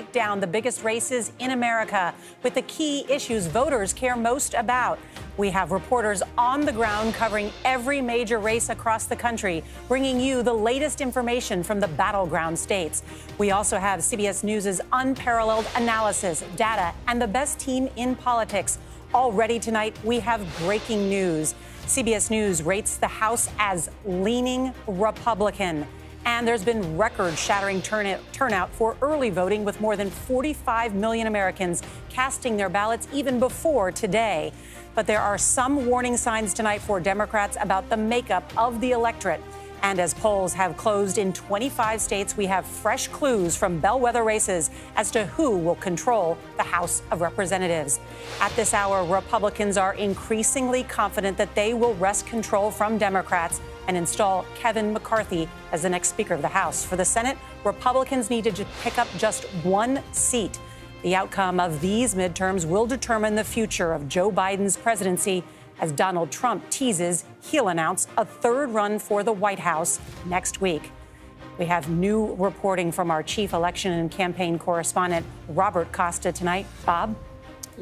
break down the biggest races in America with the key issues voters care most about. We have reporters on the ground covering every major race across the country, bringing you the latest information from the battleground states. We also have CBS News' unparalleled analysis, data, and the best team in politics. Already tonight, we have breaking news. CBS News rates the House as leaning Republican. And there's been record-shattering turnout for early voting, with more than 45 million Americans casting their ballots even before today. But there are some warning signs tonight for Democrats about the makeup of the electorate. And as polls have closed in 25 states, we have fresh clues from bellwether races as to who will control the House of Representatives. At this hour, Republicans are increasingly confident that they will wrest control from Democrats and install Kevin McCarthy as the next Speaker of the House. For the Senate, Republicans need to pick up just one seat. The outcome of these midterms will determine the future of Joe Biden's presidency, as Donald Trump teases he'll announce a third run for the White House next week. We have new reporting from our chief election and campaign correspondent, Robert Costa, tonight. Bob?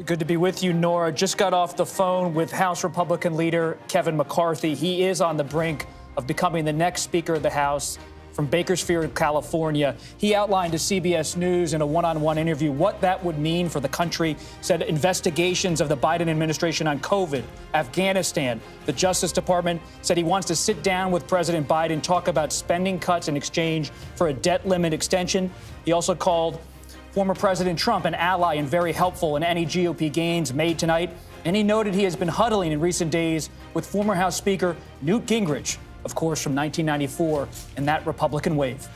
Good to be with you, Nora. Just got off the phone with House Republican leader Kevin McCarthy. He is on the brink of becoming the next Speaker of the House from Bakersfield, California. He outlined to CBS News in a one-on-one interview what that would mean for the country. Said investigations of the Biden administration on COVID, Afghanistan. The Justice Department said he wants to sit down with President Biden, talk about spending cuts in exchange for a debt limit extension. He also called former President Trump an ally and very helpful in any GOP gains made tonight. And he noted he has been huddling in recent days with former House Speaker Newt Gingrich, of course, from 1994, in that Republican wave.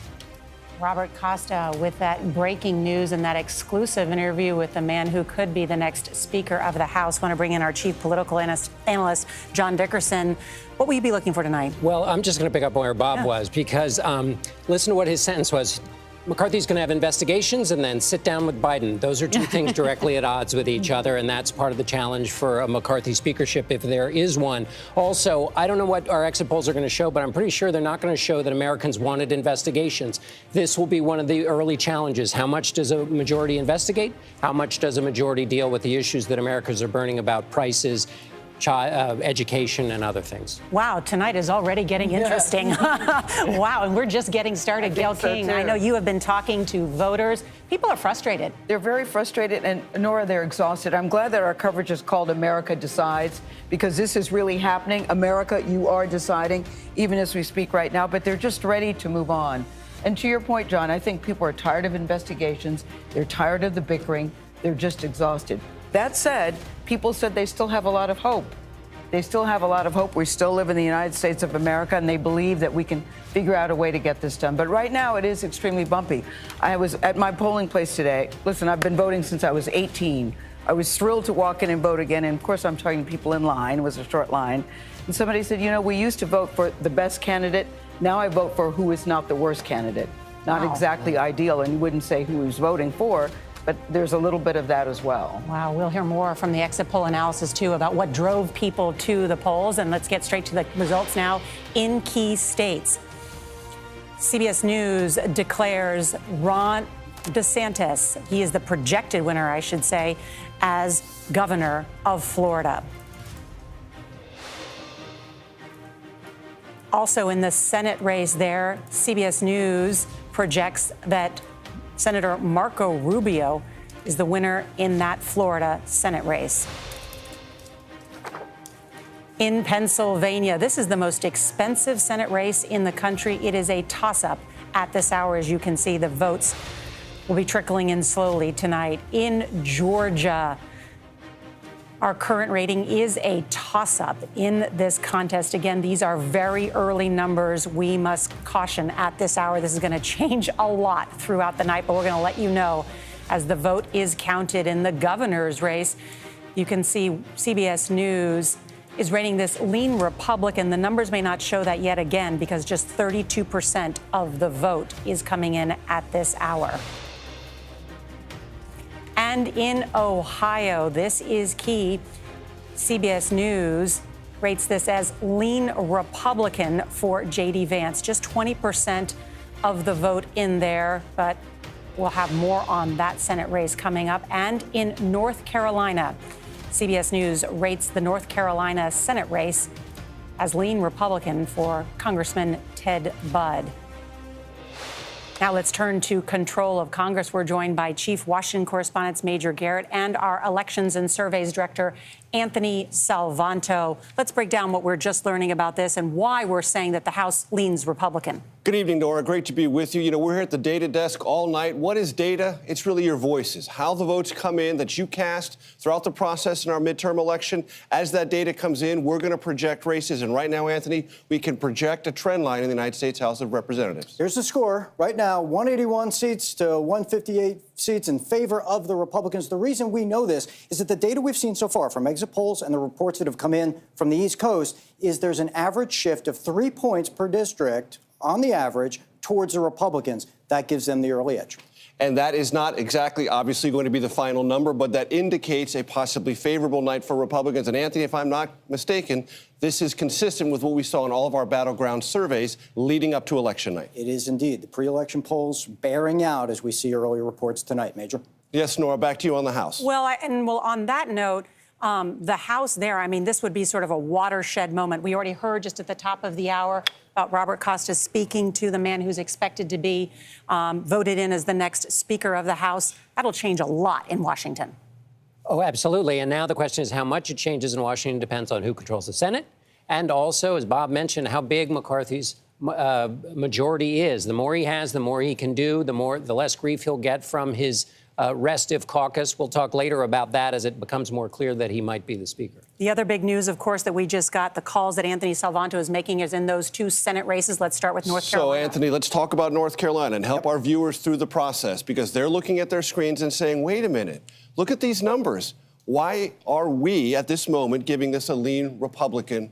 Robert Costa with that breaking news and that exclusive interview with the man who could be the next Speaker of the House. I want to bring in our chief political analyst, John Dickerson. What will you be looking for tonight? Well, I'm just going to pick up where Bob was, because listen to what his sentence was. McCarthy's going to have investigations and then sit down with Biden. Those are two things directly at odds with each other, and that's part of the challenge for a McCarthy speakership, if there is one. Also, I don't know what our exit polls are going to show, but I'm pretty sure they're not going to show that Americans wanted investigations. This will be one of the early challenges. How much does a majority investigate? How much does a majority deal with the issues that Americans are burning about prices, education, and other things? Wow, tonight is already getting interesting. Wow, and we're just getting started. Gayle King, I know you have been talking to voters. People are frustrated. They're very frustrated, and Nora, they're exhausted. I'm glad that our coverage is called America Decides, because this is really happening. America, you are deciding, even as we speak right now, but they're just ready to move on. And to your point, John, I think people are tired of investigations. They're tired of the bickering. They're just exhausted. That said, people said they still have a lot of hope. They still have a lot of hope. We still live in the United States of America, and they believe that we can figure out a way to get this done. But right now, it is extremely bumpy. I was at my polling place today. Listen, I've been voting since I was 18. I was thrilled to walk in and vote again. And of course, I'm talking to people in line. It was a short line. And somebody said, you know, we used to vote for the best candidate. Now I vote for who is not the worst candidate. Not exactly ideal, and you wouldn't say who he's voting for, but there's a little bit of that as well. Wow, we'll hear more from the exit poll analysis, too, about what drove people to the polls. And let's get straight to the results now in key states. CBS News declares Ron DeSantis, he is the projected winner, I should say, as governor of Florida. Also in the Senate race there, CBS News projects that Senator Marco Rubio is the winner in that Florida Senate race. In Pennsylvania, this is the most expensive Senate race in the country. It is a toss-up at this hour. As you can see, the votes will be trickling in slowly tonight. In Georgia, our current rating is a toss-up in this contest. Again, these are very early numbers. We must caution at this hour. This is going to change a lot throughout the night, but we're going to let you know as the vote is counted. In the governor's race, you can see CBS News is rating this lean Republican. The numbers may not show that yet again, because just 32% of the vote is coming in at this hour. And in Ohio, this is key. CBS News rates this as lean Republican for J.D. Vance. Just 20% of the vote in there, but We'll have more on that Senate race coming up. And in North Carolina, CBS News rates the North Carolina Senate race as lean Republican for Congressman Ted Budd. Now let's turn to control of Congress. We're joined by Chief Washington Correspondent Major Garrett and our Elections and Surveys Director, Anthony Salvanto. Let's break down what we're just learning about this and why we're saying that the House leans Republican. Good evening, Norah. Great to be with you. You know, we're here at the data desk all night. What is data? It's really your voices, how the votes come in that you cast throughout the process in our midterm election. As that data comes in, we're going to project races. And right now, Anthony, we can project a trend line in the United States House of Representatives. Here's the score. Right now, 181 seats to 158 seats in favor of the Republicans. The reason we know this is that the data we've seen so far from exit polls and the reports that have come in from the East Coast is there's an average shift of 3 points per district on the average towards the Republicans. That gives them the early edge. And that is not exactly, obviously, going to be the final number, but that indicates a possibly favorable night for Republicans. And, Anthony, if I'm not mistaken, this is consistent with what we saw in all of our battleground surveys leading up to election night. It is indeed. The pre-election polls bearing out as we see early reports tonight. Major? Yes, Norah, back to you on the House. Well, on that note, the House there, I mean, this would be sort of a watershed moment. We already heard just at the top of the hour about Robert Costa speaking to the man who's expected to be voted in as the next Speaker of the House. That'll change a lot in Washington. Oh, absolutely. And now the question is how much it changes in Washington depends on who controls the Senate. And also, as Bob mentioned, how big McCarthy's majority is. The more he has, the more he can do, the less grief he'll get from his restive caucus. We'll talk later about that as it becomes more clear that he might be the Speaker. The other big news, of course, that we just got, the calls that Anthony Salvanto is making is in those 2 Senate races. Let's start with North Carolina. So, Anthony, let's talk about North Carolina and help our viewers through the process, because they're looking at their screens and saying, wait a minute, look at these numbers. Why are we, at this moment, giving this a lean Republican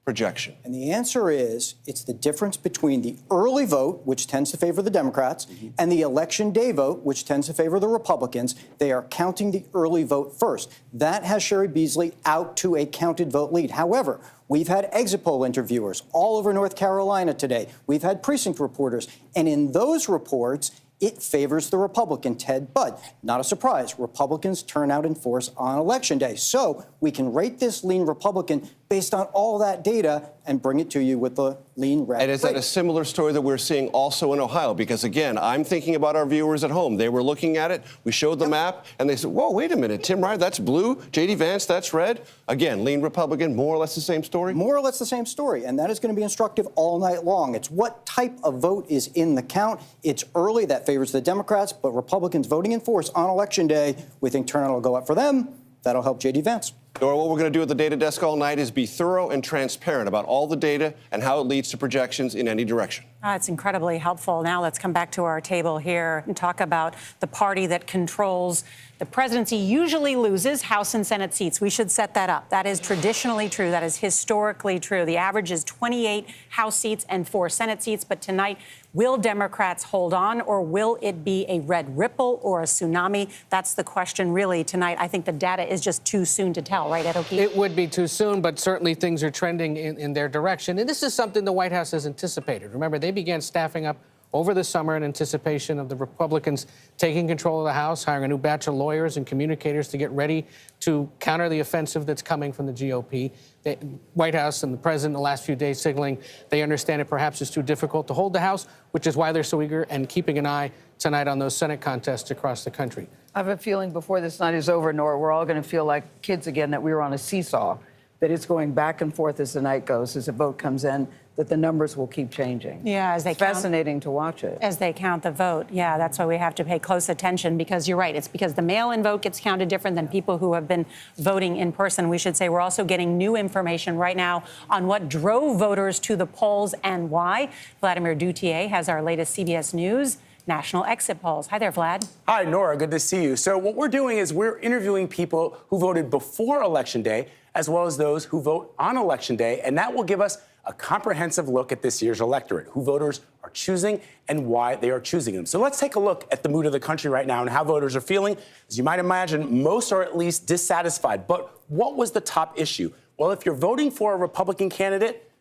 projection? And the answer is it's the difference between the early vote, which tends to favor the Democrats, and the election day vote, which tends to favor the Republicans. They are counting the early vote first. That has Sherry Beasley out to a counted vote lead. However, we've had exit poll interviewers all over North Carolina today. We've had precinct reporters. And in those reports, it favors the Republican, Ted Budd. Not a surprise. Republicans turn out in force on Election Day. So we can rate this lean Republican based on all that data and bring it to you with the lean red. And is that a similar story that we're seeing also in Ohio? Because, again, I'm thinking about our viewers at home. They were looking at it. We showed the map, and they said, whoa, wait a minute. Tim Ryan, that's blue. J.D. Vance, that's red. Again, lean Republican, more or less the same story? More or less the same story, and that is going to be instructive all night long. It's what type of vote is in the count. It's early. That favors the Democrats, but Republicans voting in force on Election Day, we think turnout will go up for them. That'll help J.D. Vance. Nora, what we're going to do at the data desk all night is be thorough and transparent about all the data and how it leads to projections in any direction. It's incredibly helpful. Now let's come back to our table here and talk about the party that controls the presidency usually loses House and Senate seats. We should set that up. That is traditionally true. That is historically true. The average is 28 House seats and 4 Senate seats. But tonight, will Democrats hold on, or will it be a red ripple or a tsunami? That's the question really tonight. I think the data is just too soon to tell, right, Ed O'Keefe? It would be too soon, but certainly things are trending in their direction. And this is something the White House has anticipated. Remember, they began staffing up over the summer in anticipation of the Republicans taking control of the House, hiring a new batch of lawyers and communicators to get ready to counter the offensive that's coming from the GOP. The White House and the president the last few days signaling they understand it perhaps is too difficult to hold the House, which is why they're so eager and keeping an eye tonight on those Senate contests across the country. I have a feeling before this night is over, Nora, we're all going to feel like kids again, that we were on a seesaw, that it's going back and forth as the night goes, as a vote comes in, that the numbers will keep changing. Yeah, as they it's fascinating to watch it. As they count the vote. Yeah, that's why we have to pay close attention, because you're right. It's because the mail-in vote gets counted different than people who have been voting in person. We should say we're also getting new information right now on what drove voters to the polls and why. Vladimir Duthier has our latest CBS News national exit polls. Hi there, Vlad. Hi, Nora. Good to see you. So what we're doing is we're interviewing people who voted before Election Day, as well as those who vote on Election Day, and that will give us a comprehensive look at this year's electorate, who voters are choosing and why they are choosing them. So let's take a look at the mood of the country right now and how voters are feeling. As you might imagine, most are at least dissatisfied. But what was the top issue? Well, if you're voting for a Republican candidate,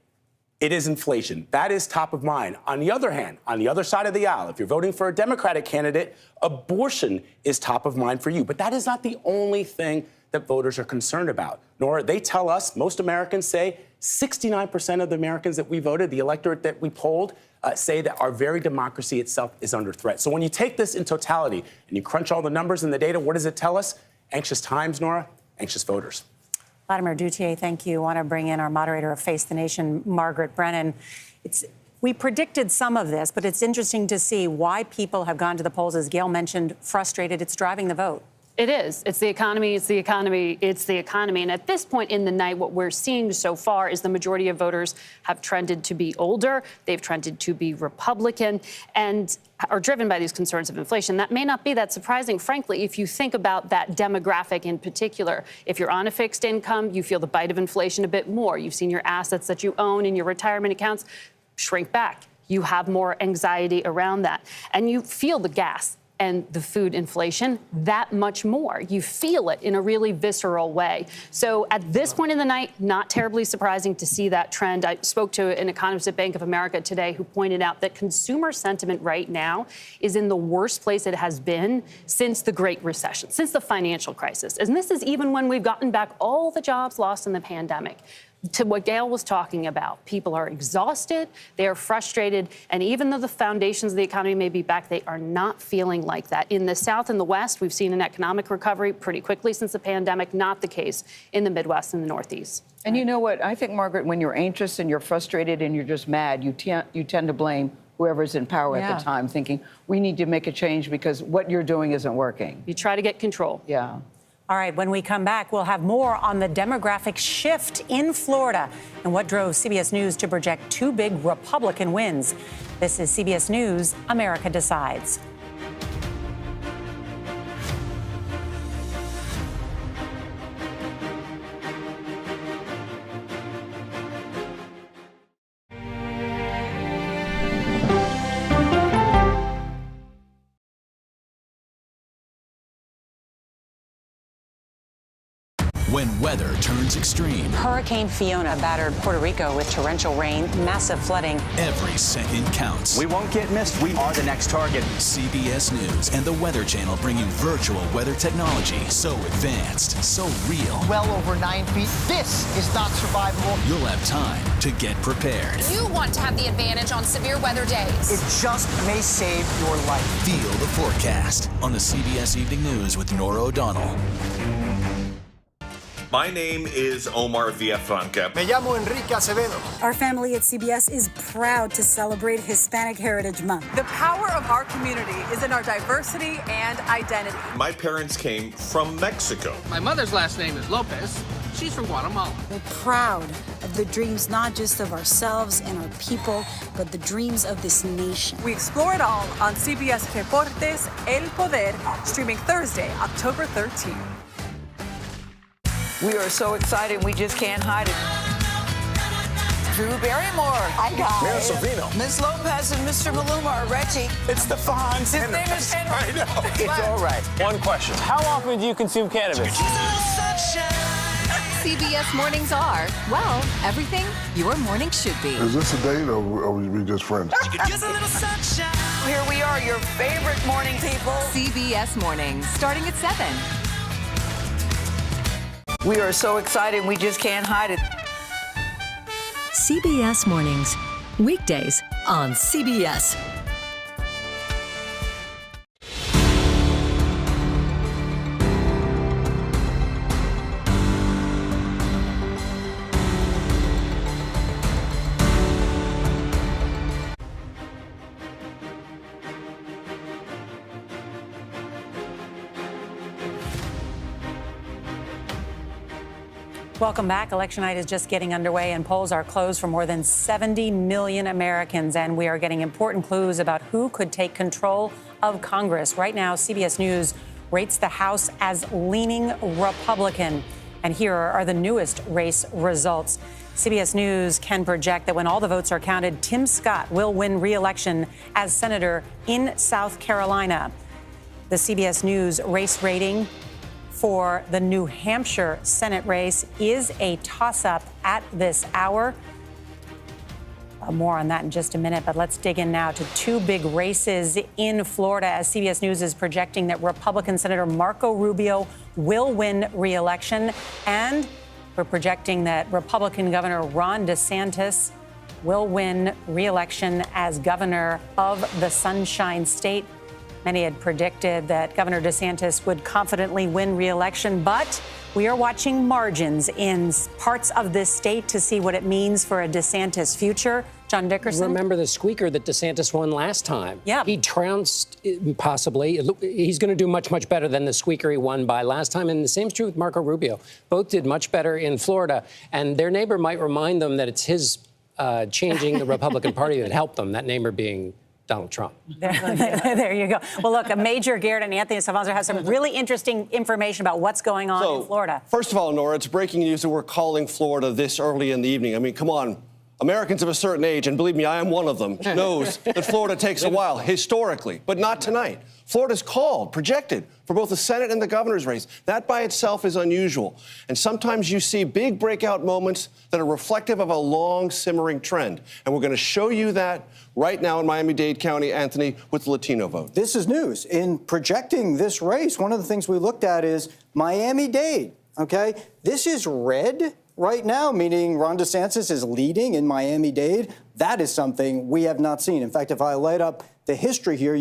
It is inflation. That is top of mind. On the other hand, on the other side of the aisle, if you're voting for a Democratic candidate, abortion is top of mind for you. But that is not the only thing that voters are concerned about. Nora, they tell us, most Americans say, 69% of the Americans that we voted, the electorate that we polled, say that our very democracy itself is under threat. So when you take this in totality and you crunch all the numbers and the data, what does it tell us? Anxious times, Nora, anxious voters. Vladimir Duthier, thank you. I want to bring in our moderator of Face the Nation, Margaret Brennan. We predicted some of this, but it's interesting to see why people have gone to the polls, as Gayle mentioned, frustrated. It's driving the vote. It is. It's the economy. It's the economy. It's the economy. And at this point in the night, what we're seeing so far is the majority of voters have trended to be older. They've trended to be Republican and are driven by these concerns of inflation. That may not be that surprising, frankly, if you think about that demographic in particular. If you're on a fixed income, you feel the bite of inflation a bit more. You've seen your assets that you own in your retirement accounts shrink back. You have more anxiety around that. And you feel the gas and the food inflation that much more. You feel it in a really visceral way. So at this point in the night, not terribly surprising to see that trend. I spoke to an economist at Bank of America today who pointed out that consumer sentiment right now is in the worst place it has been since the Great Recession, since the financial crisis. And this is even when we've gotten back all the jobs lost in the pandemic. To what Gayle was talking about, people are exhausted, they are frustrated, and even though the foundations of the economy may be back, they are not feeling like that. In the South and the West, we've seen an economic recovery pretty quickly since the pandemic, not the case in the Midwest and the Northeast. And you know what? I think, Margaret, when you're anxious and you're frustrated and you're just mad, you tend to blame whoever's in power at the time, thinking, we need to make a change because what you're doing isn't working. You try to get control. Yeah. All right, when we come back, we'll have more on the demographic shift in Florida and what drove CBS News to project 2 big Republican wins. This is CBS News, America Decides. When weather turns extreme, Hurricane Fiona battered Puerto Rico with torrential rain, massive flooding. every second counts. We won't get missed. We are the next target. CBS News and the Weather Channel bring you virtual weather technology so advanced, so real. Well over 9 feet. This is not survivable. You'll have time to get prepared. You want to have the advantage on severe weather days. It just may save your life. Feel the forecast on the CBS Evening News with Norah O'Donnell. My name is Omar Villafranca. Me llamo Enrique Acevedo. Our family at CBS is proud to celebrate Hispanic Heritage Month. The power of our community is in our diversity and identity. My parents came from Mexico. My mother's last name is Lopez. She's from Guatemala. We're proud of the dreams not just of ourselves and our people, but the dreams of this nation. We explore it all on CBS Deportes El Poder, streaming Thursday, October 13th. We are so excited, we just can't hide it. Drew Barrymore. Hi, guys. Mayor Sorvino. Ms. Lopez and Mr. Maluma are Reggie. It's the Fonz. His name is Henry. I know. It's all right. One question. How often do you consume cannabis? CBS mornings are, well, everything your morning should be. Is this a date or are we just friends? Here we are, your favorite morning people. CBS mornings, starting at 7. We are so excited, we just can't hide it. CBS mornings, weekdays on CBS. Welcome back. Election night is just getting underway and polls are closed for more than 70 million Americans. And we are getting important clues about who could take control of Congress. Right now, CBS News rates the House as leaning Republican. And here are the newest race results. CBS News can project that when all the votes are counted, Tim Scott will win re-election as senator in South Carolina. The CBS News race rating for the New Hampshire Senate race is a toss-up at this hour. More on that in just a minute, but let's dig in now to two big races in Florida as CBS News is projecting that Republican Senator Marco Rubio will win re-election, and we're projecting that Republican Governor Ron DeSantis will win re-election as governor of the Sunshine State. Many had predicted that Governor DeSantis would confidently win re-election, but we are watching margins in parts of this state to see what it means for a DeSantis future. John Dickerson? Remember the squeaker that DeSantis won last time? Yeah. He trounced, possibly. He's going to do much, much better than the squeaker he won by last time. And the same is true with Marco Rubio. Both did much better in Florida. And their neighbor might remind them that it's his changing the Republican Party that helped them, that neighbor being Donald Trump. There you go. Well, look, Major Garrett and Anthony Salvanzo have some really interesting information about what's going on in Florida. First of all, Nora, it's breaking news that we're calling Florida this early in the evening. I mean, come on. Americans of a certain age, and believe me, I am one of them, knows that Florida takes a while historically, but not tonight. Florida's called, projected for both the Senate and the governor's race. That by itself is unusual. And sometimes you see big breakout moments that are reflective of a long simmering trend. And we're going to show you that right now in Miami-Dade County, Anthony, with the Latino vote. This is news. In projecting this race, one of the things we looked at is Miami-Dade, okay? This is red right now, meaning Ron DeSantis is leading in Miami-Dade. That is something we have not seen. In fact, if I light up the history here,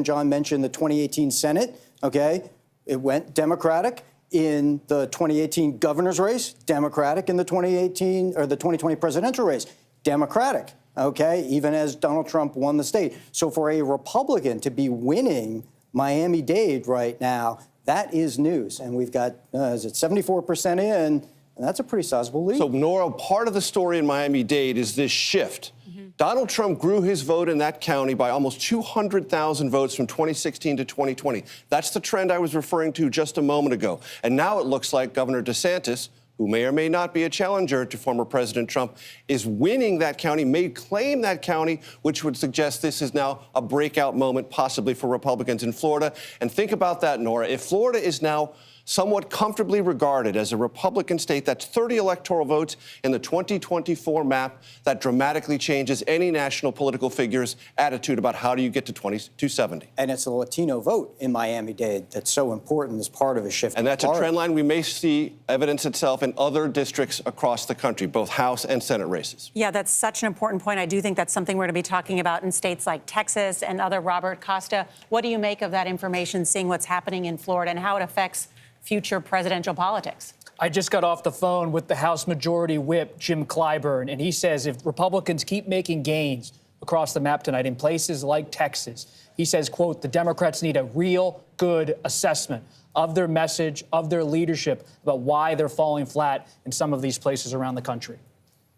John mentioned the 2018 Senate, okay? It went Democratic. In the 2018 governor's race, Democratic. In the 2020 presidential race, Democratic, okay? Even as Donald Trump won the state. So for a Republican to be winning Miami-Dade right now, that is news. And we've got, is it 74% in? And that's a pretty sizable lead. So, Nora, part of the story in Miami-Dade is this shift. Donald Trump grew his vote in that county by almost 200,000 votes from 2016 to 2020. That's the trend I was referring to just a moment ago. And now it looks like Governor DeSantis, who may or may not be a challenger to former President Trump, is winning that county, may claim that county, which would suggest this is now a breakout moment possibly for Republicans in Florida. And think about that, Nora. If Florida is now somewhat comfortably regarded as a Republican state, that's 30 electoral votes in the 2024 map. That dramatically changes any national political figure's attitude about how do you get to 270. And it's the Latino vote in Miami-Dade that's so important as part of a shift. And that's a trend line we may see evidence itself in other districts across the country, both House and Senate races. Yeah, that's such an important point. I do think that's something we're going to be talking about in states like Texas and other. Robert Costa, what do you make of that information, seeing what's happening in Florida and how it affects future presidential politics? I just got off the phone with the House Majority Whip, Jim Clyburn, and he says if Republicans keep making gains across the map tonight in places like Texas, he says, quote, the Democrats need a real good assessment of their message, of their leadership, about why they're falling flat in some of these places around the country.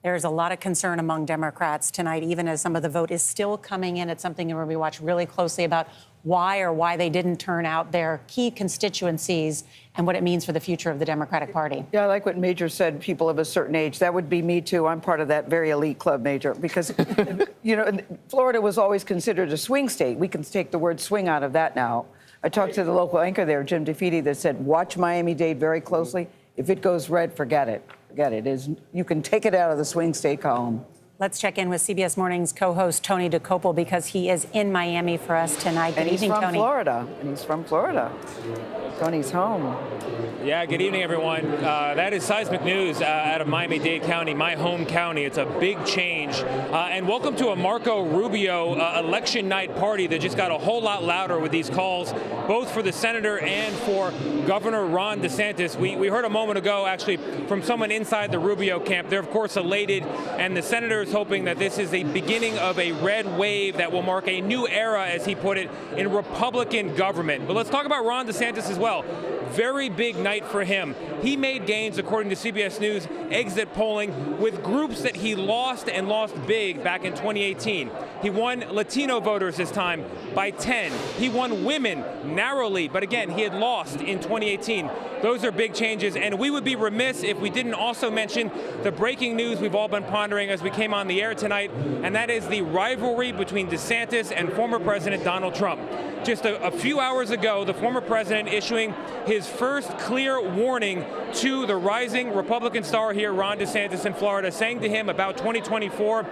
There's a lot of concern among Democrats tonight, even as some of the vote is still coming in. It's something we're going to be watching really closely about why they didn't turn out their key constituencies and what it means for the future of the Democratic Party. Yeah, I like what Major said, people of a certain age. That would be me, too. I'm part of that very elite club, Major, because, you know, Florida was always considered a swing state. We can take the word swing out of that now. I talked to the local anchor there, Jim DeFede, that said, watch Miami-Dade very closely. If it goes red, forget it. Forget it. You can take it out of the swing state column. Let's check in with CBS Morning's co-host, Tony DeCopel, because he is in Miami for us tonight. Good evening, Tony. And he's from Florida. Tony's home. Yeah, good evening, everyone. That is seismic news out of Miami-Dade County, my home county. It's a big change. And welcome to a Marco Rubio election night party that just got a whole lot louder with these calls, both for the senator and for Governor Ron DeSantis. We heard a moment ago, actually, from someone inside the Rubio camp. They're, of course, elated, and the senator is hoping that this is the beginning of a red wave that will mark a new era, as he put it, in Republican government. But let's talk about Ron DeSantis as well. Very big night for him. He made gains, according to CBS News exit polling, with groups that he lost and lost big back in 2018. He won Latino voters this time by 10. He won women narrowly, but again, he had lost in 2018. Those are big changes, and we would be remiss if we didn't also mention the breaking news we've all been pondering as we came on the air tonight, and that is the rivalry between DeSantis and former President Donald Trump. Just a few hours ago, the former president issuing his first clear warning to the rising Republican star here, Ron DeSantis in Florida, saying to him about 2024,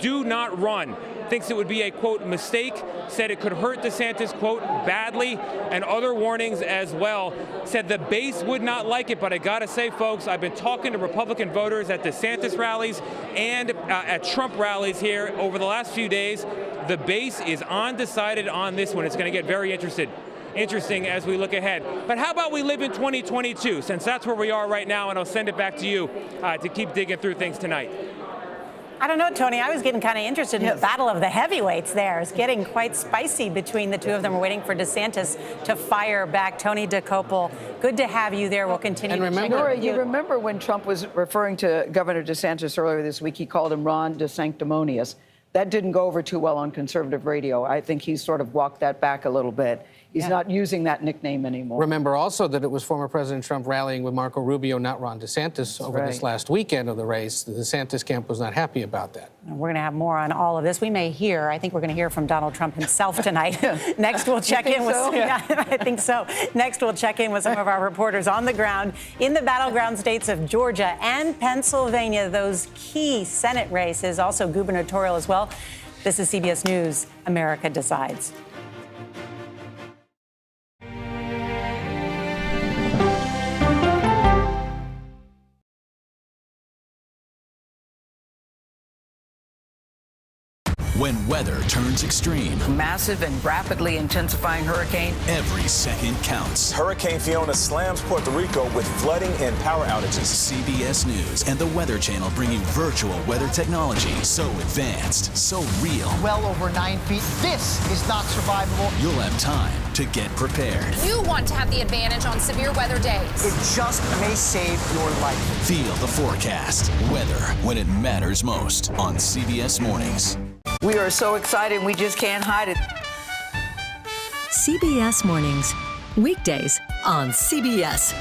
do not run. Thinks it would be a, quote, mistake, said it could hurt DeSantis, quote, badly, and other warnings as well. Said the base would not like it, but I gotta say, folks, I've been talking to Republican voters at DeSantis rallies and at Trump rallies here over the last few days. The base is undecided on this one. It's gonna get very interesting as we look ahead. But how about we live in 2022, since that's where we are right now, and I'll send it back to you to keep digging through things tonight. I don't know, Tony. I was getting kind of interested in the battle of the heavyweights there. It's getting quite spicy between the two of them. We're waiting for DeSantis to fire back. Tony DeCopel, good to have you there. We'll continue. And remember, Nora, you remember when Trump was referring to Governor DeSantis earlier this week, he called him Ron DeSanctimonious. That didn't go over too well on conservative radio. I think he's sort of walked that back a little bit. He's not using that nickname anymore. Remember also that it was former President Trump rallying with Marco Rubio, not Ron DeSantis, over this last weekend of the race. The DeSantis camp was not happy about that. We're going to have more on all of this. We may hear, I think we're going to hear from Donald Trump himself tonight. Next, we'll check in with, I think so. Next, we'll check in with some of our reporters on the ground in the battleground states of Georgia and Pennsylvania, those key Senate races, also gubernatorial as well. This is CBS News, America Decides. When weather turns extreme, Massive and rapidly intensifying hurricane. every second counts. Hurricane Fiona slams Puerto Rico with flooding and power outages. CBS News and the Weather Channel bring you virtual weather technology so advanced, so real. Well over 9 feet. This is not survivable. You'll have time to get prepared. You want to have the advantage on severe weather days. It just may save your life. Feel the forecast. Weather when it matters most on CBS Mornings. We are so excited, we just can't hide it. CBS Mornings, weekdays on CBS.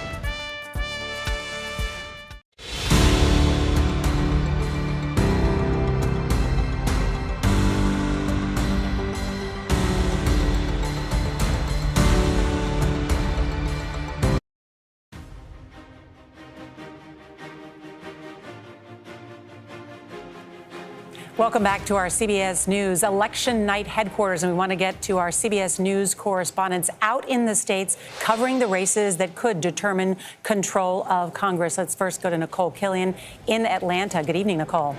Welcome back to our CBS News election night headquarters, and we want to get to our CBS News correspondents out in the states covering the races that could determine control of Congress. Let's first go to Nicole Killian in Atlanta. Good evening, Nicole.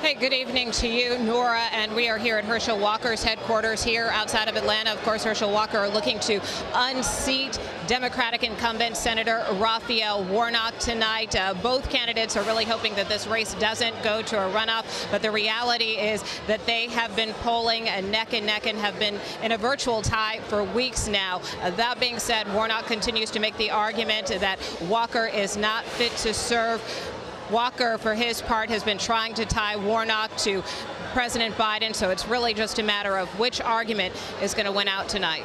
Hey, good evening to you, Nora, and we are here at Herschel Walker's headquarters here outside of Atlanta. Of course, Herschel Walker are looking to unseat Democratic incumbent Senator Raphael Warnock tonight. Both candidates are really hoping that this race doesn't go to a runoff, but the reality is that they have been polling neck and neck and have been in a virtual tie for weeks now. That being said, Warnock continues to make the argument that Walker is not fit to serve. Walker, for his part, has been trying to tie Warnock to President Biden, so it's really just a matter of which argument is going to win out tonight.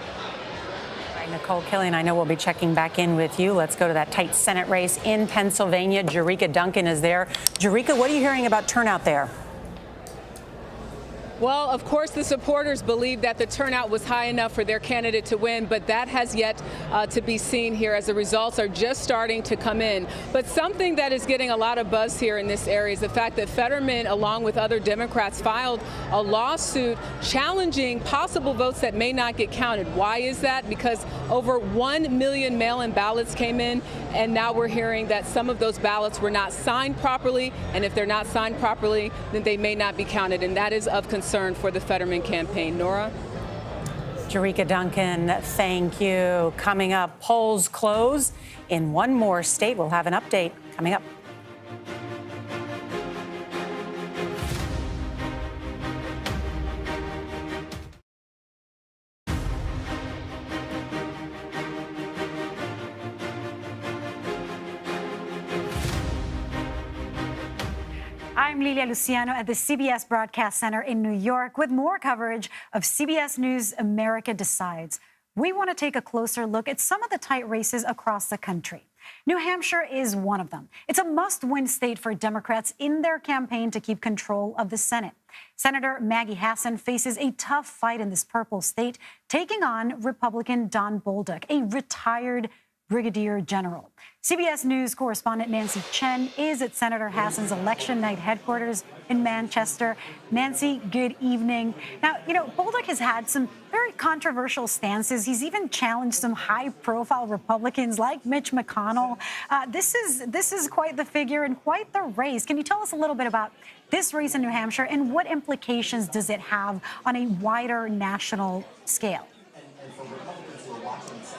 All right, Nicole Killian, I know we'll be checking back in with you. Let's go to that tight Senate race in Pennsylvania. Jerika Duncan is there. Jerika, what are you hearing about turnout there? Well, of course, the supporters believe that the turnout was high enough for their candidate to win, but that has yet to be seen here as the results are just starting to come in. But something that is getting a lot of buzz here in this area is the fact that Fetterman, along with other Democrats, filed a lawsuit challenging possible votes that may not get counted. Why is that? Because over 1 million mail-in ballots came in, and now we're hearing that some of those ballots were not signed properly, and if they're not signed properly, then they may not be counted, and that is of concern for the Fetterman campaign. Nora? Jerika Duncan, thank you. Coming up, polls close in one more state. We'll have an update coming up. I'm Lilia Luciano at the CBS Broadcast Center in New York with more coverage of CBS News America Decides. We want to take a closer look at some of the tight races across the country. New Hampshire is one of them. It's a must-win state for Democrats in their campaign to keep control of the Senate. Senator Maggie Hassan faces a tough fight in this purple state, taking on Republican Don Bolduc, a retired brigadier general. CBS News correspondent Nancy Chen is at Senator Hassan's election night headquarters in Manchester. Nancy, good evening. Now, Bolduc has had some very controversial stances. He's even challenged some high-profile Republicans like Mitch McConnell. This is quite the figure and quite the race. Can you tell us a little bit about this race in New Hampshire and what implications does it have on a wider national scale?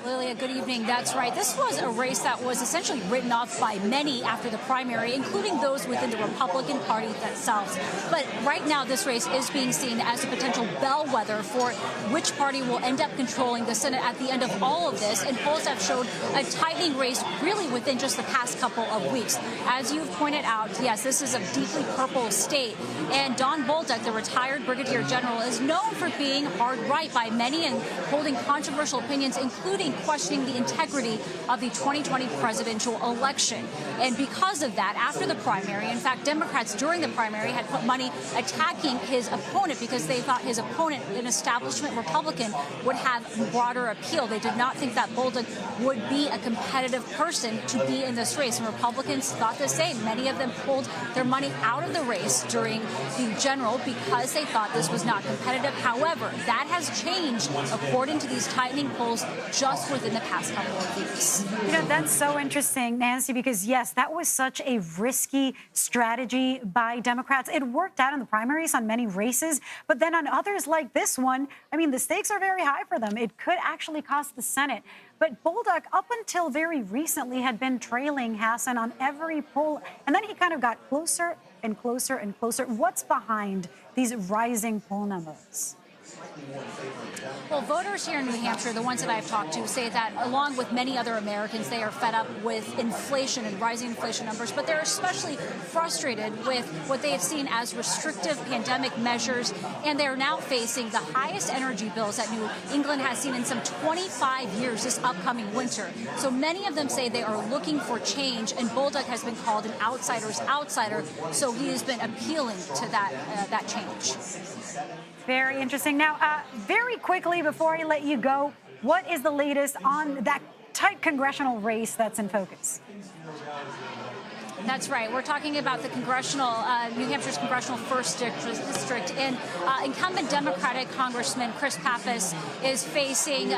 Lilia, good evening. That's right. This was a race that was essentially written off by many after the primary, including those within the Republican Party themselves. But right now, this race is being seen as a potential bellwether for which party will end up controlling the Senate at the end of all of this. And polls have showed a tightening race really within just the past couple of weeks. As you've pointed out, yes, this is a deeply purple state. And Don Bolduc, the retired brigadier general, is known for being hard right by many and holding controversial opinions, including questioning the integrity of the 2020 presidential election. And because of that, after the primary, in fact, Democrats during the primary had put money attacking his opponent because they thought his opponent, an establishment Republican, would have broader appeal. They did not think that Bolduc would be a competitive person to be in this race. And Republicans thought the same. Many of them pulled their money out of the race during the general because they thought this was not competitive. However, that has changed according to these tightening polls just within the past couple of weeks. That's so interesting, Nancy, because yes, that was such a risky strategy by Democrats. It worked out in the primaries on many races, but then on others like this one, the stakes are very high for them. It could actually cost the Senate. But Bolduc, up until very recently, had been trailing Hassan on every poll, and then he kind of got closer and closer and closer. What's behind these rising poll numbers? Well, voters here in New Hampshire, the ones that I've talked to, say that along with many other Americans, they are fed up with inflation and rising inflation numbers, but they're especially frustrated with what they have seen as restrictive pandemic measures, and they're now facing the highest energy bills that New England has seen in some 25 years this upcoming winter. So many of them say they are looking for change, and Bolduc has been called an outsider's outsider, so he has been appealing to that change. Very interesting. Now, very quickly, before I let you go, what is the latest on that tight congressional race that's in focus? That's right. We're talking about the Congressional, New Hampshire's Congressional 1st District. And incumbent Democratic Congressman Chris Pappas is facing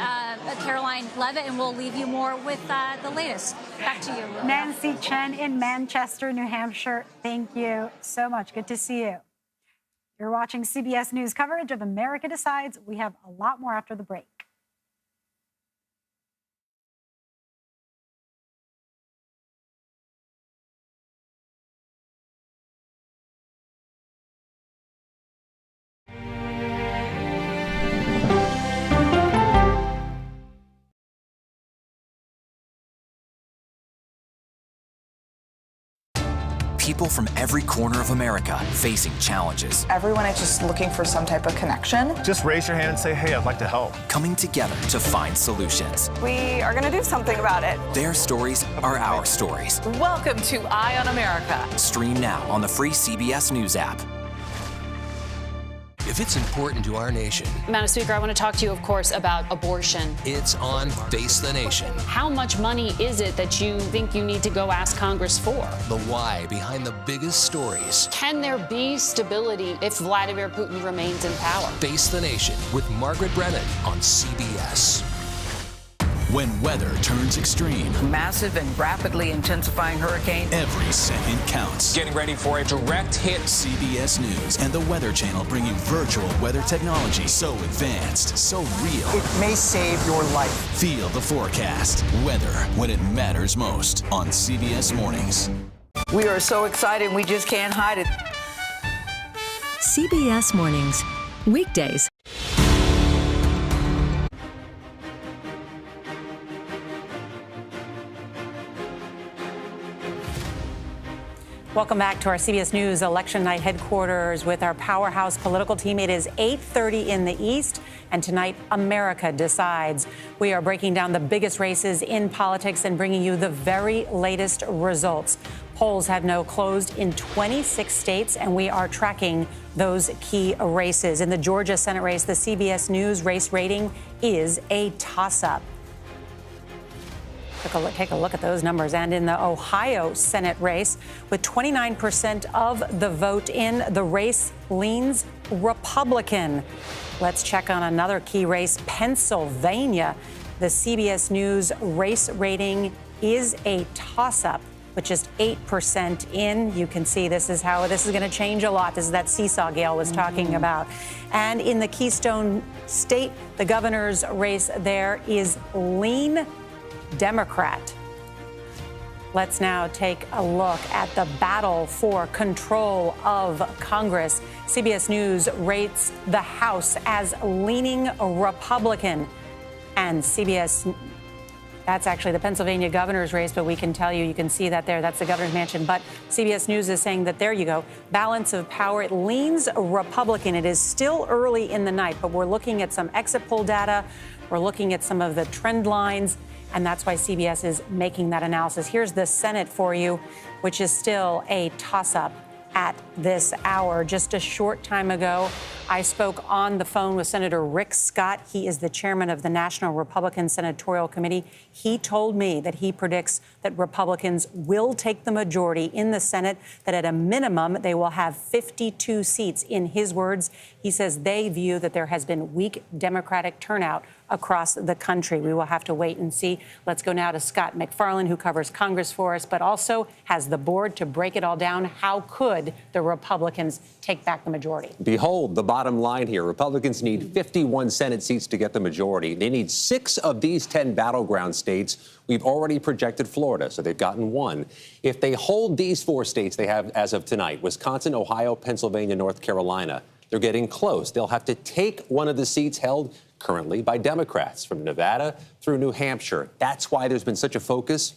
Caroline Leavitt, and we'll leave you more with the latest. Back to you, Lilia. Nancy Chen in Manchester, New Hampshire. Thank you so much. Good to see you. You're watching CBS News coverage of America Decides. We have a lot more after the break. People from every corner of America facing challenges. Everyone is just looking for some type of connection. Just raise your hand and say, hey, I'd like to help. Coming together to find solutions. We are going to do something about it. Their stories are our stories. Welcome to Eye on America. Stream now on the free CBS News app. If it's important to our nation. Madam Speaker, I want to talk to you, of course, about abortion. It's on Face the Nation. How much money is it that you think you need to go ask Congress for? The why behind the biggest stories. Can there be stability if Vladimir Putin remains in power? Face the Nation with Margaret Brennan on CBS. When weather turns extreme. Massive and rapidly intensifying hurricane. Every second counts. Getting ready for a direct hit. CBS News and the Weather Channel bring you virtual weather technology so advanced, so real. It may save your life. Feel the forecast. Weather when it matters most on CBS Mornings. We are so excited, we just can't hide it. CBS Mornings, weekdays. Welcome back to our CBS News election night headquarters with our powerhouse political team. It is 8:30 in the East, and tonight, America Decides. We are breaking down the biggest races in politics and bringing you the very latest results. Polls have now closed in 26 states, and we are tracking those key races. In the Georgia Senate race, the CBS News race rating is a toss-up. Take a look at those numbers. And in the Ohio Senate race, with 29% of the vote in, the race leans Republican. Let's check on another key race, Pennsylvania. The CBS News race rating is a toss-up, with just 8% in. You can see this is how this is going to change a lot. This is that seesaw Gayle was talking about. And in the Keystone State, the governor's race there is lean Democrat. Let's now take a look at the battle for control of Congress. CBS News rates the House as leaning Republican. And CBS, that's actually the Pennsylvania governor's race, but we can tell you, you can see that there, that's the governor's mansion. But CBS News is saying that there you go, balance of power, it leans Republican. It is still early in the night, but we're looking at some exit poll data. We're looking at some of the trend lines, and that's why CBS is making that analysis. Here's the Senate for you, which is still a toss-up at this hour. Just a short time ago, I spoke on the phone with Senator Rick Scott. He is the chairman of the National Republican Senatorial Committee. He told me that he predicts that Republicans will take the majority in the Senate, that at a minimum, they will have 52 seats. In his words, he says they view that there has been weak Democratic turnout across the country. We will have to wait and see. Let's go now to Scott McFarland, who covers Congress for us, but also has the board to break it all down. How could the Republicans take back the majority? Behold the bottom line here. Republicans need 51 Senate seats to get the majority. They need 6 of these 10 battleground states. We've already projected Florida, so they've gotten 1. If they hold these 4 states they have as of tonight, Wisconsin, Ohio, Pennsylvania, North Carolina, they're getting close. They'll have to take one of the seats held currently by Democrats from Nevada through New Hampshire. That's why there's been such a focus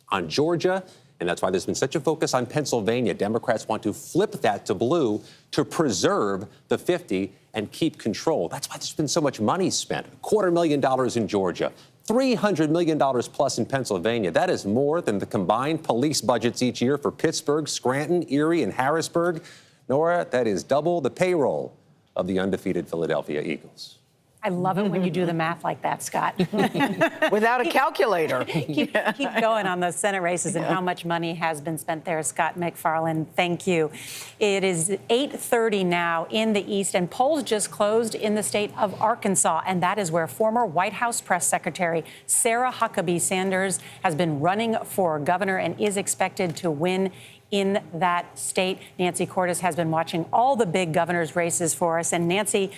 on Georgia, and that's why there's been such a focus on Pennsylvania. Democrats want to flip that to blue to preserve the 50 and keep control. That's why there's been so much money spent. $250,000 in Georgia, $300 million plus in Pennsylvania. That is more than the combined police budgets each year for Pittsburgh, Scranton, Erie, and Harrisburg. Nora, that is double the payroll of the undefeated Philadelphia Eagles. I love it when you do the math like that, Scott. Without a calculator. keep going on those Senate races and how much money has been spent there, Scott McFarland. Thank you. It is 8:30 now in the East, and polls just closed in the state of Arkansas, and that is where former White House press secretary Sarah Huckabee Sanders has been running for governor and is expected to win in that state. Nancy Cordes has been watching all the big governor's races for us. And Nancy,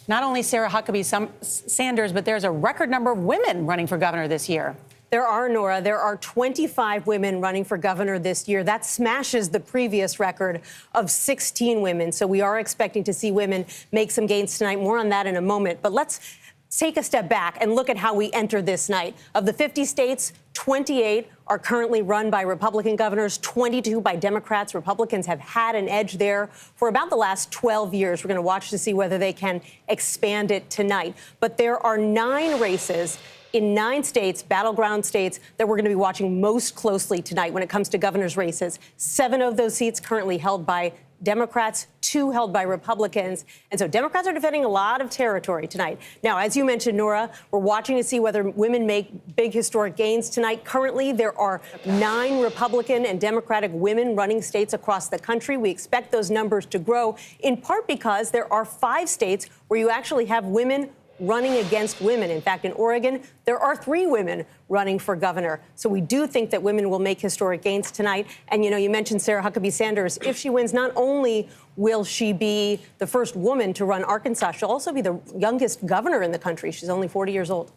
not only Sarah Huckabee Sanders, but there's a record number of women running for governor this year. There are, Nora. There are 25 women running for governor this year. That smashes the previous record of 16 women. So we are expecting to see women make some gains tonight. More on that in a moment. But let's take a step back and look at how we enter this night. Of the 50 states, 28 are currently run by Republican governors, 22 by Democrats. Republicans have had an edge there for about the last 12 years. We're going to watch to see whether they can expand it tonight. But there are 9 races in 9 states, battleground states, that we're going to be watching most closely tonight when it comes to governor's races. 7 of those seats currently held by Democrats, 2 held by Republicans. And so Democrats are defending a lot of territory tonight. Now, as you mentioned, Nora, we're watching to see whether women make big historic gains tonight. Currently, there are 9 Republican and Democratic women running states across the country. We expect those numbers to grow, in part because there are 5 states where you actually have women running against women. In fact, in Oregon, there are 3 women running for governor. So we do think that women will make historic gains tonight. And, you know, you mentioned Sarah Huckabee Sanders. If she wins, not only will she be the first woman to run Arkansas, she'll also be the youngest governor in the country. She's only 40 years old.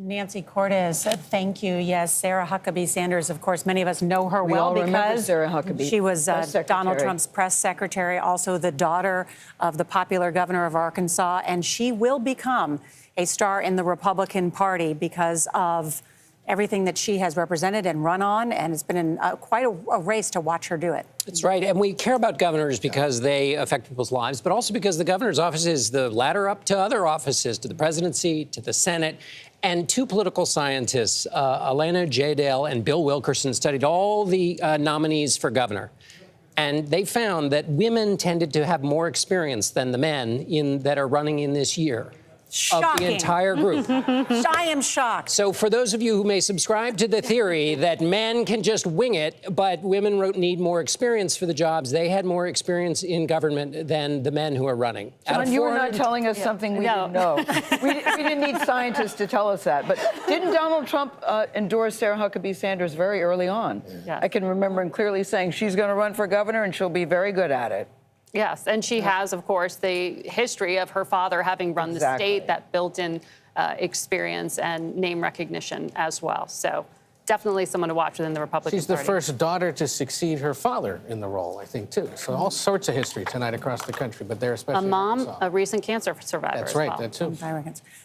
Nancy Cordes, thank you. Yes, Sarah Huckabee Sanders, of course, many of us know her well because Sarah Huckabee, she was Donald Trump's press secretary, also the daughter of the popular governor of Arkansas, and she will become a star in the Republican Party because of everything that she has represented and run on, and it's been quite a race to watch her do it. That's right, and we care about governors because they affect people's lives, but also because the governor's office is the ladder up to other offices, to the presidency, to the Senate. And 2 political scientists, Elena Jadale and Bill Wilkerson, studied all the nominees for governor. And they found that women tended to have more experience than the men that are running in this year. of the entire group. I am shocked. So for those of you who may subscribe to the theory that men can just wing it, but women need more experience for the jobs, they had more experience in government than the men who are running. John, you were not telling us something we didn't know. we didn't need scientists to tell us that. But didn't Donald Trump endorse Sarah Huckabee Sanders very early on? Yeah. I can remember him clearly saying she's going to run for governor and she'll be very good at it. Yes, and she has, of course, the history of her father having run the state, that built-in experience and name recognition as well. So definitely someone to watch within the Republican She's the Party. first daughter to succeed her father in the role, I think, too. So all sorts of history tonight across the country, but they're especially a mom, a recent cancer survivor. That's as right, well. that too.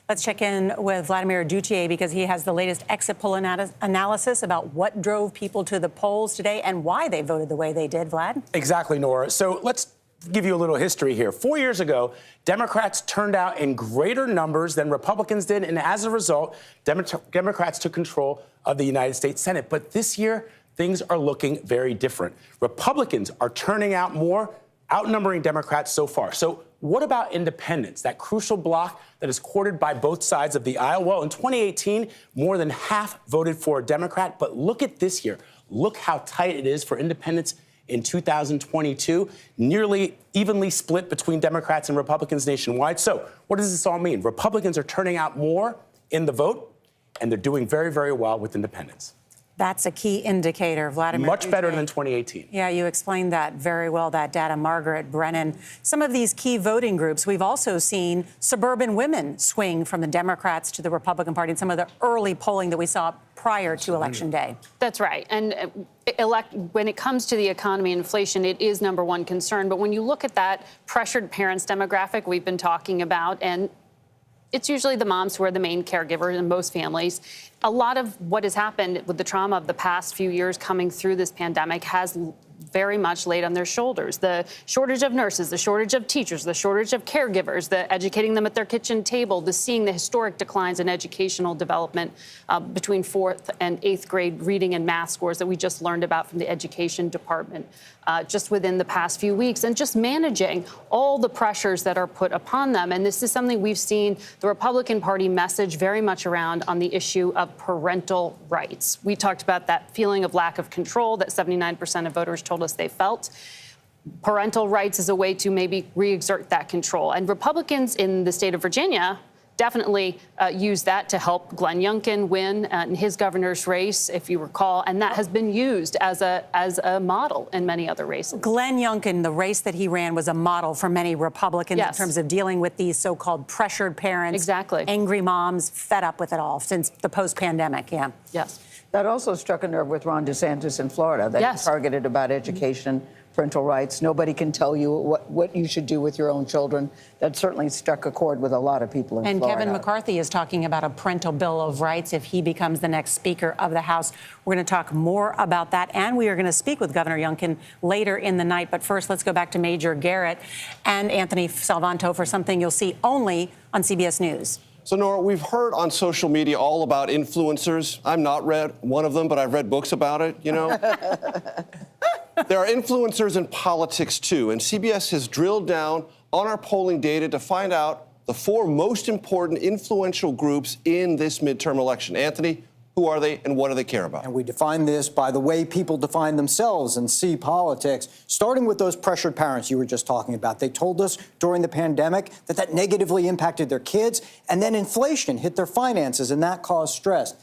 Let's check in with Vladimir Duthier because he has the latest exit poll analysis about what drove people to the polls today and why they voted the way they did. Vlad? Exactly, Nora. So let's give you a little history here. 4 years ago, Democrats turned out in greater numbers than Republicans did, and as a result, Democrats took control of the United States Senate. But this year, things are looking very different. Republicans are turning out more, outnumbering Democrats so far. So what about independents, that crucial bloc that is courted by both sides of the aisle? Well, in 2018, more than half voted for a Democrat. But look at this year. Look how tight it is for independents in 2022, nearly evenly split between Democrats and Republicans nationwide. So what does this all mean? Republicans are turning out more in the vote, and they're doing very, very well with independents. That's a key indicator, Vladimir. Much better than 2018. Yeah, you explained that very well, that data, Margaret Brennan. Some of these key voting groups, we've also seen suburban women swing from the Democrats to the Republican Party in some of the early polling that we saw prior to Election Day. That's right. And when it comes to the economy and inflation, it is number one concern. But when you look at that pressured parents demographic we've been talking about, and it's usually the moms who are the main caregivers in most families. A lot of what has happened with the trauma of the past few years coming through this pandemic has very much laid on their shoulders. The shortage of nurses, the shortage of teachers, the shortage of caregivers, the educating them at their kitchen table, the seeing the historic declines in educational development between 4th and 8th grade reading and math scores that we just learned about from the education department just within the past few weeks, and just managing all the pressures that are put upon them. And this is something we've seen the Republican Party message very much around on the issue of parental rights. We talked about that feeling of lack of control that 79% of voters told us they felt. Parental rights is a way to maybe re-exert that control. And Republicans in the state of Virginia definitely used that to help Glenn Youngkin win in his governor's race, if you recall. And that has been used as a model in many other races. Glenn Youngkin, the race that he ran, was a model for many Republicans in terms of dealing with these so-called pressured parents, angry moms, fed up with it all since the post-pandemic. Yeah. Yes. That also struck a nerve with Ron DeSantis in Florida. That he targeted about education, parental rights. Nobody can tell you what you should do with your own children. That certainly struck a chord with a lot of people in Florida. And Kevin McCarthy is talking about a parental bill of rights if he becomes the next Speaker of the House. We're going to talk more about that, and we are going to speak with Governor Youngkin later in the night. But first, let's go back to Major Garrett and Anthony Salvanto for something you'll see only on CBS News. So, Nora, we've heard on social media all about influencers. I've not read one of them, but I've read books about it, you know. There are influencers in politics, too, and CBS has drilled down on our polling data to find out the 4 most important influential groups in this midterm election. Anthony, who are they and what do they care about? And we define this by the way people define themselves and see politics, starting with those pressured parents you were just talking about. They told us during the pandemic that negatively impacted their kids, and then inflation hit their finances, and that caused stress.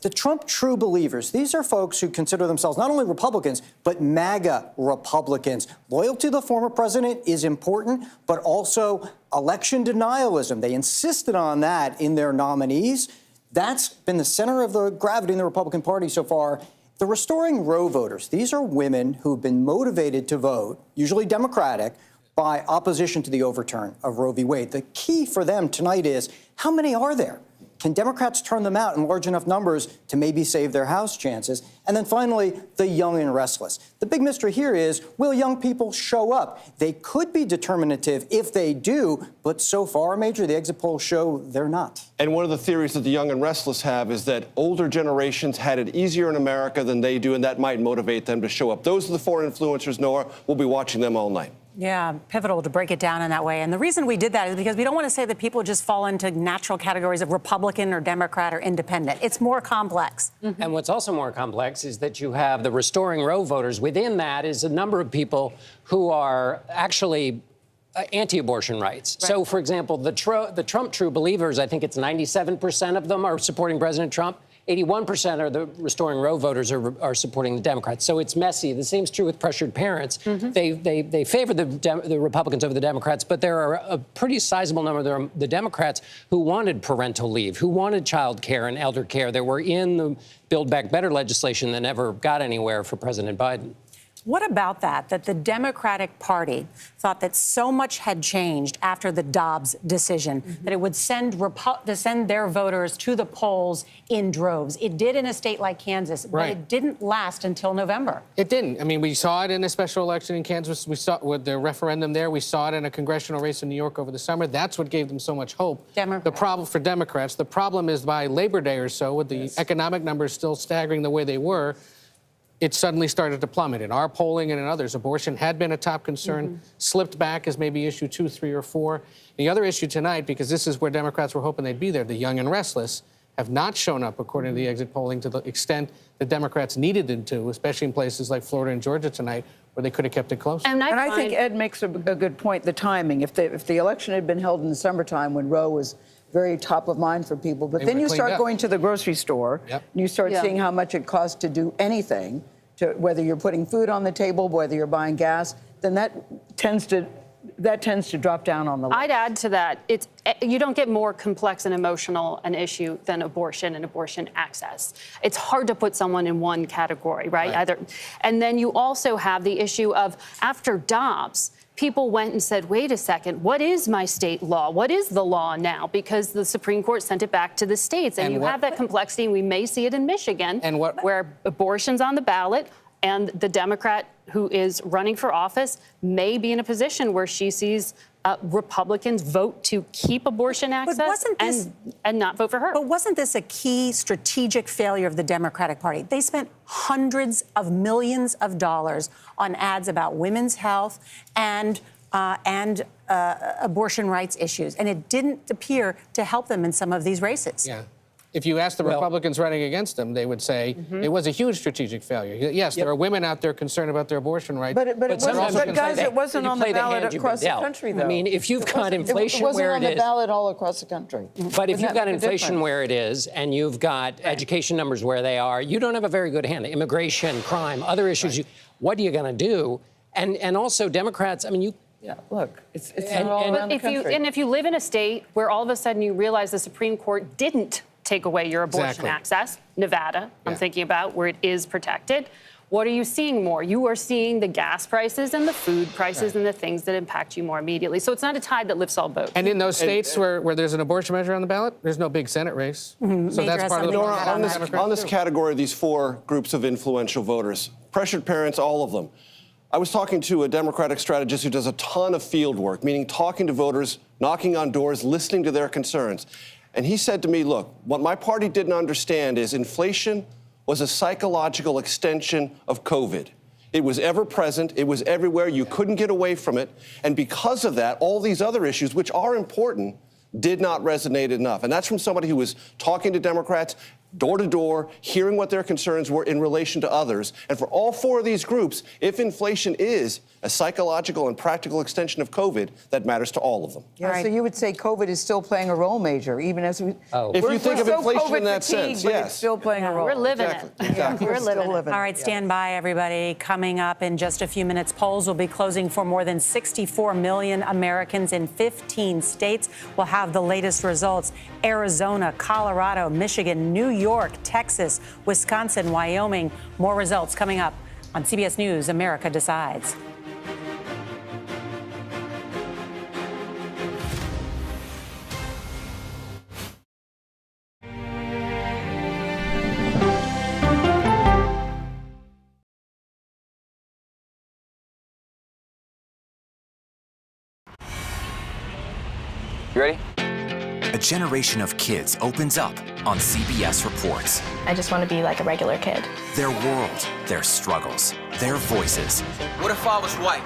The Trump true believers, these are folks who consider themselves not only Republicans, but MAGA Republicans. Loyalty to the former president is important, but also election denialism. They insisted on that in their nominees. That's been the center of the gravity in the Republican Party so far. The Restoring Roe voters, these are women who've been motivated to vote, usually Democratic, by opposition to the overturn of Roe v. Wade. The key for them tonight is, how many are there? Can Democrats turn them out in large enough numbers to maybe save their House chances? And then finally, the young and restless. The big mystery here is, will young people show up? They could be determinative if they do, but so far, Major, the exit polls show they're not. And one of the theories that the young and restless have is that older generations had it easier in America than they do, and that might motivate them to show up. Those are the 4 influencers, Noah. We'll be watching them all night. Yeah, pivotal to break it down in that way. And the reason we did that is because we don't want to say that people just fall into natural categories of Republican or Democrat or independent. It's more complex. And what's also more complex is that you have the Restoring Roe voters. Within that is a number of people who are actually anti-abortion rights. Right. So, for example, the Trump true believers, I think it's 97% of them are supporting President Trump. 81% of the Restoring Roe voters are supporting the Democrats. So it's messy. The same is true with pressured parents. They favor the Republicans over the Democrats, but there are a pretty sizable number of the Democrats who wanted parental leave, who wanted child care and elder care, that were in the Build Back Better legislation that never got anywhere for President Biden. What about that the Democratic Party thought that so much had changed after the Dobbs decision that it would send their voters to the polls in droves? It did in a state like Kansas, but it didn't last until November. It didn't. I mean, we saw it in a special election in Kansas. We saw it with the referendum there. We saw it in a congressional race in New York over the summer. That's what gave them so much hope. The problem for Democrats, the problem is by Labor Day or so, with the economic numbers still staggering the way they were, it suddenly started to plummet. In our polling and in others, abortion had been a top concern, slipped back as maybe issue 2, 3, or 4. The other issue tonight, because this is where Democrats were hoping they'd be there, the young and restless, have not shown up, according to the exit polling, to the extent that Democrats needed them to, especially in places like Florida and Georgia tonight, where they could have kept it close. And I think Ed makes a good point, the timing. If the election had been held in the summertime when Roe was very top of mind for people, but then you start going to the grocery store, and you start seeing how much it costs to do anything, whether you're putting food on the table, whether you're buying gas, then that tends to drop down on the list. I'd add to that, you don't get more complex and emotional an issue than abortion and abortion access. It's hard to put someone in one category, right? And then you also have the issue of, after Dobbs, people went and said, wait a second, what is my state law? What is the law now? Because the Supreme Court sent it back to the states. And you have that complexity, and we may see it in Michigan, where abortion's on the ballot, and the Democrat who is running for office may be in a position where she sees Republicans vote to keep abortion access and not vote for her. But wasn't this a key strategic failure of the Democratic Party? They spent hundreds of millions of dollars on ads about women's health and abortion rights issues, and it didn't appear to help them in some of these races. Yeah. If you ask the Republicans running against them, they would say it was a huge strategic failure. Yes, there are women out there concerned about their abortion rights. But guys, it wasn't on the ballot across the country, though. I mean, if you've got inflation where it is... It wasn't on the ballot all across the country. But if you've got inflation where it is, and you've got education numbers where they are, you don't have a very good hand. Immigration, crime, other issues, what are you going to do? And also, Democrats, I mean, you... Yeah, look, it's all around the country. And if you live in a state where all of a sudden you realize the Supreme Court didn't take away your abortion access, Nevada, I'm thinking about, where it is protected, what are you seeing more? You are seeing the gas prices and the food prices and the things that impact you more immediately. So it's not a tide that lifts all boats. And in those states where there's an abortion measure on the ballot, there's no big Senate race. So that's part of the Norah, on this category, these 4 groups of influential voters, pressured parents, all of them. I was talking to a Democratic strategist who does a ton of field work, meaning talking to voters, knocking on doors, listening to their concerns. And he said to me, look, what my party didn't understand is inflation was a psychological extension of COVID. It was ever present. It was everywhere. You couldn't get away from it. And because of that, all these other issues, which are important, did not resonate enough. And that's from somebody who was talking to Democrats door to door, hearing what their concerns were in relation to others. And for all 4 of these groups, if inflation is a psychological and practical extension of COVID, that matters to all of them. Yeah, so you would say COVID is still playing a role, Major, even as we... If you think of inflation in that sense, yes. It's still playing a role. We're living it. Exactly. We're living it. All right, stand by, everybody. Coming up in just a few minutes, polls will be closing for more than 64 million Americans in 15 states. We'll have the latest results. Arizona, Colorado, Michigan, New York, Texas, Wisconsin, Wyoming. More results coming up on CBS News, America Decides. You ready? A generation of kids opens up on CBS Reports. I just want to be like a regular kid. Their world, their struggles, their voices. What if I was white?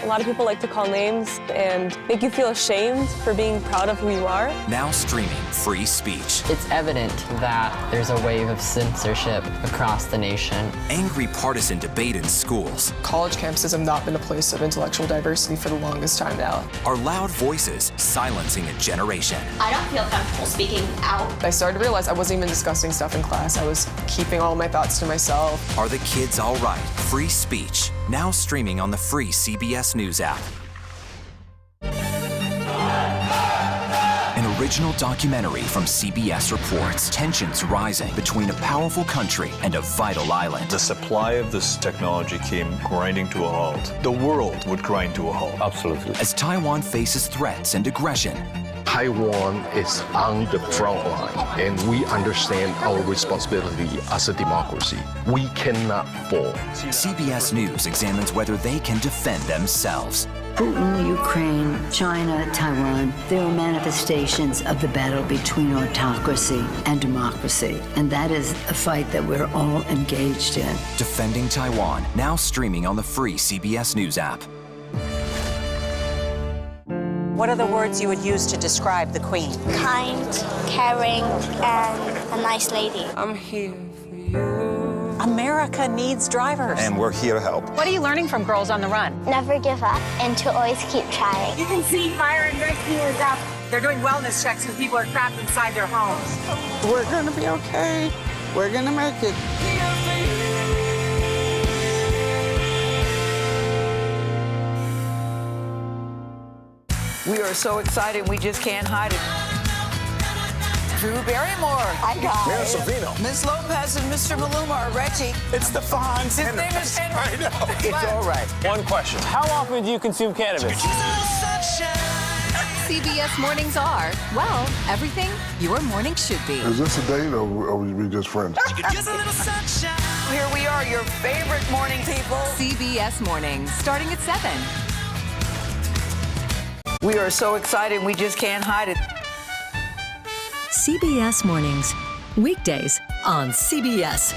A lot of people like to call names and make you feel ashamed for being proud of who you are. Now streaming free speech. It's evident that there's a wave of censorship across the nation. Angry partisan debate in schools. College campuses have not been a place of intellectual diversity for the longest time now. Are loud voices silencing a generation. I don't feel comfortable speaking out. I started to realize I wasn't even discussing stuff in class. I was keeping all my thoughts to myself. Are the kids all right? Free speech. Now streaming on the free CBS News app. An original documentary from CBS reports tensions rising between a powerful country and a vital island. The supply of this technology came grinding to a halt. The world would grind to a halt. Absolutely. As Taiwan faces threats and aggression, Taiwan is on the front line, and we understand our responsibility as a democracy. We cannot fall. CBS News examines whether they can defend themselves. Putin, Ukraine, China, Taiwan, there are manifestations of the battle between autocracy and democracy. And that is a fight that we're all engaged in. Defending Taiwan, now streaming on the free CBS News app. What are the words you would use to describe the Queen? Kind, caring, and a nice lady. I'm here for you. America needs drivers. And we're here to help. What are you learning from Girls on the Run? Never give up and to always keep trying. You can see fire and rescue is up. They're doing wellness checks because people are trapped inside their homes. We're going to be okay. We're going to make it. We are so excited, we just can't hide it. Drew Barrymore. I got Mayor Savino. Miss Lopez and Mr. Maluma are Reggie. It's the Fonz. His name is Henry. I know. It's all right. One question. How often do you consume cannabis? CBS mornings are, well, everything your morning should be. Is this a date or are we just friends? Here we are, your favorite morning people. CBS mornings, starting at 7. We are so excited, we just can't hide it. CBS mornings, weekdays on CBS.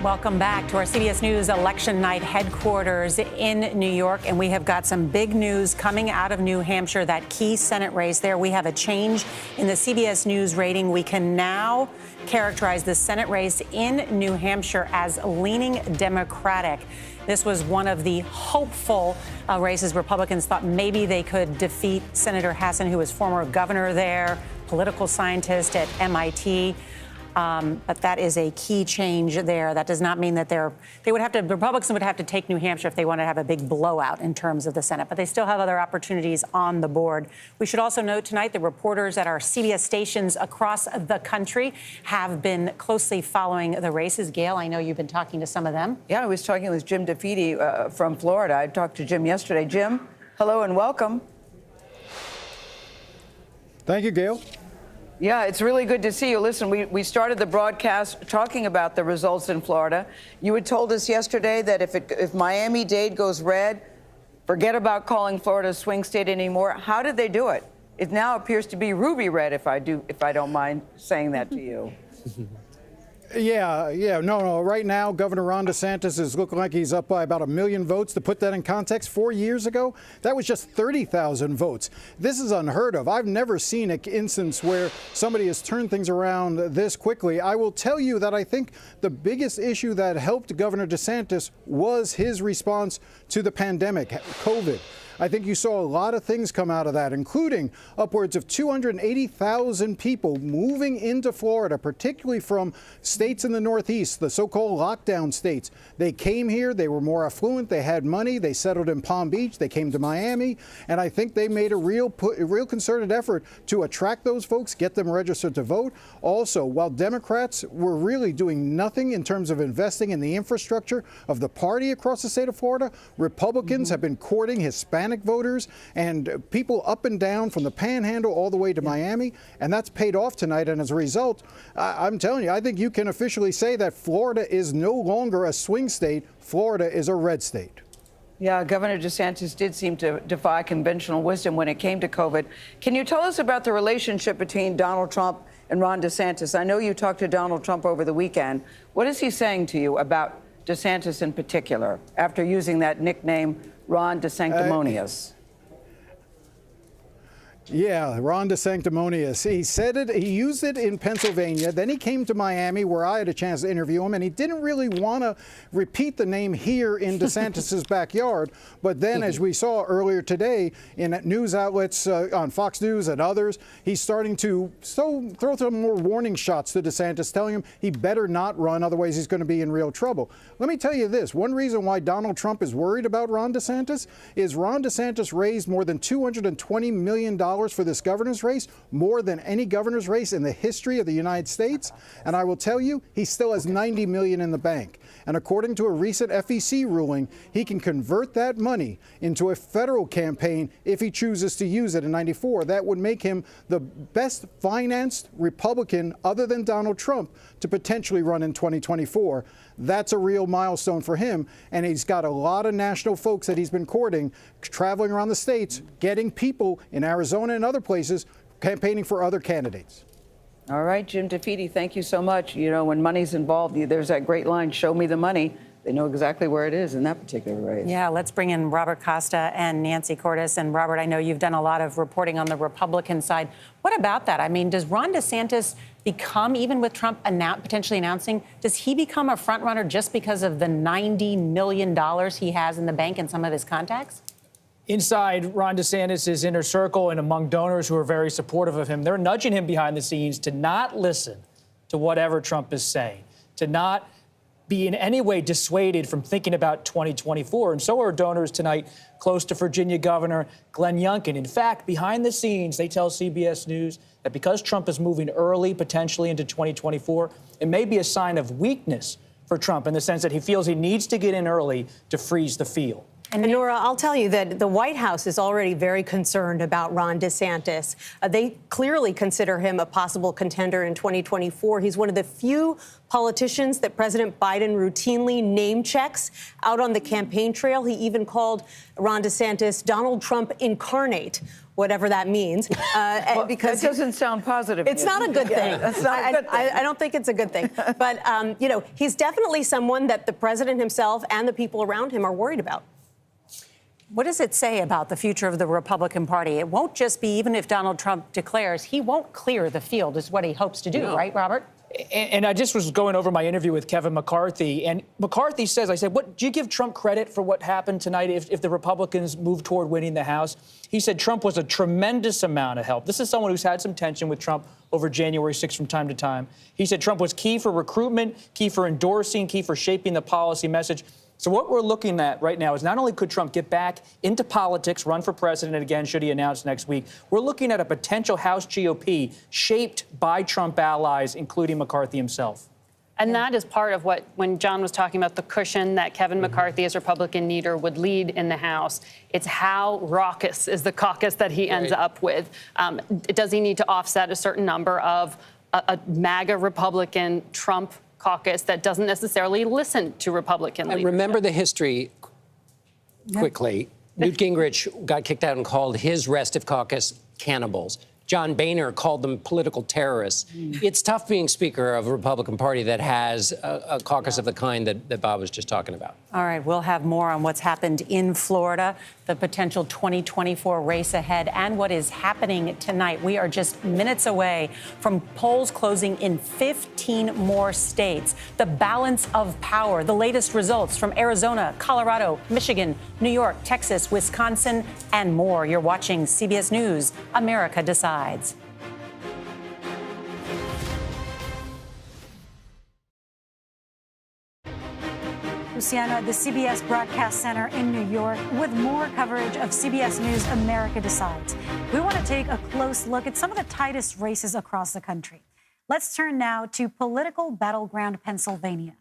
Welcome back to our CBS News election night headquarters in New York. And we have got some big news coming out of New Hampshire, that key Senate race there. We have a change in the CBS News rating. We can now characterize the Senate race in New Hampshire as leaning Democratic. This was one of the hopeful races. Republicans thought maybe they could defeat Senator Hassan, who was former governor there, political scientist at MIT. But that is a key change there. That does not mean that the Republicans would have to take New Hampshire if they wanted to have a big blowout in terms of the Senate, but they still have other opportunities on the board. We should also note tonight the reporters at our CBS stations across the country have been closely following the races. Gayle, I know you've been talking to some of them. Yeah, I was talking with Jim DeFede from Florida. I talked to Jim yesterday. Jim, hello and welcome. Thank you, Gayle. Yeah, it's really good to see you. Listen, we started the broadcast talking about the results in Florida. You had told us yesterday that if Miami-Dade goes red, forget about calling Florida a swing state anymore. How did they do it? It now appears to be ruby red, if I don't mind saying that to you. No. Right now, Governor Ron DeSantis is looking like he's up by about 1 million votes. To put that in context, 4 years ago, that was just 30,000 votes. This is unheard of. I've never seen an instance where somebody has turned things around this quickly. I will tell you that I think the biggest issue that helped Governor DeSantis was his response to the pandemic, COVID. I think you saw a lot of things come out of that, including upwards of 280,000 people moving into Florida, particularly from states in the Northeast, the so-called lockdown states. They came here, they were more affluent, they had money, they settled in Palm Beach, they came to Miami, and I think they made a real concerted effort to attract those folks, get them registered to vote. Also, while Democrats were really doing nothing in terms of investing in the infrastructure of the party across the state of Florida, Republicans have been courting Hispanic Hispanic voters and people up and down from the Panhandle all the way to Miami, and that's paid off tonight. And as a result, I'm telling you, I think you can officially say that Florida is no longer a swing state. Florida is a red state. Yeah, Governor DeSantis did seem to defy conventional wisdom when it came to COVID. Can you tell us about the relationship between Donald Trump and Ron DeSantis? I know you talked to Donald Trump over the weekend. What is he saying to you about DeSantis in particular after using that nickname, Ron DeSanctimonious? Yeah, Ron DeSanctimonious. He said it, he used it in Pennsylvania. Then he came to Miami where I had a chance to interview him, and he didn't really want to repeat the name here in DeSantis's backyard. But then, as we saw earlier today in news outlets on Fox News and others, he's starting to throw some more warning shots to DeSantis, telling him he better not run, otherwise he's going to be in real trouble. Let me tell you this. One reason why Donald Trump is worried about Ron DeSantis is Ron DeSantis raised more than $220 million for this governor's race, more than any governor's race in the history of the United States. And I will tell you, he still has $90 million in the bank. And according to a recent FEC ruling, he can convert that money into a federal campaign if he chooses to use it in '94. That would make him the best financed Republican other than Donald Trump to potentially run in 2024. That's a real milestone for him. And he's got a lot of national folks that he's been courting, traveling around the states, getting people in Arizona and other places campaigning for other candidates. All right, Jim DeFede, thank you so much. You know, when money's involved, there's that great line, show me the money. They know exactly where it is in that particular race. Yeah, let's bring in Robert Costa and Nancy Cordes. And Robert, I know you've done a lot of reporting on the Republican side. What about that? I mean, does Ron DeSantis become, even with Trump potentially announcing, does he become a front runner just because of the $90 million he has in the bank and some of his contacts? Inside Ron DeSantis' inner circle and among donors who are very supportive of him, they're nudging him behind the scenes to not listen to whatever Trump is saying, to not be in any way dissuaded from thinking about 2024. And so are donors tonight close to Virginia Governor Glenn Youngkin. In fact, behind the scenes, they tell CBS News that because Trump is moving early, potentially into 2024, it may be a sign of weakness for Trump in the sense that he feels he needs to get in early to freeze the field. And Norah, I'll tell you that the White House is already very concerned about Ron DeSantis. They clearly consider him a possible contender in 2024. He's one of the few politicians that President Biden routinely name checks out on the campaign trail. He even called Ron DeSantis Donald Trump incarnate, whatever that means. Well, because that doesn't sound positive. It's not a good thing. Yeah, that's not a good thing. I don't think it's a good thing. But, you know, he's definitely someone that the president himself and the people around him are worried about. What does it say about the future of the Republican Party? It won't just be, even if Donald Trump declares, he won't clear the field, is what he hopes to do, right, Robert? And I just was going over my interview with Kevin McCarthy, and McCarthy says, I said, do you give Trump credit for what happened tonight if the Republicans move toward winning the House? He said Trump was a tremendous amount of help. This is someone who's had some tension with Trump over January 6th from time to time. He said Trump was key for recruitment, key for endorsing, key for shaping the policy message. So what we're looking at right now is not only could Trump get back into politics, run for president again, should he announce next week, we're looking at a potential House GOP shaped by Trump allies, including McCarthy himself. And that is part of what, when John was talking about the cushion that Kevin McCarthy as Republican leader would lead in the House, it's how raucous is the caucus that he ends up with. Does he need to offset a certain number of a MAGA Republican Trump caucus that doesn't necessarily listen to Republican leaders? And remember the history quickly. Newt Gingrich got kicked out and called his restive caucus cannibals. John Boehner called them political terrorists. It's tough being Speaker of a Republican Party that has a caucus of the kind that Bob was just talking about. All right, we'll have more on what's happened in Florida, the potential 2024 race ahead, and what is happening tonight. We are just minutes away from polls closing in 15 more states. The balance of power, the latest results from Arizona, Colorado, Michigan, New York, Texas, Wisconsin, and more. You're watching CBS News, America Decides. Luciano at the CBS Broadcast Center in New York with more coverage of CBS News America Decides. We want to take a close look at some of the tightest races across the country. Let's turn now to political battleground Pennsylvania.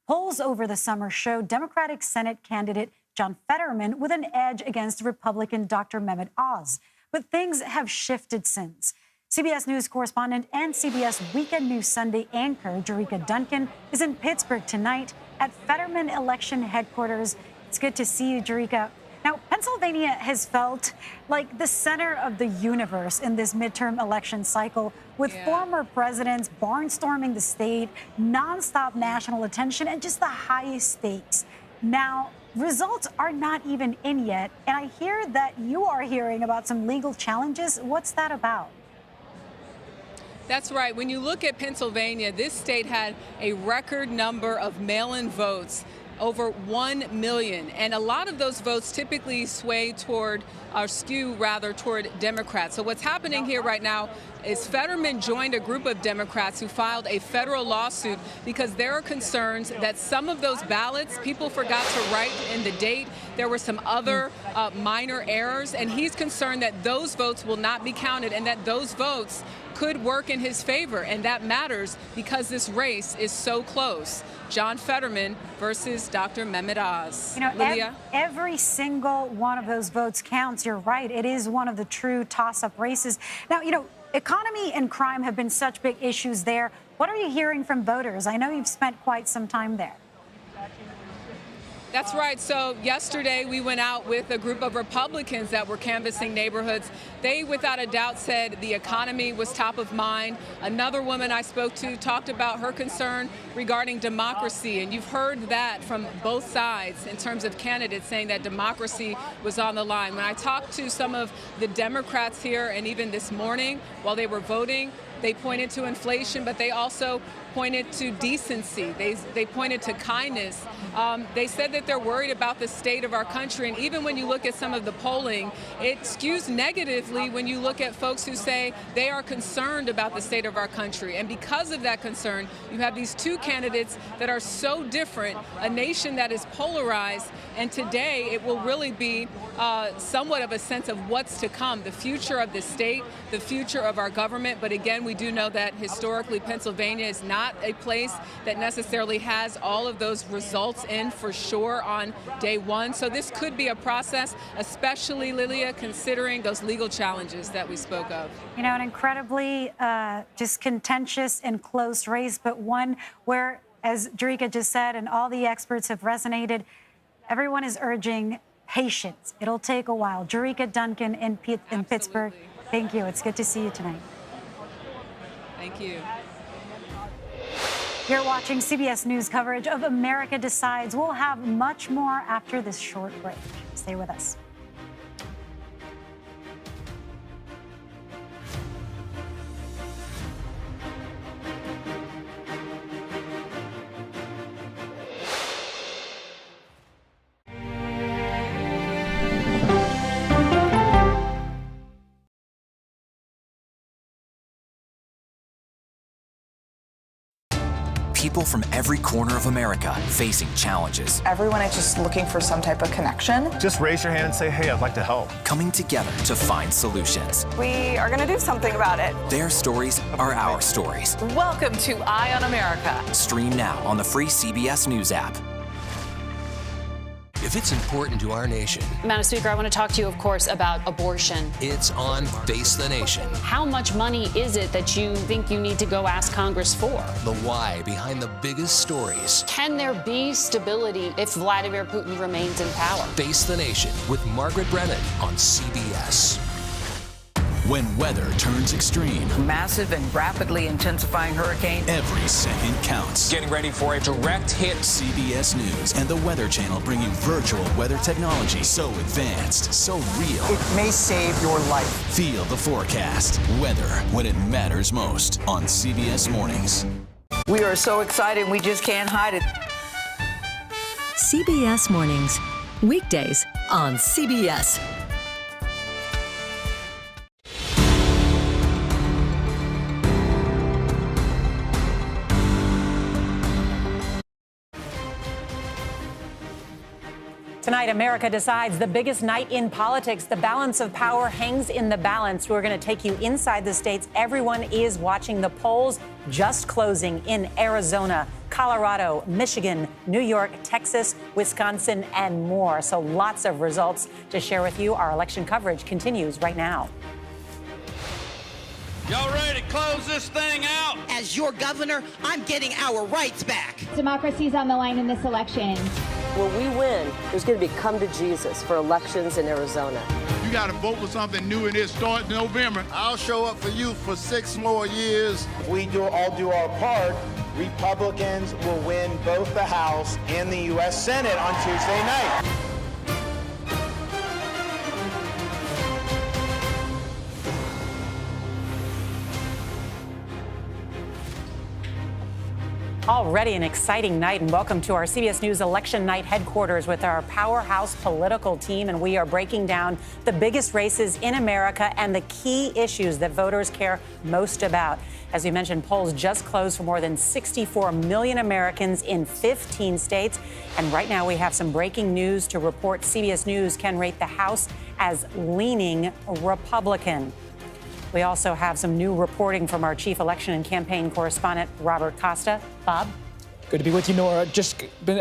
Polls over the summer showed Democratic Senate candidate John Fetterman with an edge against Republican Dr. Mehmet Oz. But things have shifted since. CBS News correspondent and CBS Weekend News Sunday anchor Jericka Duncan is in Pittsburgh tonight at Fetterman election headquarters. It's good to see you, Jericka. Now, Pennsylvania has felt like the center of the universe in this midterm election cycle, with former presidents barnstorming the state, nonstop national attention, and just the highest stakes. Now, results are not even in yet, and I hear that you are hearing about some legal challenges. What's that about? That's right. When you look at Pennsylvania, this state had a record number of mail-in votes, over 1 million. And a lot of those votes typically sway toward, or skew rather, toward Democrats. So what's happening here right now is Fetterman joined a group of Democrats who filed a federal lawsuit because there are concerns that some of those ballots, people forgot to write in the date. There were some other minor errors, and he's concerned that those votes will not be counted and that those votes could work in his favor, and that matters because this race is so close. John Fetterman versus Dr. Mehmet Oz. You know, every single one of those votes counts. You're right. It is one of the true toss-up races. Now, you know, economy and crime have been such big issues there. What are you hearing from voters? I know you've spent quite some time there. That's right. So yesterday we went out with a group of Republicans that were canvassing neighborhoods. They, without a doubt, said the economy was top of mind. Another woman I spoke to talked about her concern regarding democracy. And you've heard that from both sides in terms of candidates saying that democracy was on the line. When I talked to some of the Democrats here, and even this morning while they were voting, they pointed to inflation, but they also pointed to decency. They pointed to kindness. They said that they're worried about the state of our country. And even when you look at some of the polling, it skews negatively when you look at folks who say they are concerned about the state of our country. And because of that concern, you have these two candidates that are so different, a nation that is polarized. And today it will really be somewhat of a sense of what's to come, the future of the state, the future of our government. But again, we do know that historically Pennsylvania is not a place that necessarily has all of those results in for sure on day one. So this could be a process, especially, Lilia, considering those legal challenges that we spoke of. You know, an incredibly just contentious and close race, but one where, as Jericka just said, and all the experts have resonated, everyone is urging patience. It'll take a while. Jericka Duncan in Pittsburgh, thank you. It's good to see you tonight. Thank you. You're watching CBS News coverage of America Decides. We'll have much more after this short break. Stay with us. People from every corner of America facing challenges. Everyone is just looking for some type of connection. Just raise your hand and say, hey, I'd like to help. Coming together to find solutions. We are going to do something about it. Their stories are our stories. Welcome to Eye on America. Stream now on the free CBS News app. If it's important to our nation, Madam Speaker, I want to talk to you, of course, about abortion. it's on Face the Nation. How much money is it that you think you need to go ask Congress for? The why behind the biggest stories. Can there be stability if Vladimir Putin remains in power? Face the Nation with Margaret Brennan on CBS. When weather turns extreme, Massive and rapidly intensifying hurricane. every second counts. Getting ready for a direct hit. CBS News and the Weather Channel bring you virtual weather technology so advanced, so real. It may save your life. Feel the forecast. Weather when it matters most on CBS Mornings. We are so excited, we just can't hide it. CBS Mornings, weekdays on CBS. Tonight, America Decides, the biggest night in politics. The balance of power hangs in the balance. We're going to take you inside the states. Everyone is watching the polls just closing in Arizona, Colorado, Michigan, New York, Texas. Wisconsin, and more. So lots of results to share with you. Our election coverage continues right now. Y'all ready to close this thing out? As your governor, I'm getting our rights back. Democracy's on the line in this election. When we win, there's going to be come to Jesus for elections in Arizona. You got to vote for something new and it starts in November. I'll show up for you for 6 more years. If we all do our part, Republicans will win both the House and the U.S. Senate on Tuesday night. Already an exciting night, and welcome to our CBS News Election Night headquarters with our powerhouse political team. And we are breaking down the biggest races in America and the key issues that voters care most about. As we mentioned, polls just closed for more than 64 million Americans in 15 states. And right now we have some breaking news to report. CBS News can rate the House as leaning Republican. We also have some new reporting from our chief election and campaign correspondent, Robert Costa. Bob? Good to be with you, Nora.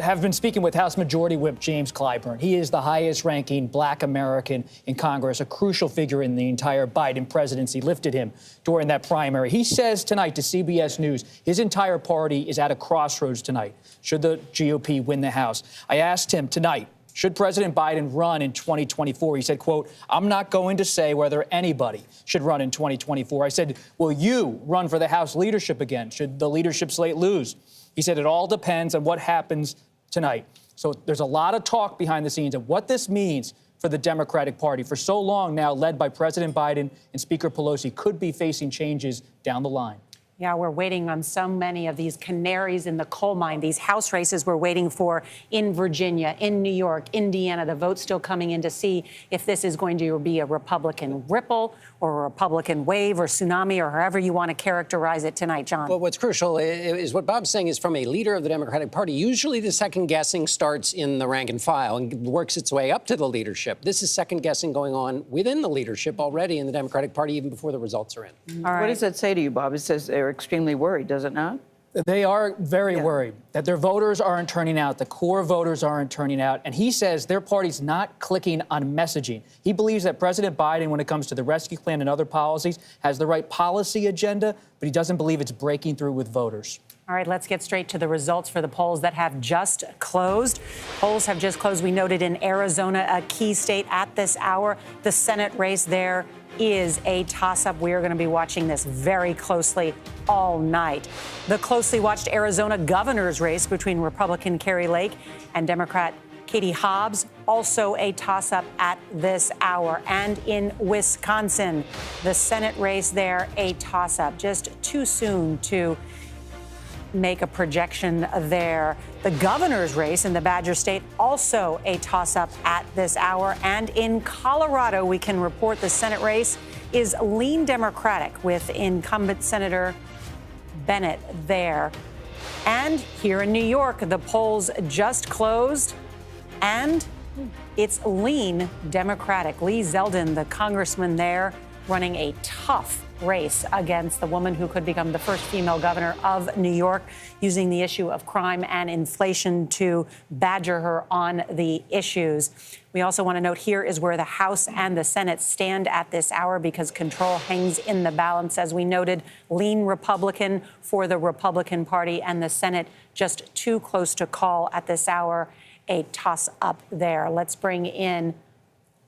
Have been speaking with House Majority Whip James Clyburn. He is the highest-ranking Black American in Congress, a crucial figure in the entire Biden presidency. Lifted him during that primary. He says tonight to CBS News his entire party is at a crossroads tonight. Should the GOP win the House? I asked him tonight, should President Biden run in 2024? He said, quote, I'm not going to say whether anybody should run in 2024. I said, will you run for the House leadership again? Should the leadership slate lose? He said, it all depends on what happens tonight. So there's a lot of talk behind the scenes of what this means for the Democratic Party. For so long now, led by President Biden and Speaker Pelosi, could be facing changes down the line. Yeah, we're waiting on so many of these canaries in the coal mine, these House races we're waiting for in Virginia, in New York, Indiana. The vote's still coming in to see if this is going to be a Republican ripple or a Republican wave or tsunami or however you want to characterize it tonight, John. Well, what's crucial is what Bob's saying is from a leader of the Democratic Party, usually the second guessing starts in the rank and file and works its way up to the leadership. This is second guessing going on within the leadership already in the Democratic Party, even before the results are in. All right. What does that say to you, Bob? It says they're extremely worried, does it not? They are very worried that their voters aren't turning out, the core voters aren't turning out. And he says their party's not clicking on messaging. He believes that President Biden, when it comes to the rescue plan and other policies, has the right policy agenda, but he doesn't believe it's breaking through with voters. All right, let's get straight to the results for the polls that have just closed. Polls have just closed. We noted in Arizona, a key state at this hour, the Senate race there is a toss-up. We are going to be watching this very closely all night. The closely watched Arizona governor's race between Republican Kari Lake and Democrat Katie Hobbs, also a toss-up at this hour. And in Wisconsin, the Senate race there, a toss-up. Just too soon to make a projection there. The governor's race in the Badger State, also a toss-up at this hour. And in Colorado, we can report the Senate race is lean Democratic with incumbent Senator Bennett there. And here in New York, the polls just closed, and it's lean Democratic. Lee Zeldin, the congressman there, running a tough race against the woman who could become the first female governor of New York, using the issue of crime and inflation to badger her on the issues. We also want to note here is where the House and the Senate stand at this hour, because control hangs in the balance. As we noted, lean Republican for the Republican Party, and the Senate just too close to call at this hour, a toss-up there. Let's bring in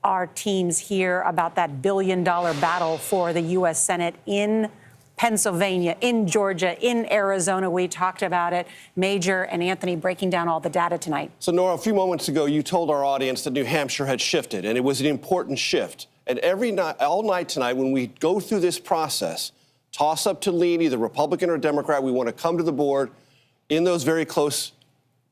our teams here about that billion-dollar battle for the U.S. Senate in Pennsylvania, in Georgia, in Arizona. We talked about it. Major and Anthony breaking down all the data tonight. So, Nora, a few moments ago, you told our audience that New Hampshire had shifted, and it was an important shift. And every night, all night tonight, when we go through this process, toss up to lean, either Republican or Democrat, we want to come to the board in those very close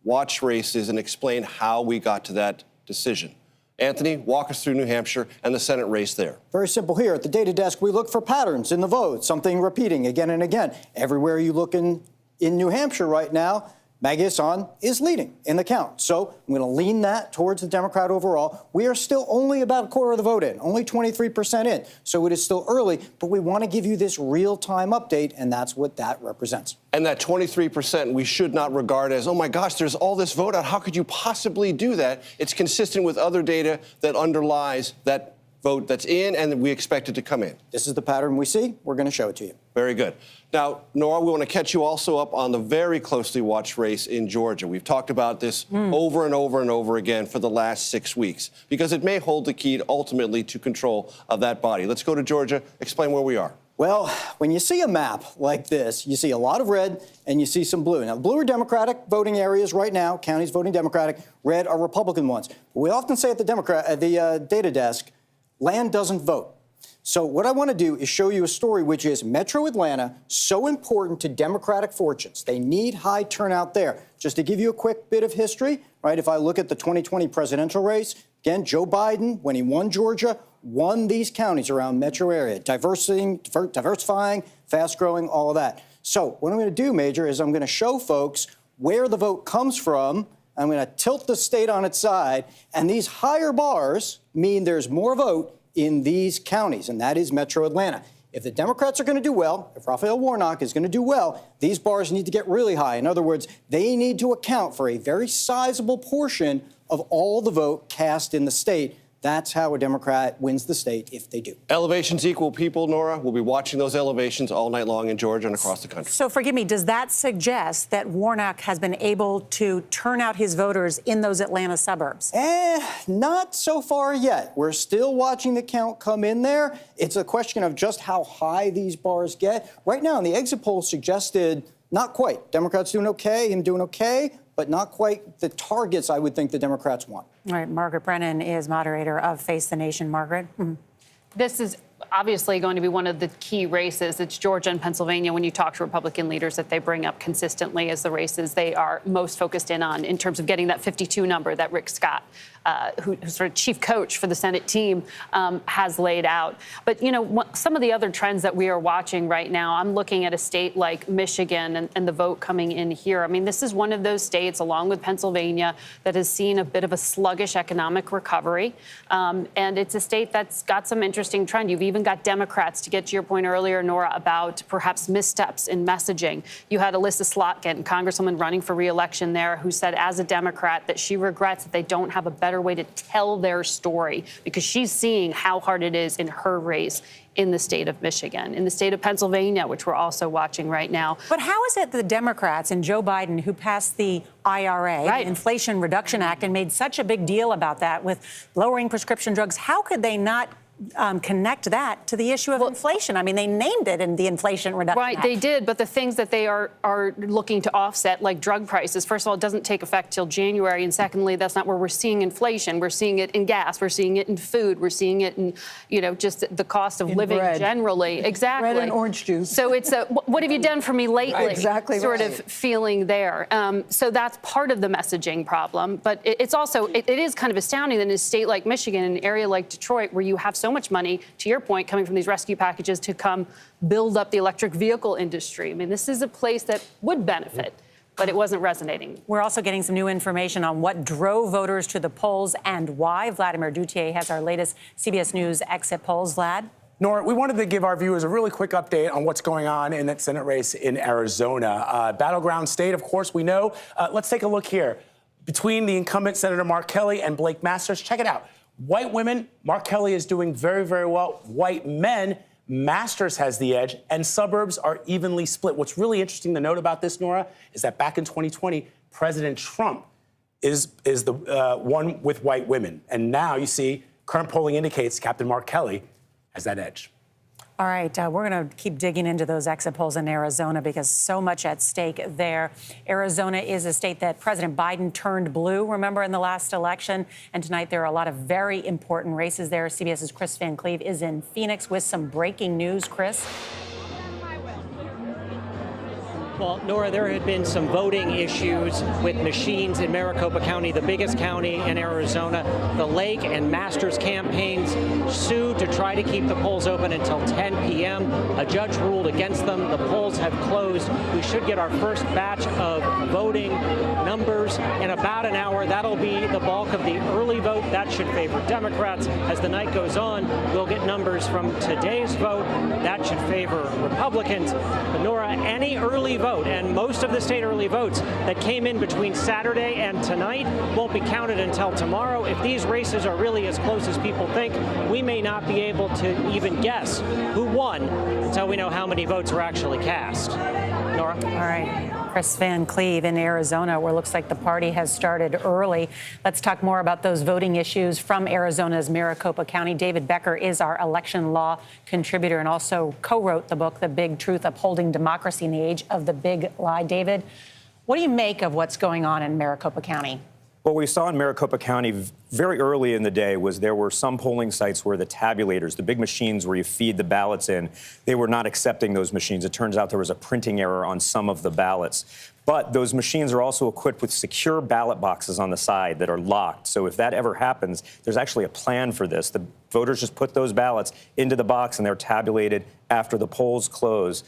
watch races and explain how we got to that decision. Anthony, walk us through New Hampshire and the Senate race there. Very simple here. At the data desk, we look for patterns in the vote, something repeating again and again. Everywhere you look in New Hampshire right now, Maggie Hassan is leading in the count. So I'm going to lean that towards the Democrat overall. We are still only about a quarter of the vote in, only 23% in. So it is still early, but we want to give you this real-time update, and that's what that represents. And that 23% we should not regard as, oh my gosh, there's all this vote out. How could you possibly do that? It's consistent with other data that underlies that vote that's in and that we expect it to come in. This is the pattern we see. We're going to show it to you. Very good. Now, Norah, we want to catch you also up on the very closely watched race in Georgia. We've talked about this over and over and over again for the last 6 weeks because it may hold the key ultimately to control of that body. Let's go to Georgia. Explain where we are. Well, when you see a map like this, you see a lot of red and you see some blue. Now, blue are Democratic voting areas right now, counties voting Democratic. Red are Republican ones. We often say at the data desk, land doesn't vote. So what I want to do is show you a story which is Metro Atlanta, so important to Democratic fortunes. They need high turnout there. Just to give you a quick bit of history, right, if I look at the 2020 presidential race, again, Joe Biden, when he won Georgia, won these counties around metro area, diversifying, fast-growing, all of that. So what I'm going to do, Major, is I'm going to show folks where the vote comes from. I'm going to tilt the state on its side, and these higher bars mean there's more vote in these counties, and that is Metro Atlanta. If the Democrats are going to do well, if Raphael Warnock is going to do well, these bars need to get really high. In other words, they need to account for a very sizable portion of all the vote cast in the state. That's how a Democrat wins the state if they do. Elevations equal people, Norah. We'll be watching those elevations all night long in Georgia and across the country. So forgive me, does that suggest that Warnock has been able to turn out his voters in those Atlanta suburbs? Not so far yet. We're still watching the count come in there. It's a question of just how high these bars get. Right now, the exit polls suggested not quite. Democrats doing okay, him doing okay, but not quite the targets I would think the Democrats want. All right, Margaret Brennan is moderator of Face the Nation. Margaret? This is obviously going to be one of the key races. It's Georgia and Pennsylvania, when you talk to Republican leaders, that they bring up consistently as the races they are most focused in on in terms of getting that 52 number that Rick Scott, who's sort of chief coach for the Senate team, has laid out. But, you know, some of the other trends that we are watching right now, I'm looking at a state like Michigan and the vote coming in here. I mean, this is one of those states, along with Pennsylvania, that has seen a bit of a sluggish economic recovery. And it's a state that's got some interesting trend. You've even got Democrats, to get to your point earlier, Norah, about perhaps missteps in messaging. You had Alyssa Slotkin, Congresswoman running for re-election there, who said as a Democrat that she regrets that they don't have a better way to tell their story because she's seeing how hard it is in her race in the state of Michigan, in the state of Pennsylvania, which we're also watching right now. But how is it the Democrats and Joe Biden, who passed the IRA, the Inflation Reduction Act, and made such a big deal about that with lowering prescription drugs, how could they not connect that to the issue of inflation? I mean, they named it in the Inflation Reduction Act. Right, they did, but the things that they are looking to offset, like drug prices, first of all, it doesn't take effect till January, and secondly, that's not where we're seeing inflation. We're seeing it in gas, we're seeing it in food, we're seeing it in, you know, just the cost of living generally. Exactly. Bread and orange juice. So it's a, what have you done for me lately? Exactly sort of feeling there. So that's part of the messaging problem, but it's also, it is kind of astounding that in a state like Michigan, an area like Detroit, where you have so much money, to your point, coming from these rescue packages to come build up the electric vehicle industry. I mean, this is a place that would benefit, but it wasn't resonating. We're also getting some new information on what drove voters to the polls and why. Vladimir Duthier has our latest CBS News exit polls. Vlad? Norah, we wanted to give our viewers a really quick update on what's going on in that Senate race in Arizona. Battleground state, of course, we know. Let's take a look here. Between the incumbent Senator Mark Kelly and Blake Masters, check it out. White women, Mark Kelly is doing very, very well. White men, Masters has the edge, and suburbs are evenly split. What's really interesting to note about this, Norah, is that back in 2020, President Trump is the one with white women. And now you see current polling indicates Captain Mark Kelly has that edge. All right, we're going to keep digging into those exit polls in Arizona because so much at stake there. Arizona is a state that President Biden turned blue, remember, in the last election. And tonight there are a lot of very important races there. CBS's Chris Van Cleve is in Phoenix with some breaking news. Chris? Well, Norah, there had been some voting issues with machines in Maricopa County, the biggest county in Arizona. The Lake and Masters campaigns sued to try to keep the polls open until 10 p.m. A judge ruled against them. The polls have closed. We should get our first batch of voting numbers in about an hour. That'll be the bulk of the early vote. That should favor Democrats. As the night goes on, we'll get numbers from today's vote. That should favor Republicans. But Norah, any early vote, and most of the state early votes that came in between Saturday and tonight won't be counted until tomorrow. If these races are really as close as people think, we may not be able to even guess who won until we know how many votes were actually cast. Norah? All right. Chris Van Cleve in Arizona, where it looks like the party has started early. Let's talk more about those voting issues from Arizona's Maricopa County. David Becker is our election law contributor and also co-wrote the book, The Big Truth, Upholding Democracy in the Age of the Big Lie. David, what do you make of what's going on in Maricopa County? What we saw in Maricopa County very early in the day was there were some polling sites where the tabulators, the big machines where you feed the ballots in, they were not accepting those machines. It turns out there was a printing error on some of the ballots. But those machines are also equipped with secure ballot boxes on the side that are locked. So if that ever happens, there's actually a plan for this. The voters just put those ballots into the box and they're tabulated after the polls close.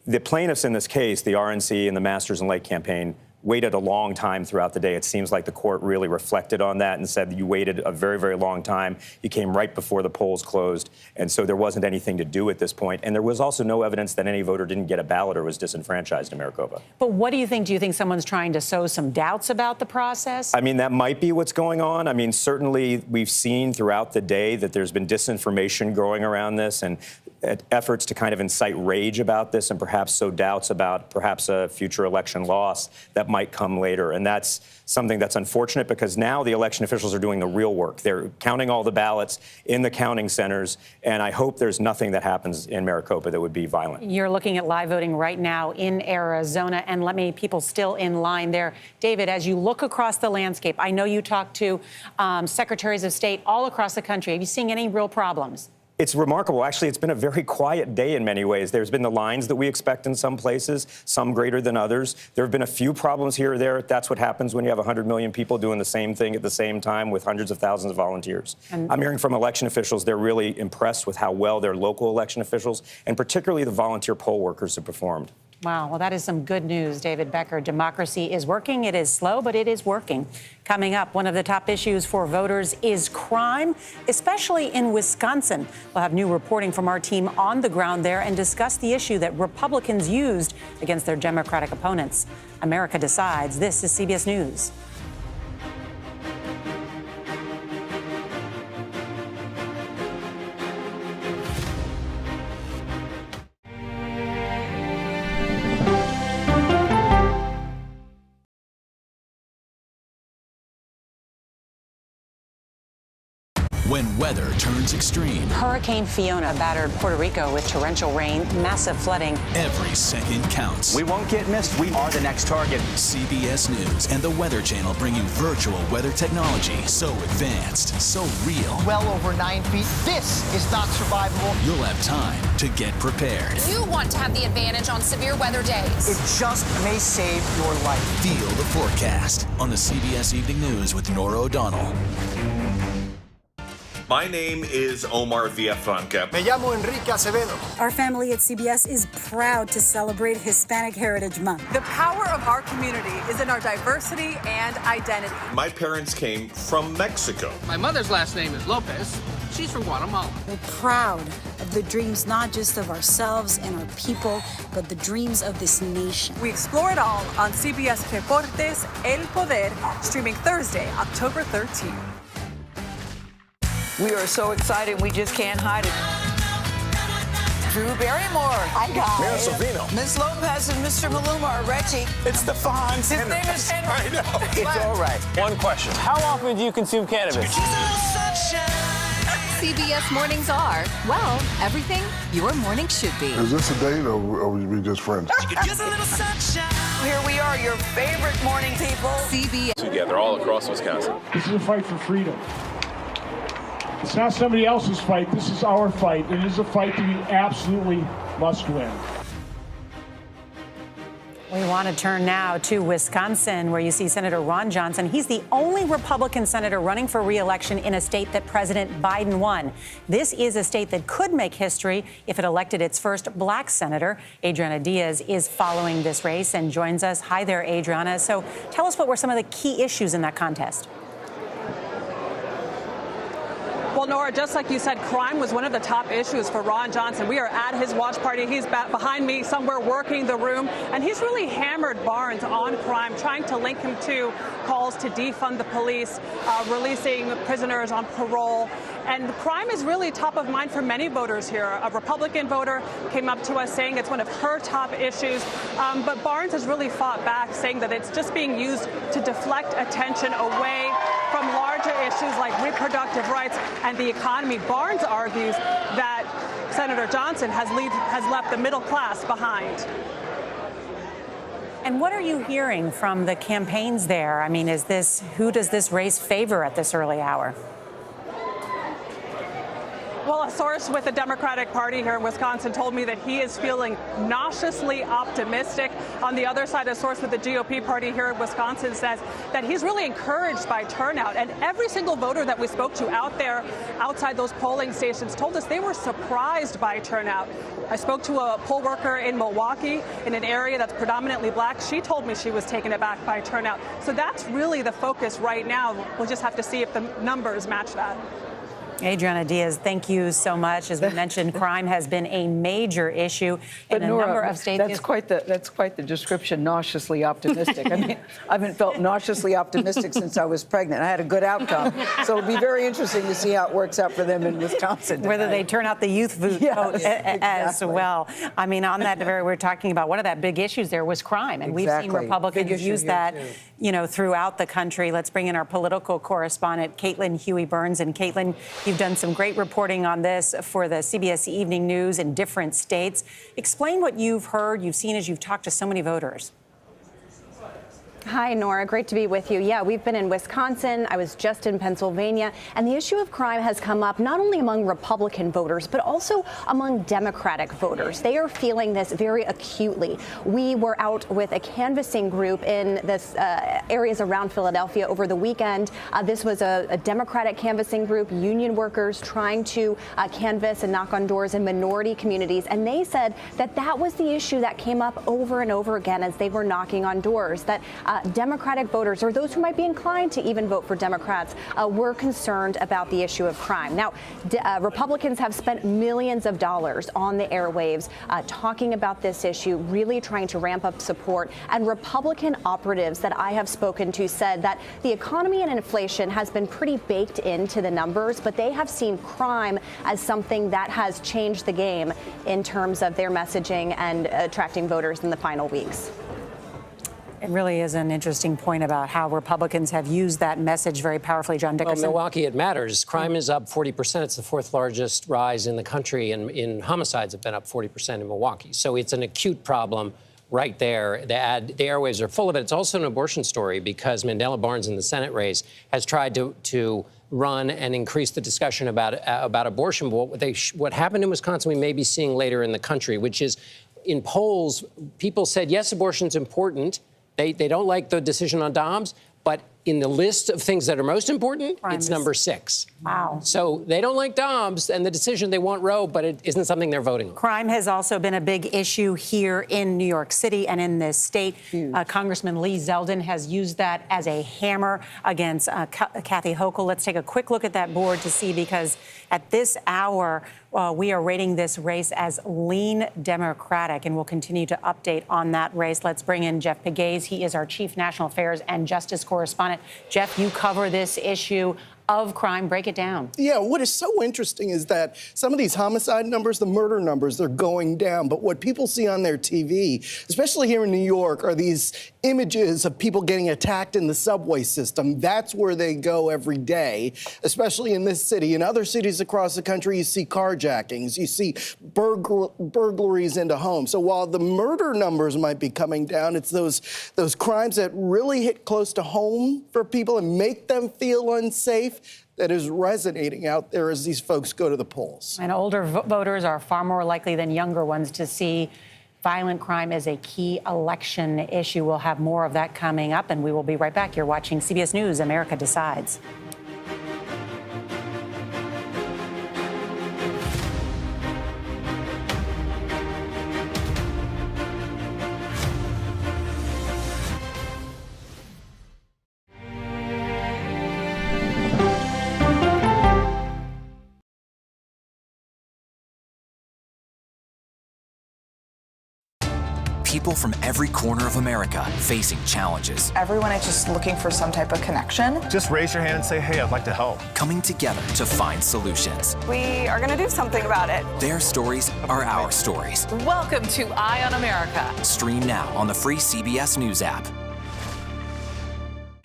The plaintiffs in this case, the RNC and the Masters and Lake campaign, waited a long time throughout the day. It seems like the court really reflected on that and said that you waited a very, very long time. You came right before the polls closed, and so there wasn't anything to do at this point. And there was also no evidence that any voter didn't get a ballot or was disenfranchised in Maricopa. But what do you think? Do you think someone's trying to sow some doubts about the process? I mean, that might be what's going on. I mean, certainly we've seen throughout the day that there's been disinformation growing around this and efforts to kind of incite rage about this and perhaps sow doubts about perhaps a future election loss that might come later. And that's something that's unfortunate because now the election officials are doing the real work. They're counting all the ballots in the counting centers, and I hope there's nothing that happens in Maricopa that would be violent. You're looking at live voting right now in Arizona, and let me, people still in line there. David, as you look across the landscape, I know you talk to secretaries of state all across the country. Have you seen any real problems? It's remarkable. Actually, it's been a very quiet day in many ways. There's been the lines that we expect in some places, some greater than others. There have been a few problems here or there. That's what happens when you have 100 million people doing the same thing at the same time with hundreds of thousands of volunteers. And I'm hearing from election officials they're really impressed with how well their local election officials and particularly the volunteer poll workers have performed. Wow, well, that is some good news, David Becker. Democracy is working. It is slow, but it is working. Coming up, one of the top issues for voters is crime, especially in Wisconsin. We'll have new reporting from our team on the ground there and discuss the issue that Republicans used against their Democratic opponents. America Decides. This is CBS News. When weather turns extreme. Hurricane Fiona battered Puerto Rico with torrential rain, massive flooding. Every second counts. We won't get missed. We are the next target. CBS News and the Weather Channel bring you virtual weather technology so advanced, so real. Well over 9 feet. This is not survivable. You'll have time to get prepared. You want to have the advantage on severe weather days. It just may save your life. Feel the forecast on the CBS Evening News with Norah O'Donnell. My name is Omar Villafranca. Me llamo Enrique Acevedo. Our family at CBS is proud to celebrate Hispanic Heritage Month. The power of our community is in our diversity and identity. My parents came from Mexico. My mother's last name is Lopez. She's from Guatemala. We're proud of the dreams not just of ourselves and our people, but the dreams of this nation. We explore it all on CBS Deportes El Poder, streaming Thursday, October 13th. We are so excited, we just can't hide it. Drew Barrymore. Hi, guys. Mayor Savino. Ms. Lopez and Mr. Maluma are Reggie. It's the Fonz. His name is Henry. I know. It's all right. One question. How often do you consume cannabis? CBS mornings are, well, everything your morning should be. Is this a date or are we just friends? Here we are, your favorite morning people. CBS. Together all across Wisconsin. This is a fight for freedom. It's not somebody else's fight. This is our fight. It is a fight that we absolutely must win. We want to turn now to Wisconsin, where you see Senator Ron Johnson. He's the only Republican senator running for re-election in a state that President Biden won. This is a state that could make history if it elected its first black senator. Adriana Diaz is following this race and joins us. Hi there, Adriana. So tell us what were some of the key issues in that contest. Well, Nora, just like you said, crime was one of the top issues for Ron Johnson. We are at his watch party. He's behind me somewhere working the room, and he's really hammered Barnes on crime, trying to link him to calls to defund the police, releasing prisoners on parole. And crime is really top of mind for many voters here. A Republican voter came up to us saying it's one of her top issues. But Barnes has really fought back, saying that it's just being used to deflect attention away from larger issues like reproductive rights and the economy. Barnes argues that Senator Johnson has left the middle class behind. And what are you hearing from the campaigns there? I mean, who does this race favor at this early hour? Well, a source with the Democratic Party here in Wisconsin told me that he is feeling nauseously optimistic. On the other side, a source with the GOP party here in Wisconsin says that he's really encouraged by turnout. And every single voter that we spoke to out there, outside those polling stations, told us they were surprised by turnout. I spoke to a poll worker in Milwaukee, in an area that's predominantly black. She told me she was taken aback by turnout. So that's really the focus right now. We'll just have to see if the numbers match that. Adriana Diaz, thank you so much. As we mentioned, crime has been a major issue in a number of states. That's quite the description, nauseously optimistic. I mean, I haven't felt nauseously optimistic since I was pregnant. I had a good outcome. So it'll be very interesting to see how it works out for them in Wisconsin tonight. Whether they turn out the youth vote as well. I mean, on that we're talking about one of the big issues there was crime. And we've seen Republicans use that, throughout the country. Let's bring in our political correspondent, Caitlin Huey-Burns. And Caitlin, you've done some great reporting on this for the CBS Evening News in different states. Explain what you've heard, you've seen as you've talked to so many voters. Hi, Nora. Great to be with you. Yeah, we've been in Wisconsin. I was just in Pennsylvania. And the issue of crime has come up not only among Republican voters, but also among Democratic voters. They are feeling this very acutely. We were out with a canvassing group in this areas around Philadelphia over the weekend. This was a Democratic canvassing group, union workers trying to canvass and knock on doors in minority communities. And they said that that was the issue that came up over and over again as they were knocking on doors, that Democratic voters, or those who might be inclined to even vote for Democrats, were concerned about the issue of crime. Now, Republicans have spent millions of dollars on the airwaves talking about this issue, really trying to ramp up support. And Republican operatives that I have spoken to said that the economy and inflation has been pretty baked into the numbers, but they have seen crime as something that has changed the game in terms of their messaging and attracting voters in the final weeks. It really is an interesting point about how Republicans have used that message very powerfully. John Dickerson. Well, Milwaukee, it matters. Crime is up 40%. It's the fourth largest rise in the country, and in homicides have been up 40% in Milwaukee. So it's an acute problem right there. The airwaves are full of it. It's also an abortion story because Mandela Barnes in the Senate race has tried to run and increase the discussion about abortion. But what happened in Wisconsin, we may be seeing later in the country, which is in polls, people said, yes, abortion's important. They don't like the decision on DOMS, but in the list of things that are most important, it's number 6. Wow. So they don't like DOMS and the decision, they want Roe, but it isn't something they're voting on. Crime has also been a big issue here in New York City and in this state. Congressman Lee Zeldin has used that as a hammer against Kathy Hochul. Let's take a quick look at that board to see, because at this hour, we are rating this race as lean Democratic, and we'll continue to update on that race. Let's bring in Jeff Pegues. He is our Chief National Affairs and Justice Correspondent. Jeff, you cover this issue of crime. Break it down. Yeah, what is so interesting is that some of these homicide numbers, the murder numbers, they're going down. But what people see on their TV, especially here in New York, are these images of people getting attacked in the subway system. That's where they go every day, especially in this city. In other cities across the country, you see carjackings, you see burglaries into homes. So while the murder numbers might be coming down, it's those crimes that really hit close to home for people and make them feel unsafe that is resonating out there as these folks go to the polls. And older voters are far more likely than younger ones to see Violent crime is a key election issue. We'll have more of that coming up, and we will be right back. You're watching CBS News, America Decides. People from every corner of America facing challenges. Everyone is just looking for some type of connection. Just raise your hand and say, hey, I'd like to help. Coming together to find solutions. We are going to do something about it. Their stories are our stories. Welcome to Eye on America. Stream now on the free CBS News app.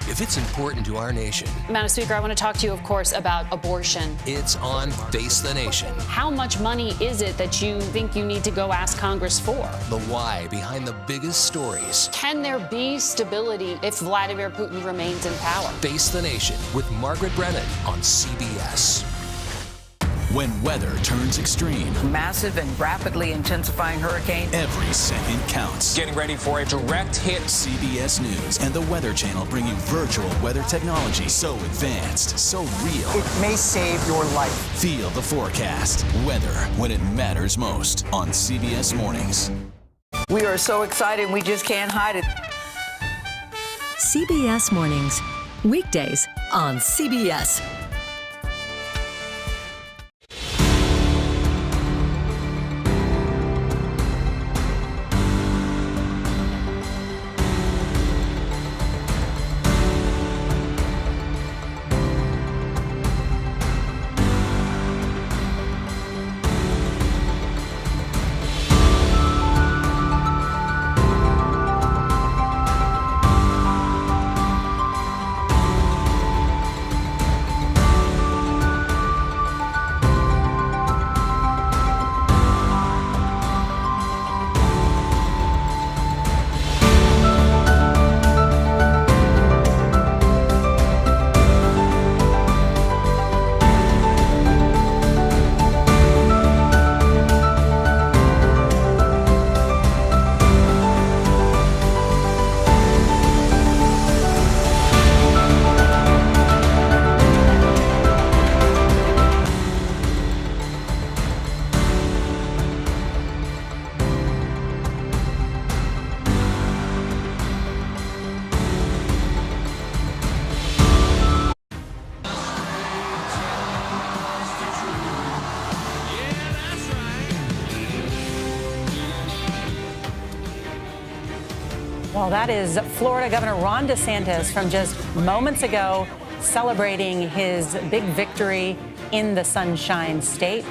If it's important to our nation. Madam Speaker, I want to talk to you, of course, about abortion. It's on Face the Nation. How much money is it that you think you need to go ask Congress for? The why behind the biggest stories. Can there be stability if Vladimir Putin remains in power? Face the Nation with Margaret Brennan on CBS. When weather turns extreme. Massive and rapidly intensifying hurricane. Every second counts. Getting ready for a direct hit. CBS News and the Weather Channel bringing virtual weather technology so advanced, so real. It may save your life. Feel the forecast. Weather when it matters most on CBS Mornings. We are so excited, we just can't hide it. CBS Mornings. Weekdays on CBS. Well, that is Florida Governor Ron DeSantis from just moments ago celebrating his big victory in the Sunshine State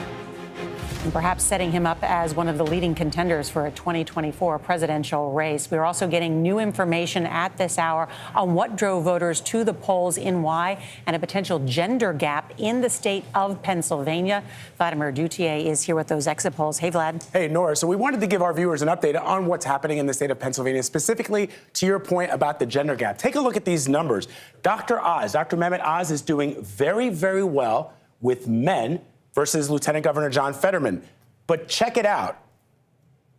and perhaps setting him up as one of the leading contenders for a 2024 presidential race. We're also getting new information at this hour on what drove voters to the polls in why and a potential gender gap in the state of Pennsylvania. Vladimir Duthier is here with those exit polls. Hey, Vlad. Hey, Nora. So we wanted to give our viewers an update on what's happening in the state of Pennsylvania, specifically to your point about the gender gap. Take a look at these numbers. Dr. Mehmet Oz is doing very, very well with men versus Lieutenant Governor John Fetterman. But check it out.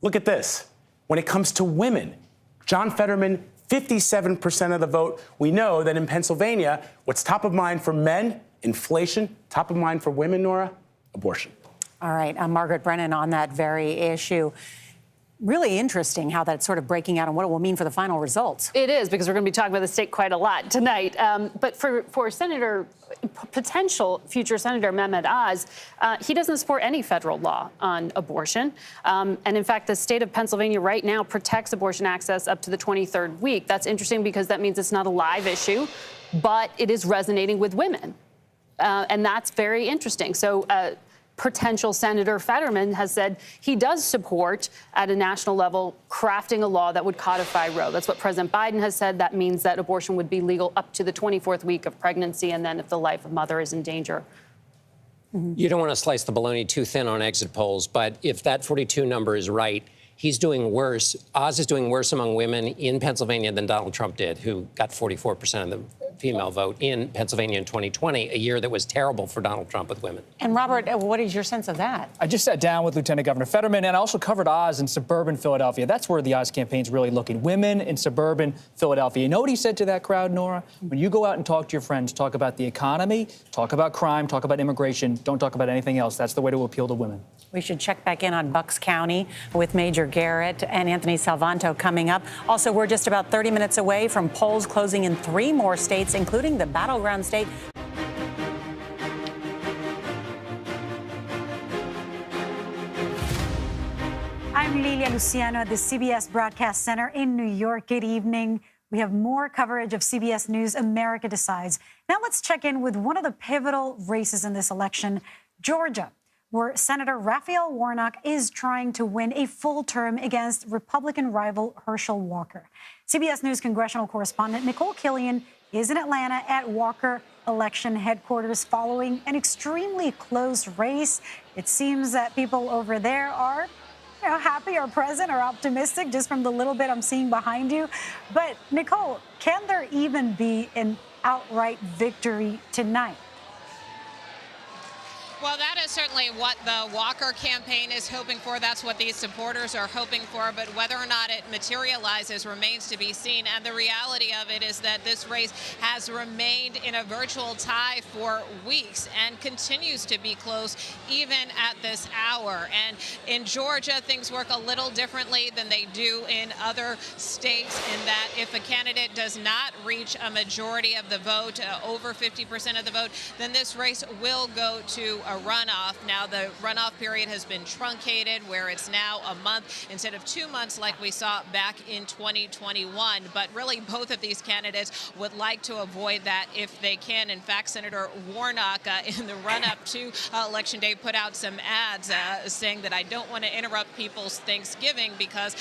Look at this. When it comes to women, John Fetterman, 57% of the vote. We know that in Pennsylvania, what's top of mind for men? Inflation. Top of mind for women, Nora? Abortion. All right. Margaret Brennan on that very issue. Really interesting how that's sort of breaking out and what it will mean for the final results. It is, because we're going to be talking about the state quite a lot tonight. But for potential future Senator Mehmet Oz, he doesn't support any federal law on abortion. And in fact, the state of Pennsylvania right now protects abortion access up to the 23rd week. That's interesting because that means it's not a live issue, but it is resonating with women. And that's very interesting. So potential Senator Fetterman has said he does support, at a national level, crafting a law that would codify Roe. That's what President Biden has said. That means that abortion would be legal up to the 24th week of pregnancy, and then if the life of mother is in danger. You don't want to slice the bologna too thin on exit polls, but if that 42 number is right, he's doing worse. Oz is doing worse among women in Pennsylvania than Donald Trump did, who got 44% of the female vote in Pennsylvania in 2020, a year that was terrible for Donald Trump with women. And Robert, what is your sense of that? I just sat down with Lieutenant Governor Fetterman, and I also covered Oz in suburban Philadelphia. That's where the Oz campaign's really looking. Women in suburban Philadelphia. You know what he said to that crowd, Nora? When you go out and talk to your friends, talk about the economy, talk about crime, talk about immigration, don't talk about anything else. That's the way to appeal to women. We should check back in on Bucks County with Major Garrett and Anthony Salvanto coming up. Also, we're just about 30 minutes away from polls closing in 3 more states, including the battleground state. I'm Lilia Luciano at the CBS Broadcast Center in New York. Good evening. We have more coverage of CBS News America Decides. Now let's check in with one of the pivotal races in this election, Georgia, where Senator Raphael Warnock is trying to win a full term against Republican rival Herschel Walker. CBS News congressional correspondent Nicole Killian is in Atlanta at Walker election headquarters following an extremely close race. It seems that people over there are happy or present or optimistic just from the little bit I'm seeing behind you. But Nicole, can there even be an outright victory tonight? Well, that is certainly what the Walker campaign is hoping for. That's what these supporters are hoping for. But whether or not it materializes remains to be seen. And the reality of it is that this race has remained in a virtual tie for weeks and continues to be close even at this hour. And in Georgia, things work a little differently than they do in other states, in that if a candidate does not reach a majority of the vote, over 50% of the vote, then this race will go to a runoff. Now, the runoff period has been truncated, where it's now a month instead of 2 months like we saw back in 2021. But really, both of these candidates would like to avoid that if they can. In fact, Senator Warnock, in the run-up to Election Day, put out some ads saying that I don't want to interrupt people's Thanksgiving because,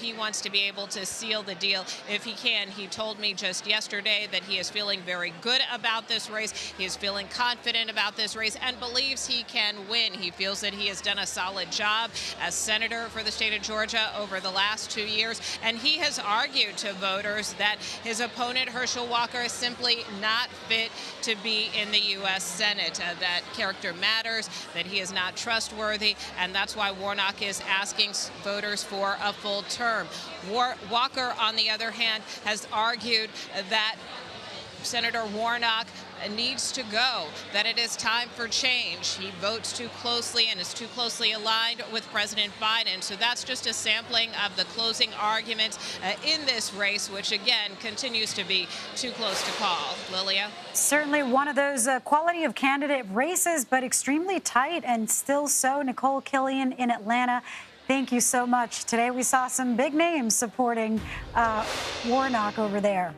he wants to be able to seal the deal if he can. He told me just yesterday that he is feeling very good about this race. He is feeling confident about this race and believes he can win. He feels that he has done a solid job as senator for the state of Georgia over the last 2 years, and he has argued to voters that his opponent, Herschel Walker, is simply not fit to be in the U.S. Senate, that character matters, that he is not trustworthy, and that's why Warnock is asking voters for a full term. Walker, on the other hand, has argued that Senator Warnock needs to go, that it is time for change. He votes too closely and is too closely aligned with President Biden. So that's just a sampling of the closing arguments in this race, which again continues to be too close to call. Lilia? Certainly one of those quality of candidate races, but extremely tight and still so. Nicole Killian in Atlanta. Thank you so much. Today we saw some big names supporting Warnock over there.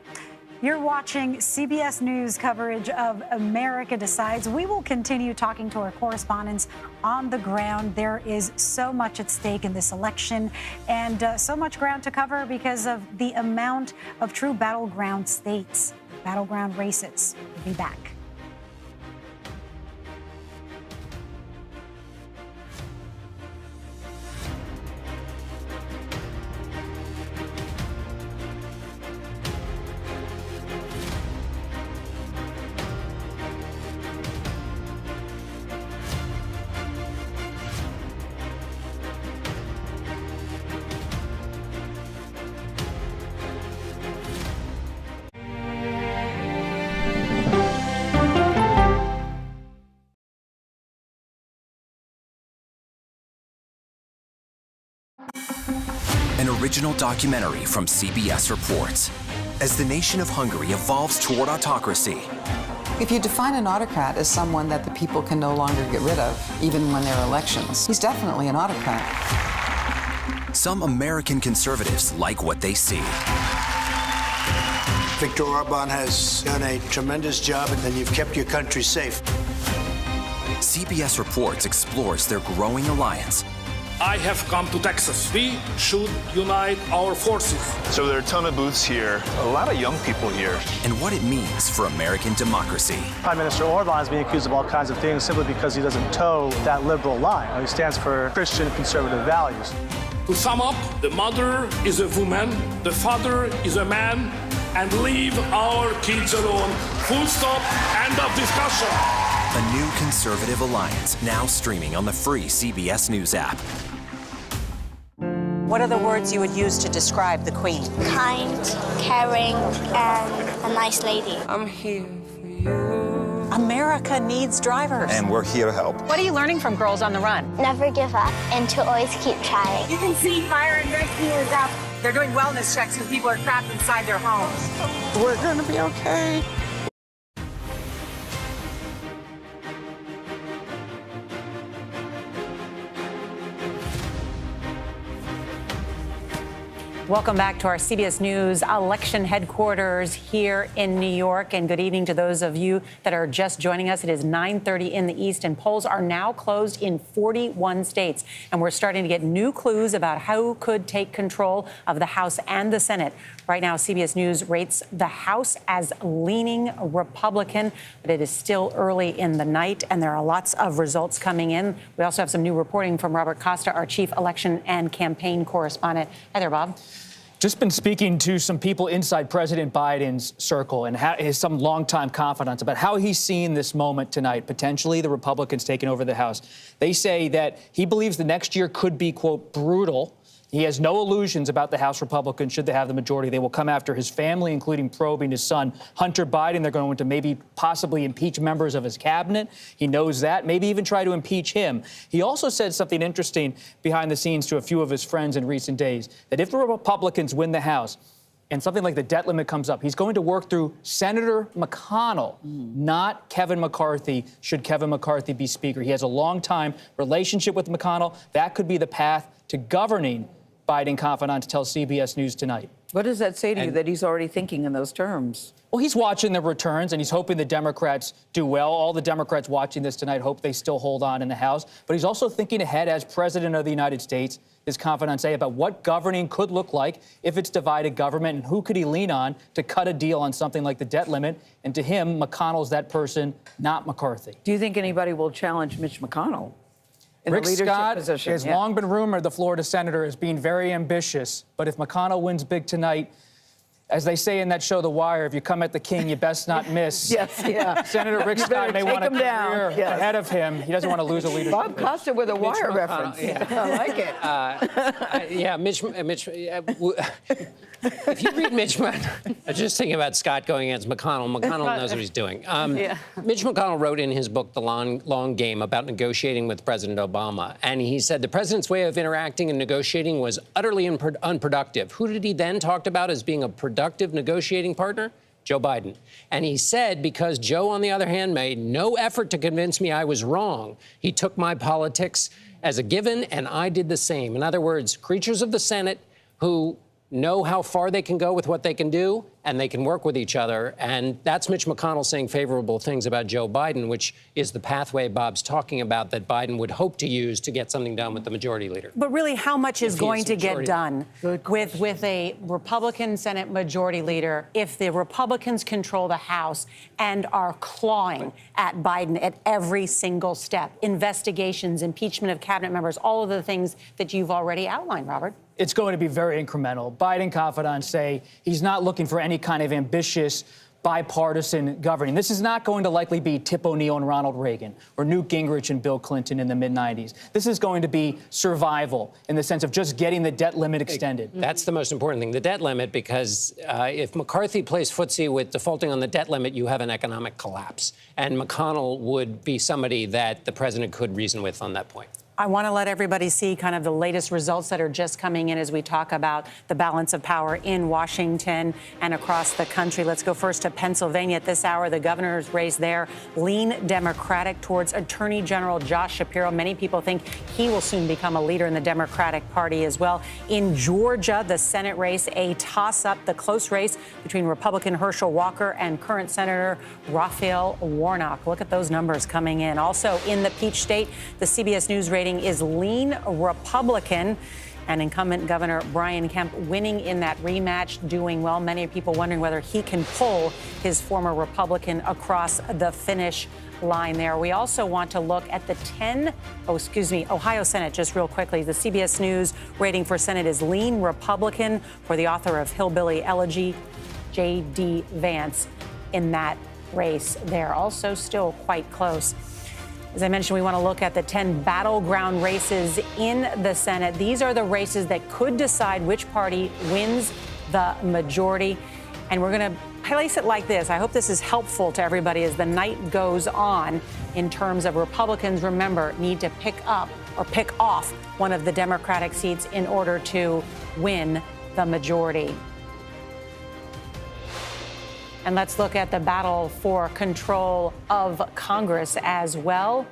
You're watching CBS News coverage of America Decides. We will continue talking to our correspondents on the ground. There is so much at stake in this election and so much ground to cover because of the amount of true battleground states, battleground races. We'll be back. An original documentary from CBS reports. As the nation of Hungary evolves toward autocracy, if you define an autocrat as someone that the people can no longer get rid of, even when there are elections, he's definitely an autocrat. some American conservatives like what they see. Viktor Orban has done a tremendous job, and you've kept your country safe. CBS Reports explores their growing alliance. I have come to Texas. We should unite our forces. So there are a ton of booths here, a lot of young people here. And what it means for American democracy. Prime Minister Orban is being accused of all kinds of things simply because he doesn't toe that liberal line. He stands for Christian conservative values. To sum up, the mother is a woman, the father is a man, and leave our kids alone. Full stop, end of discussion. A new conservative alliance now streaming on the free CBS News app. What are the words you would use to describe the Queen? Kind, caring, and a nice lady. I'm here for you. America needs drivers. And we're here to help. What are you learning from Girls on the Run? Never give up and to always keep trying. You can see fire and rescue is up. They're doing wellness checks because people are trapped inside their homes. We're gonna be okay. Welcome back to our CBS News election headquarters here in New York. And good evening to those of you that are just joining us. It is 9:30 in the East, and polls are now closed in 41 states. And we're starting to get new clues about who could take control of the House and the Senate. Right now, CBS News rates the House as leaning Republican, but it is still early in the night, and there are lots of results coming in. We also have some new reporting from Robert Costa, our chief election and campaign correspondent. Hi there, Bob. Just been speaking to some people inside President Biden's circle and some longtime confidants about how he's seeing this moment tonight, potentially the Republicans taking over the House. They say that he believes the next year could be, quote, brutal. He has no illusions about the House Republicans, should they have the majority. They will come after his family, including probing his son, Hunter Biden. They're going to maybe possibly impeach members of his cabinet. He knows that, maybe even try to impeach him. He also said something interesting behind the scenes to a few of his friends in recent days, that if the Republicans win the House and something like the debt limit comes up, he's going to work through Senator McConnell, not Kevin McCarthy, should Kevin McCarthy be Speaker. He has a long-time relationship with McConnell. That could be the path to governing, Biden confidant tells CBS News tonight. What does that say to you that he's already thinking in those terms? Well, he's watching the returns, and he's hoping the Democrats do well. All the Democrats watching this tonight hope they still hold on in the House. But he's also thinking ahead as president of the United States, his confidants say, about what governing could look like if it's divided government, and who could he lean on to cut a deal on something like the debt limit. And to him, McConnell's that person, not McCarthy. Do you think anybody will challenge Mitch McConnell? Rick Scott has long been rumored, the Florida senator, as being very ambitious. But if McConnell wins big tonight, as they say in that show, The Wire, if you come at the king, you best not miss. Yes, yeah. Senator Rick Scott may want a career ahead of him. He doesn't want to lose a leadership. Bob Costa with a Wire reference. Yeah. I like it. Mitch. If you read Mitch, I'm just thinking about Scott going against McConnell. McConnell knows what he's doing. Mitch McConnell wrote in his book, The Long Game, about negotiating with President Obama. And he said the president's way of interacting and negotiating was utterly unproductive. Who did he then talk about as being a productive negotiating partner? Joe Biden. And he said, because Joe, on the other hand, made no effort to convince me I was wrong, he took my politics as a given, and I did the same. In other words, creatures of the Senate who know how far they can go with what they can do, and they can work with each other. And that's Mitch McConnell saying favorable things about Joe Biden, which is the pathway Bob's talking about that Biden would hope to use to get something done with the majority leader. But really, how much is going to get done with a Republican Senate majority leader if the Republicans control the House and are clawing at Biden at every single step? Investigations, impeachment of cabinet members, all of the things that you've already outlined, Robert. It's going to be very incremental. Biden confidants say he's not looking for any kind of ambitious bipartisan governing. This is not going to likely be Tip O'Neill and Ronald Reagan or Newt Gingrich and Bill Clinton in the mid-90s. This is going to be survival in the sense of just getting the debt limit extended. That's the most important thing, the debt limit, because if McCarthy plays footsie with defaulting on the debt limit, you have an economic collapse. And McConnell would be somebody that the president could reason with on that point. I want to let everybody see kind of the latest results that are just coming in as we talk about the balance of power in Washington and across the country. Let's go first to Pennsylvania. At this hour, the governor's race there lean Democratic towards Attorney General Josh Shapiro. Many people think he will soon become a leader in the Democratic Party as well. In Georgia, the Senate race, a toss-up, the close race between Republican Herschel Walker and current Senator Raphael Warnock. Look at those numbers coming in. Also in the Peach State, the CBS News rating is lean Republican, and incumbent Governor Brian Kemp winning in that rematch, doing well. Many people wondering whether he can pull his former Republican across the finish line there. We also want to look at the Ohio Senate just real quickly. The CBS News rating for Senate is lean Republican for the author of Hillbilly Elegy. J.D. Vance in that race. They're also still quite close. As I mentioned, we want to look at the 10 battleground races in the Senate. These are the races that could decide which party wins the majority. And we're going to place it like this. I hope this is helpful to everybody as the night goes on in terms of Republicans, remember, need to pick up or pick off one of the Democratic seats in order to win the majority. And let's look at the battle for control of Congress as well.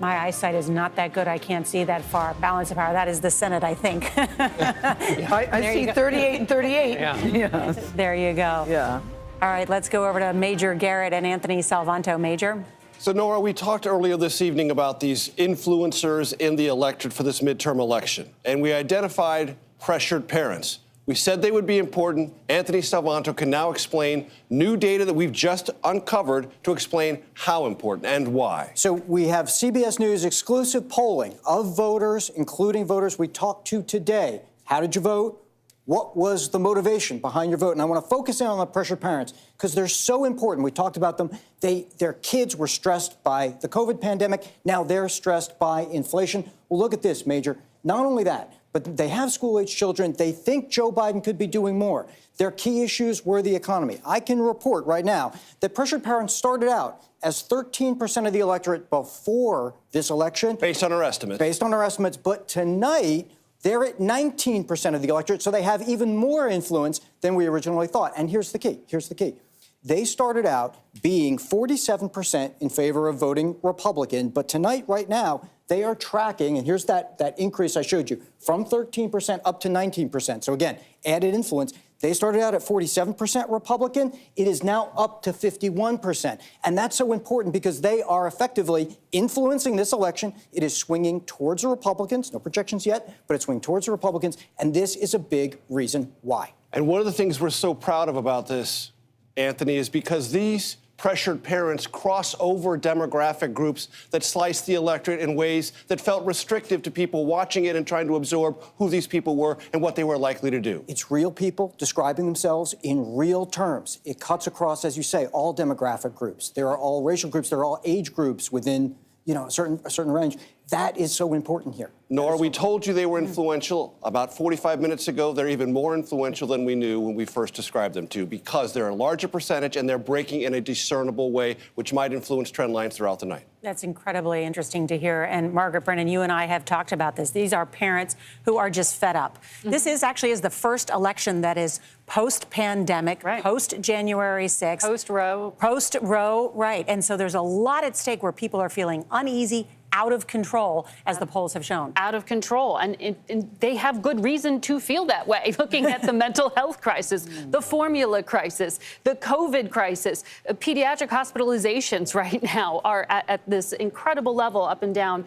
My eyesight is not that good. I can't see that far. Balance of power. That is the Senate, I think. I see 38 and 38. Yeah. There you go. Yeah. All right, let's go over to Major Garrett and Anthony Salvanto. Major. So, Nora, we talked earlier this evening about these influencers in the electorate for this midterm election, and we identified pressured parents. We said they would be important. Anthony Salvanto can now explain new data that we've just uncovered to explain how important and why. So we have CBS News exclusive polling of voters, including voters we talked to today. How did you vote? What was the motivation behind your vote? And I want to focus in on the pressured parents because they're so important. We talked about them. Their kids were stressed by the COVID pandemic. Now they're stressed by inflation. Well, look at this, Major. Not only that, but they have school-age children. They think Joe Biden could be doing more. Their key issues were the economy. I can report right now that pressured parents started out as 13% of the electorate before this election. Based on our estimates. Based on our estimates. But tonight, they're at 19% of the electorate, so they have even more influence than we originally thought. And here's the key. Here's the key. They started out being 47% in favor of voting Republican, but tonight, right now, they are tracking, and here's that increase I showed you, from 13% up to 19%. So again, added influence. They started out at 47% Republican. It is now up to 51%. And that's so important because they are effectively influencing this election. It is swinging towards the Republicans. No projections yet, but it's swinging towards the Republicans. And this is a big reason why. And one of the things we're so proud of about this, Anthony, is because these pressured parents cross over demographic groups that slice the electorate in ways that felt restrictive to people watching it and trying to absorb who these people were and what they were likely to do. It's real people describing themselves in real terms. It cuts across, as you say, all demographic groups. There are all racial groups. There are all age groups within, a certain range. That is so important here. Nora, we told you they were influential. About 45 minutes ago, they're even more influential than we knew when we first described them to, because they're a larger percentage and they're breaking in a discernible way, which might influence trend lines throughout the night. That's incredibly interesting to hear. And Margaret Brennan, you and I have talked about this. These are parents who are just fed up. Mm-hmm. This is the first election that is post-pandemic, right. Post-January 6th. Post-Roe. Post-Roe, right. And so there's a lot at stake where people are feeling uneasy, out of control, as the polls have shown. Out of control. And they have good reason to feel that way, looking at the mental health crisis, the formula crisis, the COVID crisis. Pediatric hospitalizations right now are at this incredible level up and down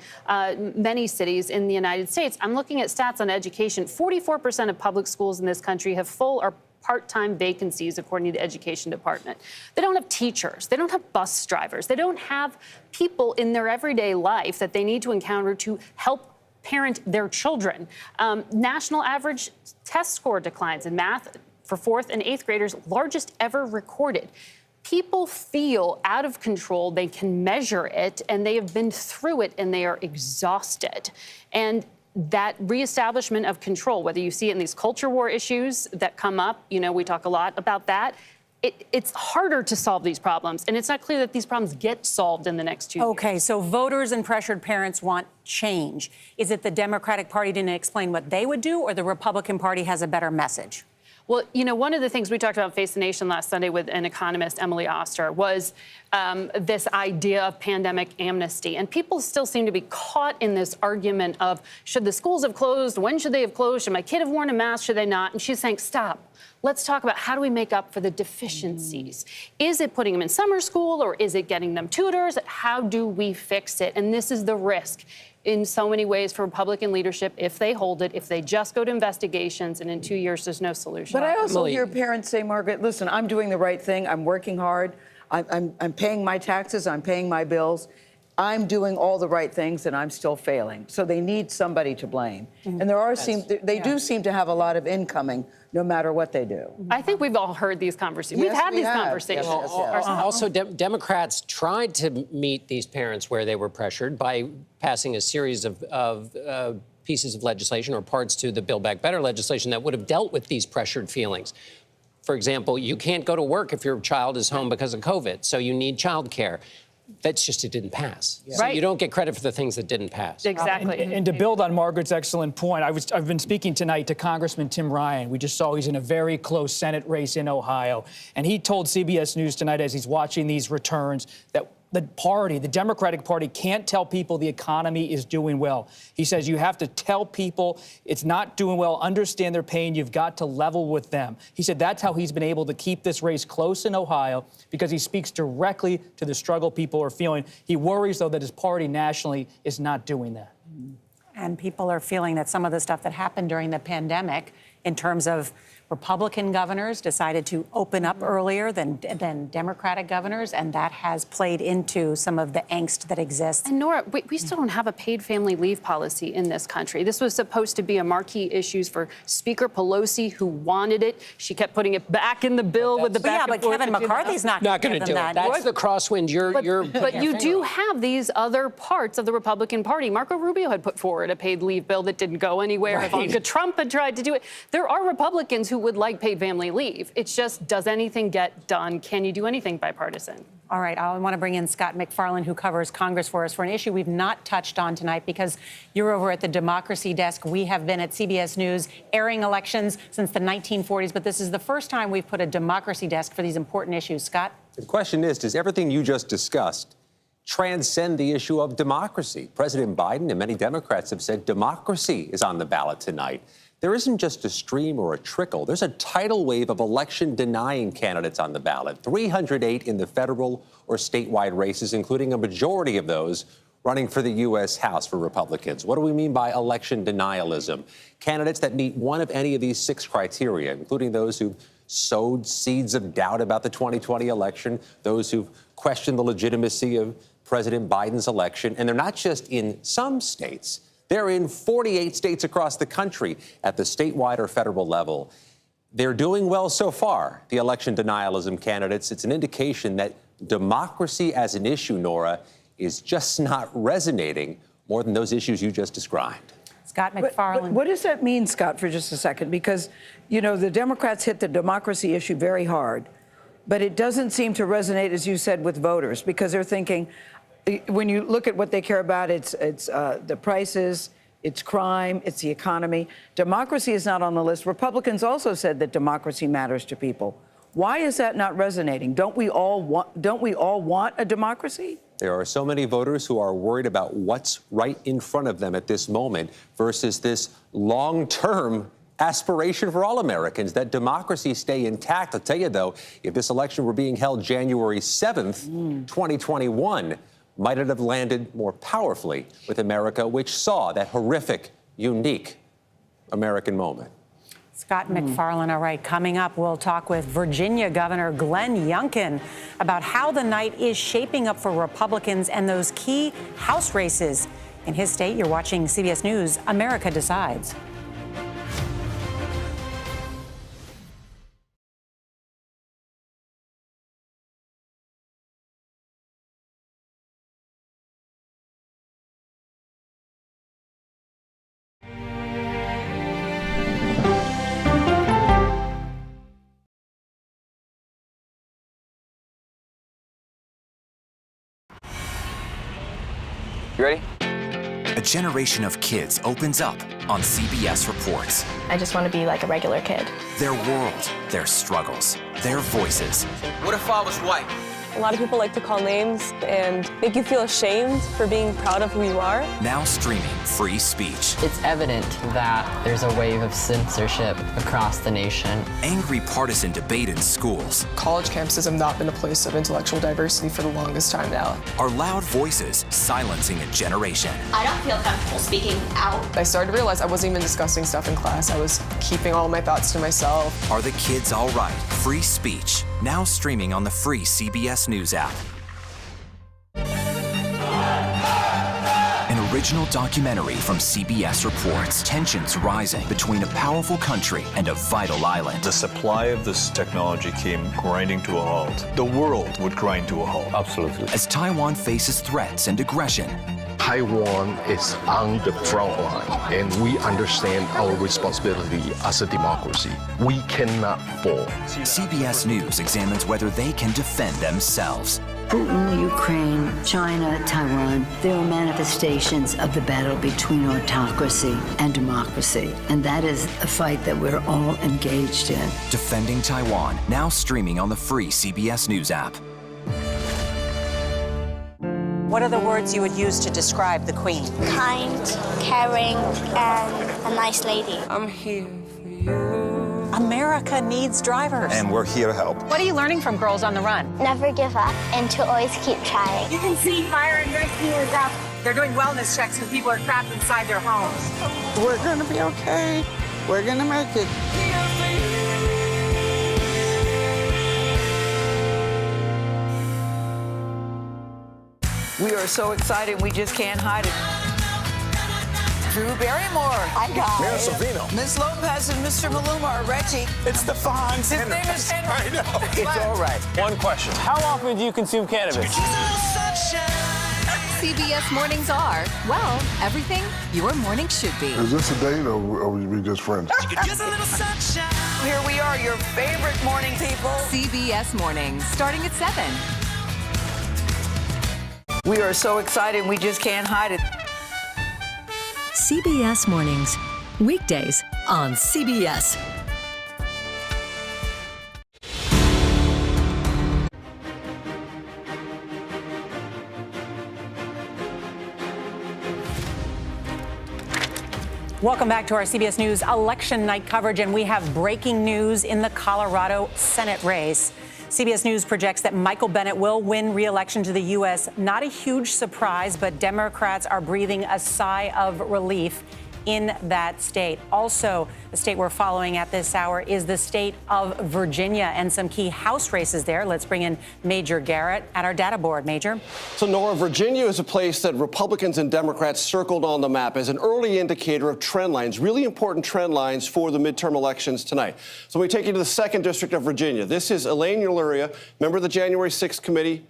many cities in the United States. I'm looking at stats on education. 44% of public schools in this country have full or part-time vacancies, according to the Education Department. They don't have teachers. They don't have bus drivers. They don't have people in their everyday life that they need to encounter to help parent their children. National average test score declines in math for 4th and 8th graders, largest ever recorded. People feel out of control. They can measure it, and they have been through it, and they are exhausted. And that reestablishment of control, whether you see it in these culture war issues that come up, we talk a lot about that. It's harder to solve these problems, and it's not clear that these problems get solved in the next 2 years. Okay, so voters and pressured parents want change. Is it the Democratic Party didn't explain what they would do, or the Republican Party has a better message? Well, one of the things we talked about Face the Nation last Sunday with an economist, Emily Oster, was this idea of pandemic amnesty. And people still seem to be caught in this argument of, should the schools have closed? When should they have closed? Should my kid have worn a mask? Should they not? And she's saying, stop. Let's talk about how do we make up for the deficiencies? Is it putting them in summer school, or is it getting them tutors? How do we fix it? And this is the risk in so many ways for Republican leadership if they hold it, if they just go to investigations, and in 2 years there's no solution. But I also hear parents say, Margaret, listen, I'm doing the right thing. I'm working hard. I'm paying my taxes. I'm paying my bills. I'm doing all the right things and I'm still failing. So they need somebody to blame. And they do seem to have a lot of incoming, no matter what they do. I think we've all heard these conversations. Yes, we've had we these have. conversations. Yes. Also, Democrats tried to meet these parents where they were pressured by passing a series of pieces of legislation or parts to the Build Back Better legislation that would have dealt with these pressured feelings. For example, you can't go to work if your child is home because of COVID, so you need child care. That's just, it didn't pass. Yeah. So Right. you don't get credit for the things that didn't pass. Exactly. And to build on Margaret's excellent point, I've been speaking tonight to Congressman Tim Ryan. We just saw he's in a very close Senate race in Ohio. And he told CBS News tonight as he's watching these returns that the Democratic Party can't tell people the economy is doing well. He says you have to tell people it's not doing well, understand their pain, you've got to level with them. He said that's how he's been able to keep this race close in Ohio, because he speaks directly to the struggle people are feeling. He worries, though, that his party nationally is not doing that. And people are feeling that some of the stuff that happened during the pandemic, in terms of Republican governors decided to open up earlier than Democratic governors, and that has played into some of the angst that exists. And Nora, we still don't have a paid family leave policy in this country. This was supposed to be a marquee issue for Speaker Pelosi, who wanted it. She kept putting it back in the bill with the back and forth. Kevin McCarthy's not going to do it. That's the crosswind But you do have these other parts of the Republican Party. Marco Rubio had put forward a paid leave bill that didn't go anywhere. Right. Ivanka Trump had tried to do it. There are Republicans who would like paid family leave. It's just, does anything get done? Can you do anything bipartisan? All right, I want to bring in Scott McFarland, who covers Congress for us, for an issue we've not touched on tonight, because you're over at the Democracy Desk. We have been at CBS News airing elections since the 1940s, but this is the first time we've put a Democracy Desk for these important issues. Scott? The question is, does everything you just discussed transcend the issue of democracy? President Biden and many Democrats have said democracy is on the ballot tonight. There isn't just a stream or a trickle. There's a tidal wave of election-denying candidates on the ballot, 308 in the federal or statewide races, including a majority of those running for the U.S. House for Republicans. What do we mean by election denialism? Candidates that meet one of any of these 6 criteria, including those who've sowed seeds of doubt about the 2020 election, those who've questioned the legitimacy of President Biden's election. And they're not just in some states. They're in 48 states across the country at the statewide or federal level. They're doing well so far, the election denialism candidates. It's an indication that democracy as an issue, Nora, is just not resonating more than those issues you just described. Scott McFarland. But what does that mean, Scott, for just a second? Because, you know, the Democrats hit the democracy issue very hard, but it doesn't seem to resonate, as you said, with voters, because they're thinking, when you look at what they care about, it's the prices, it's crime, it's the economy. Democracy is not on the list. Republicans also said that democracy matters to people. Why is that not resonating? Don't we all want a democracy? There are so many voters who are worried about what's right in front of them at this moment versus this long-term aspiration for all Americans that democracy stay intact. I'll tell you, though, if this election were being held January 7th, 2021, might it have landed more powerfully with America, which saw that horrific, unique American moment. Scott McFarland. All right, coming up, we'll talk with Virginia Governor Glenn Youngkin about how the night is shaping up for Republicans and those key House races in his state. You're watching CBS News, America Decides. You ready? A generation of kids opens up on CBS Reports. I just want to be like a regular kid. Their world, their struggles, their voices. What if I was white? A lot of people like to call names and make you feel ashamed for being proud of who you are. Now streaming Free Speech. It's evident that there's a wave of censorship across the nation. Angry partisan debate in schools. College campuses have not been a place of intellectual diversity for the longest time now. Are loud voices silencing a generation. I don't feel comfortable speaking out. I started to realize I wasn't even discussing stuff in class. I was keeping all my thoughts to myself. Are the kids all right? Free Speech. Now streaming on the free CBS News app. original documentary from CBS reports tensions rising between a powerful country and a vital island. The supply of this technology came grinding to a halt. The world would grind to a halt. Absolutely. As Taiwan faces threats and aggression, Taiwan is on the front line, and we understand our responsibility as a democracy. We cannot fall. CBS News examines whether they can defend themselves. Putin, Ukraine, China, Taiwan, there are manifestations of the battle between autocracy and democracy. And that is a fight that we're all engaged in. Defending Taiwan, now streaming on the free CBS News app. What are the words you would use to describe the Queen? Kind, caring, and a nice lady. I'm here for you. America needs drivers. And we're here to help. What are you learning from Girls on the Run? Never give up and to always keep trying. You can see fire and rescue is up. They're doing wellness checks when people are trapped inside their homes. We're gonna be okay. We're gonna make it. We are so excited, we just can't hide it. Drew Barrymore. I got Mayor Savino. Miss Lopez and Mr. Maluma are Reggie. It's the Fonz. His name is Henry. I know. It's all right. One question. How often do you consume cannabis? CBS mornings are, well, everything your morning should be. Is this a date or are we just friends? Here we are, your favorite morning people. CBS mornings, starting at 7. We are so excited, we just can't hide it. CBS mornings, weekdays on CBS. Welcome back to our CBS News election night coverage, and we have breaking news in the Colorado Senate race. CBS News projects that Michael Bennet will win re-election to the U.S. Not a huge surprise, but Democrats are breathing a sigh of relief in that state. Also, the state we're following at this hour is the state of Virginia and some key House races there. Let's bring in Major Garrett at our data board. Major. So, Norah, Virginia is a place that Republicans and Democrats circled on the map as an early indicator of trend lines, really important trend lines for the midterm elections tonight. So we take you to the 2nd District of Virginia. This is Elaine Uluria, member of the January 6th committee,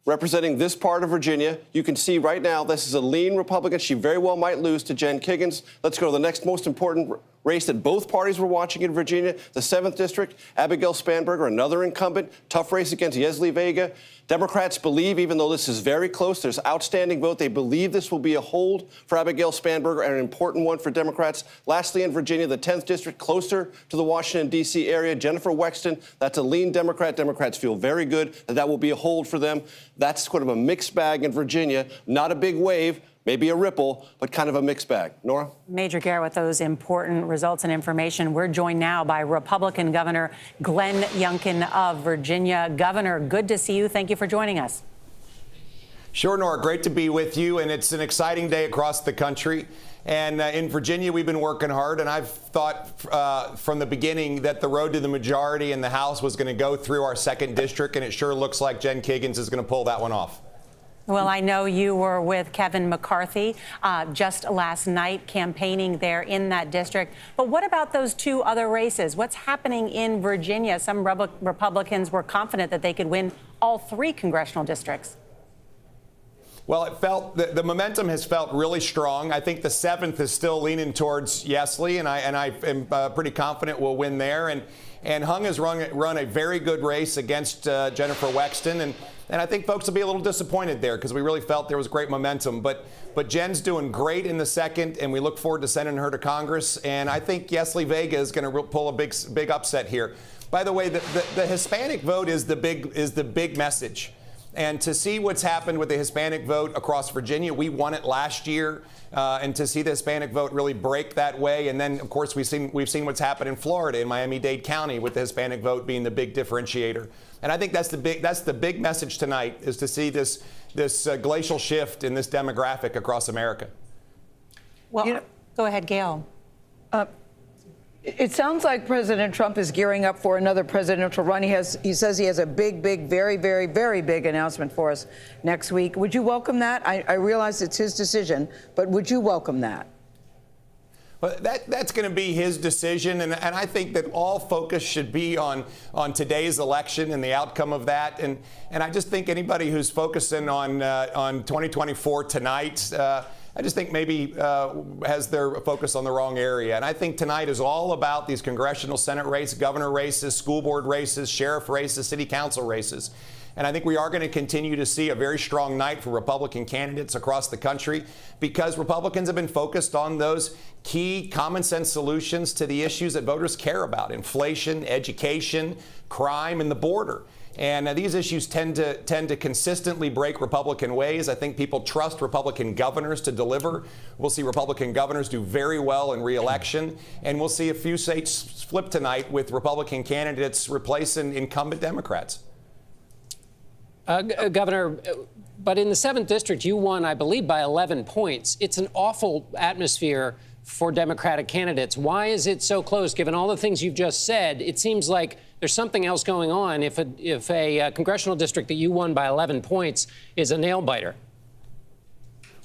representing this part of Virginia. You can see right now this is a lean Republican. She very well might lose to Jen Kiggins. Let's go to the next most important race that both parties were watching in Virginia, the 7th District. Abigail Spanberger, another incumbent, tough race against Yesli Vega. Democrats believe, even though this is very close, there's outstanding vote, they believe this will be a hold for Abigail Spanberger and an important one for Democrats. Lastly, in Virginia, the 10th District, closer to the Washington, D.C. area, Jennifer Wexton, that's a lean Democrat. Democrats feel very good that that will be a hold for them. That's kind of a mixed bag in Virginia. Not a big wave, maybe a ripple, but kind of a mixed bag. Norah? Major Garrett with those important results and information. We're joined now by Republican Governor Glenn Youngkin of Virginia. Governor, good to see you. Thank you for joining us. Sure, Norah. Great to be with you. And it's an exciting day across the country. And in Virginia, we've been working hard. And I've thought from the beginning that the road to the majority in the House was going to go through our 2nd District. And it sure looks like Jen Kiggins is going to pull that one off. Well, I know you were with Kevin McCarthy just last night campaigning there in that district. But what about those 2 other races? What's happening in Virginia? Some Republicans were confident that they could win all 3 congressional districts. Well, it felt the momentum has felt really strong. I think the 7th is still leaning towards Yesli, and I am pretty confident we'll win there. And Hung has run a very good race against Jennifer Wexton, and I think folks will be a little disappointed there because we really felt there was great momentum. But Jen's doing great in the 2nd, and we look forward to sending her to Congress. And I think Yesli Vega is going to pull a big upset here. By the way, the Hispanic vote is the big message. And to see what's happened with the Hispanic vote across Virginia, we won it last year. And to see the Hispanic vote really break that way. And then, of course, we've seen what's happened in Florida, in Miami-Dade County, with the Hispanic vote being the big differentiator. And I think that's the big message tonight, is to see this glacial shift in this demographic across America. Well, go ahead, Gayle. It sounds like President Trump is gearing up for another presidential run. He says he has a big, very, very, very big announcement for us next week. Would you welcome that? I realize it's his decision, but would you welcome that? Well, that's going to be his decision, and I think that all focus should be on today's election and the outcome of that. And I just think anybody who's focusing on 2024 tonight, I just think maybe has their focus on the wrong area. And I think tonight is all about these congressional, Senate races, governor races, school board races, sheriff races, city council races. And I think we are going to continue to see a very strong night for Republican candidates across the country because Republicans have been focused on those key common sense solutions to the issues that voters care about: inflation, education, crime, and the border. And these issues tend to consistently break Republican ways. I think people trust Republican governors to deliver. We'll see Republican governors do very well in re-election, and we'll see a few states flip tonight with Republican candidates replacing incumbent Democrats. Governor, but in the 7th district, you won, I believe, by 11 points. It's an awful atmosphere for Democratic candidates. Why is it so close, given all the things you've just said? It seems like there's something else going on if a congressional district that you won by 11 points is a nail-biter.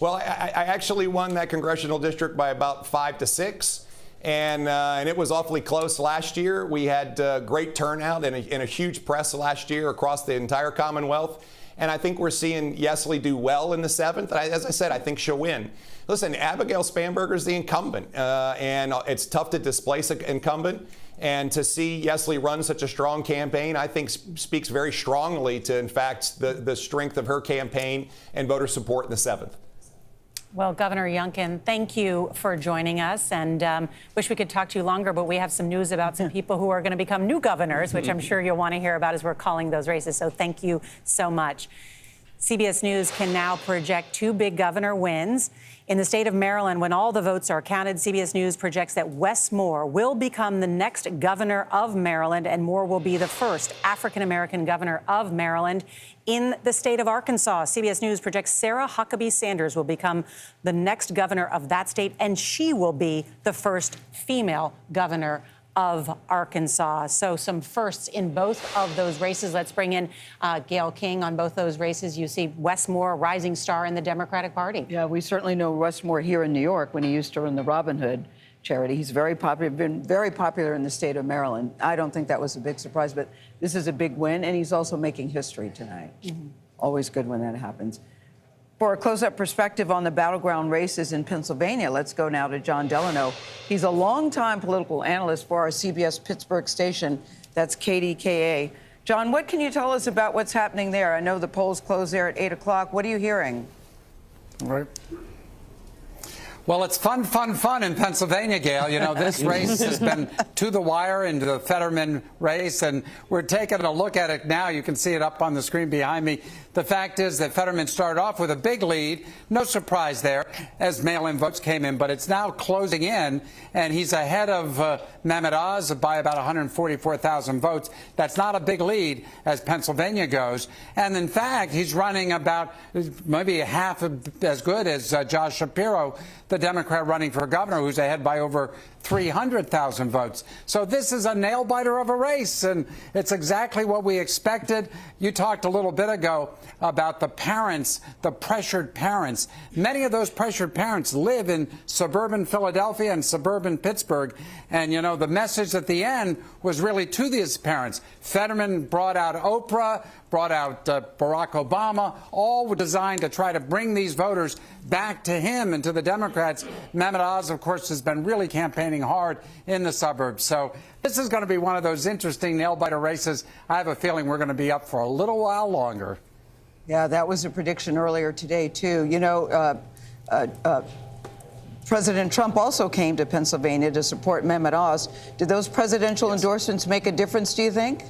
Well, I actually won that congressional district by about 5 to 6. And it was awfully close last year. We had great turnout and a huge press last year across the entire Commonwealth. And I think we're seeing Yesli do well in the 7th. As I said, I think she'll win. Listen, Abigail Spanberger's the incumbent, and it's tough to displace an incumbent. And to see Yesli run such a strong campaign, I think speaks very strongly to, in fact, the strength of her campaign and voter support in the 7th. Well, Governor Youngkin, thank you for joining us, and wish we could talk to you longer, but we have some news about some people who are going to become new governors, which I'm sure you'll want to hear about as we're calling those races. So thank you so much. CBS News can now project 2 big governor wins. In the state of Maryland, when all the votes are counted, CBS News projects that Wes Moore will become the next governor of Maryland, and Moore will be the first African-American governor of Maryland. In the state of Arkansas, CBS News projects Sarah Huckabee Sanders will become the next governor of that state, and she will be the first female governor of Arkansas. So some firsts in both of those races. Let's bring in Gayle King on both those races. You see Wes Moore, a rising star in the Democratic Party. Yeah, we certainly know Wes Moore here in New York when he used to run the Robin Hood charity. He's very popular, been very popular in the state of Maryland. I don't think that was a big surprise, but this is a big win, and he's also making history tonight. Always good when that happens. For a close-up perspective on the battleground races in Pennsylvania, let's go now to John Delano. He's a longtime political analyst for our CBS Pittsburgh station. That's KDKA. John, what can you tell us about what's happening there? I know the polls close there at 8 o'clock. What are you hearing? Right. Well, it's fun in Pennsylvania, Gayle. You know, this race has been to the wire into the Fetterman race, and we're taking a look at it now. You can see it up on the screen behind me. The fact is that Fetterman started off with a big lead. No surprise there as mail-in votes came in, but it's now closing in, and he's ahead of Mehmet Oz by about 144,000 votes. That's not a big lead as Pennsylvania goes. And in fact, he's running about maybe half as good as Josh Shapiro, the Democrat running for governor, who's ahead by over 300,000 votes. So this is a nail-biter of a race, and it's exactly what we expected. You talked a little bit ago about the parents, the pressured parents. Many of those pressured parents live in suburban Philadelphia and suburban Pittsburgh. And, you know, the message at the end was really to these parents. Fetterman brought out Oprah, brought out Barack Obama, all were designed to try to bring these voters back to him and to the Democrats. Mehmet Oz, of course, has been really campaigning hard in the suburbs. So this is going to be one of those interesting nail-biter races. I have a feeling we're going to be up for a little while longer. Yeah, that was a prediction earlier today, too. You know, President Trump also came to Pennsylvania to support Mehmet Oz. Did those presidential endorsements make a difference, do you think?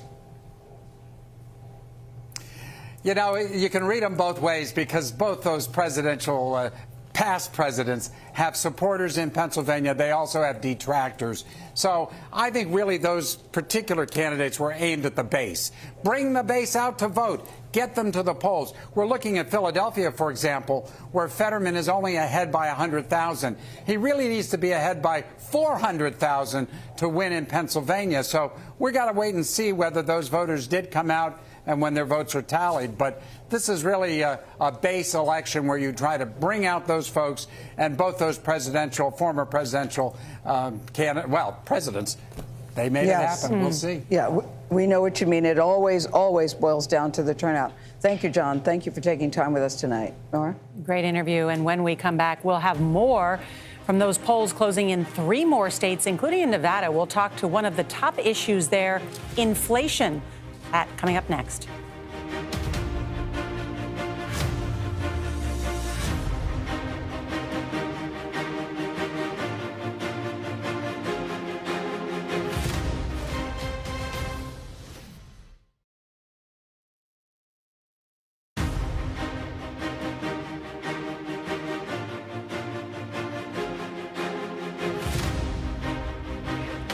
You know, you can read them both ways because both those presidential past presidents have supporters in Pennsylvania. They also have detractors. So I think really those particular candidates were aimed at the base. Bring the base out to vote. get them to the polls. We're looking at Philadelphia, for example, where Fetterman is only ahead by 100,000. He really needs to be ahead by 400,000 to win in Pennsylvania. So we got to wait and see whether those voters did come out and when their votes are tallied. But this is really a base election where you try to bring out those folks, and both those former presidential presidents, they made it happen. We'll see. Yeah, we know what you mean. It always boils down to the turnout. Thank you, John. Thank you for taking time with us tonight. Norah? Great interview. And when we come back, we'll have more from those polls closing in 3 more states, including in Nevada. We'll talk to one of the top issues there, inflation. That coming up next.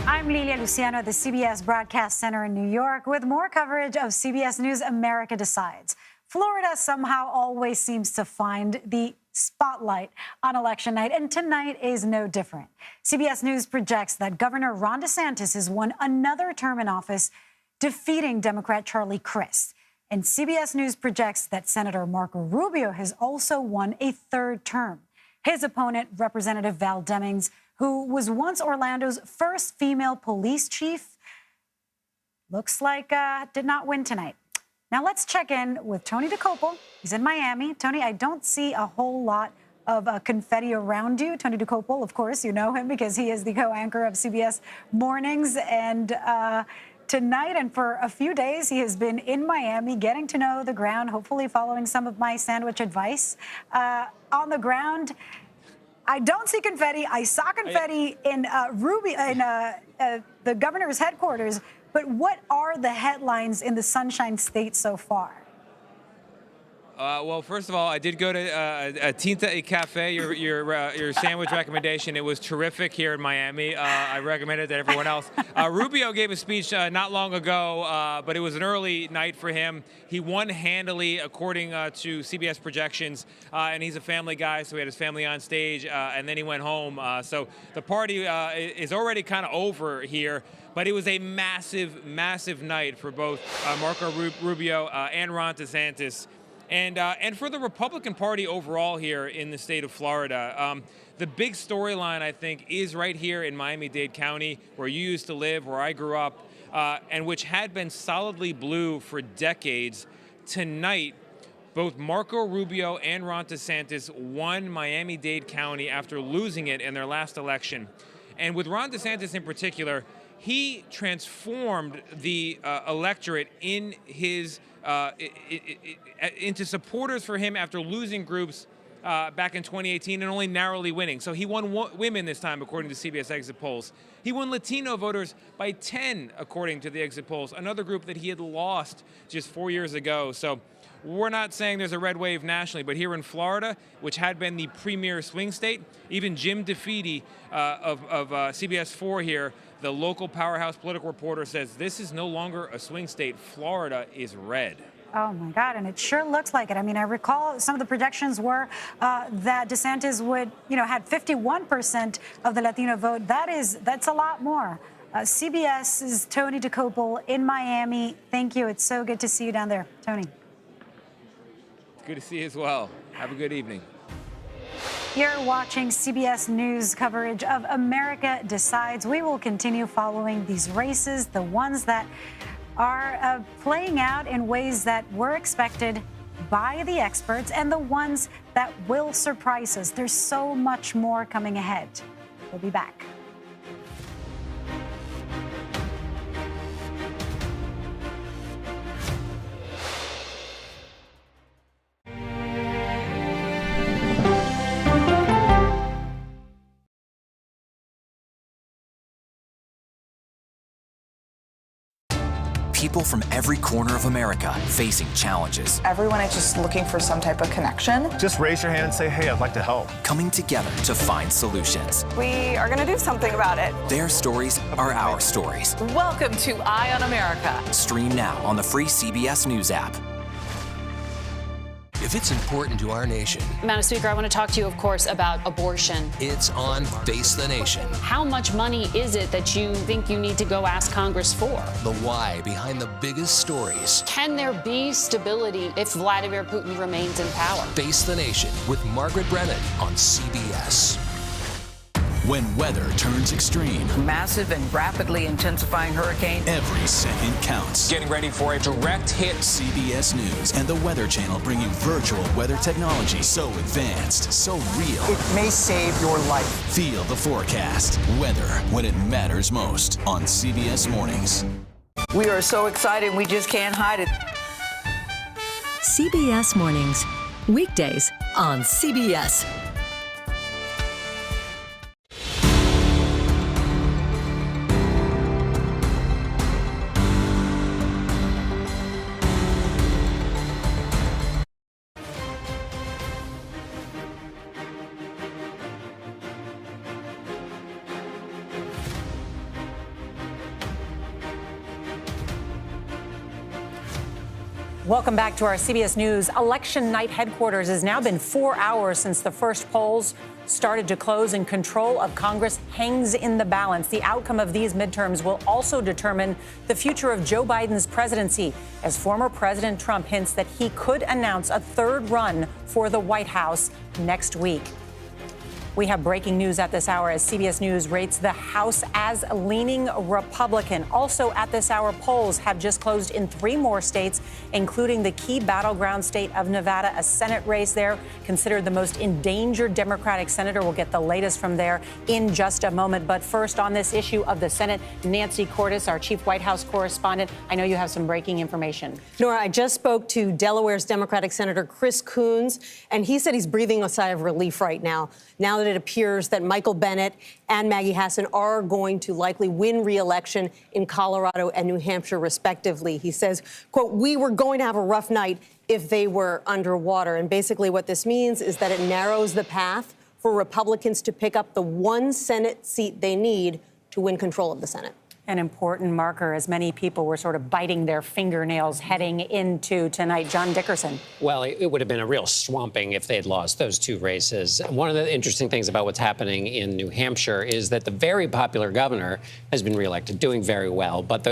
I'm Lilia Luciano at the CBS Broadcast Center in New York with more coverage of CBS News America Decides. Florida somehow always seems to find the spotlight on election night, and tonight is no different. CBS News projects that Governor Ron DeSantis has won another term in office, defeating Democrat Charlie Crist. And CBS News projects that Senator Marco Rubio has also won a 3rd term. His opponent, Representative Val Demings, who was once Orlando's first female police chief, looks like did not win tonight. Now let's check in with Tony DeCopel. He's in Miami. Tony, I don't see a whole lot of confetti around you. Tony DeCopel, of course, you know him because he is the co-anchor of CBS Mornings. And tonight and for a few days, he has been in Miami getting to know the ground, hopefully following some of my sandwich advice. On the ground, I don't see confetti. I saw confetti in the governor's headquarters. But what are the headlines in the Sunshine State so far? Well, first of all, I did go to a Tinta y Cafe, your sandwich recommendation. It was terrific here in Miami. I recommend it to everyone else. Rubio gave a speech not long ago, but it was an early night for him. He won handily, according to CBS projections, and he's a family guy, so he had his family on stage, and then he went home. So the party is already kind of over here. But it was a massive, massive night for both Marco Rubio and Ron DeSantis. And for the Republican Party overall here in the state of Florida, the big storyline, I think, is right here in Miami-Dade County, where you used to live, where I grew up, and which had been solidly blue for decades. Tonight, both Marco Rubio and Ron DeSantis won Miami-Dade County after losing it in their last election. And with Ron DeSantis in particular, he transformed the electorate in his into supporters for him after losing groups back in 2018 and only narrowly winning. So he won women this time, according to CBS exit polls. He won Latino voters by 10, according to the exit polls, another group that he had lost just 4 years ago. So we're not saying there's a red wave nationally, but here in Florida, which had been the premier swing state, even Jim DeFede of CBS 4 here, the local powerhouse political reporter, says this is no longer a swing state. Florida is red. Oh, my God. And it sure looks like it. I mean, I recall some of the projections were that DeSantis would, had 51% of the Latino vote. That's a lot more. CBS's Tony DeCopel in Miami. Thank you. It's so good to see you down there, Tony. Good to see you as well. Have a good evening. You're watching CBS News coverage of America Decides. We will continue following these races, the ones that are playing out in ways that were expected by the experts and the ones that will surprise us. There's so much more coming ahead. We'll be back. People from every corner of America facing challenges. Everyone is just looking for some type of connection. Just raise your hand and say, hey, I'd like to help. Coming together to find solutions. We are going to do something about it. Their stories are our stories. Welcome to Eye on America. Stream now on the free CBS News app. if it's important to our nation. Madam Speaker, I want to talk to you, of course, about abortion. It's on Face the Nation. How much money is it that you think you need to go ask Congress for? The why behind the biggest stories. Can there be stability if Vladimir Putin remains in power? Face the Nation with Margaret Brennan on CBS. When weather turns extreme, massive and rapidly intensifying hurricane, every second counts. Getting ready for a direct hit. CBS News and the Weather Channel bringing virtual weather technology so advanced, so real. It may save your life. Feel the forecast. Weather when it matters most on CBS Mornings. We are so excited, we just can't hide it. CBS Mornings, weekdays on CBS. Welcome back to our CBS News. Election night headquarters has now been 4 hours since the first polls started to close, and control of Congress hangs in the balance. The outcome of these midterms will also determine the future of Joe Biden's presidency, as former President Trump hints that he could announce a third run for the White House next week. We have breaking news at this hour as CBS News rates the House as leaning Republican. Also at this hour, polls have just closed in 3 more states, including the key battleground state of Nevada, a Senate race there considered the most endangered Democratic senator. We'll get the latest from there in just a moment. But first, on this issue of the Senate, Nancy Cordes, our chief White House correspondent. I know you have some breaking information. Norah, I just spoke to Delaware's Democratic Senator Chris Coons, and he said he's breathing a sigh of relief right now that it appears that Michael Bennet and Maggie Hassan are going to likely win re-election in Colorado and New Hampshire, respectively. He says, quote, "We were going to have a rough night if they were underwater." And basically what this means is that it narrows the path for Republicans to pick up the 1 Senate seat they need to win control of the Senate. An important marker, as many people were sort of biting their fingernails heading into tonight. John Dickerson. Well, it would have been a real swamping if they'd lost those 2 races. One of the interesting things about what's happening in New Hampshire is that the very popular governor has been reelected, doing very well. But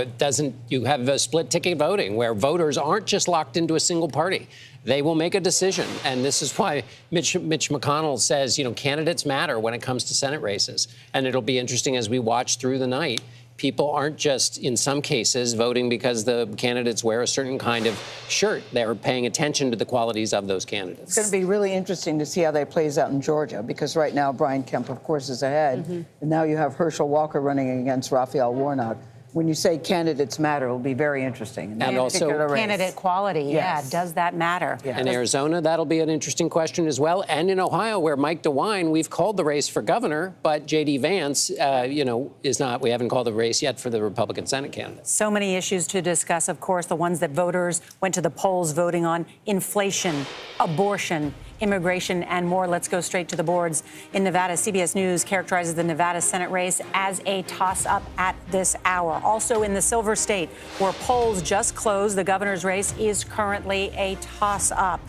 you have a split ticket voting where voters aren't just locked into a single party. They will make a decision. And this is why Mitch McConnell says, candidates matter when it comes to Senate races. And it'll be interesting as we watch through the night. People aren't just, in some cases, voting because the candidates wear a certain kind of shirt. They're paying attention to the qualities of those candidates. It's going to be really interesting to see how that plays out in Georgia, because right now Brian Kemp, of course, is ahead. And now you have Herschel Walker running against Raphael Warnock. When you say candidates matter, it'll be very interesting. And also candidate quality. Yes. Yeah, does that matter? Yeah. In Arizona, that'll be an interesting question as well. And in Ohio, where Mike DeWine, we've called the race for governor, but J.D. Vance, is not. We haven't called the race yet for the Republican Senate candidate. So many issues to discuss, of course, the ones that voters went to the polls voting on: inflation, abortion, immigration, and more. Let's go straight to the boards. In Nevada, CBS News characterizes the Nevada Senate race as a toss-up at this hour. Also in the Silver State, where polls just closed, the governor's race is currently a toss-up.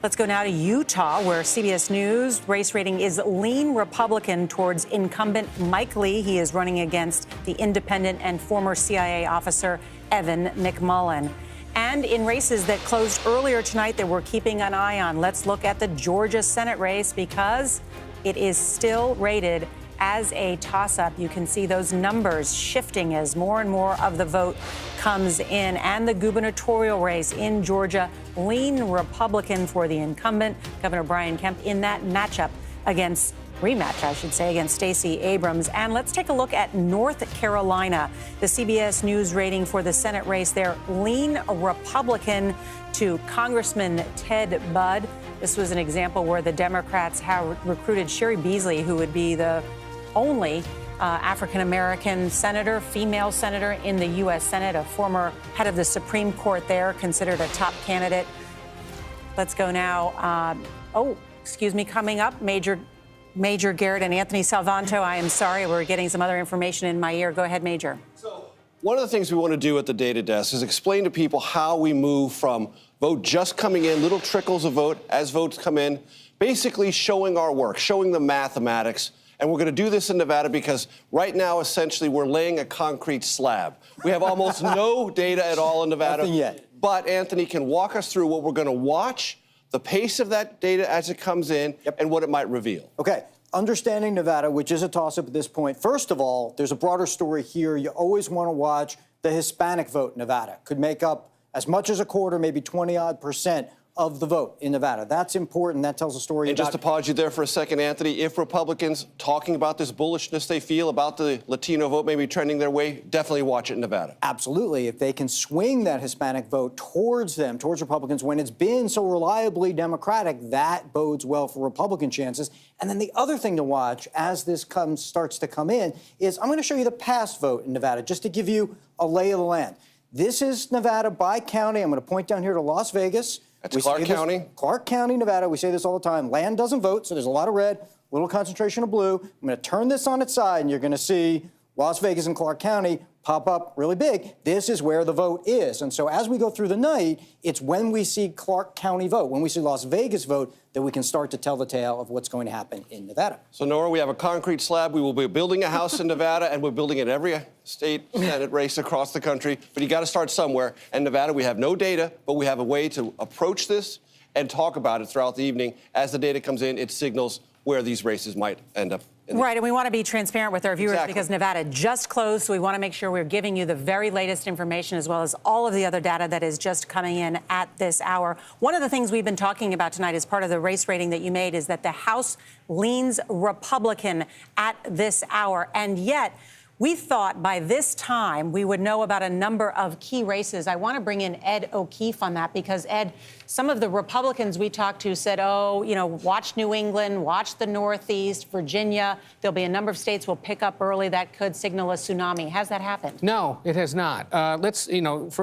Let's go now to Utah, where CBS News race rating is lean Republican towards incumbent Mike Lee. He is running against the independent and former CIA officer Evan McMullin. And in races that closed earlier tonight that we're keeping an eye on, let's look at the Georgia Senate race, because it is still rated as a toss-up. You can see those numbers shifting as more and more of the vote comes in. And the gubernatorial race in Georgia, lean Republican for the incumbent, Governor Brian Kemp, in that rematch, I should say, against Stacey Abrams. And let's take a look at North Carolina. The CBS News rating for the Senate race there, lean Republican to Congressman Ted Budd. This was an example where the Democrats have recruited Sherry Beasley, who would be the only African-American senator, female senator in the U.S. Senate, a former head of the Supreme Court there, considered a top candidate. Let's go now. Coming up, Major Garrett and Anthony Salvanto. I am sorry, we're getting some other information in my ear. Go ahead, Major. One of the things we want to do at the data desk is explain to people how we move from vote just coming in, little trickles of vote as votes come in, basically showing our work, showing the mathematics. And we're going to do this in Nevada because right now, essentially, we're laying a concrete slab. We have almost no data at all in Nevada. Nothing yet. But Anthony can walk us through what we're going to watch, the pace of that data as it comes in, and what it might reveal. Okay. Understanding Nevada, which is a toss-up at this point. First of all, there's a broader story here. You always want to watch the Hispanic vote in Nevada. Could make up as much as a quarter, maybe 20-odd% of the vote in Nevada. That's important. That tells a story And about... just to pause you there for a second, Anthony, if Republicans talking about this bullishness they feel about the Latino vote maybe trending their way, definitely watch it in Nevada. Absolutely. If they can swing that Hispanic vote towards them, towards Republicans, when it's been so reliably Democratic, that bodes well for Republican chances. And then the other thing to watch as this starts to come in is I'm going to show you the past vote in Nevada, just to give you a lay of the land. This is Nevada by county. I'm going to point down here to Las Vegas. That's Clark County. Clark County, Nevada. We say this all the time. Land doesn't vote, so there's a lot of red, little concentration of blue. I'm going to turn this on its side, and you're going to see Las Vegas and Clark County pop up really big. This is where the vote is. And so as we go through the night, it's when we see Clark County vote, when we see Las Vegas vote, that we can start to tell the tale of what's going to happen in Nevada. So, Norah, we have a concrete slab. We will be building a house in Nevada, and we're building it every state Senate race across the country. But you got to start somewhere. And Nevada, we have no data, but we have a way to approach this and talk about it throughout the evening. As the data comes in, it signals where these races might end up. Right, and we want to be transparent with our viewers Exactly. because Nevada just closed, so we want to make sure we're giving you the very latest information as well as all of the other data that is just coming in at this hour. One of the things we've been talking about tonight as part of the race rating that you made is that the House leans Republican at this hour, and yet we thought by this time we would know about a number of key races. I want to bring in Ed O'Keefe on that because, Ed, some of the Republicans we talked to said, oh, you know, watch New England, watch the Northeast, Virginia. There'll be a number of states will pick up early. That could signal a tsunami. Has that happened? No, it has not.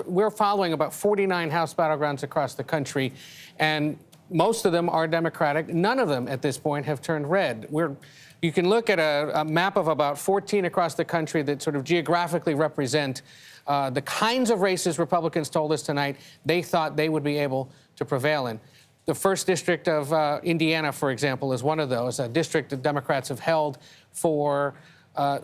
We're following about 49 House battlegrounds across the country, and most of them are Democratic. None of them at this point have turned red. You can look at a map of about 14 across the country that sort of geographically represent the kinds of races Republicans told us tonight they thought they would be able to prevail in. The 1st District of Indiana, for example, is one of those, a district that Democrats have held for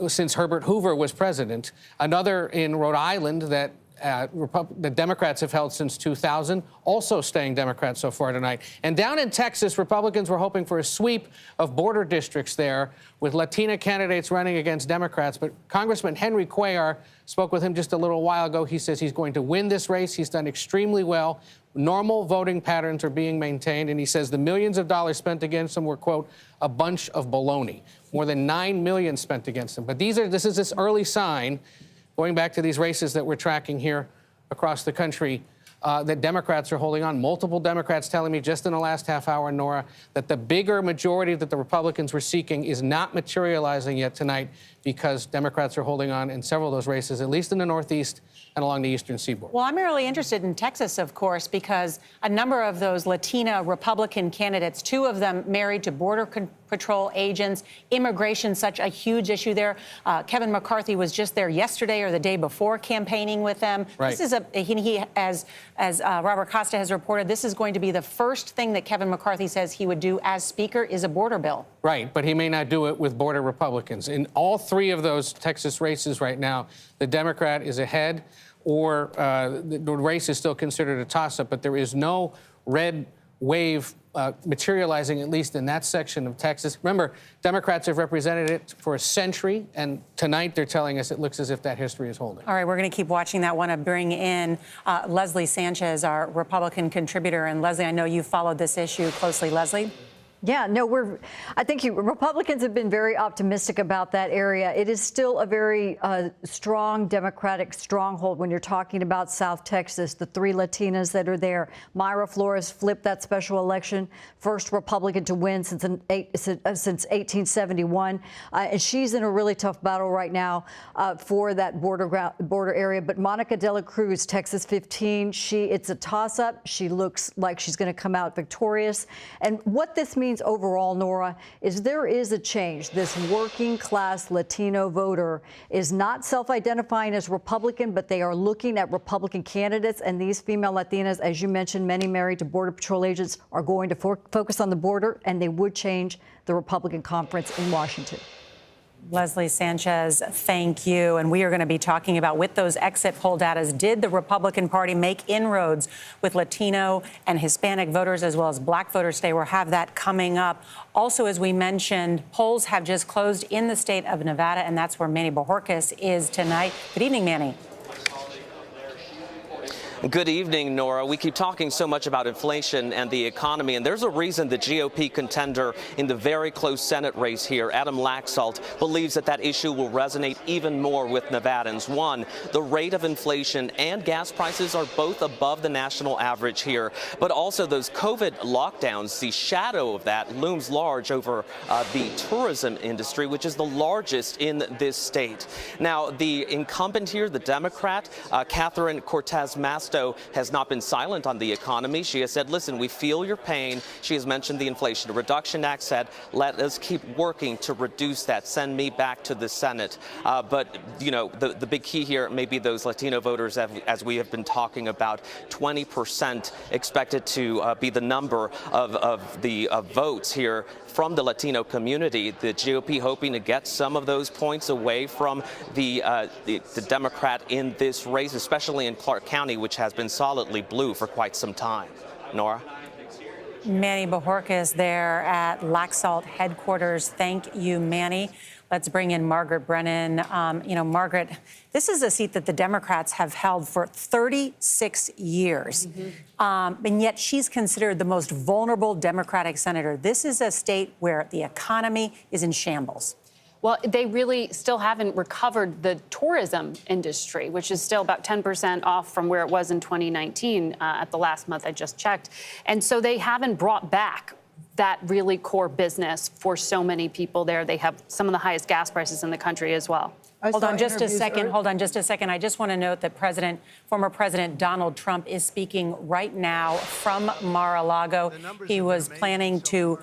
since Herbert Hoover was president. Another in Rhode Island that the Democrats have held since 2000, also staying Democrats so far tonight. And down in Texas, Republicans were hoping for a sweep of border districts there with Latina candidates running against Democrats. But Congressman Henry Cuellar spoke with him just a little while ago. He says he's going to win this race. He's done extremely well. Normal voting patterns are being maintained. And he says the millions of dollars spent against him were, quote, a bunch of baloney. More than $9 million spent against him. But this is this early sign, going back to these races that we're tracking here across the country, that Democrats are holding on. Multiple Democrats telling me just in the last half hour, Norah, that the bigger majority that the Republicans were seeking is not materializing yet tonight because Democrats are holding on in several of those races, at least in the Northeast and along the eastern seaboard. Well, I'm really interested in Texas, of course, because a number of those Latina Republican candidates, 2 of them married to Border Patrol agents, immigration, such a huge issue there. Kevin McCarthy was just there yesterday or the day before campaigning with them. Right. This is as Robert Costa has reported, this is going to be the first thing that Kevin McCarthy says he would do as Speaker is a border bill. Right, but he may not do it with border Republicans. In all 3 of those Texas races right now, the Democrat is ahead, or the race is still considered a toss-up, but there is no red wave materializing, at least in that section of Texas. Remember, Democrats have represented it for a century, and tonight they're telling us it looks as if that history is holding. All right, we're going to keep watching that. I want to bring in Leslie Sanchez, our Republican contributor. And Leslie, I know you followed this issue closely. Leslie? Yeah, no, I think Republicans have been very optimistic about that area. It is still a very strong Democratic stronghold when you're talking about South Texas, the 3 Latinas that are there. Mayra Flores flipped that special election, first Republican to win since 1871. And she's in a really tough battle right now for that border area. But Monica De La Cruz, Texas 15, it's a toss-up. She looks like she's going to come out victorious. And what this means means overall, Norah, is there is a change. This working class Latino voter is not self-identifying as Republican, but they are looking at Republican candidates. And these female Latinas, as you mentioned, many married to Border Patrol agents, are going to focus on the border, and they would change the Republican conference in Washington. Leslie Sanchez, thank you. And we are going to be talking about, with those exit poll data, did the Republican Party make inroads with Latino and Hispanic voters as well as black voters today? We'll have that coming up. Also, as we mentioned, polls have just closed in the state of Nevada, and that's where Manny Bojorquez is tonight. Good evening, Manny. Good evening, Nora. We keep talking so much about inflation and the economy, and there's a reason the GOP contender in the very close Senate race here, Adam Laxalt, believes that issue will resonate even more with Nevadans. One, the rate of inflation and gas prices are both above the national average here, but also those COVID lockdowns, the shadow of that looms large over the tourism industry, which is the largest in this state. Now, the incumbent here, the Democrat, Catherine Cortez Masto, has not been silent on the economy. She has said, listen, we feel your pain. She has mentioned the Inflation Reduction Act, said, let us keep working to reduce that. Send me back to the Senate. But, you know, the big key here may be those Latino voters, as we have been talking about. 20% expected to be the number of the votes here from the Latino community. The GOP hoping to get some of those points away from the Democrat in this race, especially in Clark County, which has been solidly blue for quite some time. Nora? Manny Bojorquez there at Laxalt headquarters. Thank you, Manny. Let's bring in Margaret Brennan. Margaret, this is a seat that the Democrats have held for 36 years. And yet she's considered the most vulnerable Democratic senator. This is a state where the economy is in shambles. Well, they really still haven't recovered the tourism industry, which is still about 10% off from where it was in 2019 at the last month I just checked. And so they haven't brought back that really core business for so many people there. They have some of the highest gas prices in the country as well. Hold on just a second. I just want to note that former President Donald Trump is speaking right now from Mar-a-Lago. He was planning to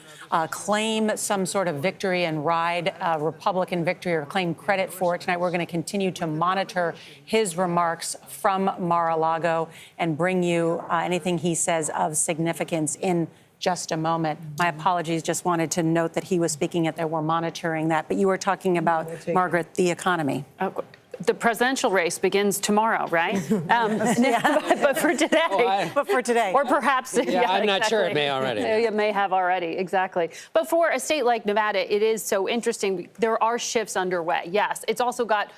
claim some sort of victory and ride a Republican victory or claim credit for it tonight. We're going to continue to monitor his remarks from Mar-a-Lago and bring you anything he says of significance in just a moment. My apologies, just wanted to note that he was speaking at there. We're monitoring that. But you were talking about, Margaret, the economy. The presidential race begins tomorrow, right? But for today. Or perhaps. I'm not sure it may already. It may have already, exactly. But for a state like Nevada, it is so interesting. There are shifts underway. Yes, it's also got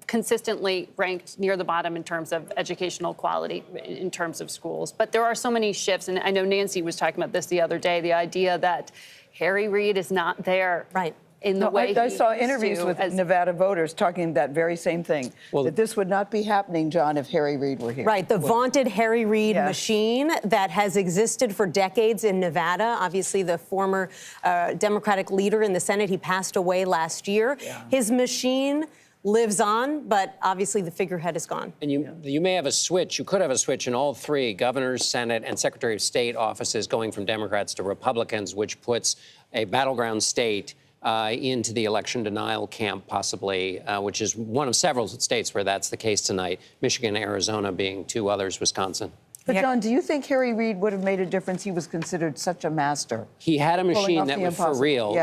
consistently ranked near the bottom in terms of educational quality, in terms of schools. But there are so many shifts. And I know Nancy was talking about this the other day, the idea that Harry Reid is not there. Right. In the way I saw interviews with Nevada voters talking that very same thing, that this would not be happening, John, if Harry Reid were here. Right, the vaunted Harry Reid machine that has existed for decades in Nevada. Obviously, the former Democratic leader in the Senate, he passed away last year. Yeah. His machine lives on, but obviously the figurehead is gone. And you may have a switch. You could have a switch in all three, governor's, Senate, and Secretary of State offices going from Democrats to Republicans, which puts a battleground state into the election denial camp, possibly, which is one of several states where that's the case tonight. Michigan, Arizona being two others, Wisconsin. But, John, do you think Harry Reid would have made a difference? He was considered such a master. He had a machine that was for real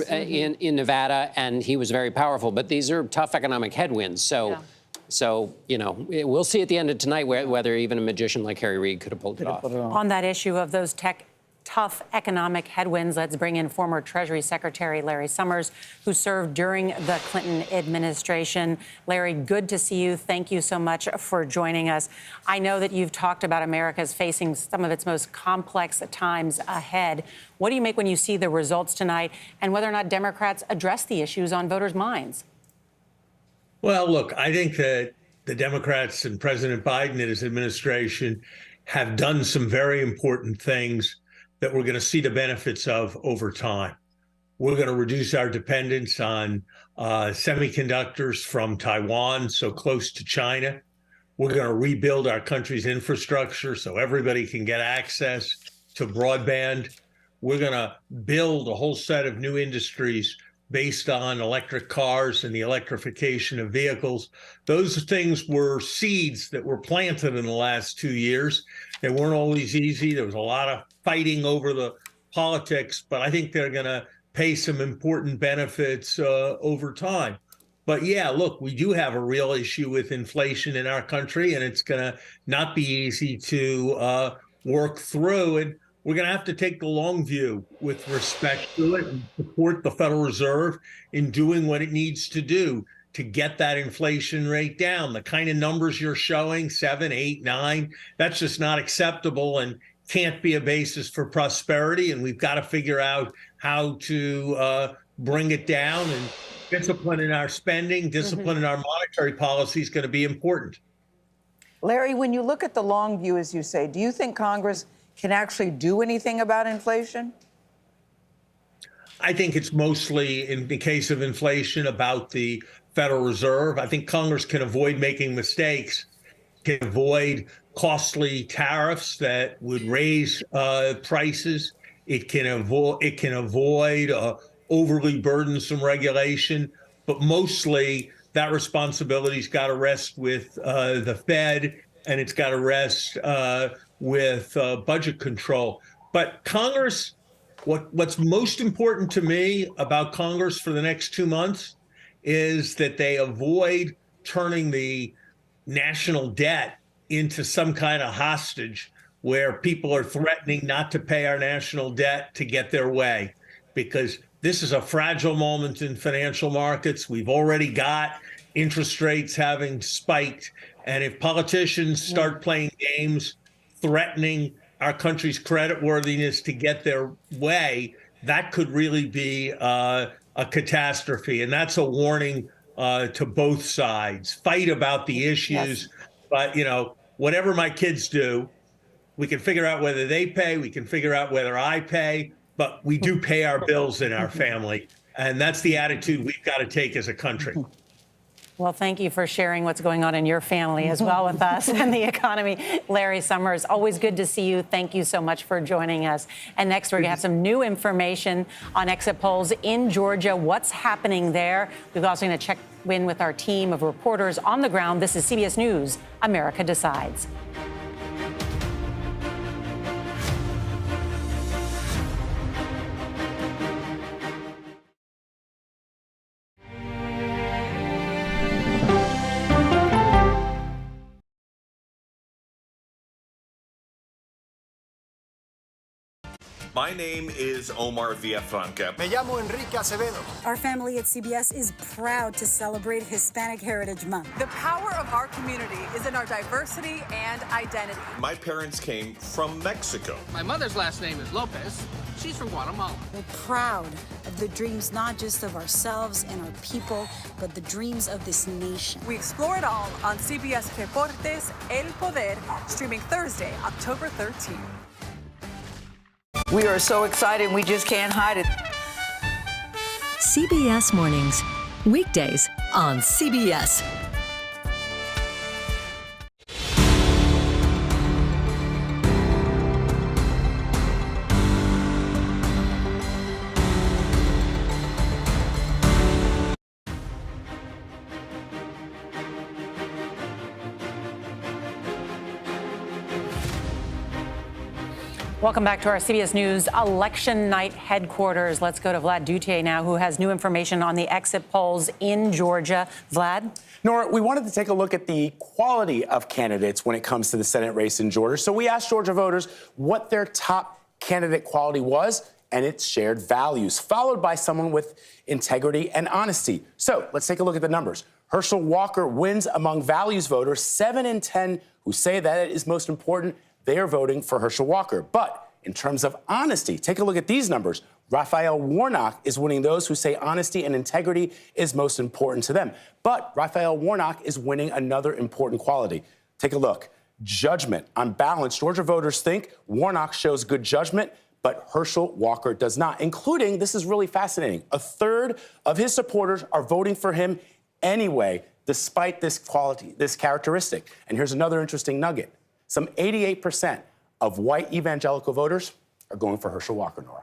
in Nevada, and he was very powerful. But these are tough economic headwinds. So, we'll see at the end of tonight whether even a magician like Harry Reid could have pulled it off. On that issue of those tough economic headwinds, let's bring in former Treasury Secretary Larry Summers, who served during the Clinton administration. Larry, good to see you. Thank you so much for joining us. I know that you've talked about America's facing some of its most complex times ahead. What do you make when you see the results tonight, and whether or not Democrats address the issues on voters' minds? Well, look, I think that the Democrats and President Biden and his administration have done some very important things that we're going to see the benefits of over time. We're going to reduce our dependence on semiconductors from Taiwan, so close to China. We're going to rebuild our country's infrastructure so everybody can get access to broadband. we're going to build a whole set of new industries based on electric cars and the electrification of vehicles. Those things were seeds that were planted in the last 2 years. They weren't always easy. There was a lot of fighting over the politics, but I think they're going to pay some important benefits over time. But yeah, look, we do have a real issue with inflation in our country, and it's going to not be easy to work through. And we're going to have to take the long view with respect to it and support the Federal Reserve in doing what it needs to do to get that inflation rate down. The kind of numbers you're showing, 7, 8, 9, that's just not acceptable and can't be a basis for prosperity. And we've got to figure out how to bring it down, and discipline in our spending, discipline in our monetary policy is going to be important. Larry, when you look at the long view, as you say, do you think Congress can actually do anything about inflation? I think it's mostly, in the case of inflation, about the Federal Reserve. I think Congress can avoid making mistakes, can avoid costly tariffs that would raise prices. It can avoid overly burdensome regulation, but mostly that responsibility's got to rest with the Fed, and it's got to rest with budget control. But Congress, what's most important to me about Congress for the next 2 months is that they avoid turning the national debt into some kind of hostage where people are threatening not to pay our national debt to get their way, because this is a fragile moment in financial markets. We've already got interest rates having spiked. And if politicians start playing games threatening our country's creditworthiness to get their way, that could really be a catastrophe. And that's a warning to both sides. Fight about the issues, but whatever my kids do, we can figure out whether they pay, we can figure out whether I pay, but we do pay our bills in our family. And that's the attitude we've got to take as a country. Well, thank you for sharing what's going on in your family as well with us and the economy. Larry Summers, always good to see you. Thank you so much for joining us. And next, we're going to have some new information on exit polls in Georgia. What's happening there? We're also going to check in with our team of reporters on the ground. This is CBS News, America Decides. My name is Omar Villafranca. Me llamo Enrique Acevedo. Our family at CBS is proud to celebrate Hispanic Heritage Month. The power of our community is in our diversity and identity. My parents came from Mexico. My mother's last name is Lopez. She's from Guatemala. We're proud of the dreams not just of ourselves and our people, but the dreams of this nation. We explore it all on CBS Reportes El Poder, streaming Thursday, October 13th. We are so excited, we just can't hide it. CBS Mornings, weekdays on CBS. Welcome back to our CBS News election night headquarters. Let's go to Vlad Duthiers now, who has new information on the exit polls in Georgia. Vlad? Nora, we wanted to take a look at the quality of candidates when it comes to the Senate race in Georgia. So we asked Georgia voters what their top candidate quality was, and it's shared values, followed by someone with integrity and honesty. So let's take a look at the numbers. Herschel Walker wins among values voters. 7 in 10 who say that it is most important, they are voting for Herschel Walker. But in terms of honesty, take a look at these numbers. Raphael Warnock is winning those who say honesty and integrity is most important to them. But Raphael Warnock is winning another important quality. Take a look. Judgment. On balance, Georgia voters think Warnock shows good judgment, but Herschel Walker does not, including, this is really fascinating, a third of his supporters are voting for him anyway, despite this quality, this characteristic. And here's another interesting nugget. Some 88% of white evangelical voters are going for Herschel Walker, Nora.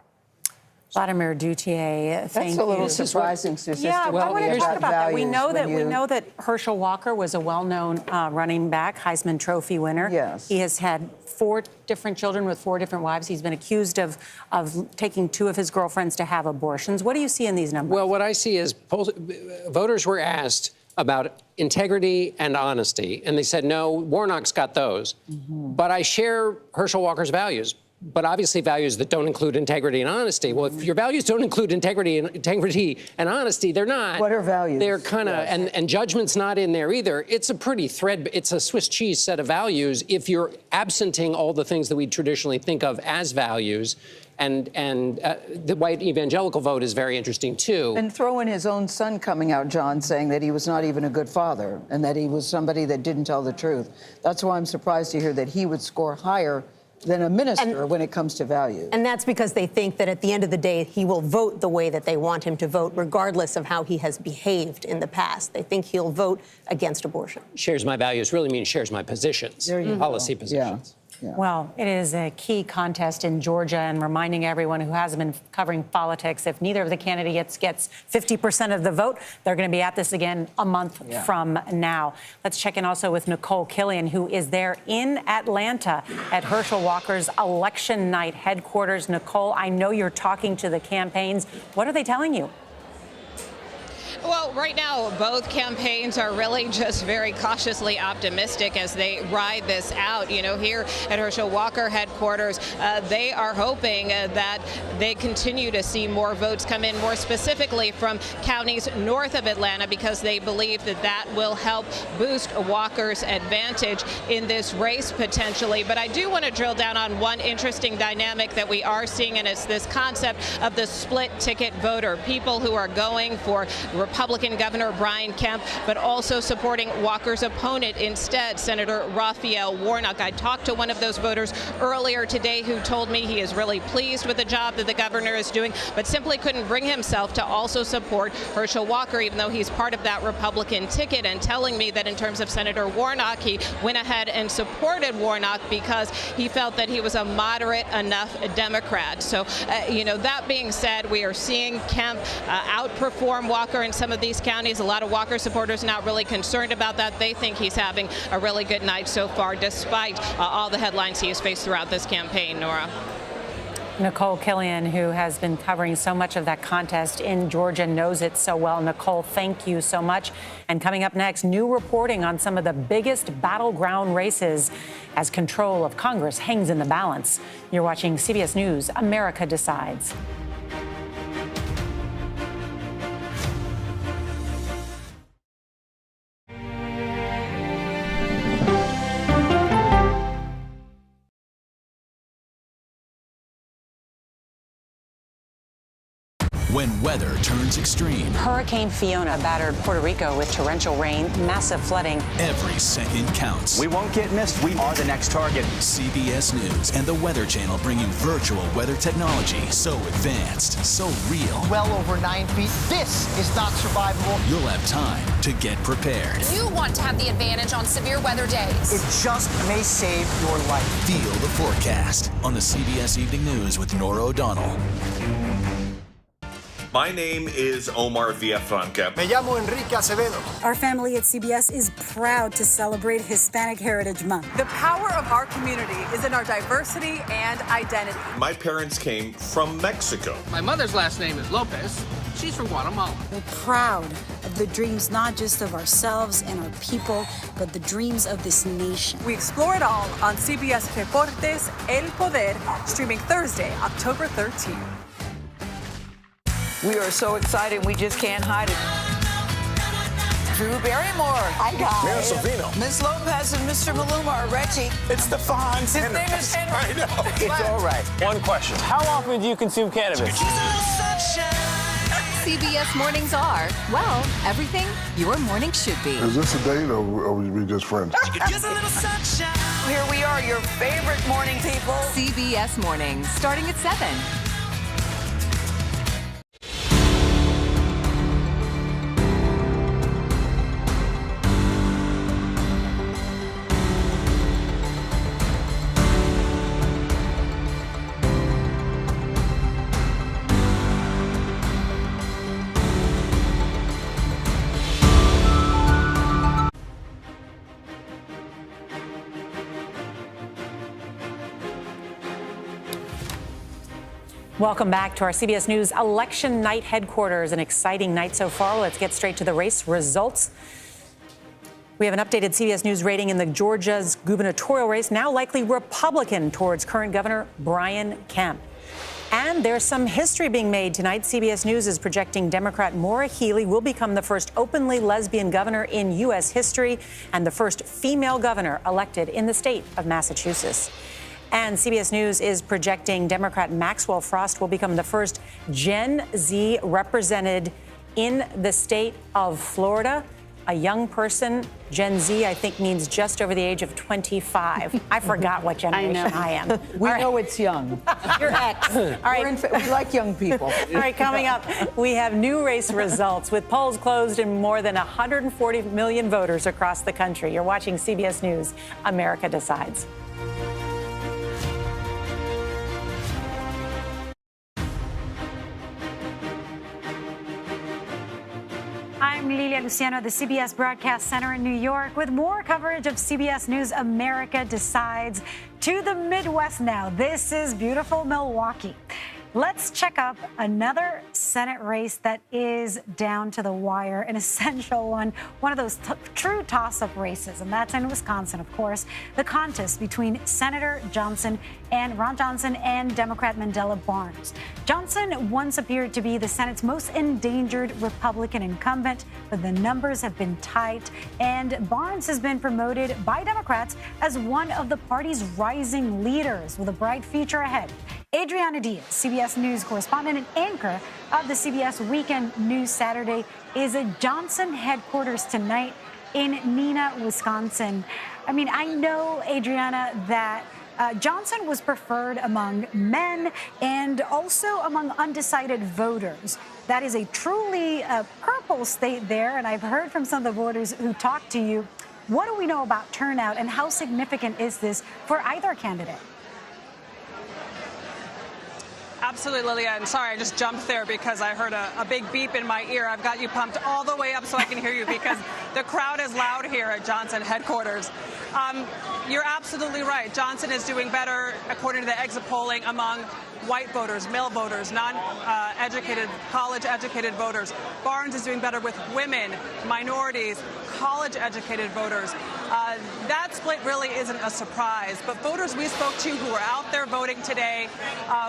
Vladimir Duthier, thank That's a little you. surprising statistic. Yeah, I want to talk about that. We know that Herschel Walker was a well-known running back, Heisman Trophy winner. Yes. He has had 4 different children with 4 different wives. He's been accused of taking 2 of his girlfriends to have abortions. What do you see in these numbers? Well, what I see is voters were asked about integrity and honesty, and they said, no, Warnock's got those. But I share Herschel Walker's values. But obviously values that don't include integrity and honesty. Well, if your values don't include integrity and honesty, they're not. What are values? They're kind of, and judgment's not in there either. It's a pretty it's a Swiss cheese set of values if you're absenting all the things that we traditionally think of as values. And the white evangelical vote is very interesting, too. And throw in his own son coming out, John, saying that he was not even a good father and that he was somebody that didn't tell the truth. That's why I'm surprised to hear that he would score higher than a minister when it comes to values. And that's because they think that at the end of the day, he will vote the way that they want him to vote, regardless of how he has behaved in the past. They think he'll vote against abortion. Shares my values really means shares my positions, policy positions. Yeah. Well, it is a key contest in Georgia, and reminding everyone who hasn't been covering politics, if neither of the candidates gets 50% of the vote, they're going to be at this again a month from now. Let's check in also with Nicole Killian, who is there in Atlanta at Herschel Walker's election night headquarters. Nicole, I know you're talking to the campaigns. What are they telling you? Well, right now, both campaigns are really just very cautiously optimistic as they ride this out. You know, here at Herschel Walker headquarters, they are hoping that they continue to see more votes come in, more specifically from counties north of Atlanta, because they believe that that will help boost Walker's advantage in this race potentially. But I do want to drill down on one interesting dynamic that we are seeing, and it's this concept of the split ticket voter, people who are going for Republican Governor Brian Kemp, but also supporting Walker's opponent instead, Senator Raphael Warnock. I talked to one of those voters earlier today who told me he is really pleased with the job that the governor is doing, but simply couldn't bring himself to also support Herschel Walker, even though he's part of that Republican ticket, and telling me that in terms of Senator Warnock, he went ahead and supported Warnock because he felt that he was a moderate enough Democrat. So, you know, that being said, we are seeing Kemp outperform Walker in some of these counties. A lot of Walker supporters not really concerned about that. They think he's having a really good night so far, despite all the headlines he has faced throughout this campaign, Nora. Nicole Killian, who has been covering so much of that contest in Georgia, knows it so well. Nicole, thank you so much. And coming up next, new reporting on some of the biggest battleground races as control of Congress hangs in the balance. You're watching CBS News, America Decides. When weather turns extreme. Hurricane Fiona battered Puerto Rico with torrential rain, massive flooding. Every second counts. We won't get missed. We are the next target. CBS News and the Weather Channel bring you virtual weather technology so advanced, so real. Well over 9 feet. This is not survivable. You'll have time to get prepared. You want to have the advantage on severe weather days. It just may save your life. Feel the forecast on the CBS Evening News with Norah O'Donnell. My name is Omar Villafranca. Me llamo Enrique Acevedo. Our family at CBS is proud to celebrate Hispanic Heritage Month. The power of our community is in our diversity and identity. My parents came from Mexico. My mother's last name is Lopez. She's from Guatemala. We're proud of the dreams not just of ourselves and our people, but the dreams of this nation. We explore it all on CBS Deportes El Poder, streaming Thursday, October 13th. We are so excited, we just can't hide it. Drew Barrymore. Hi, guys. Mayor Savino. Ms. Lopez and Mr. Maluma are Reggie. It's the Fonz. His name is Henry. I know. It's all right. One question. How often do you consume cannabis? CBS mornings are, well, everything your morning should be. Is this a date or we just friends? Here we are, your favorite morning people. CBS mornings, starting at 7. Welcome back to our CBS News election night headquarters. An exciting night so far. Let's get straight to the race results. We have an updated CBS News rating in the Georgia's gubernatorial race, now likely Republican towards current Governor Brian Kemp. And there's some history being made tonight. CBS News is projecting Democrat Maura Healey will become the first openly lesbian governor in U.S. history and the first female governor elected in the state of Massachusetts. And CBS News is projecting Democrat Maxwell Frost will become the first Gen Z represented in the state of Florida. A young person, Gen Z, I think means just over the age of 25. I forgot what generation I am. We know it's young. You're X. All right. We like young people. All right, coming up, we have new race results with polls closed in more than 140 million voters across the country. You're watching CBS News, America Decides. I'm Lilia Luciano at the CBS Broadcast Center in New York with more coverage of CBS News America Decides. To the Midwest now. This is beautiful Milwaukee. Let's check up another Senate race that is down to the wire, an essential one of those true toss-up races, and that's in Wisconsin, of course. The contest between Senator Ron Johnson and Democrat Mandela Barnes. Johnson once appeared to be the Senate's most endangered Republican incumbent, but the numbers have been tight, and Barnes has been promoted by Democrats as one of the party's rising leaders with a bright future ahead. Adriana Diaz, CBS News correspondent and anchor of the CBS Weekend News Saturday, is at Johnson headquarters tonight in Neenah, Wisconsin. I mean, I know, Adriana, that Johnson was preferred among men and also among undecided voters. That is a truly purple state there, and I've heard from some of the voters who talked to you. What do we know about turnout, and how significant is this for either candidate? Absolutely, Lilia. And sorry, I just jumped there because I heard a big beep in my ear. I've got you pumped all the way up so I can hear you because the crowd is loud here at Johnson headquarters. You're absolutely right. Johnson is doing better, according to the exit polling, among white voters, male voters, non-educated, college-educated voters. Barnes is doing better with women, minorities, college-educated voters. That split really isn't a surprise. But voters we spoke to who were out there voting today,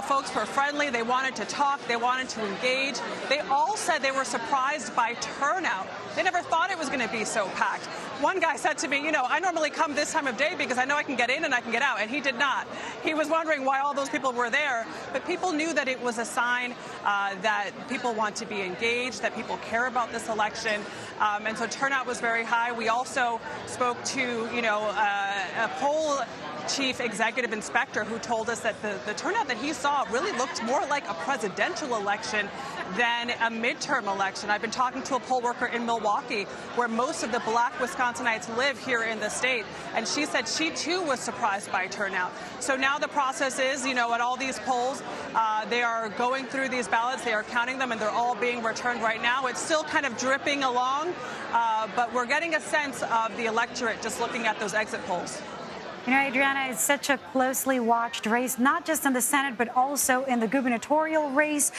folks were friendly. They wanted to talk. They wanted to engage. They all said they were surprised by turnout. They never thought it was going to be so packed. One guy said to me, I normally come this time of day because I know I can get in and I can get out. And he did not. He was wondering why all those people were there. But people knew that it was a sign that people want to be engaged, that people care about this election. And so turnout was very high. We also spoke to, a poll chief executive inspector who told us that the turnout that he saw really looked more like a presidential election than a midterm election. I've been talking to a poll worker in Milwaukee, where most of the black Wisconsinites live here in the state, and she said she too was surprised by turnout. So now the process is, at all these polls, they are going through these ballots, they are counting them, and they're all being returned right now. It's still kind of dripping along, but we're getting a sense of the electorate just looking at those exit polls. Adriana, it's such a closely watched race, not just in the Senate, but also in the gubernatorial race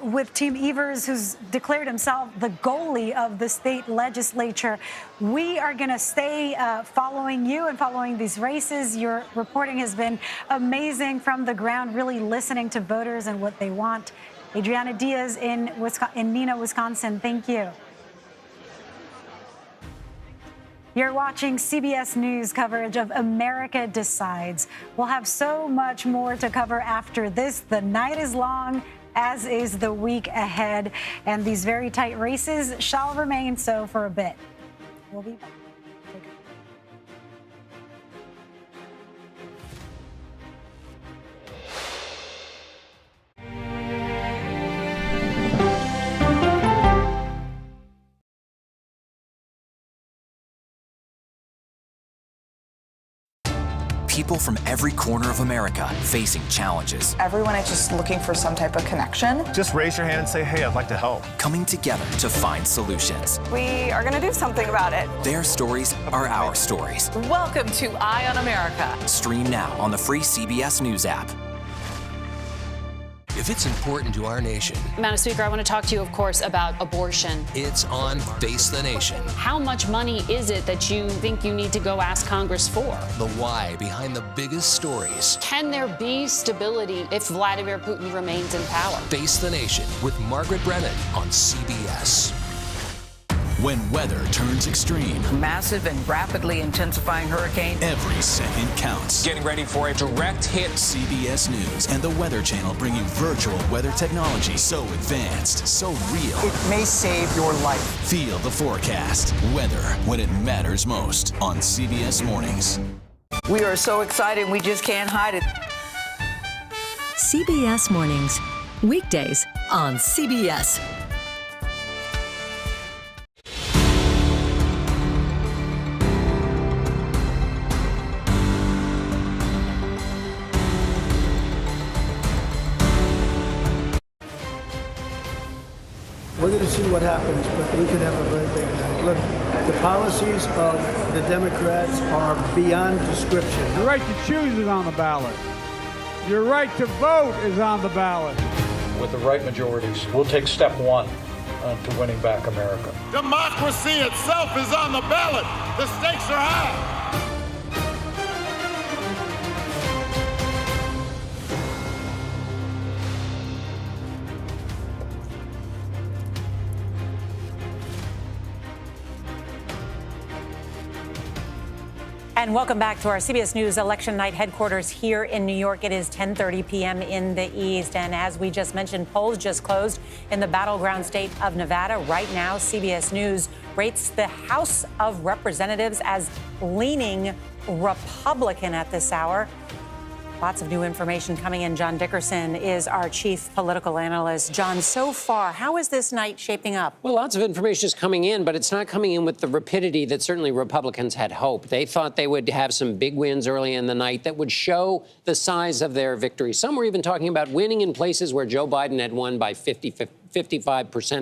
with Tim Evers, who's declared himself the goalie of the state legislature. We are going to stay following you and following these races. Your reporting has been amazing from the ground, really listening to voters and what they want. Adriana Diaz in Neenah, Wisconsin, thank you. You're watching CBS News coverage of America Decides. We'll have so much more to cover after this. The night is long, as is the week ahead, and these very tight races shall remain so for a bit. We'll be back. People from every corner of America facing challenges. Everyone is just looking for some type of connection. Just raise your hand and say, hey, I'd like to help. Coming together to find solutions. We are going to do something about it. Their stories are our stories. Welcome to Eye on America. Stream now on the free CBS News app. if it's important to our nation. Madam Speaker, I want to talk to you, of course, about abortion. It's on Face the Nation. How much money is it that you think you need to go ask Congress for? The why behind the biggest stories. Can there be stability if Vladimir Putin remains in power? Face the Nation with Margaret Brennan on CBS. When weather turns extreme, Massive and rapidly intensifying hurricane. every second counts. Getting ready for a direct hit. CBS News and the Weather Channel bringing virtual weather technology so advanced, so real. It may save your life. Feel the forecast. Weather when it matters most on CBS Mornings. We are so excited we just can't hide it. CBS Mornings, weekdays on CBS. We're going to see what happens, but we could have a very big night. Look, the policies of the Democrats are beyond description. Your right to choose is on the ballot. Your right to vote is on the ballot. With the right majorities, we'll take step one to winning back America. Democracy itself is on the ballot. The stakes are high. And welcome back to our CBS News election night headquarters here in New York. It is 10:30 p.m. in the East. And as we just mentioned, polls just closed in the battleground state of Nevada. Right now, CBS News rates the House of Representatives as leaning Republican at this hour. Lots of new information coming in. John Dickerson is our chief political analyst. John, so far, how is this night shaping up? Well, lots of information is coming in, but it's not coming in with the rapidity that certainly Republicans had hoped. They thought they would have some big wins early in the night that would show the size of their victory. Some were even talking about winning in places where Joe Biden had won by 55%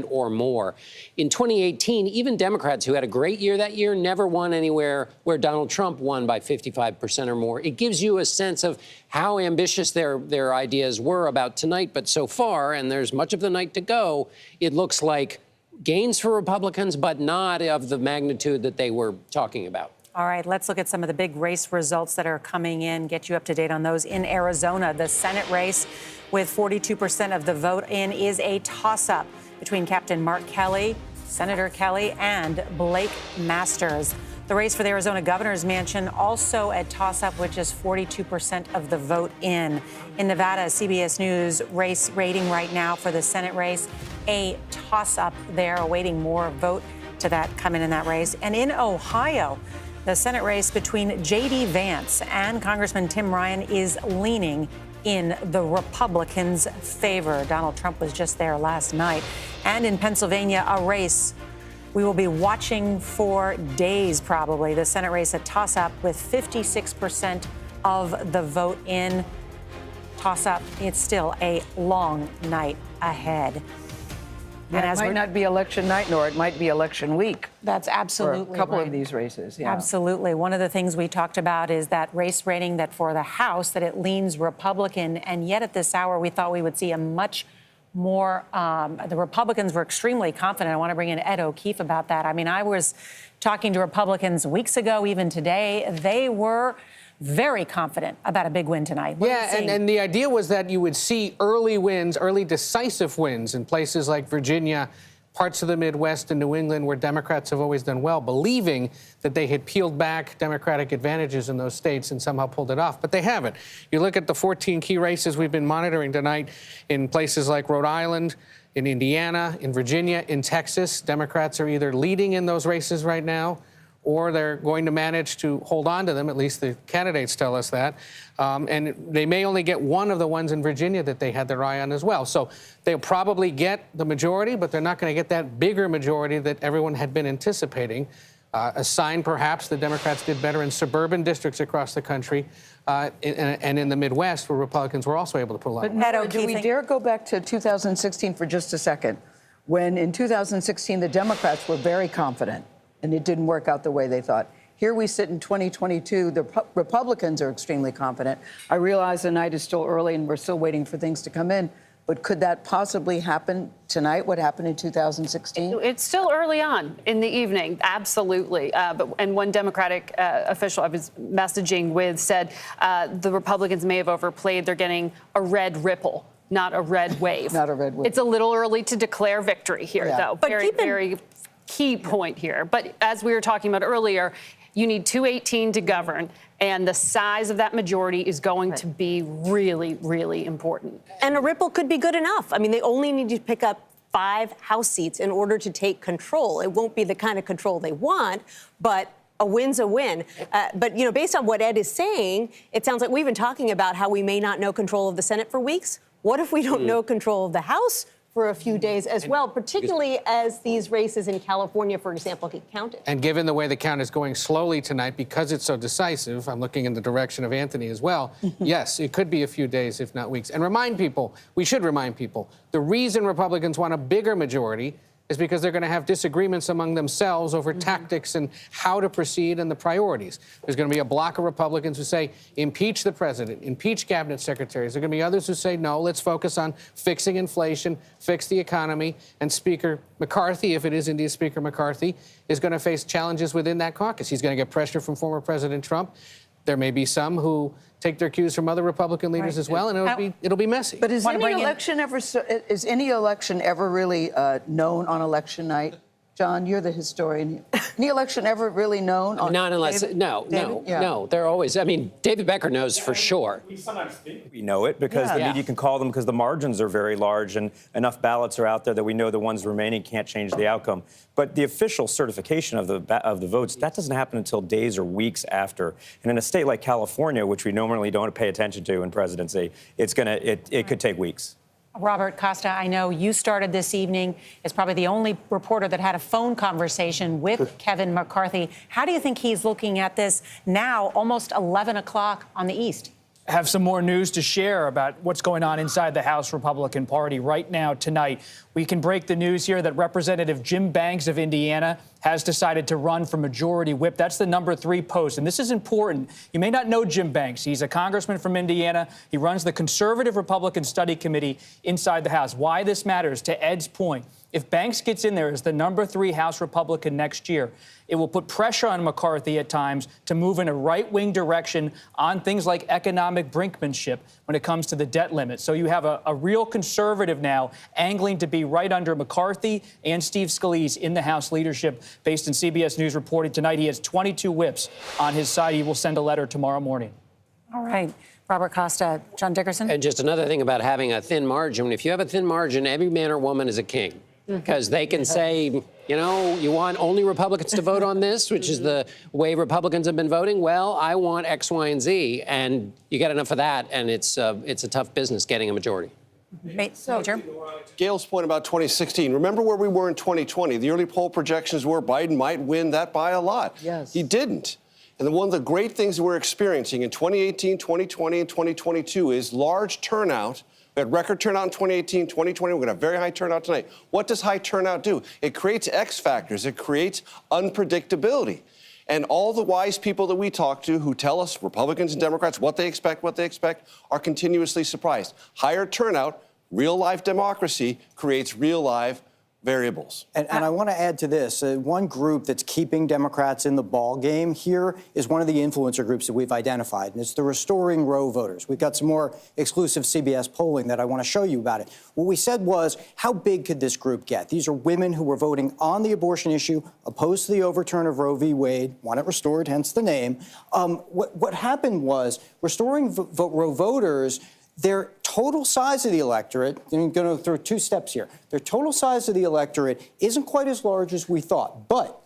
or more. In 2018, even Democrats who had a great year that year never won anywhere where Donald Trump won by 55% or more. It gives you a sense of how ambitious their ideas were about tonight. But so far, and there's much of the night to go, it looks like gains for Republicans, but not of the magnitude that they were talking about. All right, let's look at some of the big race results that are coming in, get you up to date on those. In Arizona, the Senate race with 42% of the vote in is a toss-up between Captain Mark Kelly, Senator Kelly, and Blake Masters. The race for the Arizona governor's mansion also a toss-up, which is 42% of the vote in. In Nevada, CBS News race rating right now for the Senate race, a toss-up there, awaiting more vote to that coming in that race. And in Ohio, the Senate race between J.D. Vance and Congressman Tim Ryan is leaning in the Republicans' favor. Donald Trump was just there last night. And in Pennsylvania, a race we will be watching for days, probably. The Senate race, a toss-up with 56% of the vote in. Toss-up, it's still a long night ahead. Yeah, and it might not be election night, nor it might be election week. That's absolutely for a couple right. of these races. Yeah. Absolutely. One of the things we talked about is that race rating that for the House, that it leans Republican. And yet at this hour, we thought we would see a much more, the Republicans were extremely confident. I want to bring in Ed O'Keefe about that. I mean, I was talking to Republicans weeks ago, even today. They were very confident about a big win tonight. Yeah, and the idea was that you would see early wins, early decisive wins in places like Virginia, parts of the Midwest and New England where Democrats have always done well, believing that they had peeled back Democratic advantages in those states and somehow pulled it off. But they haven't. You look at the 14 key races we've been monitoring tonight in places like Rhode Island, in Indiana, in Virginia, in Texas. Democrats are either leading in those races right now, or they're going to manage to hold on to them, at least the candidates tell us that. And they may only get one of the ones in Virginia that they had their eye on as well. So they'll probably get the majority, but they're not going to get that bigger majority that everyone had been anticipating. A sign, perhaps, the Democrats did better in suburban districts across the country and in the Midwest, where Republicans were also able to pull out. But Norah, do we dare go back to 2016 for just a second, when in 2016 the Democrats were very confident, and it didn't work out the way they thought. Here we sit in 2022. The Republicans are extremely confident. I realize the night is still early and we're still waiting for things to come in. But could that possibly happen tonight, what happened in 2016? It's still early on in the evening, absolutely. And one Democratic official I was messaging with said the Republicans may have overplayed. They're getting a red ripple, not a red wave. Not a red wave. It's a little early to declare victory here, though. But very key point here. But as we were talking about earlier, you need 218 to govern, and the size of that majority is going to be really, really important. And a ripple could be good enough. I mean, they only need to pick up 5 House seats in order to take control. It won't be the kind of control they want, but a win's a win. But, you know, based on what Ed is saying, it sounds like we've been talking about how we may not know control of the Senate for weeks. What if we don't know control of the House for a few days as well, particularly as these races in California, for example, get counted? And given the way the count is going slowly tonight, because it's so decisive, I'm looking in the direction of Anthony as well, yes, it could be a few days, if not weeks. And we should remind people, the reason Republicans want a bigger majority is because they're going to have disagreements among themselves over tactics and how to proceed and the priorities. There's going to be a block of Republicans who say, impeach the president, impeach cabinet secretaries. There are going to be others who say, no, let's focus on fixing inflation, fix the economy. And Speaker McCarthy, if it is indeed Speaker McCarthy, is going to face challenges within that caucus. He's going to get pressure from former President Trump. There may be some who take their cues from other Republican leaders as well, and it'll be messy. But is any election ever really known on election night? John, you're the historian. Any election ever really known? Not unless, no. They're always, I mean, David Becker knows for sure. We sometimes think we know it because the media can call them because the margins are very large and enough ballots are out there that we know the ones remaining can't change the outcome. But the official certification of the votes, that doesn't happen until days or weeks after. And in a state like California, which we normally don't pay attention to in presidency, it could take weeks. Robert Costa, I know you started this evening as probably the only reporter that had a phone conversation with Kevin McCarthy. How do you think he's looking at this now, almost 11 o'clock on the East? Have some more news to share about what's going on inside the House Republican Party right now tonight. We can break the news here that Representative Jim Banks of Indiana has decided to run for Majority Whip. That's the number 3 post. And this is important. You may not know Jim Banks. He's a congressman from Indiana. He runs the Conservative Republican Study Committee inside the House. Why this matters, to Ed's point, if Banks gets in there as the number 3 House Republican next year, it will put pressure on McCarthy at times to move in a right-wing direction on things like economic brinkmanship when it comes to the debt limit. So you have a real conservative now angling to be right under McCarthy and Steve Scalise in the House leadership. Based in CBS News reporting tonight, he has 22 whips on his side. He will send a letter tomorrow morning. All right. Robert Costa, John Dickerson. And just another thing about having a thin margin. If you have a thin margin, every man or woman is a king. Because they can say, you know, you want only Republicans to vote on this, which is the way Republicans have been voting. Well, I want X, Y, and Z, and you get enough of that, and it's a tough business getting a majority. Major. Gayle's point about 2016. Remember where we were in 2020. The early poll projections were Biden might win that by a lot. Yes. He didn't. And one of the great things that we're experiencing in 2018, 2020, and 2022 is large turnout. We had record turnout in 2018, 2020. We're going to have very high turnout tonight. What does high turnout do? It creates X factors. It creates unpredictability. And all the wise people that we talk to who tell us, Republicans and Democrats, what they expect, are continuously surprised. Higher turnout, real-life democracy creates real-life variables. And I want to add to this. One group that's keeping Democrats in the ball game here is one of the influencer groups that we've identified, and it's the Restoring Roe voters. We've got some more exclusive CBS polling that I want to show you about it. What we said was, how big could this group get? These are women who were voting on the abortion issue, opposed to the overturn of Roe v. Wade, want it restored, hence the name. What happened was, Restoring Roe voters, their total size of the electorate, I'm going to go through 2 steps here. Their total size of the electorate isn't quite as large as we thought, but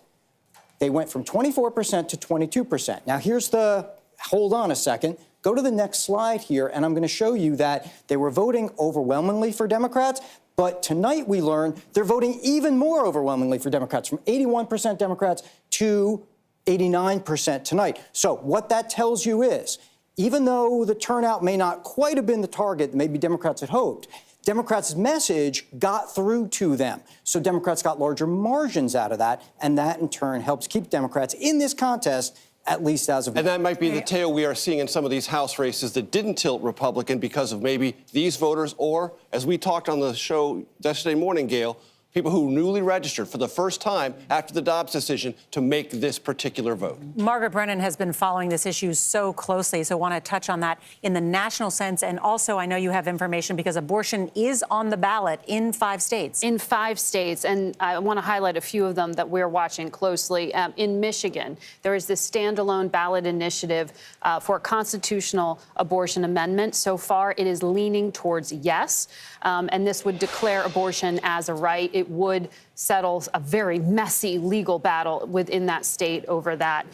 they went from 24% to 22%. Now, here's the, hold on a second, go to the next slide here, and I'm going to show you that they were voting overwhelmingly for Democrats, but tonight we learned they're voting even more overwhelmingly for Democrats, from 81% Democrats to 89% tonight. So what that tells you is, even though the turnout may not quite have been the target that maybe Democrats had hoped, Democrats' message got through to them. So Democrats got larger margins out of that, and that in turn helps keep Democrats in this contest at least as of... And that might be the tale we are seeing in some of these House races that didn't tilt Republican because of maybe these voters or, as we talked on the show yesterday morning, Gayle, people who newly registered for the first time after the Dobbs decision to make this particular vote. Margaret Brennan has been following this issue so closely, so I want to touch on that in the national sense. And also, I know you have information because abortion is on the ballot in 5 states. In 5 states, and I want to highlight a few of them that we're watching closely. In Michigan, there is this standalone ballot initiative for a constitutional abortion amendment. So far, it is leaning towards yes, and this would declare abortion as a right. It would settle a very messy legal battle within that state over that.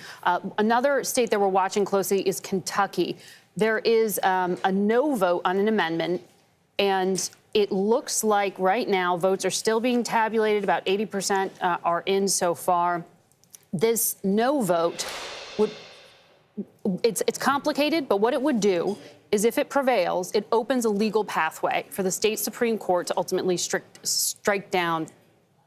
Another state that we're watching closely is Kentucky. There is a no vote on an amendment, and it looks like right now votes are still being tabulated. About 80% are in so far. This no vote would, it's complicated, but what it would do is if it prevails, it opens a legal pathway for the state Supreme Court to ultimately strike down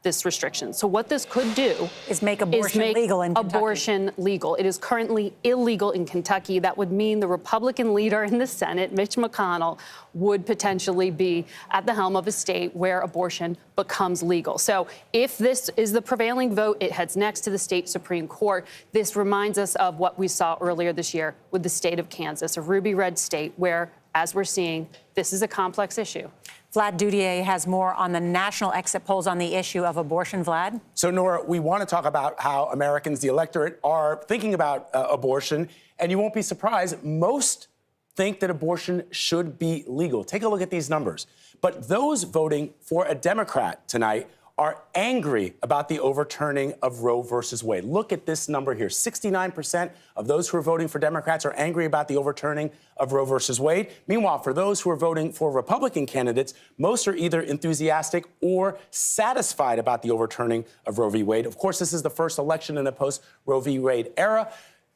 this restriction. So what this could do is make abortion legal in Kentucky. Abortion legal. It is currently illegal in Kentucky. That would mean the Republican leader in the Senate, Mitch McConnell, would potentially be at the helm of a state where abortion becomes legal. So if this is the prevailing vote, it heads next to the state Supreme Court. This reminds us of what we saw earlier this year with the state of Kansas, a ruby red state where, as we're seeing, this is a complex issue. Vlad Dudier has more on the national exit polls on the issue of abortion. Vlad? So, Nora, we want to talk about how Americans, the electorate, are thinking about abortion. And you won't be surprised, most think that abortion should be legal. Take a look at these numbers. But those voting for a Democrat tonight are angry about the overturning of Roe versus Wade. Look at this number here. 69% of those who are voting for Democrats are angry about the overturning of Roe versus Wade. Meanwhile, for those who are voting for Republican candidates, most are either enthusiastic or satisfied about the overturning of Roe v. Wade. Of course, this is the first election in the post-Roe v. Wade era.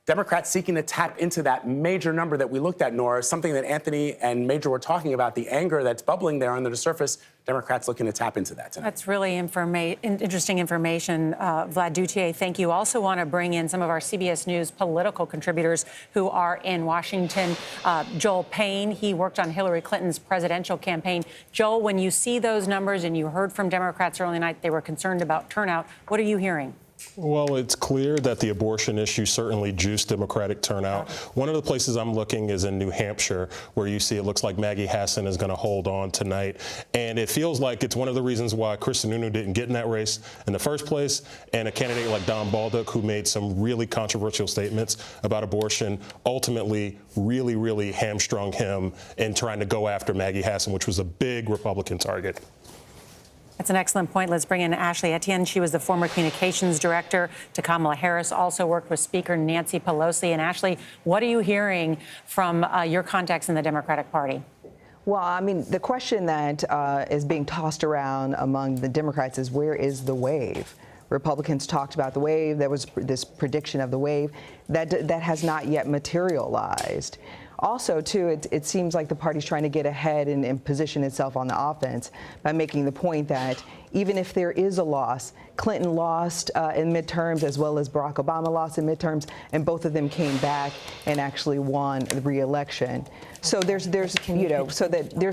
Democrats seeking to tap into that major number that we looked at, Nora, something that Anthony and Major were talking about, the anger that's bubbling there under the surface. Democrats looking to tap into that tonight. That's really interesting information. Vlad Dudier, thank you. Also want to bring in some of our CBS News political contributors who are in Washington. Joel Payne, he worked on Hillary Clinton's presidential campaign. Joel, when you see those numbers and you heard from Democrats early night, they were concerned about turnout. What are you hearing? Well, it's clear that the abortion issue certainly juiced Democratic turnout. One of the places I'm looking is in New Hampshire, where you see it looks like Maggie Hassan is going to hold on tonight. And it feels like it's one of the reasons why Chris Sununu didn't get in that race in the first place. And a candidate like Don Baldock, who made some really controversial statements about abortion, ultimately really hamstrung him in trying to go after Maggie Hassan, which was a big Republican target. That's an excellent point. Let's bring in Ashley Etienne. She was the former communications director to Kamala Harris, also worked with Speaker Nancy Pelosi. And Ashley, what are you hearing from your contacts in the Democratic Party? Well, I mean, the question that is being tossed around among the Democrats is, where is the wave? Republicans talked about the wave. There was this prediction of the wave that has not yet materialized. Also, too, it seems like the party's trying to get ahead and position itself on the offense by making the point that even if there is a loss, Clinton lost in midterms as well as Barack Obama lost in midterms, and both of them came back and actually won the re-election. So there's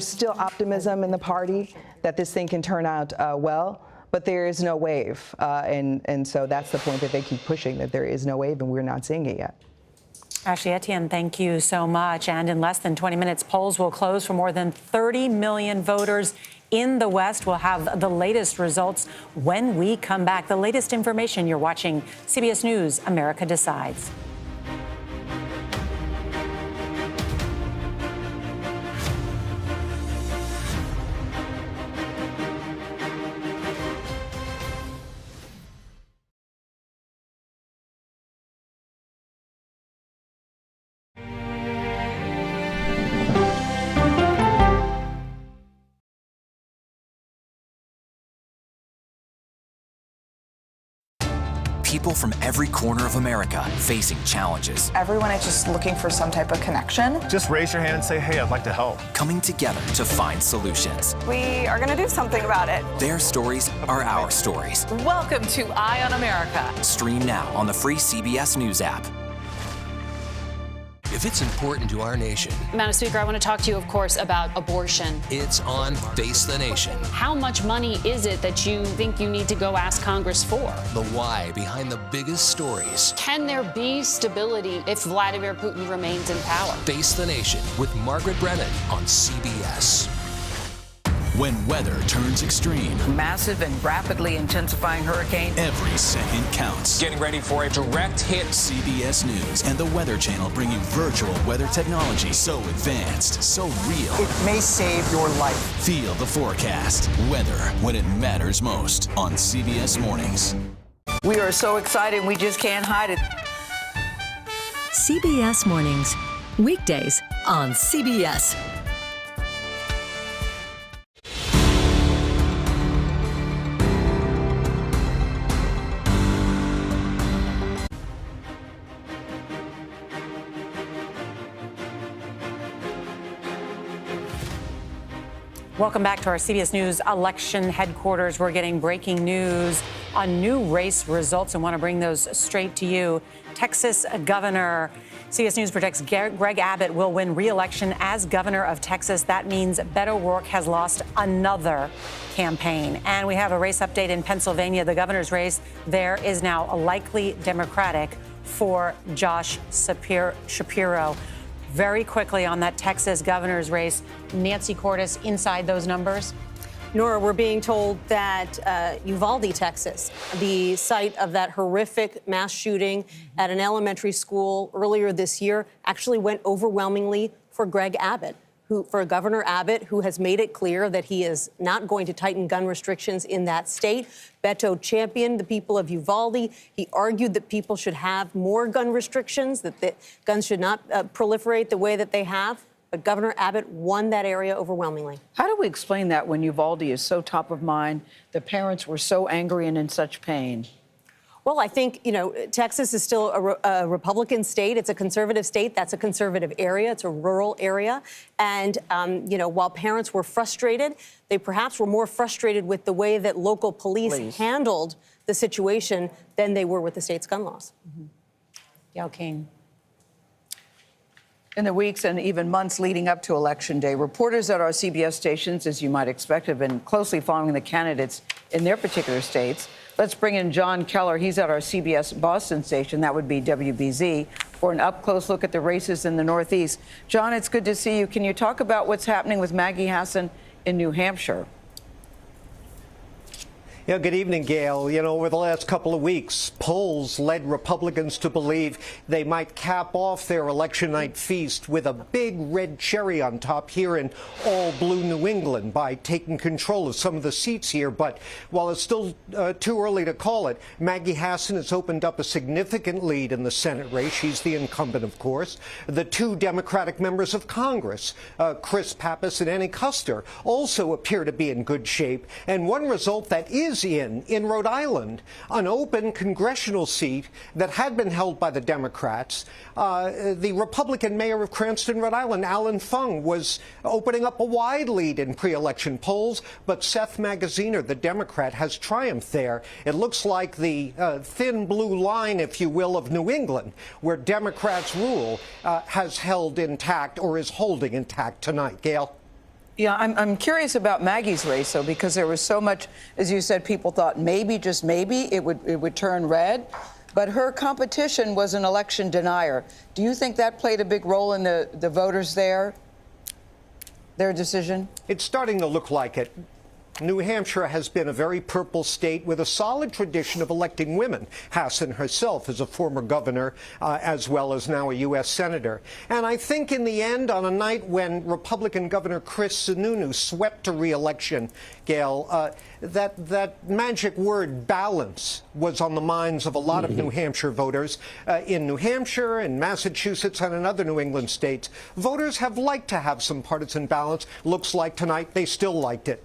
still optimism in the party that this thing can turn out well. But there is no wave, and so that's the point that they keep pushing, that there is no wave, and we're not seeing it yet. Ashley Etienne, thank you so much. And in less than 20 minutes, polls will close for more than 30 million voters in the West. We'll have the latest results when we come back. The latest information. You're watching CBS News, America Decides. People from every corner of America facing challenges. Everyone is just looking for some type of connection. Just raise your hand and say, hey, I'd like to help. Coming together to find solutions. We are going to do something about it. Their stories are our stories. Welcome to Eye on America. Stream now on the free CBS News app. if it's important to our nation. Madam Speaker, I want to talk to you, of course, about abortion. It's on Face the Nation. How much money is it that you think you need to go ask Congress for? The why behind the biggest stories. Can there be stability if Vladimir Putin remains in power? Face the Nation with Margaret Brennan on CBS. When weather turns extreme, Massive and rapidly intensifying hurricane. every second counts. Getting ready for a direct hit. CBS News and the Weather Channel bring you virtual weather technology so advanced, so real. It may save your life. Feel the forecast. Weather when it matters most on CBS Mornings. We are so excited we just can't hide it. CBS Mornings, weekdays on CBS. Welcome back to our CBS News election headquarters. We're getting breaking news on new race results and want to bring those straight to you. Texas governor, CBS News predicts Greg Abbott will win re-election as governor of Texas. That means Beto O'Rourke has lost another campaign. And we have a race update in Pennsylvania. The governor's race there is now a likely Democratic for Josh Shapiro. Very quickly on that Texas governor's race, Nancy Cordes, inside those numbers. Norah, we're being told that Uvalde, Texas, the site of that horrific mass shooting at an elementary school earlier this year, actually went overwhelmingly for Greg Abbott, for Governor Abbott, who has made it clear that he is not going to tighten gun restrictions in that state. Beto championed the people of Uvalde. He argued that people should have more gun restrictions, that the guns should not proliferate the way that they have. But Governor Abbott won that area overwhelmingly. How do we explain that when Uvalde is so top of mind? The parents were so angry and in such pain. Well, I think, Texas is still a Republican state. It's a conservative state. That's a conservative area. It's a rural area. And, while parents were frustrated, they perhaps were more frustrated with the way that local police handled the situation than they were with the state's gun laws. Gayle King. In the weeks and even months leading up to Election Day, reporters at our CBS stations, as you might expect, have been closely following the candidates in their particular states. Let's bring in John Keller. He's at our CBS Boston station, that would be WBZ, for an up-close look at the races in the Northeast. John, it's good to see you. Can you talk about what's happening with Maggie Hassan in New Hampshire? Yeah, good evening, Gayle. Over the last couple of weeks, polls led Republicans to believe they might cap off their election night feast with a big red cherry on top here in all-blue New England by taking control of some of the seats here. But while it's still too early to call it, Maggie Hassan has opened up a significant lead in the Senate race. She's the incumbent, of course. The two Democratic members of Congress, Chris Pappas and Annie Kuster, also appear to be in good shape. And one result that is in Rhode Island, an open congressional seat that had been held by the Democrats. The Republican mayor of Cranston, Rhode Island, Alan Fung, was opening up a wide lead in pre-election polls, but Seth Magaziner, the Democrat, has triumphed there. It looks like the thin blue line, if you will, of New England, where Democrats rule, has held intact or is holding intact tonight. Gayle? Yeah, I'm curious about Maggie's race, though, because there was so much, as you said, people thought maybe, just maybe, it would turn red. But her competition was an election denier. Do you think that played a big role in the voters there, their decision? It's starting to look like it. New Hampshire has been a very purple state with a solid tradition of electing women. Hassan herself is a former governor, as well as now a U.S. senator. And I think in the end, on a night when Republican Governor Chris Sununu swept to re-election, Gayle, that magic word balance was on the minds of a lot of New Hampshire voters. In New Hampshire, in Massachusetts, and in other New England states, voters have liked to have some partisan balance. Looks like tonight they still liked it.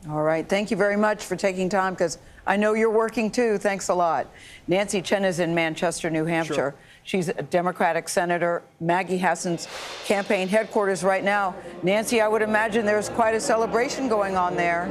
All right. Thank you very much for taking time, because I know you're working, too. Thanks a lot. Nancy Chen is in Manchester, New Hampshire. Sure. She's a Democratic senator, Maggie Hassan's campaign headquarters right now. Nancy, I would imagine there's quite a celebration going on there.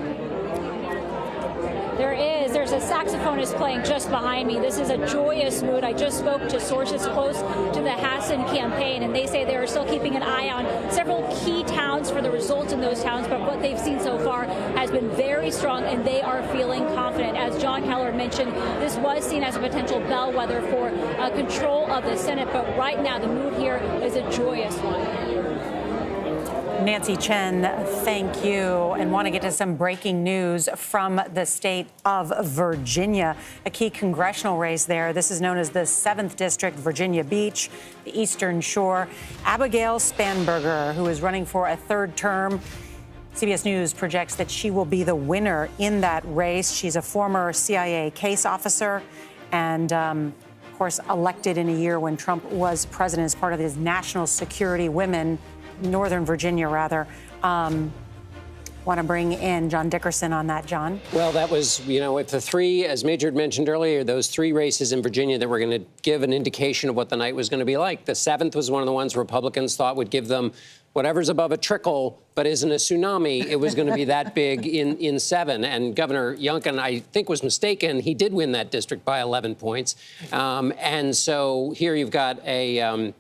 There is. There's a saxophone is playing just behind me. This is a joyous mood. I just spoke to sources close to the Hassan campaign, and they say they are still keeping an eye on several key towns for the results in those towns, but what they've seen so far has been very strong, and they are feeling confident. As John Keller mentioned, this was seen as a potential bellwether for control of the Senate, but right now the mood here is a joyous one. Nancy Chen, thank you. And want to get to some breaking news from the state of Virginia. A key congressional race there. This is known as the 7th District, Virginia Beach, the Eastern Shore. Abigail Spanberger, who is running for a third term. CBS News projects that she will be the winner in that race. She's a former CIA case officer and, of course, elected in a year when Trump was president as part of his National Security Women, Northern Virginia, rather. Want to bring in John Dickerson on that, John? Well, that was, with the three, as Major had mentioned earlier, those three races in Virginia that were going to give an indication of what the night was going to be like. The 7th was one of the ones Republicans thought would give them whatever's above a trickle but isn't a tsunami. It was going to be that big in 7. And Governor Youngkin, I think, was mistaken. He did win that district by 11 points. And so here you've got a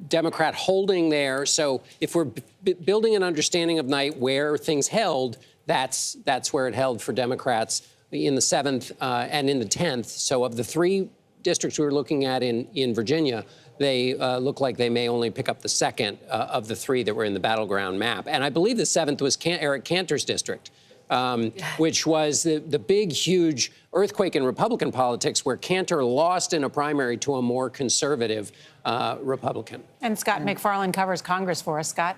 Democrat holding there. So if we're building an understanding of night where things held, that's where it held for Democrats in the 7th and in the 10th. So of the three districts we were looking at in Virginia, they look like they may only pick up the second of the three that were in the battleground map. And I believe the 7th was Eric Cantor's district. Which was the big, huge earthquake in Republican politics where Cantor lost in a primary to a more conservative Republican. And Scott McFarland covers Congress for us. Scott?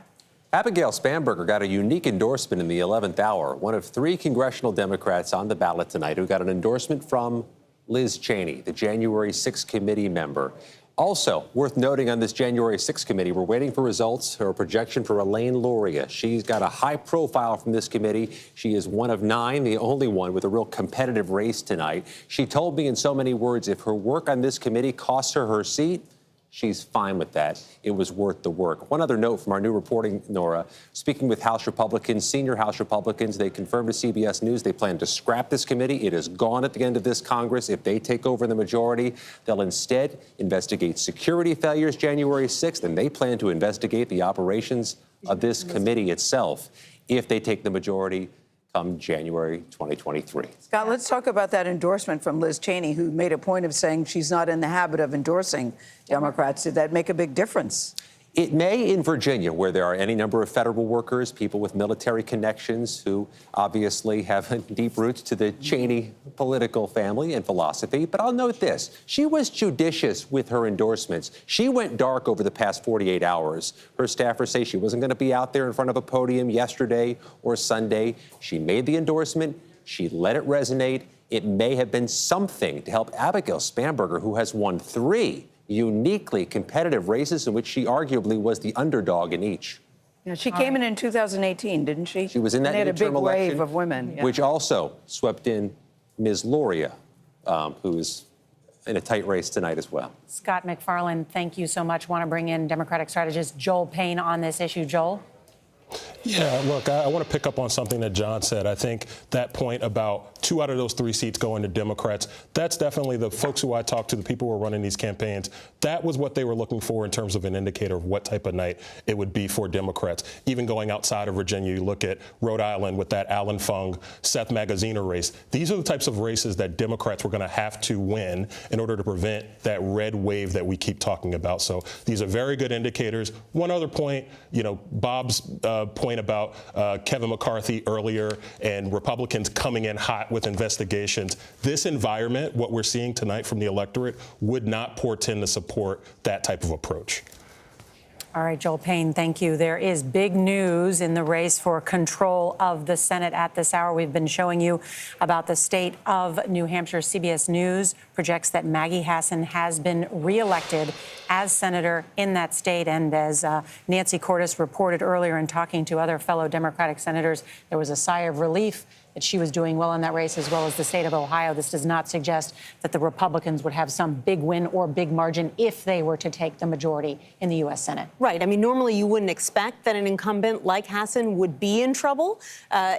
Abigail Spanberger got a unique endorsement in the 11th hour, one of three congressional Democrats on the ballot tonight who got an endorsement from Liz Cheney, the January 6th committee member. Also, worth noting on this January 6th committee, we're waiting for results or a projection for Elaine Luria. She's got a high profile from this committee. She is one of 9, the only one with a real competitive race tonight. She told me in so many words, if her work on this committee costs her her seat, she's fine with that. It was worth the work. One other note from our new reporting, Norah. Speaking with House Republicans, senior House Republicans, they confirmed to CBS News they plan to scrap this committee. It is gone at the end of this Congress. If they take over the majority, they'll instead investigate security failures January 6th, and they plan to investigate the operations of this committee itself if they take the majority come January 2023. Scott, let's talk about that endorsement from Liz Cheney, who made a point of saying she's not in the habit of endorsing Democrats. Did that make a big difference? It may in Virginia, where there are any number of federal workers, people with military connections who obviously have deep roots to the Cheney political family and philosophy. But I'll note this. She was judicious with her endorsements. She went dark over the past 48 hours. Her staffers say she wasn't going to be out there in front of a podium yesterday or Sunday. She made the endorsement. She let it resonate. It may have been something to help Abigail Spanberger, who has won 3 uniquely competitive races in which she arguably was the underdog in each. Yeah, she came in 2018, didn't she? She was in that and they had a big midterm election, wave of women. Yeah. which also swept in Ms. Luria, who is in a tight race tonight as well. Scott McFarland, thank you so much. Want to bring in Democratic strategist Joel Payne on this issue. Joel? Yeah, look, I want to pick up on something that John said. I think that point about 2 out of those 3 seats going to Democrats, that's definitely the folks who I talked to, the people who are running these campaigns, that was what they were looking for in terms of an indicator of what type of night it would be for Democrats. Even going outside of Virginia, you look at Rhode Island with that Alan Fung, Seth Magaziner race. These are the types of races that Democrats were going to have to win in order to prevent that red wave that we keep talking about. So these are very good indicators. One other point, Bob's point about Kevin McCarthy earlier and Republicans coming in hot with investigations. This environment, what we're seeing tonight from the electorate, would not portend to support that type of approach. All right, Joel Payne, thank you. There is big news in the race for control of the Senate at this hour. We've been showing you about the state of New Hampshire. CBS News projects that Maggie Hassan has been reelected as senator in that state. And as Nancy Cordes reported earlier in talking to other fellow Democratic senators, there was a sigh of relief that she was doing well in that race, as well as the state of Ohio. This does not suggest that the Republicans would have some big win or big margin if they were to take the majority in the U.S. Senate. Right. I mean, normally you wouldn't expect that an incumbent like Hassan would be in trouble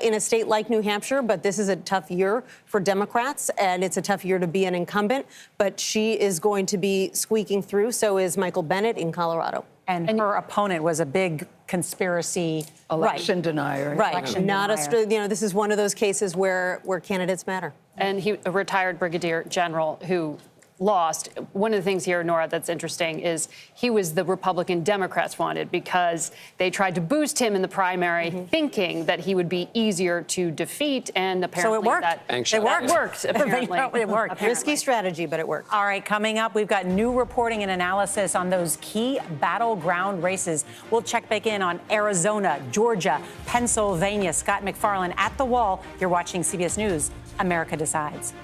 in a state like New Hampshire, but this is a tough year for Democrats, and it's a tough year to be an incumbent. But she is going to be squeaking through. So is Michael Bennet in Colorado. And her opponent was a big conspiracy election denier. Right. Election Not denier. this is one of those cases where candidates matter. And a retired brigadier general who lost. One of the things here, Norah, that's interesting is he was the Republican Democrats wanted because they tried to boost him in the primary, thinking that he would be easier to defeat, and apparently So it worked. That worked. Apparently, it worked. Risky strategy, but it worked. All right, coming up, we've got new reporting and analysis on those key battleground races. We'll check back in on Arizona, Georgia, Pennsylvania. Scott McFarland at the wall. You're watching CBS News. America Decides.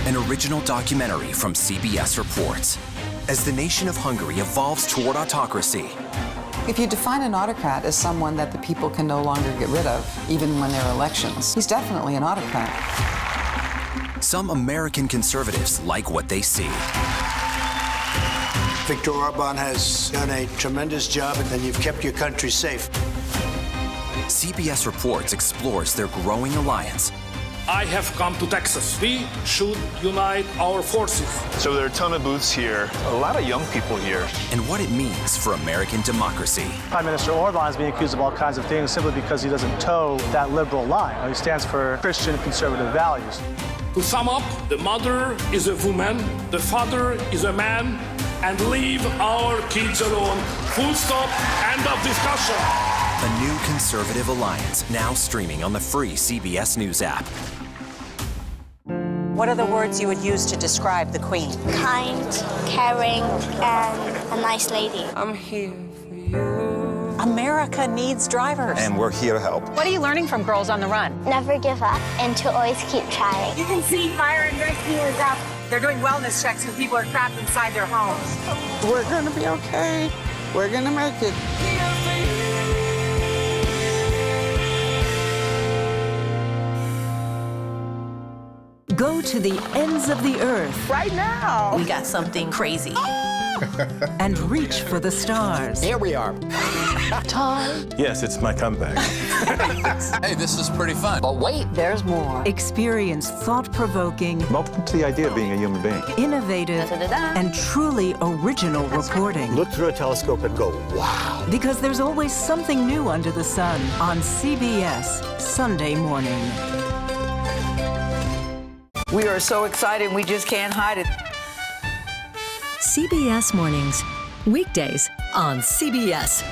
An original documentary from CBS reports. As the nation of Hungary evolves toward autocracy, If you define an autocrat as someone that the people can no longer get rid of, even when there are elections, he's definitely an autocrat. some American conservatives like what they see. Viktor Orban has done a tremendous job, and you've kept your country safe. CBS Reports explores their growing alliance. I have come to Texas. We should unite our forces. So there are a ton of booths here, a lot of young people here. And what it means for American democracy. Prime Minister Orban is being accused of all kinds of things simply because he doesn't toe that liberal line. He stands for Christian conservative values. To sum up, the mother is a woman, the father is a man, and leave our kids alone. Full stop, end of discussion. A new conservative alliance, now streaming on the free CBS News app. What are the words you would use to describe the Queen? Kind, caring, and a nice lady. I'm here for you. America needs drivers. And we're here to help. What are you learning from Girls on the Run? Never give up and to always keep trying. You can see fire and rescue is out. They're doing wellness checks when people are trapped inside their homes. We're gonna be okay. We're gonna make it. Go to the ends of the earth. Right now. We got something crazy. And reach for the stars. Here we are. Time. Yes, it's my comeback. Hey, this is pretty fun. But wait, there's more. Experience thought-provoking. Welcome to the idea of being a human being. Innovative and truly original reporting. Look through a telescope and go, wow. Because there's always something new under the sun on CBS Sunday morning. We are so excited, we just can't hide it. CBS Mornings, weekdays on CBS.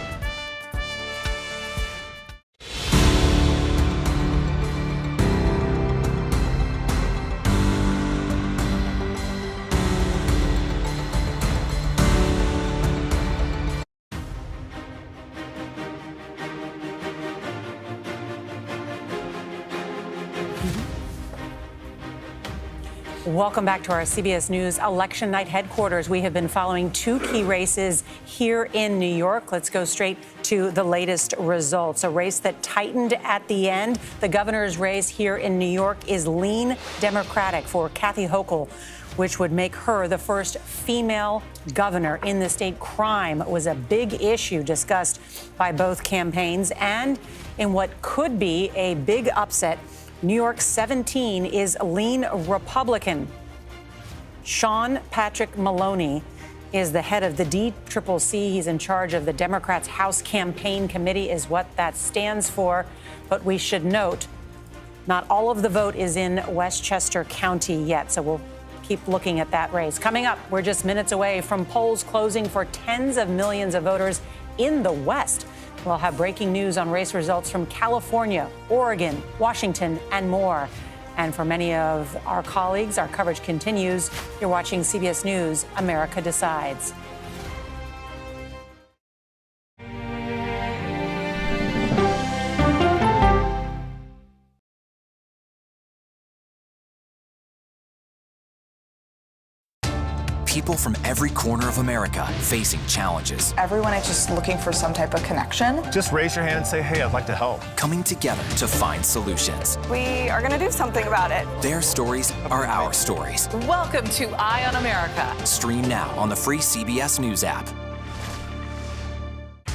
Welcome back to our CBS News Election Night headquarters. We have been following two key races here in New York. Let's go straight to the latest results. A race that tightened at the end. The governor's race here in New York is lean Democratic for Kathy Hochul, which would make her the first female governor in the state. Crime was a big issue discussed by both campaigns, and in what could be a big upset, New York 17 is lean Republican. Sean Patrick Maloney is the head of the DCCC. He's in charge of the Democrats' House Campaign Committee, is what that stands for. But we should note, not all of the vote is in Westchester County yet, so we'll keep looking at that race. Coming up, we're just minutes away from polls closing for tens of millions of voters in the West. We'll have breaking news on race results from California, Oregon, Washington, and more. And for many of our colleagues, our coverage continues. You're watching CBS News, America Decides. people from every corner of America facing challenges. Everyone is just looking for some type of connection. Just raise your hand and say, hey, I'd like to help. Coming together to find solutions. We are going to do something about it. Their stories are our stories. Welcome to Eye on America. Stream now on the free CBS News app.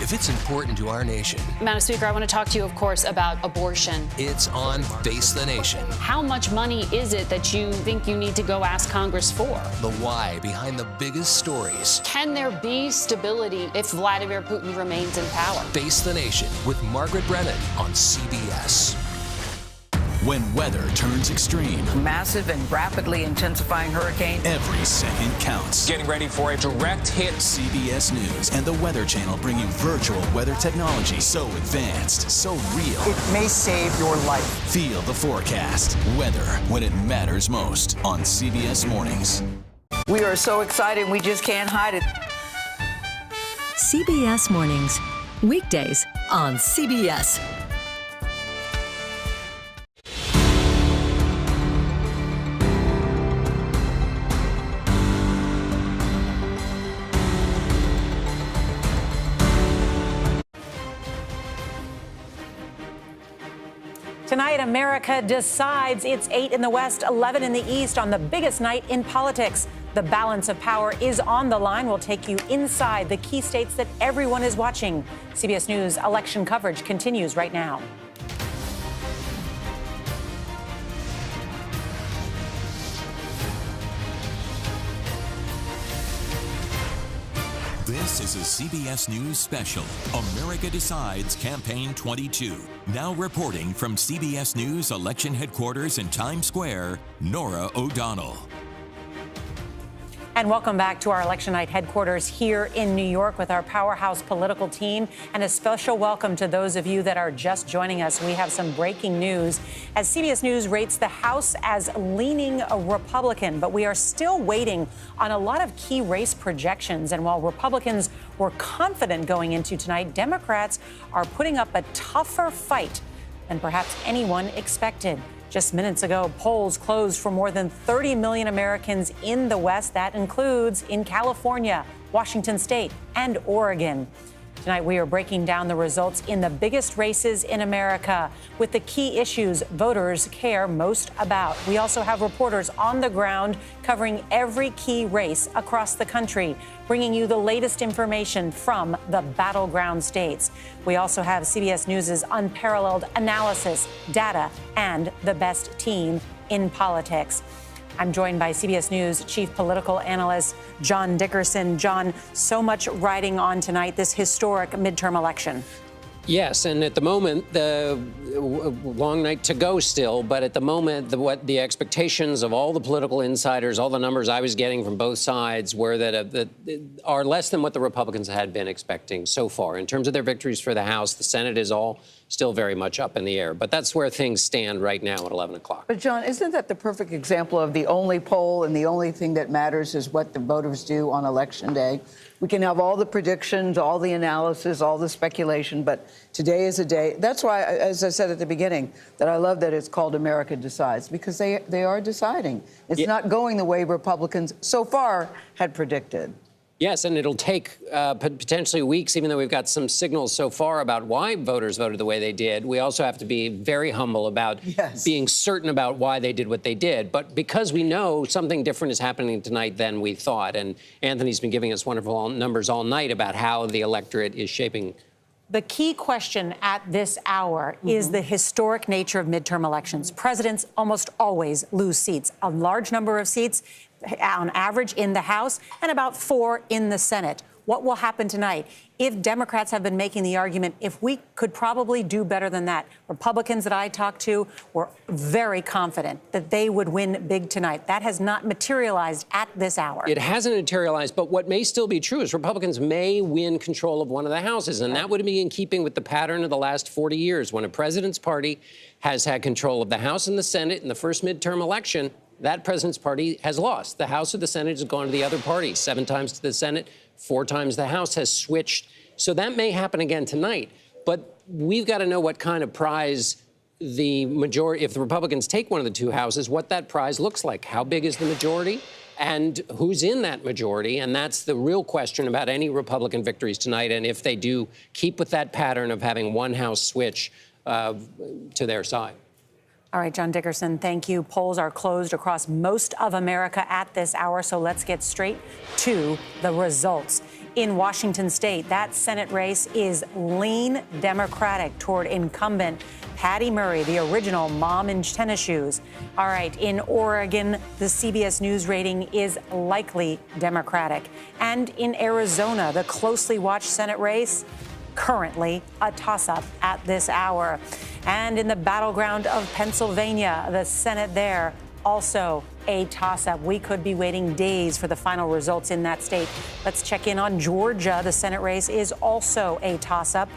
If it's important to our nation, Madam Speaker, I want to talk to you, of course, about abortion. it's on Face the Nation. How much money is it that you think you need to go ask Congress for? The why behind the biggest stories. Can there be stability if Vladimir Putin remains in power? Face the Nation with Margaret Brennan on CBS. When weather turns extreme, massive and rapidly intensifying hurricane, every second counts. Getting ready for a direct hit. CBS News and the Weather Channel bring you virtual weather technology so advanced, so real. It may save your life. Feel the forecast. Weather when it matters most on CBS Mornings. We are so excited, we just can't hide it. CBS Mornings, weekdays on CBS. Tonight, America decides. It's 8 in the West, 11 in the East on the biggest night in politics. The balance of power is on the line. We'll take you inside the key states that everyone is watching. CBS News election coverage continues right now. This is a CBS News special, America Decides Campaign 22. Now reporting from CBS News election headquarters in Times Square, Norah O'Donnell. And welcome back to our election night headquarters here in New York with our powerhouse political team. And a special welcome to those of you that are just joining us. We have some breaking news as CBS News rates the House as leaning Republican. But we are still waiting on a lot of key race projections. And while Republicans were confident going into tonight, Democrats are putting up a tougher fight than perhaps anyone expected. Just minutes ago, polls closed for more than 30 million Americans in the West. That includes in California, Washington State, and Oregon. Tonight, we are breaking down the results in the biggest races in America with the key issues voters care most about. We also have reporters on the ground covering every key race across the country, bringing you the latest information from the battleground states. We also have CBS News' unparalleled analysis, data, and the best team in politics. I'm joined by CBS News Chief Political Analyst John Dickerson. John, so much riding on tonight, this historic midterm election. Yes, and at the moment, the long night to go still, but at the moment, what the expectations of all the political insiders, all the numbers I was getting from both sides were that are less than what the Republicans had been expecting so far. In terms of their victories for the House, the Senate is all still very much up in the air. But that's where things stand right now at 11 o'clock. But, John, isn't that the perfect example of the only poll and the only thing that matters is what the voters do on Election Day? We can have all the predictions, all the analysis, all the speculation, but today is a day. That's why, as I said at the beginning, that I love that it's called America Decides, because they are deciding. It's not going the way Republicans so far had predicted. Yes, and it'll take potentially weeks, even though we've got some signals so far about why voters voted the way they did. We also have to be very humble about being certain about why they did what they did. But because we know something different is happening tonight than we thought, and Anthony's been giving us wonderful numbers all night about how the electorate is shaping. The key question at this hour is the historic nature of midterm elections. Presidents almost always lose seats, a large number of seats on average in the House and about 4 in the Senate. What will happen tonight? If Democrats have been making the argument, if we could probably do better than that, Republicans that I talked to were very confident that they would win big tonight. That has not materialized at this hour. It hasn't materialized, but what may still be true is Republicans may win control of one of the houses, and that would be in keeping with the pattern of the last 40 years. When a president's party has had control of the House and the Senate in the first midterm election, that president's party has lost. The House or the Senate has gone to the other party. 7 times to the Senate, 4 times the House has switched. So that may happen again tonight. But we've got to know what kind of prize the majority, if the Republicans take one of the 2 houses, what that prize looks like. How big is the majority? and who's in that majority. And that's the real question about any Republican victories tonight, and if they do keep with that pattern of having one House switch to their side. All right, John Dickerson, thank you. Polls are closed across most of America at this hour, so let's get straight to the results. In Washington state, that Senate race is lean Democratic toward incumbent Patty Murray, the original mom in tennis shoes. All right, in Oregon, the CBS News rating is likely Democratic. And in Arizona, the closely watched Senate race, currently a toss-up at this hour. And in the battleground of Pennsylvania, the Senate there, also a toss-up. We could be waiting days for the final results in that state. Let's check in on Georgia. The Senate race is also a toss-up.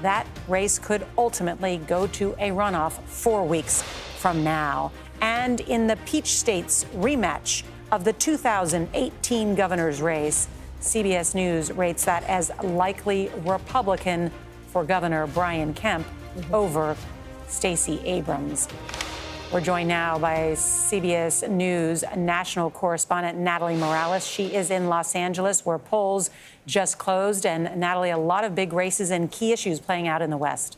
That race could ultimately go to a runoff 4 weeks from now. And in the Peach State's rematch of the 2018 governor's race, CBS News rates that as likely Republican for Governor Brian Kemp over Stacey Abrams. We're joined now by CBS News national correspondent Natalie Morales. She is in Los Angeles, where polls just closed. And Natalie, a lot of big races and key issues playing out in the West.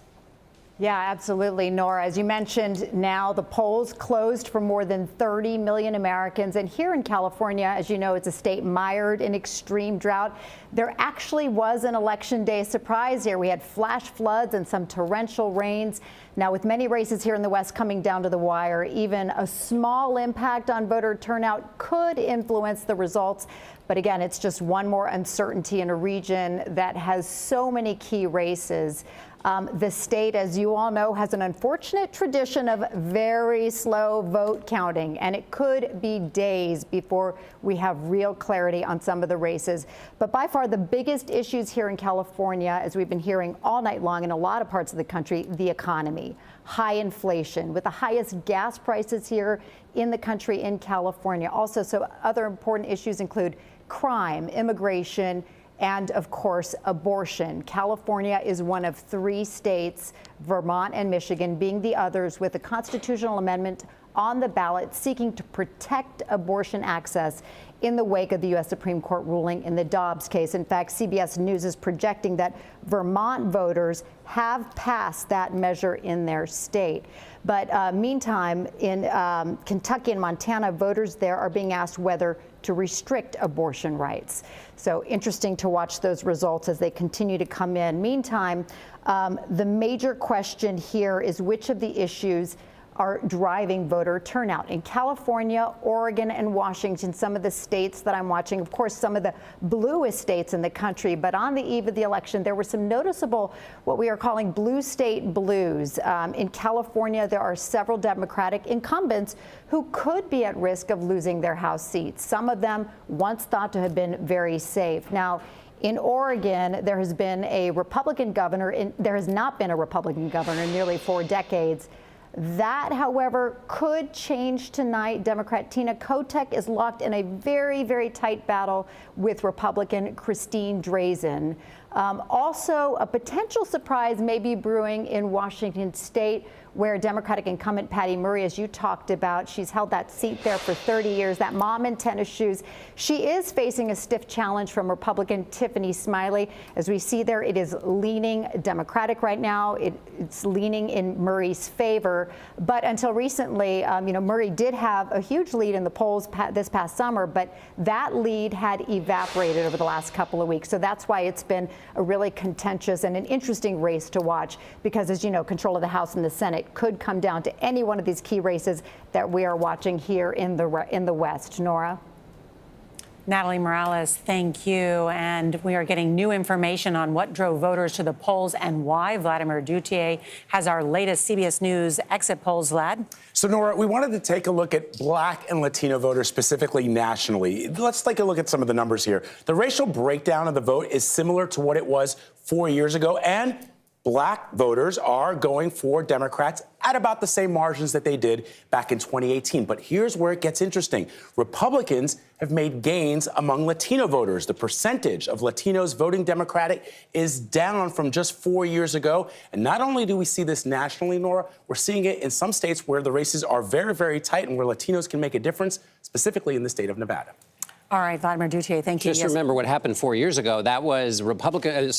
Yeah, absolutely, Nora. As you mentioned, now the polls closed for more than 30 million Americans. And here in California, as you know, it's a state mired in extreme drought. There actually was an election day surprise here. We had flash floods and some torrential rains. Now, with many races here in the West coming down to the wire, even a small impact on voter turnout could influence the results. But again, it's just one more uncertainty in a region that has so many key races. The state, as you all know, has an unfortunate tradition of very slow vote counting, and it could be days before we have real clarity on some of the races. But by far the biggest issues here in California, as we've been hearing all night long in a lot of parts of the country, the economy. High inflation, with the highest gas prices here in the country in California. Also, so other important issues include crime, immigration, and of course, abortion. California is one of 3 states, Vermont and Michigan being the others, with a constitutional amendment on the ballot seeking to protect abortion access in the wake of the U.S. Supreme Court ruling in the Dobbs case. In fact, CBS News is projecting that Vermont voters have passed that measure in their state. But meantime, in Kentucky and Montana, voters there are being asked whether to restrict abortion rights. So interesting to watch those results as they continue to come in. Meantime, the major question here is which of the issues are driving voter turnout. In California, Oregon, and Washington, some of the states that I'm watching, of course, some of the bluest states in the country. But on the eve of the election, there were some noticeable, what we are calling blue state blues. In California, there are several Democratic incumbents who could be at risk of losing their House seats. Some of them once thought to have been very safe. Now, in Oregon, there has been a Republican governor. There has not been a Republican governor in nearly 4 decades. That, however, could change tonight. Democrat Tina Kotek is locked in a very, very tight battle with Republican Christine Drazan. Also, a potential surprise may be brewing in Washington state, where Democratic incumbent Patty Murray, as you talked about, she's held that seat there for 30 years, that mom in tennis shoes. She is facing a stiff challenge from Republican Tiffany Smiley. As we see there, it is leaning Democratic right now. It's leaning in Murray's favor. But until recently, Murray did have a huge lead in the polls this past summer, but that lead had evaporated over the last couple of weeks. So that's why it's been a really contentious and an interesting race to watch, because, as you know, control of the House and the Senate could come down to any one of these key races that we are watching here in the West. Nora? Natalie Morales, thank you. And we are getting new information on what drove voters to the polls and why. Vladimir Duthier has our latest CBS News exit polls, Vlad. So, Nora, we wanted to take a look at Black and Latino voters, specifically nationally. Let's take a look at some of the numbers here. The racial breakdown of the vote is similar to what it was 4 years ago, and Black voters are going for Democrats at about the same margins that they did back in 2018. But here's where it gets interesting. Republicans have made gains among Latino voters. The percentage of Latinos voting Democratic is down from just 4 years ago. And not only do we see this nationally, Nora, we're seeing it in some states where the races are very, very tight and where Latinos can make a difference, specifically in the state of Nevada. All right, Vladimir Duthier, thank you. Just remember what happened 4 years ago. That was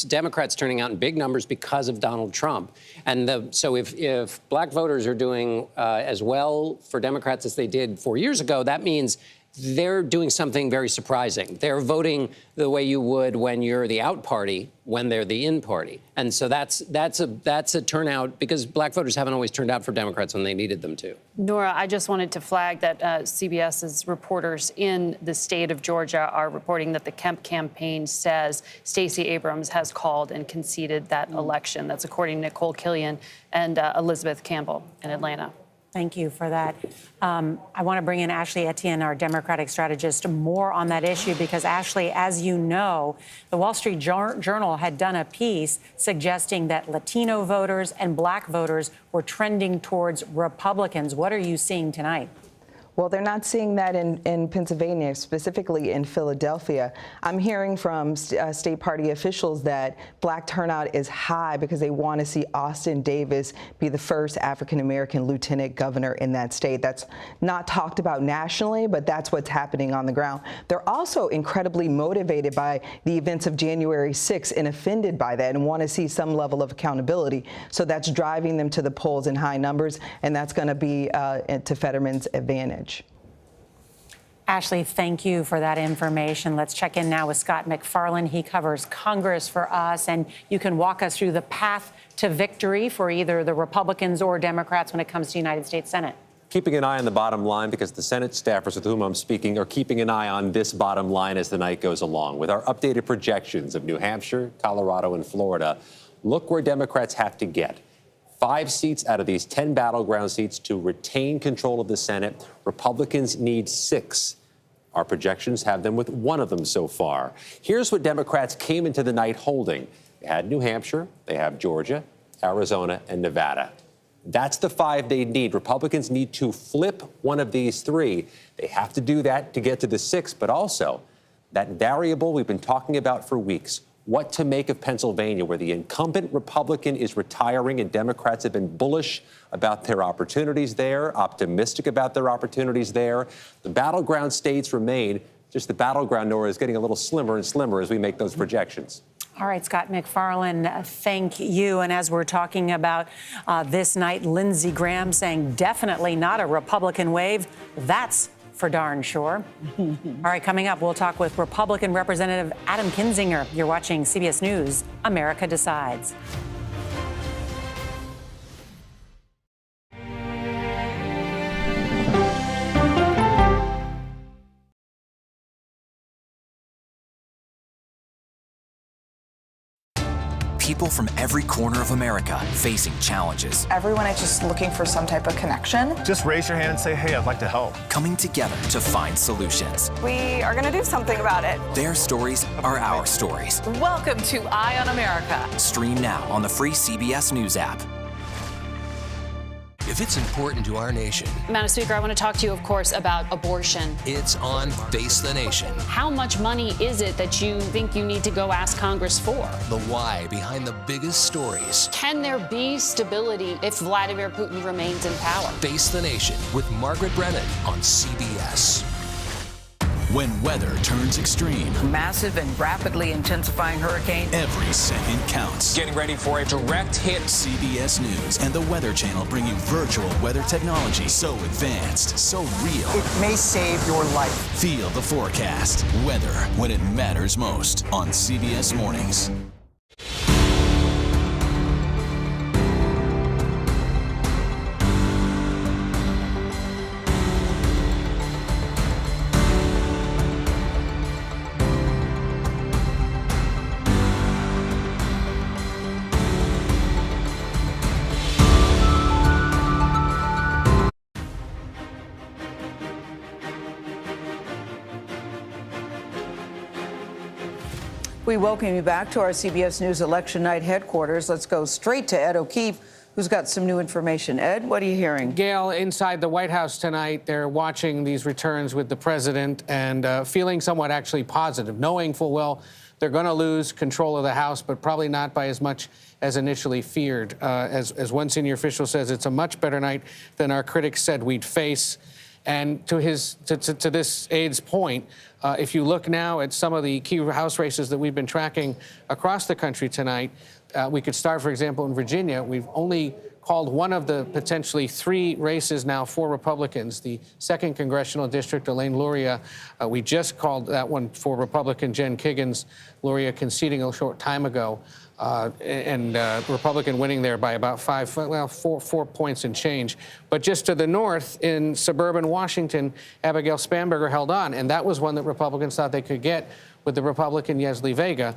Democrats turning out in big numbers because of Donald Trump. And so if black voters are doing as well for Democrats as they did 4 years ago, that means they're doing something very surprising. They're voting the way you would when you're the out party, when they're the in party. And so that's a turnout because black voters haven't always turned out for Democrats when they needed them to. Nora, I just wanted to flag that CBS's reporters in the state of Georgia are reporting that the Kemp campaign says Stacey Abrams has called and conceded that election. That's according to Nicole Killian and Elizabeth Campbell in Atlanta. Thank you for that. I want to bring in Ashley Etienne, our Democratic strategist, more on that issue because, Ashley, as you know, the Wall Street Journal had done a piece suggesting that Latino voters and black voters were trending towards Republicans. What are you seeing tonight? Well, they're not seeing that in Pennsylvania, specifically in Philadelphia. I'm hearing from state party officials that black turnout is high because they want to see Austin Davis be the first African-American lieutenant governor in that state. That's not talked about nationally, but that's what's happening on the ground. They're also incredibly motivated by the events of January 6th and offended by that and want to see some level of accountability. So that's driving them to the polls in high numbers, and that's going to be to Fetterman's advantage. Ashley, thank you for that information. Let's check in now with Scott McFarland. He covers Congress for us, and you can walk us through the path to victory for either the Republicans or Democrats when it comes to United States Senate. Keeping an eye on the bottom line because the Senate staffers with whom I'm speaking are keeping an eye on this bottom line as the night goes along. With our updated projections of New Hampshire, Colorado, and Florida, look where Democrats have to get. 5 seats out of these 10 battleground seats to retain control of the Senate. Republicans need 6. Our projections have them with 1 of them so far. Here's what Democrats came into the night holding. They had New Hampshire, they have Georgia, Arizona, and Nevada. That's the 5 they need. Republicans need to flip one of these 3. They have to do that to get to the 6, but also that variable we've been talking about for weeks. What to make of Pennsylvania, where the incumbent Republican is retiring and Democrats have been bullish about their opportunities there, optimistic about their opportunities there. The battleground states remain. Just the battleground, Nora, is getting a little slimmer and slimmer as we make those projections. All right, Scott McFarland, thank you. And as we're talking about this night, Lindsey Graham saying definitely not a Republican wave. That's for darn sure. All right, coming up, we'll talk with Republican Representative Adam Kinzinger. You're watching CBS News, America Decides. People from every corner of America facing challenges. Everyone is just looking for some type of connection. Just raise your hand and say, hey, I'd like to help. Coming together to find solutions. We are going to do something about it. Their stories are our stories. Welcome to Eye on America. Stream now on the free CBS News app. If it's important to our nation, Madam Speaker, I want to talk to you, of course, about abortion. it's on Face the Nation. How much money is it that you think you need to go ask Congress for? The why behind the biggest stories. Can there be stability if Vladimir Putin remains in power? Face the Nation with Margaret Brennan on CBS. When weather turns extreme, Massive and rapidly intensifying hurricane. every second counts. Getting ready for a direct hit. CBS News and the Weather Channel bring you virtual weather technology so advanced, so real. It may save your life. Feel the forecast. Weather when it matters most on CBS Mornings. We welcome you back to our CBS News Election Night headquarters. Let's go straight to Ed O'Keefe, who's got some new information. Ed, what are you hearing? Gayle, inside the White House tonight, they're watching these returns with the president and feeling somewhat actually positive, knowing full well they're going to lose control of the House, but probably not by as much as initially feared. As one senior official says, it's a much better night than our critics said we'd face. And to this aide's point, if you look now at some of the key House races that we've been tracking across the country tonight, we could start, for example, in Virginia. We've only called one of the potentially 3 races now for Republicans, the 2nd Congressional District, Elaine Luria. We just called that one for Republican Jen Kiggins, Luria conceding a short time ago, and Republican winning there by about 4 points and change. But just to the north, in suburban Washington, Abigail Spanberger held on, and that was one that Republicans thought they could get with the Republican Yesli Vega.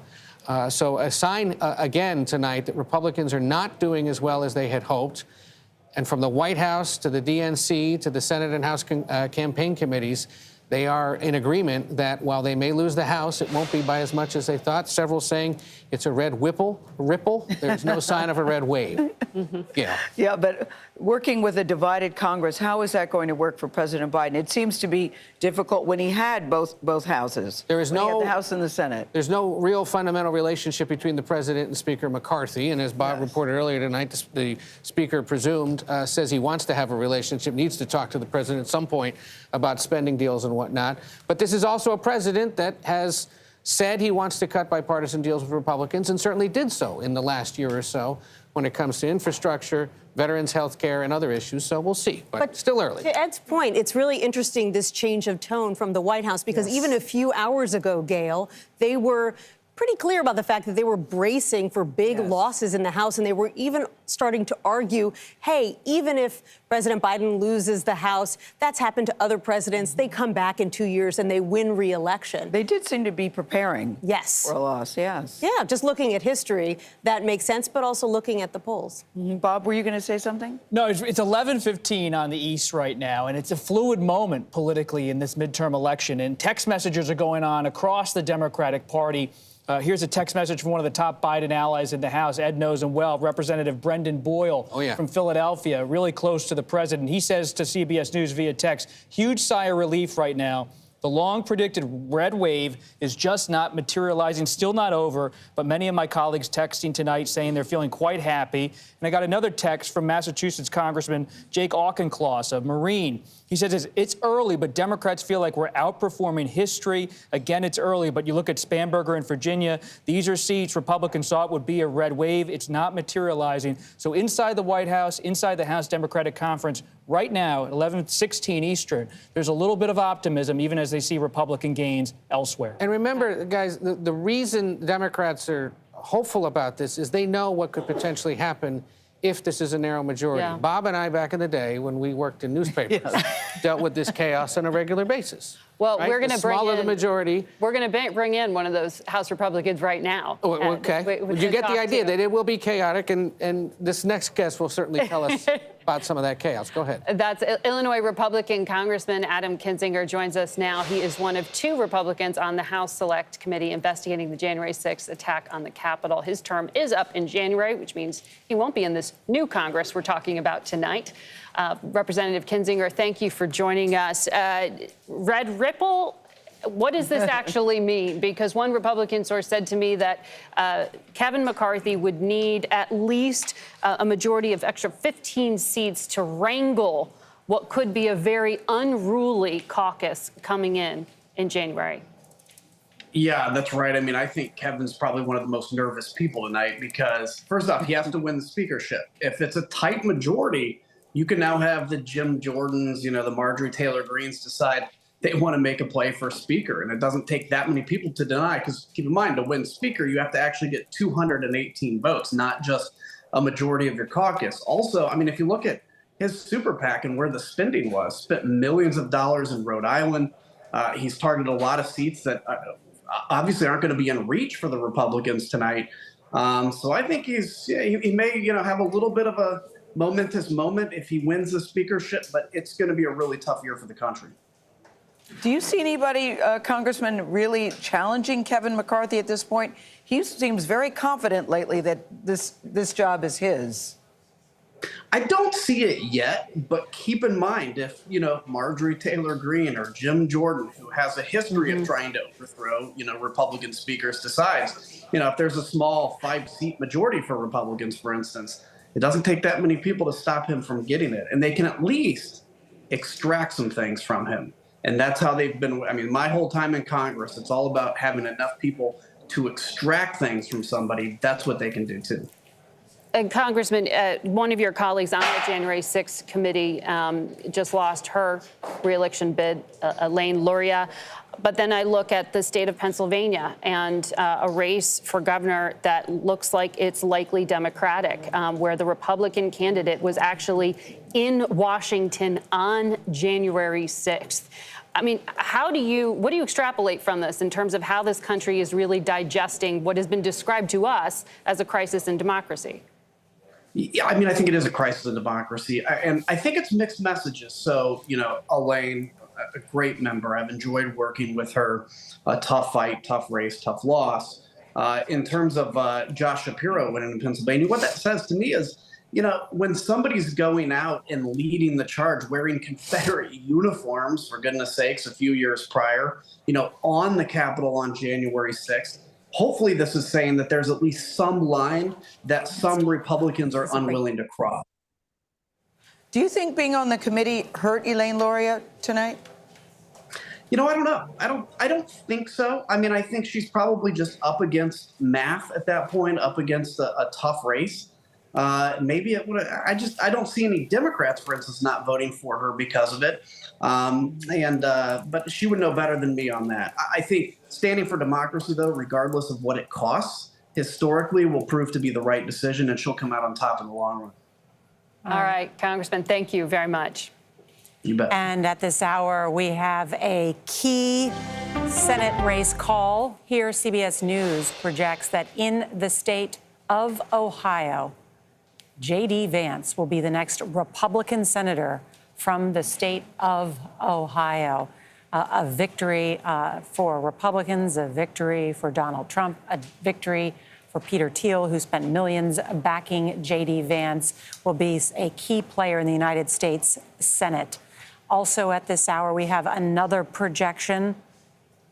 So a sign again tonight that Republicans are not doing as well as they had hoped. And from the White House to the DNC to the Senate and House campaign committees, they are in agreement that while they may lose the House, it won't be by as much as they thought. Several saying it's a red ripple. There's no sign of a red wave. Yeah. Yeah, but working with a divided Congress, how is that going to work for President Biden? It seems to be difficult when he had both houses. There is the House and the Senate. There's no real fundamental relationship between the president and Speaker McCarthy. And as Bob reported earlier tonight, the Speaker presumed says he wants to have a relationship, needs to talk to the president at some point about spending deals and whatnot. But this is also a president that has said he wants to cut bipartisan deals with Republicans and certainly did so in the last year or so when it comes to infrastructure, veterans' health care, and other issues. So we'll see, but still early. To Ed's point, it's really interesting, this change of tone from the White House, because even a few hours ago, Gayle, they were pretty clear about the fact that they were bracing for big losses in the House, and they were even starting to argue, hey, even if President Biden loses the House, that's happened to other presidents. They come back in 2 years and they win re-election. They did seem to be preparing for a loss, yes. Yeah, just looking at history, that makes sense, but also looking at the polls. Bob, were you going to say something? No, it's 11:15 on the East right now, and it's a fluid moment politically in this midterm election, and text messages are going on across the Democratic Party. Here's a text message from one of the top Biden allies in the House. Ed knows him well, Representative Brendan Boyle from Philadelphia, really close to the president. He says to CBS News via text, huge sigh of relief right now. The long-predicted red wave is just not materializing, still not over, but many of my colleagues texting tonight saying they're feeling quite happy. And I got another text from Massachusetts Congressman Jake Auchincloss, a Marine. He says it's early, but Democrats feel like we're outperforming history. Again, it's early, but you look at Spanberger in Virginia. These are seats Republicans thought would be a red wave. It's not materializing. So inside the White House, inside the House Democratic Conference, right now, at 11:16 Eastern, there's a little bit of optimism, even as they see Republican gains elsewhere. And remember, guys, the reason Democrats are hopeful about this is they know what could potentially happen if this is a narrow majority. Yeah. Bob and I, back in the day, when we worked in newspapers, dealt with this chaos on a regular basis. Well, right? we're going to bring smaller in the majority. We're going to bring in one of those House Republicans right now. Oh, okay. Would you get the idea that it will be chaotic, and this next guest will certainly tell us about some of that chaos. Go ahead. That's Illinois Republican Congressman Adam Kinzinger joins us now. He is one of 2 Republicans on the House Select Committee investigating the January 6th attack on the Capitol. His term is up in January, which means he won't be in this new Congress we're talking about tonight. Representative Kinzinger, thank you for joining us. Red Ripple, what does this actually mean? Because one Republican source said to me that Kevin McCarthy would need at least a majority of extra 15 seats to wrangle what could be a very unruly caucus coming in January. Yeah, that's right. I mean, I think Kevin's probably one of the most nervous people tonight because, first off, he has to win the speakership. If it's a tight majority, you can now have the Jim Jordans, the Marjorie Taylor Greens decide they want to make a play for speaker. And it doesn't take that many people to deny, because keep in mind, to win speaker, you have to actually get 218 votes, not just a majority of your caucus. Also, I mean, if you look at his super PAC and where the spending was, spent millions of dollars in Rhode Island. He's targeted a lot of seats that obviously aren't going to be in reach for the Republicans tonight. So I think he may, have a little bit of a momentous moment if he wins the speakership, but it's going to be a really tough year for the country. Do you see anybody, Congressman, really challenging Kevin McCarthy at this point? He seems very confident lately that this job is his. I don't see it yet, but keep in mind if, Marjorie Taylor Greene or Jim Jordan, who has a history of trying to overthrow, Republican speakers, decides, if there's a small 5-seat majority for Republicans, for instance, it doesn't take that many people to stop him from getting it. And they can at least extract some things from him. And that's how they've been. I mean, my whole time in Congress, it's all about having enough people to extract things from somebody. That's what they can do, too. Congressman, one of your colleagues on the January 6th committee just lost her reelection bid, Elaine Luria. But then I look at the state of Pennsylvania and a race for governor that looks like it's likely Democratic, where the Republican candidate was actually in Washington on January 6th. I mean, what do you extrapolate from this in terms of how this country is really digesting what has been described to us as a crisis in democracy? Yeah, I mean, I think it is a crisis in democracy. And I think it's mixed messages. So, Elaine, a great member. I've enjoyed working with her. A tough fight, tough race, tough loss. In terms of Josh Shapiro winning in Pennsylvania, what that says to me is, when somebody's going out and leading the charge wearing Confederate uniforms, for goodness sakes, a few years prior, on the Capitol on January 6th, hopefully this is saying that there's at least some line that some Republicans are unwilling to cross. Do you think being on the committee hurt Elaine Luria tonight? I don't know. I don't think so. I mean, I think she's probably just up against math at that point, up against a tough race. Maybe it would. I don't see any Democrats, for instance, not voting for her because of it. But she would know better than me on that. I think standing for democracy, though, regardless of what it costs, historically will prove to be the right decision, and she'll come out on top in the long run. All right, Congressman, thank you very much. You bet. And at this hour, we have a key Senate race call. Here, CBS News projects that in the state of Ohio, J.D. Vance will be the next Republican senator from the state of Ohio. A victory for Republicans, a victory for Donald Trump, a victory for Peter Thiel, who spent millions backing J.D. Vance, will be a key player in the United States Senate. Also at this hour, we have another projection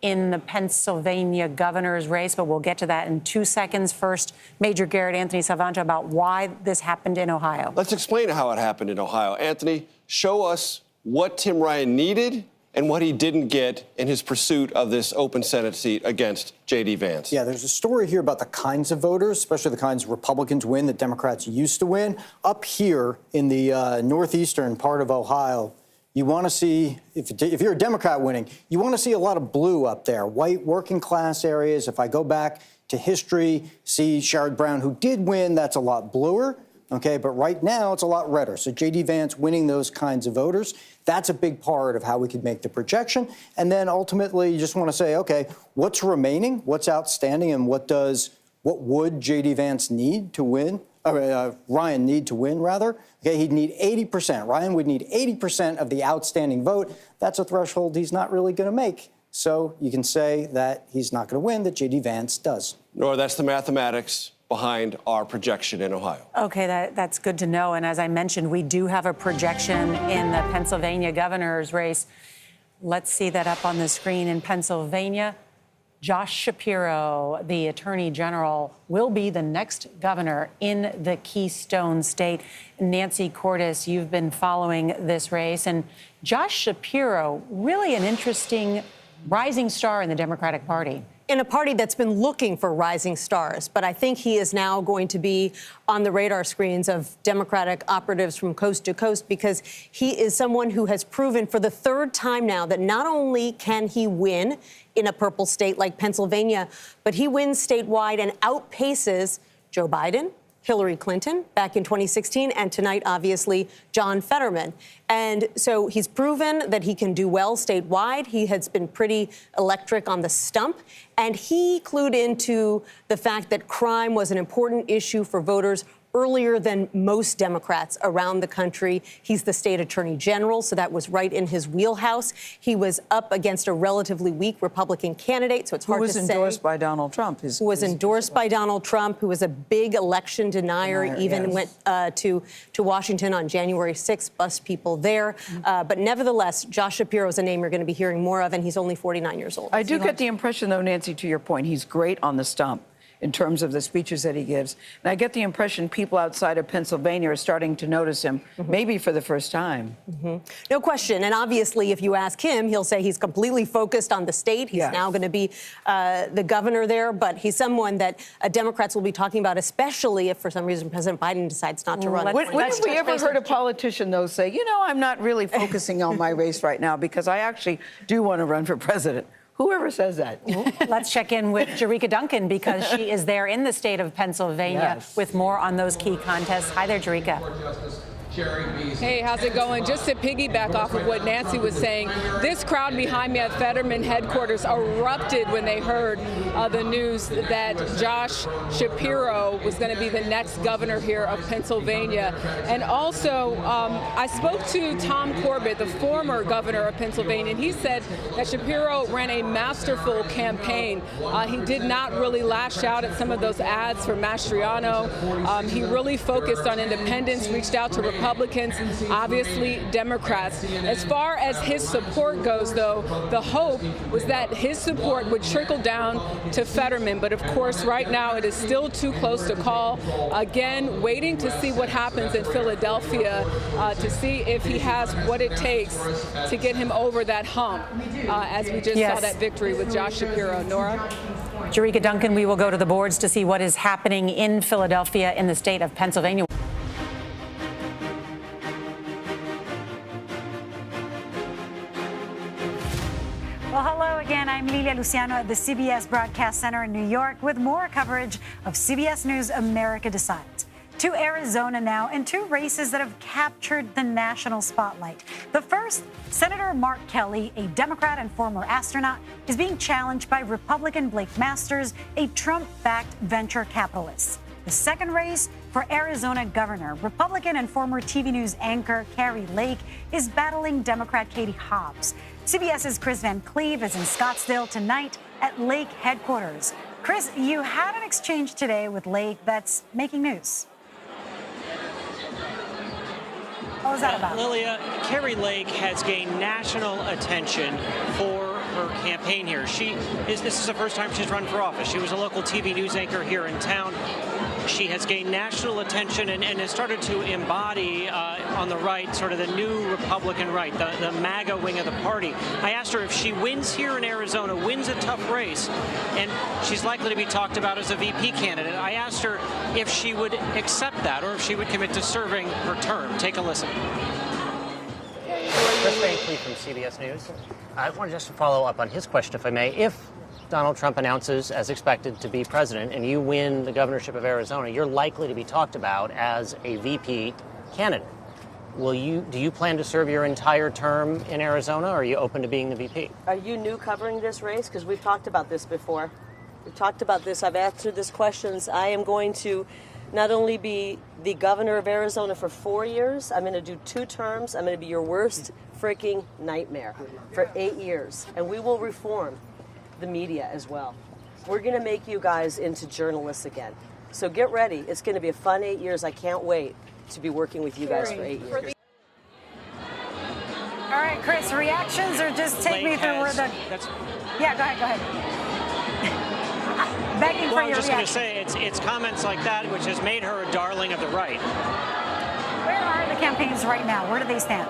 in the Pennsylvania governor's race, but we'll get to that in 2 seconds. First, Major Garrett Anthony Salvanto about why this happened in Ohio. Let's explain how it happened in Ohio. Anthony, show us what Tim Ryan needed and what he didn't get in his pursuit of this open Senate seat against J.D. Vance. Yeah, there's a story here about the kinds of voters, especially the kinds Republicans win that Democrats used to win. Up here in the northeastern part of Ohio, you want to see, if you're a Democrat winning, you want to see a lot of blue up there, white working class areas. If I go back to history, see Sherrod Brown, who did win, that's a lot bluer. Okay, but right now it's a lot redder. So J.D. Vance winning those kinds of voters, that's a big part of how we could make the projection. And then ultimately you just want to say, okay, what's remaining, what's outstanding, and what would J.D. Vance need to win? Ryan need to win, rather. Okay, he'd need 80%. Ryan would need 80% of the outstanding vote. That's a threshold he's not really going to make. So you can say that he's not going to win, that J.D. Vance does. Nora, that's the mathematics behind our projection in Ohio. Okay, that's good to know. And as I mentioned, we do have a projection in the Pennsylvania governor's race. Let's see that up on the screen. In Pennsylvania, Josh Shapiro, the Attorney General, will be the next governor in the Keystone State. Nancy Cordes, you've been following this race. And Josh Shapiro, really an interesting rising star in the Democratic Party. In a party that's been looking for rising stars. But I think he is now going to be on the radar screens of Democratic operatives from coast to coast, because he is someone who has proven for the third time now that not only can he win in a purple state like Pennsylvania, but he wins statewide and outpaces Joe Biden, Hillary Clinton back in 2016, and tonight, obviously, John Fetterman. And so he's proven that he can do well statewide. He has been pretty electric on the stump. And he clued into the fact that crime was an important issue for voters earlier than most Democrats around the country. He's the state attorney general, so that was right in his wheelhouse. He was up against a relatively weak Republican candidate, so it's hard to say. Who was endorsed by Donald Trump. Who was endorsed by Donald Trump, who was a big election denier, even went to Washington on January 6th, bust people there. But nevertheless, Josh Shapiro is a name you're going to be hearing more of, and he's only 49 years old. I do get the impression, though, Nancy, to your point, he's great on the stump in terms of the speeches that he gives. And I get the impression people outside of Pennsylvania are starting to notice him, maybe for the first time. No question. And obviously, if you ask him, he'll say he's completely focused on the state. He's now going to be the governor there. But he's someone that Democrats will be talking about, especially if for some reason President Biden decides not to run. When have we ever heard a politician, though, say, you know, I'm not really focusing on my race right now because I actually do want to run for president? Whoever says that. Let's check in with Jerika Duncan because she is there in the state of Pennsylvania with more on those key contests. Hi there, Jerika. Hey, how's it going? Just to piggyback off of what Nancy was saying, this crowd behind me at Fetterman headquarters erupted when they heard the news that Josh Shapiro was going to be the next governor here of Pennsylvania. And also, I spoke to Tom Corbett, the former governor of Pennsylvania, and he said that Shapiro ran a masterful campaign. He did not really lash out at some of those ads for Mastriano. He really focused on independence, reached out to Republicans, obviously Democrats. As far as his support goes, though, the hope was that his support would trickle down to Fetterman. But of course, right now it is still too close to call. Again, waiting to see what happens in Philadelphia to see if he has what it takes to get him over that hump, as we just saw that victory with Josh Shapiro. Norah? Jerika Duncan, we will go to the boards to see what is happening in Philadelphia in the state of Pennsylvania. Well, hello again. I'm Lilia Luciano at the CBS Broadcast Center in New York with more coverage of CBS News America Decides. To Arizona now, and two races that have captured the national spotlight. The first, Senator Mark Kelly, a Democrat and former astronaut, is being challenged by Republican Blake Masters, a Trump-backed venture capitalist. The second race, for Arizona governor, Republican and former TV News anchor Kari Lake is battling Democrat Katie Hobbs. CBS's Chris Van Cleve is in Scottsdale tonight at Lake headquarters. Chris, you had an exchange today with Lake that's making news. What was that about? Lilia, Kari Lake has gained national attention for her campaign here. This is the first time she's run for office. She was a local TV news anchor here in town. She has gained national attention and has started to embody on the right sort of the new Republican right, the MAGA wing of the party. I asked her if she wins here in Arizona, wins a tough race, and she's likely to be talked about as a VP candidate. I asked her if she would accept that or if she would commit to serving her term. Take a listen. Chris Van Cleve from CBS News. I wanted just to follow up on his question, if I may. If Donald Trump announces, as expected, to be president and you win the governorship of Arizona, you're likely to be talked about as a VP candidate. Do you plan to serve your entire term in Arizona, or are you open to being the VP? Are you new covering this race? Because we've talked about this before. We've talked about this. I've answered these questions. I am going to not only be the governor of Arizona for 4 years, I'm going to do 2 terms. I'm going to be your worst freaking nightmare for 8 years. And we will reform the media as well. We're going to make you guys into journalists again. So get ready. It's going to be a fun 8 years. I can't wait to be working with you guys for 8 years. All right, Chris, reactions or just take me through where the... Yeah, go ahead. Begging for Well, I'm your just going reaction. to say it's comments like that which has made her a darling of the right. Where are the campaigns right now? Where do they stand?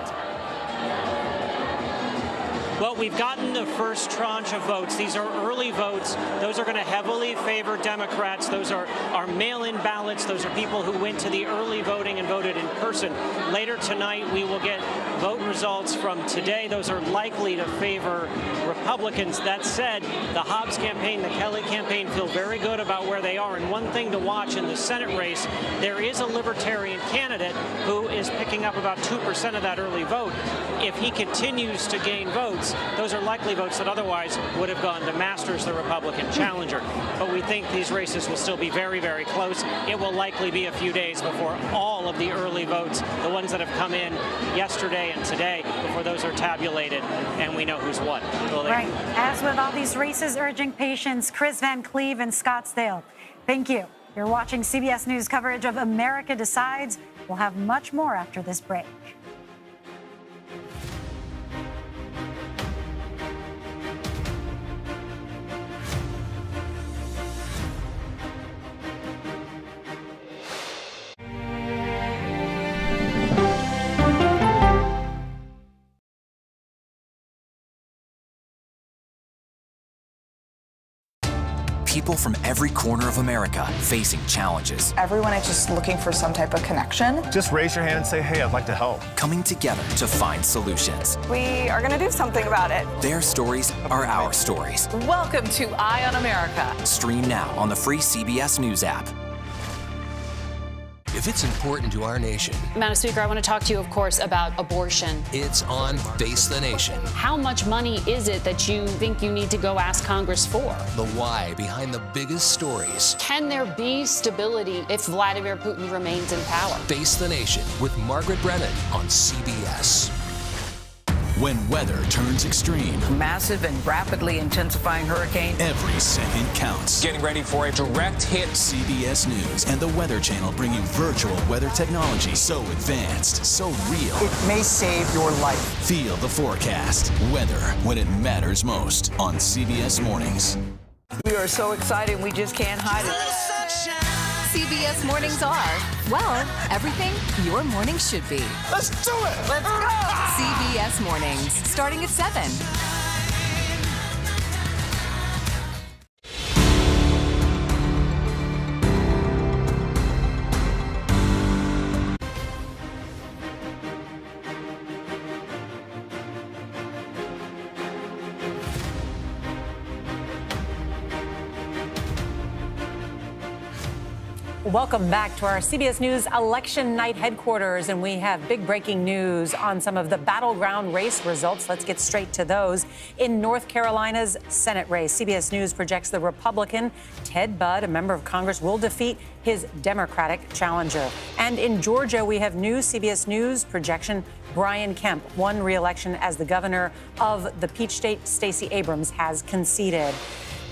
Well, we've gotten the first tranche of votes. These are early votes. Those are going to heavily favor Democrats. Those are mail-in ballots. Those are people who went to the early voting and voted in person. Later tonight, we will get vote results from today. Those are likely to favor Republicans. That said, the Hobbs campaign, the Kelly campaign feel very good about where they are. And one thing to watch in the Senate race, there is a libertarian candidate who is picking up about 2% of that early vote. if he continues to gain votes, those are likely votes that otherwise would have gone to Masters, the Republican challenger. But we think these races will still be very, very close. It will likely be a few days before all of the early votes, the ones that have come in yesterday and today, before those are tabulated and we know who's won. Right. As with all these races, urging patience, Chris Van Cleve in Scottsdale. Thank you. You're watching CBS News coverage of America Decides. We'll have much more after this break. People from every corner of America facing challenges. Everyone is just looking for some type of connection. Just raise your hand and say, hey, I'd like to help. Coming together to find solutions. We are going to do something about it. Their stories are our stories. Welcome to Eye on America. Stream now on the free CBS News app. If it's important to our nation, Madam Speaker, I want to talk to you, of course, about abortion. it's on Face the Nation. How much money is it that you think you need to go ask Congress for? The why behind the biggest stories. Can there be stability if Vladimir Putin remains in power? Face the Nation with Margaret Brennan on CBS. When weather turns extreme, Massive and rapidly intensifying hurricane. every second counts. Getting ready for a direct hit. CBS News and the Weather Channel bring you virtual weather technology so advanced, so real. It may save your life. Feel the forecast. Weather when it matters most on CBS Mornings. We are so excited, we just can't hide it. CBS Mornings are, well, everything your morning should be. Let's do it! Let's go! CBS Mornings, starting at 7. Welcome back to our CBS News election night headquarters, and we have big breaking news on some of the battleground race results. Let's get straight to those. In North Carolina's Senate race, CBS News projects the Republican Ted Budd, a member of Congress, will defeat his Democratic challenger. And in Georgia, we have new CBS News projection. Brian Kemp won re-election as the governor of the Peach State. Stacey Abrams has conceded.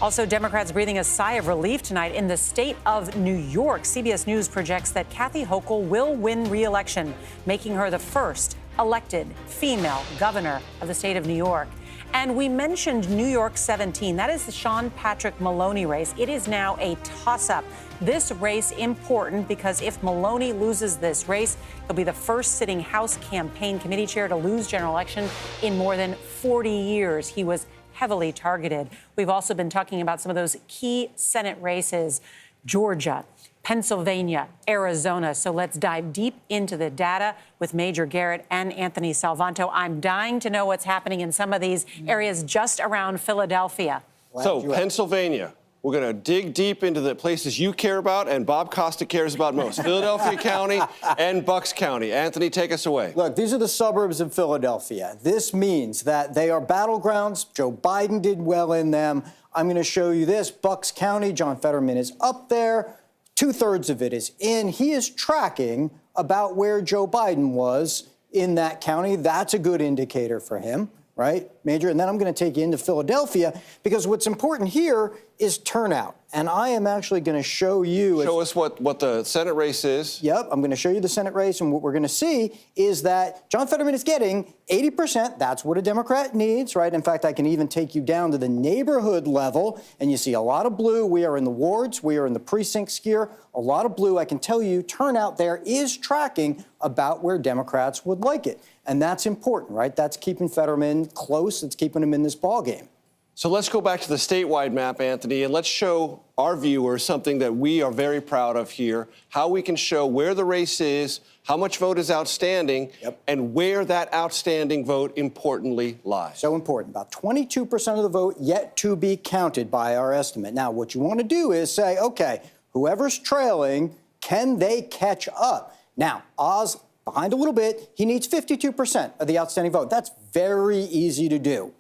Also, Democrats breathing a sigh of relief tonight in the state of New York. CBS News projects that Kathy Hochul will win re-election, making her the first elected female governor of the state of New York. And we mentioned New York 17. That is the Sean Patrick Maloney race. It is now a toss-up. This race important because if Maloney loses this race, he'll be the first sitting House Campaign Committee chair to lose general election in more than 40 years. He was heavily targeted. We've also been talking about some of those key Senate races, Georgia, Pennsylvania, Arizona. So let's dive deep into the data with Major Garrett and Anthony Salvanto. I'm dying to know what's happening in some of these areas just around Philadelphia. So Pennsylvania, we're going to dig deep into the places you care about and Bob Costa cares about most. Philadelphia County and Bucks County. Anthony, take us away. Look, these are the suburbs of Philadelphia. This means that they are battlegrounds. Joe Biden did well in them. I'm going to show you this. Bucks County, John Fetterman is up there. 2/3 of it is in. He is tracking about where Joe Biden was in that county. That's a good indicator for him, right, Major? And then I'm going to take you into Philadelphia because what's important here is turnout. And I am actually going to show you. Show us what the Senate race is. Yep, I'm going to show you the Senate race. And what we're going to see is that John Fetterman is getting 80%. That's what a Democrat needs, right? In fact, I can even take you down to the neighborhood level. And you see a lot of blue. We are in the wards. We are in the precincts here. A lot of blue. I can tell you turnout there is tracking about where Democrats would like it. And that's important, right? That's keeping Fetterman close. It's keeping him in this ballgame. So let's go back to the statewide map, Anthony, and let's show our viewers something that we are very proud of here, how we can show where the race is, how much vote is outstanding, and where that outstanding vote importantly lies. So important. About 22% of the vote yet to be counted by our estimate. Now, what you want to do is say, okay, whoever's trailing, can they catch up? Now, Oz behind a little bit. He needs 52% of the outstanding vote. That's very easy to do.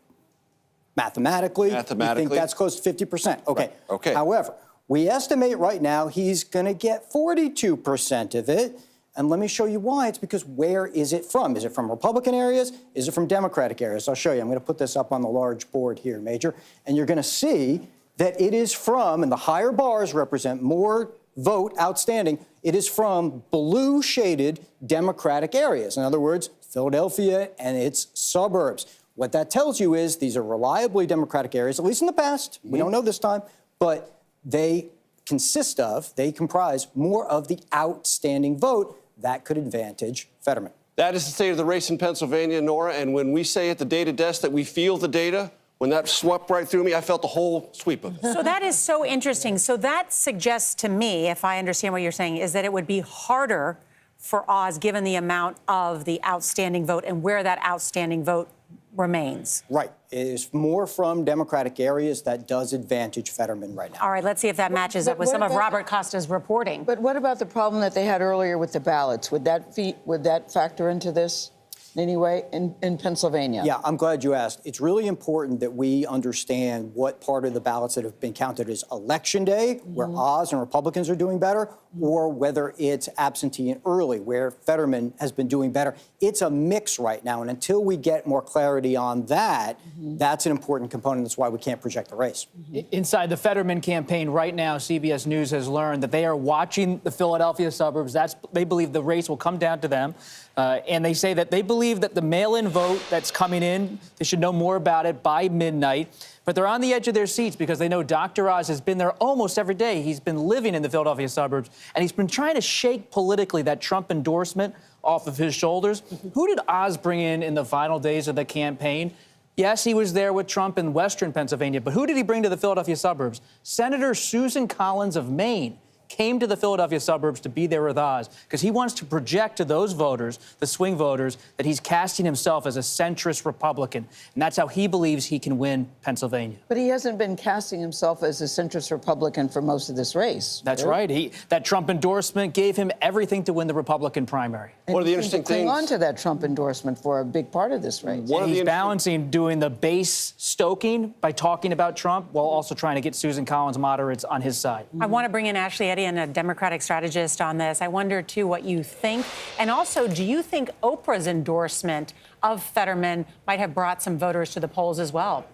Mathematically, we think that's close to 50%. Okay. Right. Okay. However, we estimate right now he's going to get 42% of it. And let me show you why. It's because where is it from? Is it from Republican areas? Is it from Democratic areas? I'll show you. I'm going to put this up on the large board here, Major. And you're going to see that it is from, and the higher bars represent more vote outstanding, it is from blue-shaded Democratic areas. In other words, Philadelphia and its suburbs. What that tells you is these are reliably Democratic areas, at least in the past. We don't know this time, but they comprise more of the outstanding vote that could advantage Fetterman. That is the state of the race in Pennsylvania, Norah. And when we say at the data desk that we feel the data, when that swept right through me, I felt the whole sweep of it. So that is so interesting. So that suggests to me, if I understand what you're saying, is that it would be harder for Oz given the amount of the outstanding vote and where that outstanding vote remains. Right. It is more from Democratic areas that does advantage Fetterman right now. All right, let's see if that matches up with some of Robert Costa's reporting. But what about the problem that they had earlier with the ballots? Would that factor into this in any way in Pennsylvania? Yeah, I'm glad you asked. It's really important that we understand what part of the ballots that have been counted is Election Day, where Oz and Republicans are doing better, or whether it's absentee and early, where Fetterman has been doing better. It's a mix right now, and until we get more clarity on that, that's an important component. That's why we can't project the race. Inside the Fetterman campaign right now, CBS News has learned that they are watching the Philadelphia suburbs. They believe the race will come down to them. And they say that they believe that the mail-in vote that's coming in, they should know more about it by midnight. But they're on the edge of their seats because they know Dr. Oz has been there almost every day. He's been living in the Philadelphia suburbs, and he's been trying to shake politically that Trump endorsement off of his shoulders. Who did Oz bring in the final days of the campaign? Yes, he was there with Trump in western Pennsylvania, but who did he bring to the Philadelphia suburbs? Senator Susan Collins of Maine came to the Philadelphia suburbs to be there with Oz because he wants to project to those voters, the swing voters, that he's casting himself as a centrist Republican. And that's how he believes he can win Pennsylvania. But he hasn't been casting himself as a centrist Republican for most of this race. That's right. That Trump endorsement gave him everything to win the Republican primary. And one of the interesting things, hang on to that Trump endorsement for a big part of this race. He's balancing doing the base stoking by talking about Trump while also trying to get Susan Collins moderates on his side. I want to bring in Ashley Eddy and a Democratic strategist on this. I wonder, too, what you think. And also, do you think Oprah's endorsement of Fetterman might have brought some voters to the polls as well?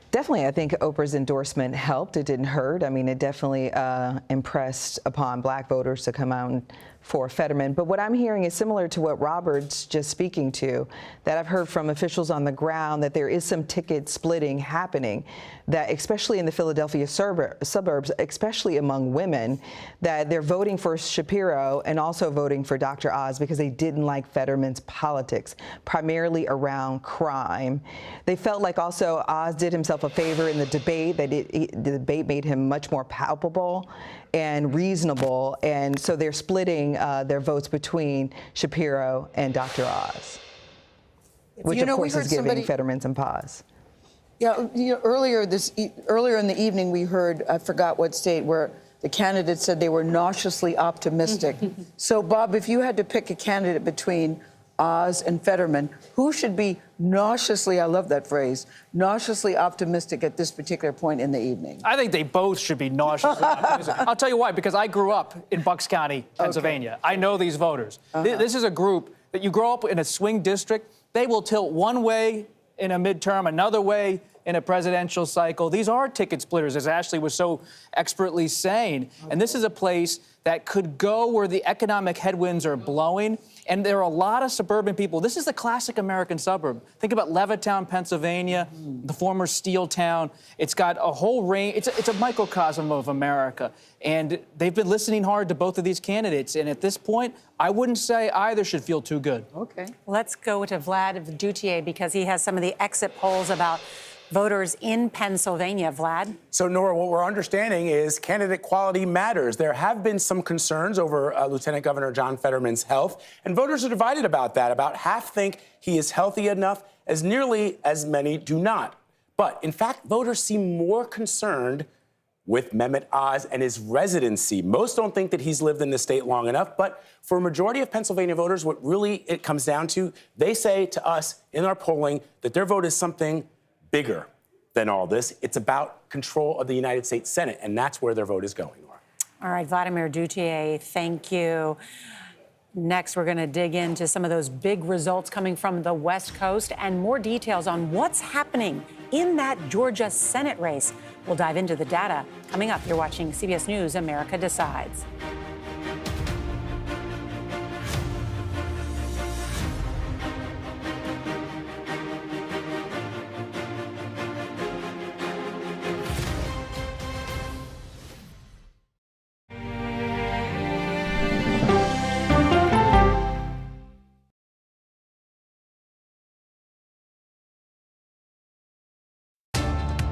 Definitely, I think Oprah's endorsement helped. It didn't hurt. I mean, it definitely impressed upon black voters to come out for Fetterman. But what I'm hearing is similar to what Robert's just speaking to, that I've heard from officials on the ground that there is some ticket splitting happening, that especially in the Philadelphia suburbs, especially among women, that they're voting for Shapiro and also voting for Dr. Oz because they didn't like Fetterman's politics, primarily around crime. They felt like also Oz did himself a favor in the debate, that the debate made him much more palpable and reasonable, and so they're splitting their votes between Shapiro and Dr. Oz, which of course is giving Fetterman some pause. Yeah, earlier in the evening we heard, I forgot what state, where the candidate said they were nauseously optimistic. So, Bob, if you had to pick a candidate between Oz and Fetterman, who should be nauseously, I love that phrase, nauseously optimistic at this particular point in the evening? I think they both should be nauseously optimistic. I'll tell you why, because I grew up in Bucks County, Pennsylvania. Okay. I know these voters. This is a group that you grow up in a swing district, they will tilt one way in a midterm, another way in a presidential cycle. These are ticket splitters, as Ashley was so expertly saying. And this is a place that could go where the economic headwinds are blowing. And there are a lot of suburban people. This is the classic American suburb. Think about Levittown, Pennsylvania, the former steel town. It's got a whole range. It's a microcosm of America. And they've been listening hard to both of these candidates. And at this point, I wouldn't say either should feel too good. Okay. Let's go to Vlad Duthier because he has some of the exit polls about voters in Pennsylvania. Vlad? So, Norah, what we're understanding is candidate quality matters. There have been some concerns over Lieutenant Governor John Fetterman's health, and voters are divided about that. About half think he is healthy enough, as nearly as many do not. But, in fact, voters seem more concerned with Mehmet Oz and his residency. Most don't think that he's lived in the state long enough, but for a majority of Pennsylvania voters, what really it comes down to, they say to us in our polling that their vote is something bigger than all this. It's about control of the United States Senate, and that's where their vote is going, Laura. All right, Vladimir Duthier, thank you. Next, we're going to dig into some of those big results coming from the West Coast and more details on what's happening in that Georgia Senate race. We'll dive into the data. Coming up, you're watching CBS News America Decides.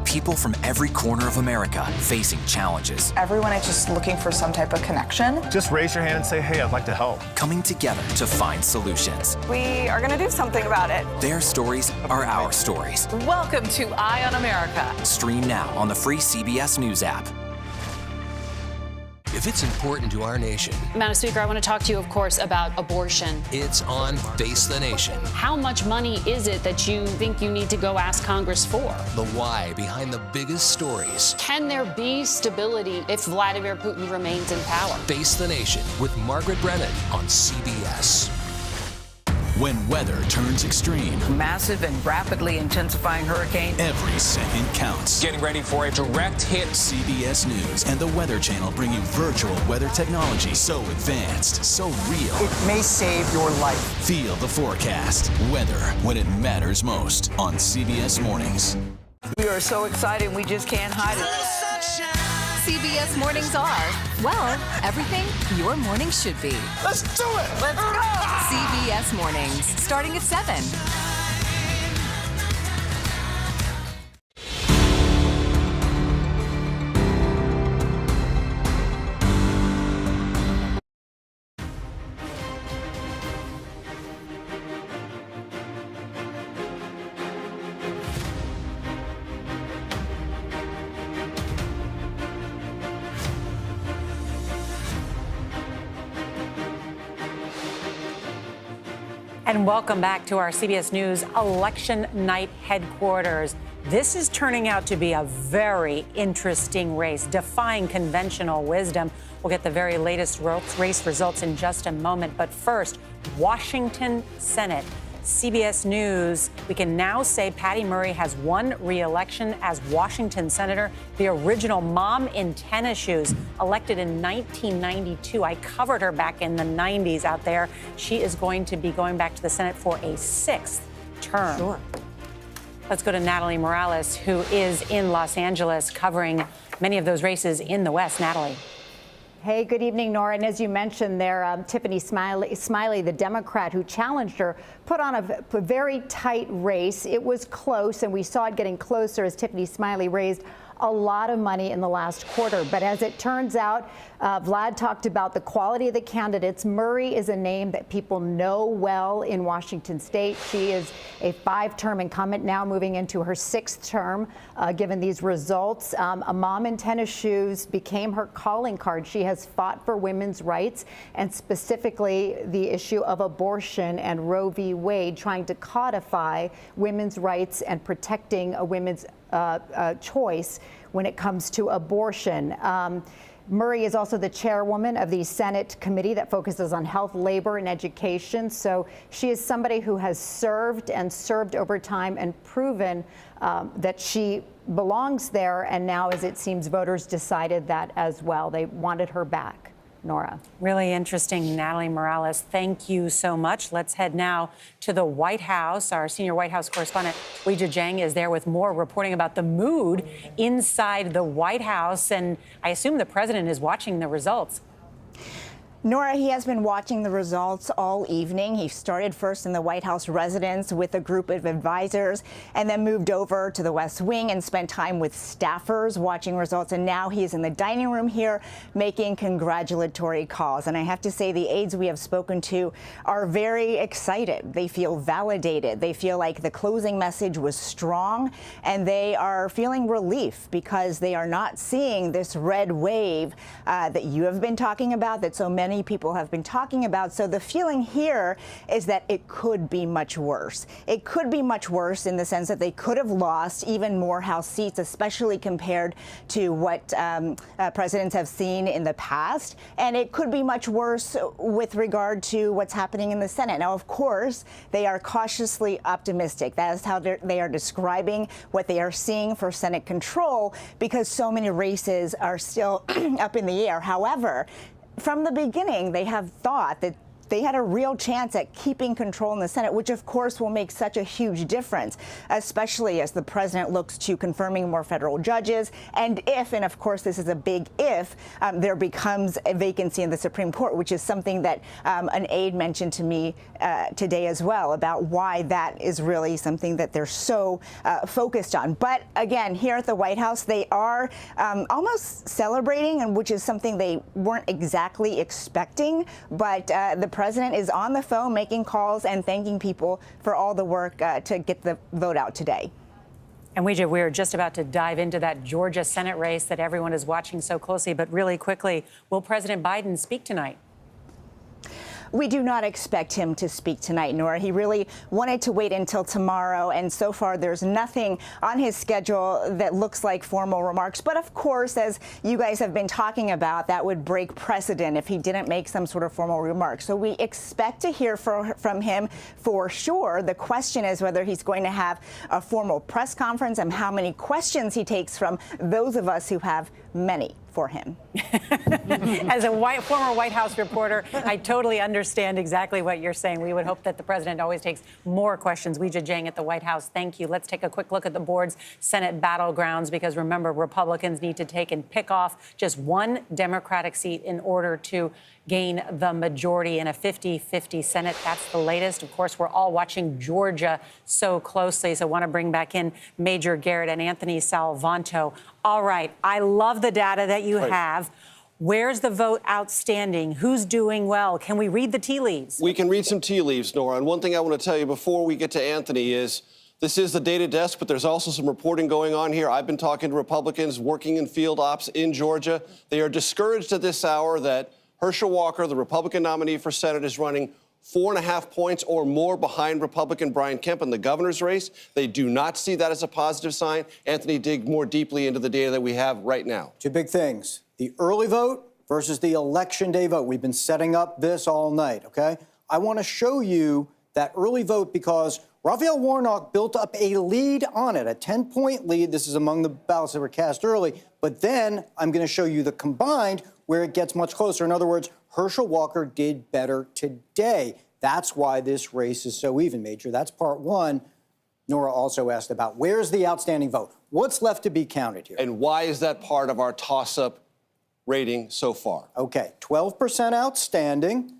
People from every corner of America facing challenges. Everyone is just looking for some type of connection. Just raise your hand and say, hey, I'd like to help. Coming together to find solutions. We are going to do something about it. Their stories are our stories. Welcome to Eye on America. Stream now on the free CBS News app. If it's important to our nation, Madam Speaker, I want to talk to you, of course, about abortion. it's on Face the Nation. How much money is it that you think you need to go ask Congress for? The why behind the biggest stories. Can there be stability if Vladimir Putin remains in power? Face the Nation with Margaret Brennan on CBS. When weather turns extreme, Massive and rapidly intensifying hurricane. every second counts. Getting ready for a direct hit. CBS News and the Weather Channel bring you virtual weather technology so advanced, so real. It may save your life. Feel the forecast. Weather when it matters most on CBS Mornings. We are so excited, we just can't hide it. CBS Mornings are, well, everything your morning should be. Let's do it! Let's go! CBS Mornings, starting at 7. And welcome back to our CBS News Election Night headquarters. This is turning out to be a very interesting race, defying conventional wisdom. We'll get the very latest race results in just a moment. But first, Washington Senate. CBS News, we can now say Patty Murray has won re-election as Washington Senator, the original mom in tennis shoes, elected in 1992. I covered her back in the 90s out there. She is going to be going back to the Senate for a 6th term. Sure. Let's go to Natalie Morales, who is in Los Angeles covering many of those races in the West. Natalie. Hey, good evening, Norah. And as you mentioned there, Tiffany Smiley, the Democrat who challenged her, put on a very tight race. It was close, and we saw it getting closer as Tiffany Smiley raised a lot of money in the last quarter. But as it turns out, Vlad talked about the quality of the candidates. Murray is a name that people know well in Washington state. She is a 5-term incumbent, now moving into her 6th term, given these results. A mom in tennis shoes became her calling card. She has fought for women's rights, and specifically the issue of abortion and Roe v. Wade, trying to codify women's rights and protecting a women's choice when it comes to abortion. Murray is also the chairwoman of the Senate committee that focuses on health, labor, and education. So she is somebody who has served over time and proven that she belongs there. And now, as it seems, voters decided that as well. They wanted her back. Norah. Really interesting, Natalie Morales. Thank you so much. Let's head now to the White House. Our senior White House correspondent, Weijia Jiang, is there with more reporting about the mood inside the White House. And I assume the president is watching the results. Norah, he has been watching the results all evening. He started first in the White House residence with a group of advisors and then moved over to the West Wing and spent time with staffers watching results. And now he is in the dining room here making congratulatory calls. And I have to say, the aides we have spoken to are very excited. They feel validated. They feel like the closing message was strong, and they are feeling relief because they are not seeing this red wave that you have been talking about, that so many people have been talking about. So the feeling here is that it could be much worse. It could be much worse in the sense that they could have lost even more House seats, especially compared to what presidents have seen in the past. And it could be much worse with regard to what's happening in the Senate. Now, of course, they are cautiously optimistic. That is how they are describing what they are seeing for Senate control, because so many races are still up in the air. However, from the beginning, they have thought that they had a real chance at keeping control in the Senate, which of course will make such a huge difference, especially as the president looks to confirming more federal judges. And if, and of course this is a big if, there becomes a vacancy in the Supreme Court, which is something that an aide mentioned to me today as well, about why that is really something that they're so focused on. But again, here at the White House, they are almost celebrating, and which is something they weren't exactly expecting. But the president is on the phone making calls and thanking people for all the work to get the vote out today. And we're just about to dive into that Georgia Senate race that everyone is watching so closely. But really quickly, will President Biden speak tonight? We do not expect him to speak tonight, Norah. He really wanted to wait until tomorrow, and so far there's nothing on his schedule that looks like formal remarks. But of course, as you guys have been talking about, that would break precedent if he didn't make some sort of formal remarks. So we expect to hear from him for sure. The question is whether he's going to have a formal press conference and how many questions he takes from those of us who have many for him. As a former White House reporter, I totally understand exactly what you're saying. We would hope that the president always takes more questions. Weijia Jiang at the White House, thank you. Let's take a quick look at the board's Senate battlegrounds, because remember, Republicans need to take and pick off just one Democratic seat in order to gain the majority in a 50-50 Senate. That's the latest. Of course, we're all watching Georgia so closely, so I want to bring back in Major Garrett and Anthony Salvanto. All right, I love the data that you have. Where's the vote outstanding? Who's doing well? Can we read the tea leaves? We can read some tea leaves, Norah. And one thing I want to tell you before we get to Anthony is this is the data desk, but there's also some reporting going on here. I've been talking to Republicans working in field ops in Georgia. They are discouraged at this hour that Herschel Walker, the Republican nominee for Senate, is running 4.5 points or more behind Republican Brian Kemp in the governor's race. They do not see that as a positive sign. Anthony, dig more deeply into the data that we have right now. Two big things: the early vote versus the election day vote. We've been setting up this all night, okay? I want to show you that early vote because Raphael Warnock built up a lead on it, a 10-point lead. This is among the ballots that were cast early. But then I'm going to show you the combined, where it gets much closer. In other words, Herschel Walker did better today. That's why this race is so even, Major. That's part one. Norah also asked about where's the outstanding vote? What's left to be counted here? And why is that part of our toss-up rating so far? Okay, 12% outstanding.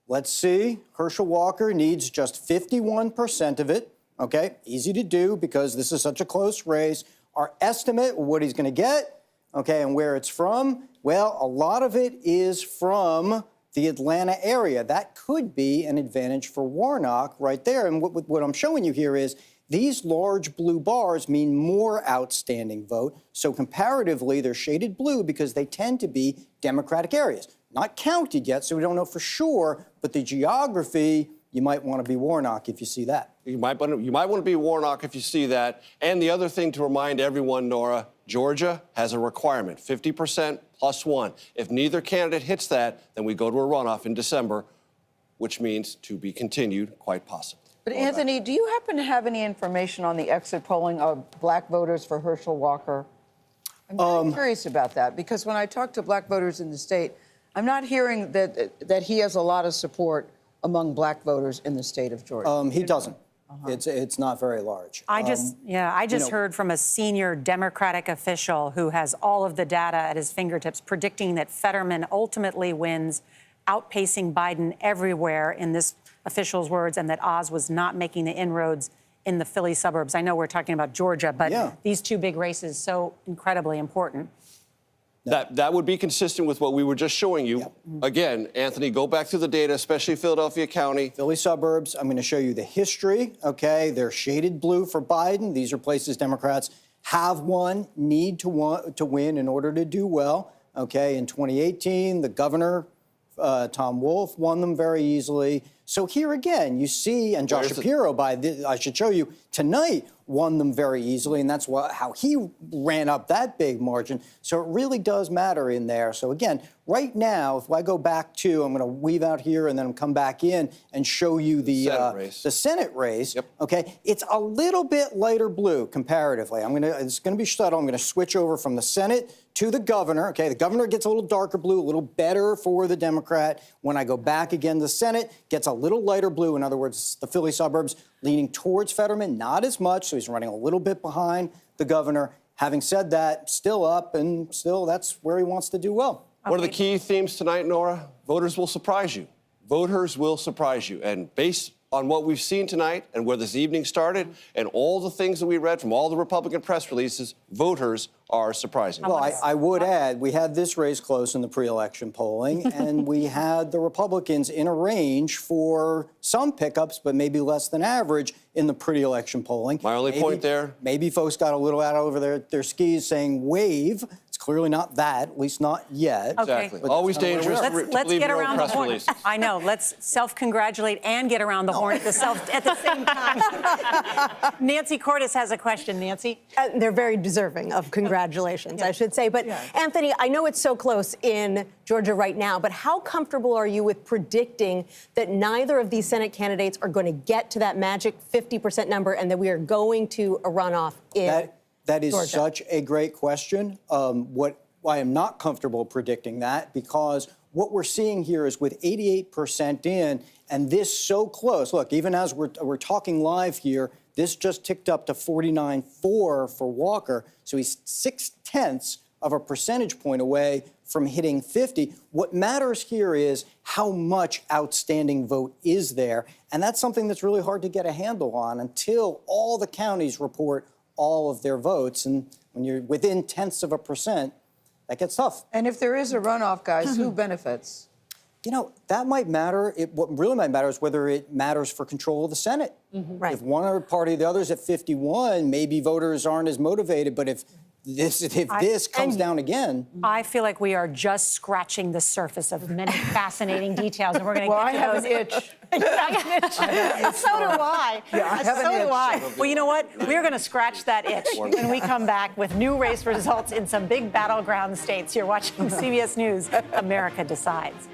Let's see. Herschel Walker needs just 51% of it. Okay, easy to do because this is such a close race. Our estimate, what he's going to get, okay, and where it's from, well, a lot of it is from the Atlanta area. That could be an advantage for Warnock right there. And what I'm showing you here is these large blue bars mean more outstanding vote. So comparatively, they're shaded blue because they tend to be Democratic areas. Not counted yet, so we don't know for sure, but the geography, you might want to be Warnock if you see that. You might want to be Warnock if you see that. And the other thing to remind everyone, Norah, Georgia has a requirement, 50% plus one. If neither candidate hits that, then we go to a runoff in December, which means to be continued, quite possibly. But Anthony, do you happen to have any information on the exit polling of black voters for Herschel Walker? I'm very curious about that, because when I talk to black voters in the state, I'm not hearing that he has a lot of support among black voters in the state of Georgia. He doesn't. It's not very large. I just heard from a senior Democratic official who has all of the data at his fingertips predicting that Fetterman ultimately wins outpacing Biden everywhere, in this official's words, and that Oz was not making the inroads in the Philly suburbs. I know we're talking about Georgia, but these two big races so incredibly important. That would be consistent with what we were just showing you. Yep. Again, Anthony, go back to the data, especially Philadelphia County. Philly suburbs, I'm going to show you the history, okay? They're shaded blue for Biden. These are places Democrats have won, need to win in order to do well, okay? In 2018, the governor, Tom Wolf, won them very easily. So here again, you see, and Josh Shapiro, I should show you, tonight won them very easily, and that's how he ran up that big margin. So it really does matter in there. So again, right now, if I go back to, I'm going to weave out here and then come back in and show you the Senate race. Yep. Okay, it's a little bit lighter blue comparatively. It's going to be subtle. I'm going to switch over from the Senate to the governor. Okay, the governor gets a little darker blue, a little better for the Democrat. When I go back again, the Senate gets a little lighter blue. In other words, the Philly suburbs leaning towards Fetterman, not as much, so he's running a little bit behind the governor. Having said that, still up, and still that's where he wants to do well. One of the key themes tonight, Nora, voters will surprise you. Voters will surprise you. And based on what we've seen tonight and where this evening started and all the things that we read from all the Republican press releases, voters are surprising. Well, I would add, we had this race close in the pre-election polling, and we had the Republicans in a range for some pickups, but maybe less than average in the pre-election polling. My only point there. Maybe folks got a little out over their skis saying wave. It's clearly not that, at least not yet. Okay. Exactly. Always dangerous to believe your own press release. I know. Let's self-congratulate and get around the horn at the same time. Nancy Cordes has a question. Nancy? They're very deserving of congratulations, I should say. But Anthony, I know it's so close in Georgia right now, but how comfortable are you with predicting that neither of these Senate candidates are going to get to that magic 50% number and that we are going to a runoff in That is Georgia? Such a great question. I am not comfortable predicting that, because what we're seeing here is with 88% in and this so close. Look, even as we're talking live here, this just ticked up to 49.4 for Walker. So he's 0.6 of a percentage point away from hitting 50. What matters here is how much outstanding vote is there. And that's something that's really hard to get a handle on until all the counties report all of their votes. And when you're within 0.1%, that gets tough. And if there is a runoff, guys, who benefits? You know, that might matter. What really might matter is whether it matters for control of the Senate. Right. If one party or the other is at 51, maybe voters aren't as motivated. But if this comes down again. I feel like we are just scratching the surface of many fascinating details, and we're going to Well, get to I have those. an itch. So do I. Yeah, I have an so itch. do I. Well, you know what? We're going to scratch that itch when we come back with new race results in some big battleground states. You're watching CBS News, America Decides.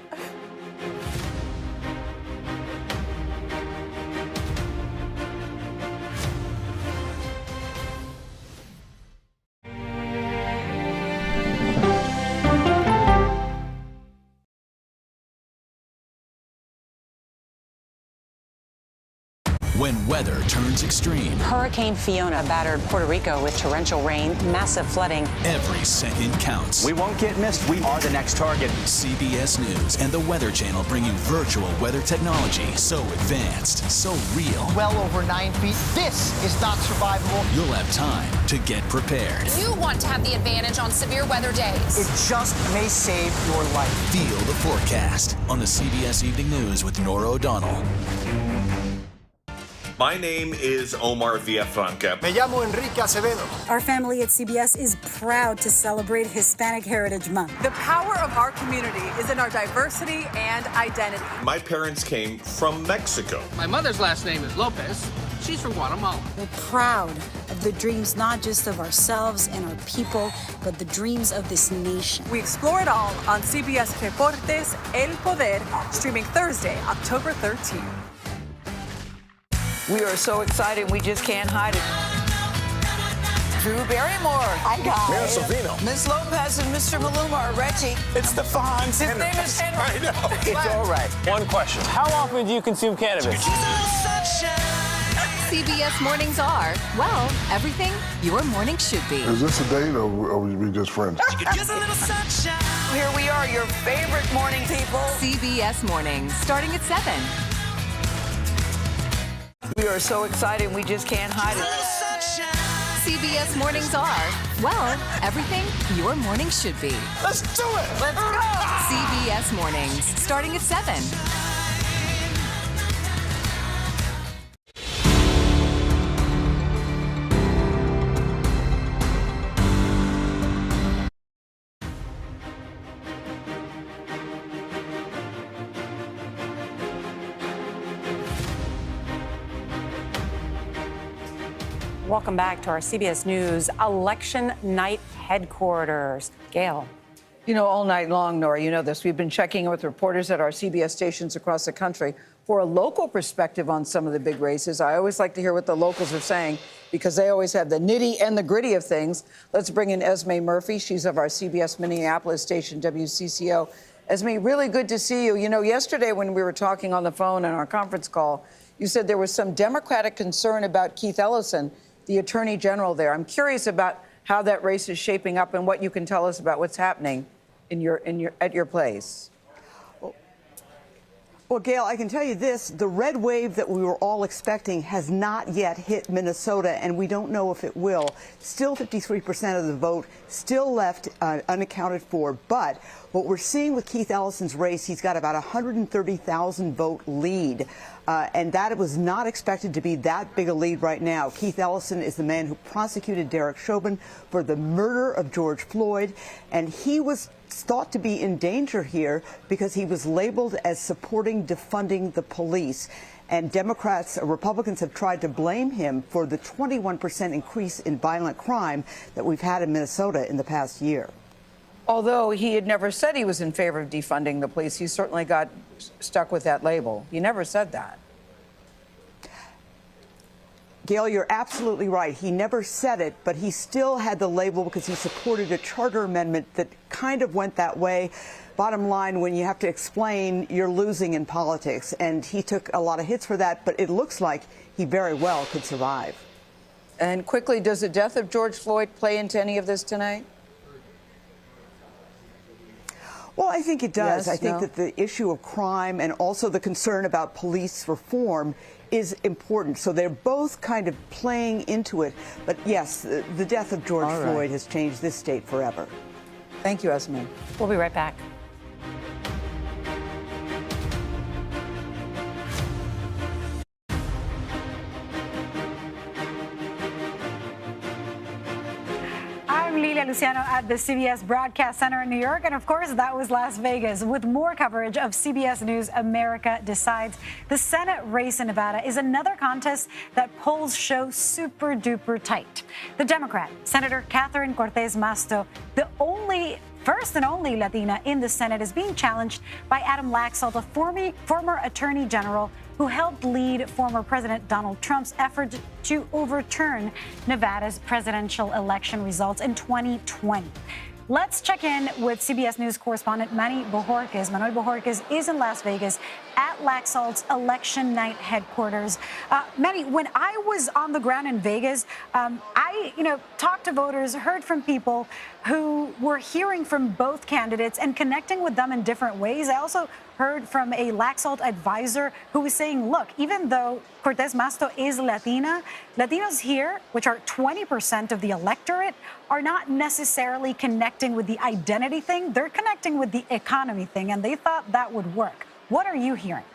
When weather turns extreme, Hurricane Fiona battered Puerto Rico with torrential rain, massive flooding. every second counts. We won't get missed. We are the next target. CBS News and the Weather Channel bring you virtual weather technology so advanced, so real. Well over 9 feet. This is not survivable. You'll have time to get prepared. You want to have the advantage on severe weather days. It just may save your life. Feel the forecast on the CBS Evening News with Norah O'Donnell. My name is Omar Villafranca. Me llamo Enrique Acevedo. Our family at CBS is proud to celebrate Hispanic Heritage Month. The power of our community is in our diversity and identity. My parents came from Mexico. My mother's last name is Lopez. She's from Guatemala. We're proud of the dreams not just of ourselves and our people, but the dreams of this nation. We explore it all on CBS Reportes El Poder, streaming Thursday, October 13th. We are so excited, we just can't hide it. Drew Barrymore. Hi, guys. Mayor Savino. Miss Lopez and Mr. Maluma are Reggie. It's the Fonz. His name is Henry. I know. It's all right. One question. How often do you consume cannabis? CBS mornings are, well, everything your morning should be. Is this a date or are we just friends? Just a little sunshine. Here we are, your favorite morning people. CBS Mornings, starting at 7. We are so excited, we just can't hide it. CBS Mornings are, well, everything your morning should be. Let's do it! Let's go! CBS Mornings, starting at 7. Welcome back to our CBS News election night headquarters. Gayle. You know, all night long, Norah, you know this. We've been checking in with reporters at our CBS stations across the country for a local perspective on some of the big races. I always like to hear what the locals are saying because they always have the nitty and the gritty of things. Let's bring in Esme Murphy. She's of our CBS Minneapolis station, WCCO. Esme, really good to see you. You know, yesterday when we were talking on the phone in our conference call, you said there was some Democratic concern about Keith Ellison, the Attorney General there. I'm curious about how that race is shaping up and what you can tell us about what's happening at your place. Well, Gayle, I can tell you this, the red wave that we were all expecting has not yet hit Minnesota, and we don't know if it will. Still 53% of the vote, still left unaccounted for. But what we're seeing with Keith Ellison's race, he's got about 130,000 vote lead. And that was not expected to be that big a lead right now. Keith Ellison is the man who prosecuted Derek Chauvin for the murder of George Floyd, and he was thought to be in danger here because he was labeled as supporting defunding the police. And Republicans have tried to blame him for the 21% increase in violent crime that we've had in Minnesota in the past year. Although he had never said he was in favor of defunding the police, he certainly got stuck with that label. He never said that. Gayle, you're absolutely right. He never said it, but he still had the label because he supported a charter amendment that kind of went that way. Bottom line, when you have to explain, you're losing in politics. And he took a lot of hits for that, but it looks like he very well could survive. And quickly, does the death of George Floyd play into any of this tonight? Well, I think it does. Yes, I think that the issue of crime and also the concern about police reform is important. So they're both kind of playing into it. But yes, the death of George Floyd has changed this state forever. Thank you, Esme. We'll be right back. I'm Lilia Luciano at the CBS Broadcast Center in New York. And of course, that was Las Vegas with more coverage of CBS News America Decides. The Senate race in Nevada is another contest that polls show super duper tight. The Democrat, Senator Catherine Cortez Masto, the first and only Latina in the Senate, is being challenged by Adam Laxalt, a former attorney general who helped lead former President Donald Trump's effort to overturn Nevada's presidential election results in 2020. Let's check in with CBS News correspondent Manny Bojorquez. Manuel Bojorquez is in Las Vegas at Laxalt's election night headquarters. Manny, when I was on the ground in Vegas, I talked to voters, heard from people who were hearing from both candidates and connecting with them in different ways. I also heard from a Laxalt advisor who was saying, look, even though Cortez Masto is Latina, Latinos here, which are 20% of the electorate, are not necessarily connecting with the identity thing. They're connecting with the economy thing, and they thought that would work. What are you hearing?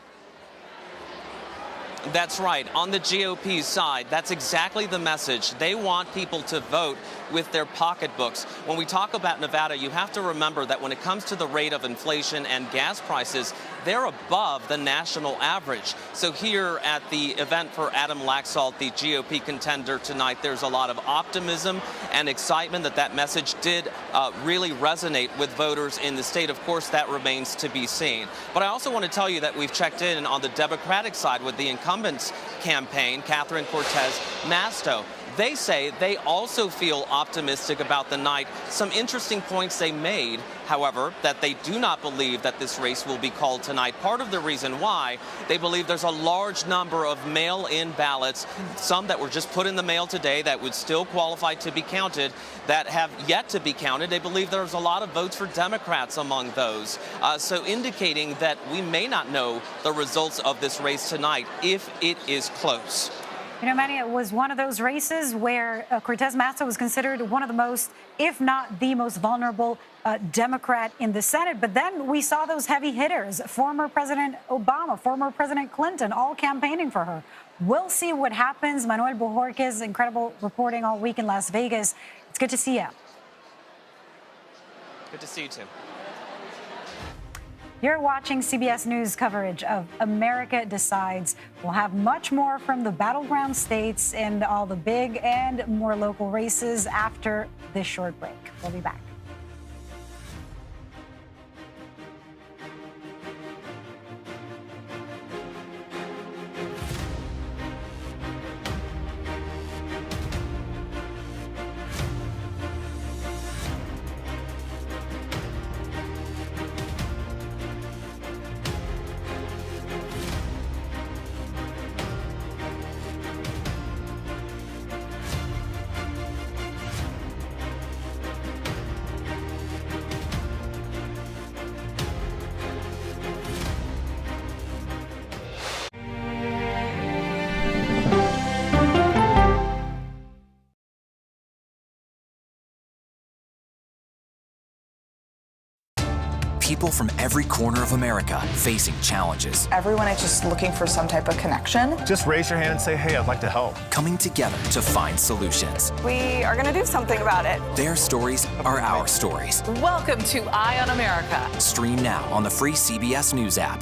That's right. On the GOP side, that's exactly the message. They want people to vote with their pocketbooks. When we talk about Nevada, you have to remember that when it comes to the rate of inflation and gas prices, they're above the national average. So here at the event for Adam Laxalt, the GOP contender tonight, there's a lot of optimism and excitement that message did really resonate with voters in the state. Of course, that remains to be seen. But I also want to tell you that we've checked in on the Democratic side with the incumbent's campaign, Catherine Cortez Masto. They say they also feel optimistic about the night. Some interesting points they made, however, that they do not believe that this race will be called tonight. Part of the reason why, they believe there's a large number of mail-in ballots, some that were just put in the mail today that would still qualify to be counted, that have yet to be counted. They believe there's a lot of votes for Democrats among those. So indicating that we may not know the results of this race tonight if it is close. You know, Manny, it was one of those races where Cortez Masto was considered one of the most, if not the most vulnerable Democrat in the Senate. But then we saw those heavy hitters, former President Obama, former President Clinton, all campaigning for her. We'll see what happens. Manuel Bojorquez, incredible reporting all week in Las Vegas. It's good to see you. Good to see you, Tim. You're watching CBS News coverage of America Decides. We'll have much more from the battleground states and all the big and more local races after this short break. We'll be back. People from every corner of America facing challenges. Everyone is just looking for some type of connection. Just raise your hand and say, hey, I'd like to help. Coming together to find solutions. We are going to do something about it. Their stories are our stories. Welcome to Eye on America. Stream now on the free CBS News app.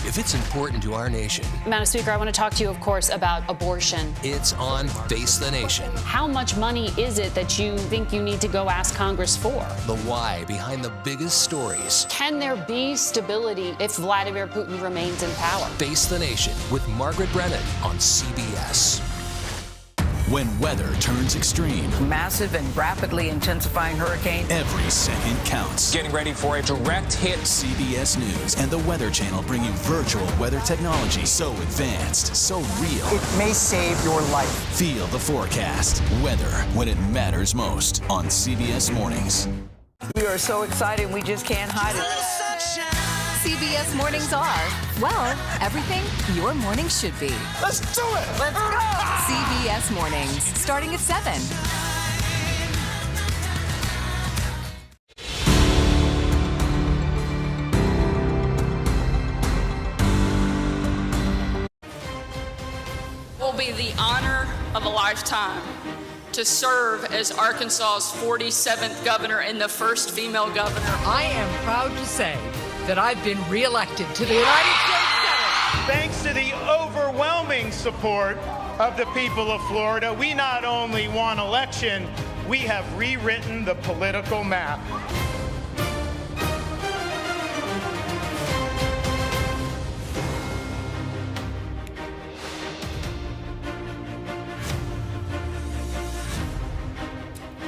If it's important to our nation, Madam Speaker, I want to talk to you, of course, about abortion. it's on Face the Nation. How much money is it that you think you need to go ask Congress for? The why behind the biggest stories. Can there be stability if Vladimir Putin remains in power? Face the Nation with Margaret Brennan on CBS. When weather turns extreme, Massive and rapidly intensifying hurricane. every second counts. Getting ready for a direct hit. CBS News and the Weather Channel bringing virtual weather technology so advanced, so real. It may save your life. Feel the forecast. Weather when it matters most on CBS Mornings. We are so excited, we just can't hide it. CBS Mornings are, well, everything your morning should be. Let's do it! Let's go! CBS Mornings, starting at 7. Will be the honor of a lifetime to serve as Arkansas's 47th governor and the first female governor. I am proud to say that I've been reelected to the United States Senate. Thanks to the overwhelming support of the people of Florida, we not only won election, we have rewritten the political map.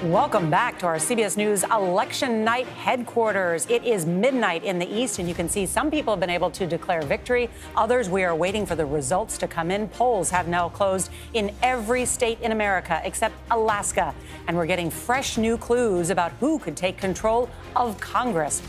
Welcome back to our CBS News election night headquarters. It is midnight in the East, and you can see some people have been able to declare victory. Others, we are waiting for the results to come in. Polls have now closed in every state in America except Alaska. And we're getting fresh new clues about who could take control of Congress.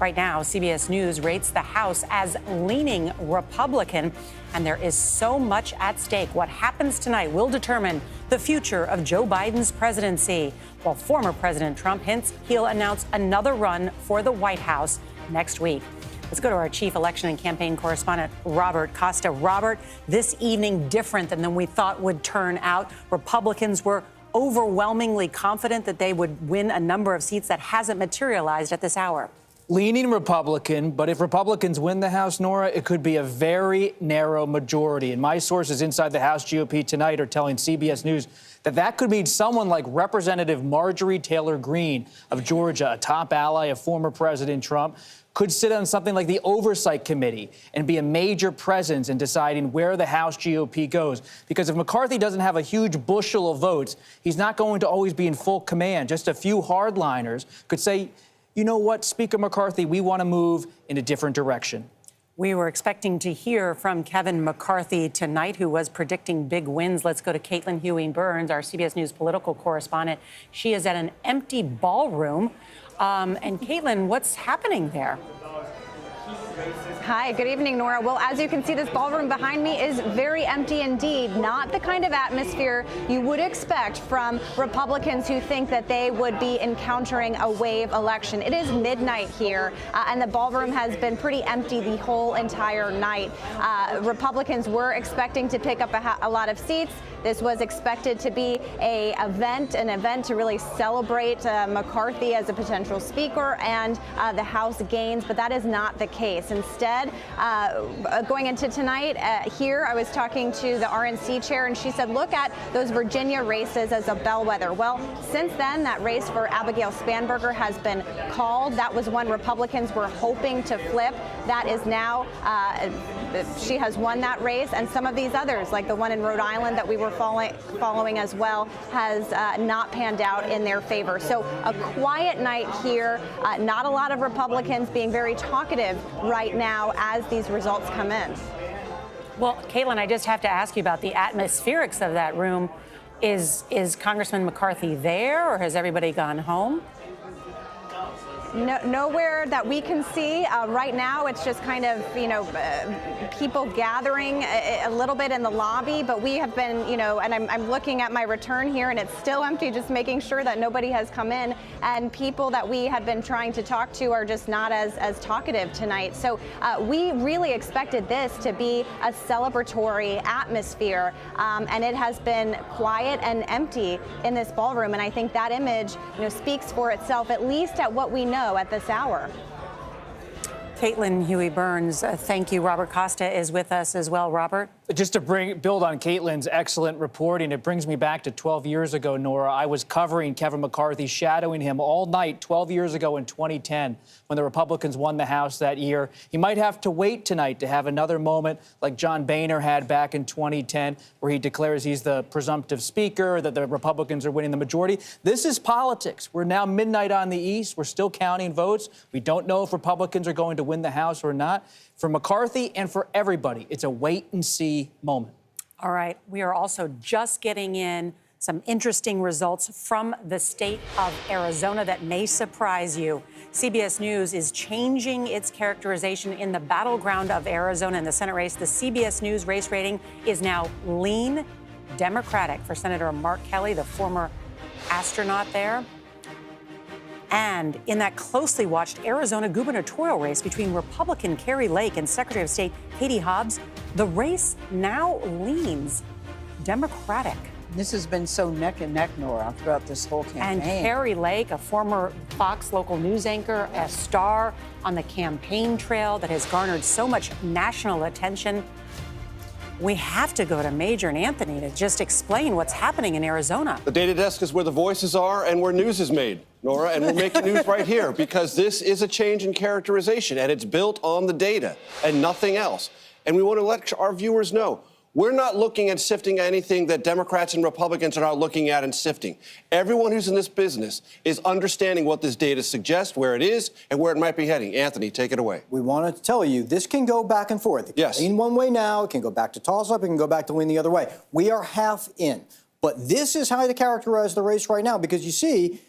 Right now, CBS News rates the House as leaning Republican, and there is so much at stake. What happens tonight will determine the future of Joe Biden's presidency, while former President Trump hints he'll announce another run for the White House next week. Let's go to our chief election and campaign correspondent, Robert Costa. Robert, this evening different than we thought would turn out. Republicans were overwhelmingly confident that they would win a number of seats that hasn't materialized at this hour. leaning Republican, but if Republicans win the House, Norah, it could be a very narrow majority. And my sources inside the House GOP tonight are telling CBS News that could mean someone like Representative Marjorie Taylor Greene of Georgia, a top ally of former President Trump, could sit on something like the Oversight Committee and be a major presence in deciding where the House GOP goes. Because if McCarthy doesn't have a huge bushel of votes, he's not going to always be in full command. Just a few hardliners could say, you know what, Speaker McCarthy, we want to move in a different direction. We were expecting to hear from Kevin McCarthy tonight, who was predicting big wins. Let's go to Caitlin Huey-Burns, our CBS News political correspondent. She is at an empty ballroom. And Caitlin, what's happening there? Hi, good evening, Norah. Well, as you can see, this ballroom behind me is very empty indeed. Not the kind of atmosphere you would expect from Republicans who think that they would be encountering a wave election. It is midnight here, and the ballroom has been pretty empty the whole entire night. Republicans were expecting to pick up a lot of seats. This was expected to be an event to really celebrate McCarthy as a potential speaker and the House gains, but that is not the case. Instead, going into tonight here, I was talking to the RNC chair, and she said, look at those Virginia races as a bellwether. Well, since then, that race for Abigail Spanberger has been called. That was one Republicans were hoping to flip. That is now, she has won that race, and some of these others, like the one in Rhode Island that we were following as well, has not panned out in their favor. So a quiet night here, not a lot of Republicans being very talkative right now as these results come in. Well, Caitlin, I just have to ask you about the atmospherics of that room. Is Congressman McCarthy there, or has everybody gone home? No, nowhere that we can see. Right now, it's just kind of, people gathering a little bit in the lobby, but we have been, and I'm looking at my return here, and it's still empty, just making sure that nobody has come in. And people that we had been trying to talk to are just not as talkative tonight. So we really expected this to be a celebratory atmosphere, and it has been quiet and empty in this ballroom. And I think that image, speaks for itself, at least at what we know at this hour. Caitlin Huey-Burns, thank you. Robert Costa is with us as well. Robert? Just to build on Caitlin's excellent reporting, it brings me back to 12 years ago, Norah. I was covering Kevin McCarthy, shadowing him all night 12 years ago in 2010 when the Republicans won the House that year. He might have to wait tonight to have another moment like John Boehner had back in 2010, where he declares he's the presumptive speaker, that the Republicans are winning the majority. This is politics. We're now midnight on the East. We're still counting votes. We don't know if Republicans are going to win the House or not. For McCarthy and for everybody, it's a wait-and-see moment. All right. We are also just getting in some interesting results from the state of Arizona that may surprise you. CBS News is changing its characterization in the battleground of Arizona in the Senate race. The CBS News race rating is now lean Democratic for Senator Mark Kelly, the former astronaut there. And in that closely watched Arizona gubernatorial race between Republican Kari Lake and Secretary of State Katie Hobbs, the race now leans Democratic. This has been so neck and neck, Norah, throughout this whole campaign. And Kari Lake, a former Fox local news anchor, a star on the campaign trail that has garnered so much national attention. We have to go to Major and Anthony to just explain what's happening in Arizona. The data desk is where the voices are and where news is made, Norah, and we're making news right here because this is a change in characterization, and it's built on the data and nothing else. And we want to let our viewers know, we're not looking at sifting anything that Democrats and Republicans are not looking at and sifting. Everyone who's in this business is understanding what this data suggests, where it is, and where it might be heading. Anthony, take it away. We wanted to tell you, this can go back and forth. It can lean one way now, it can go back to toss-up, it can go back to lean the other way. We are half in. But this is how to characterize the race right now, because you see,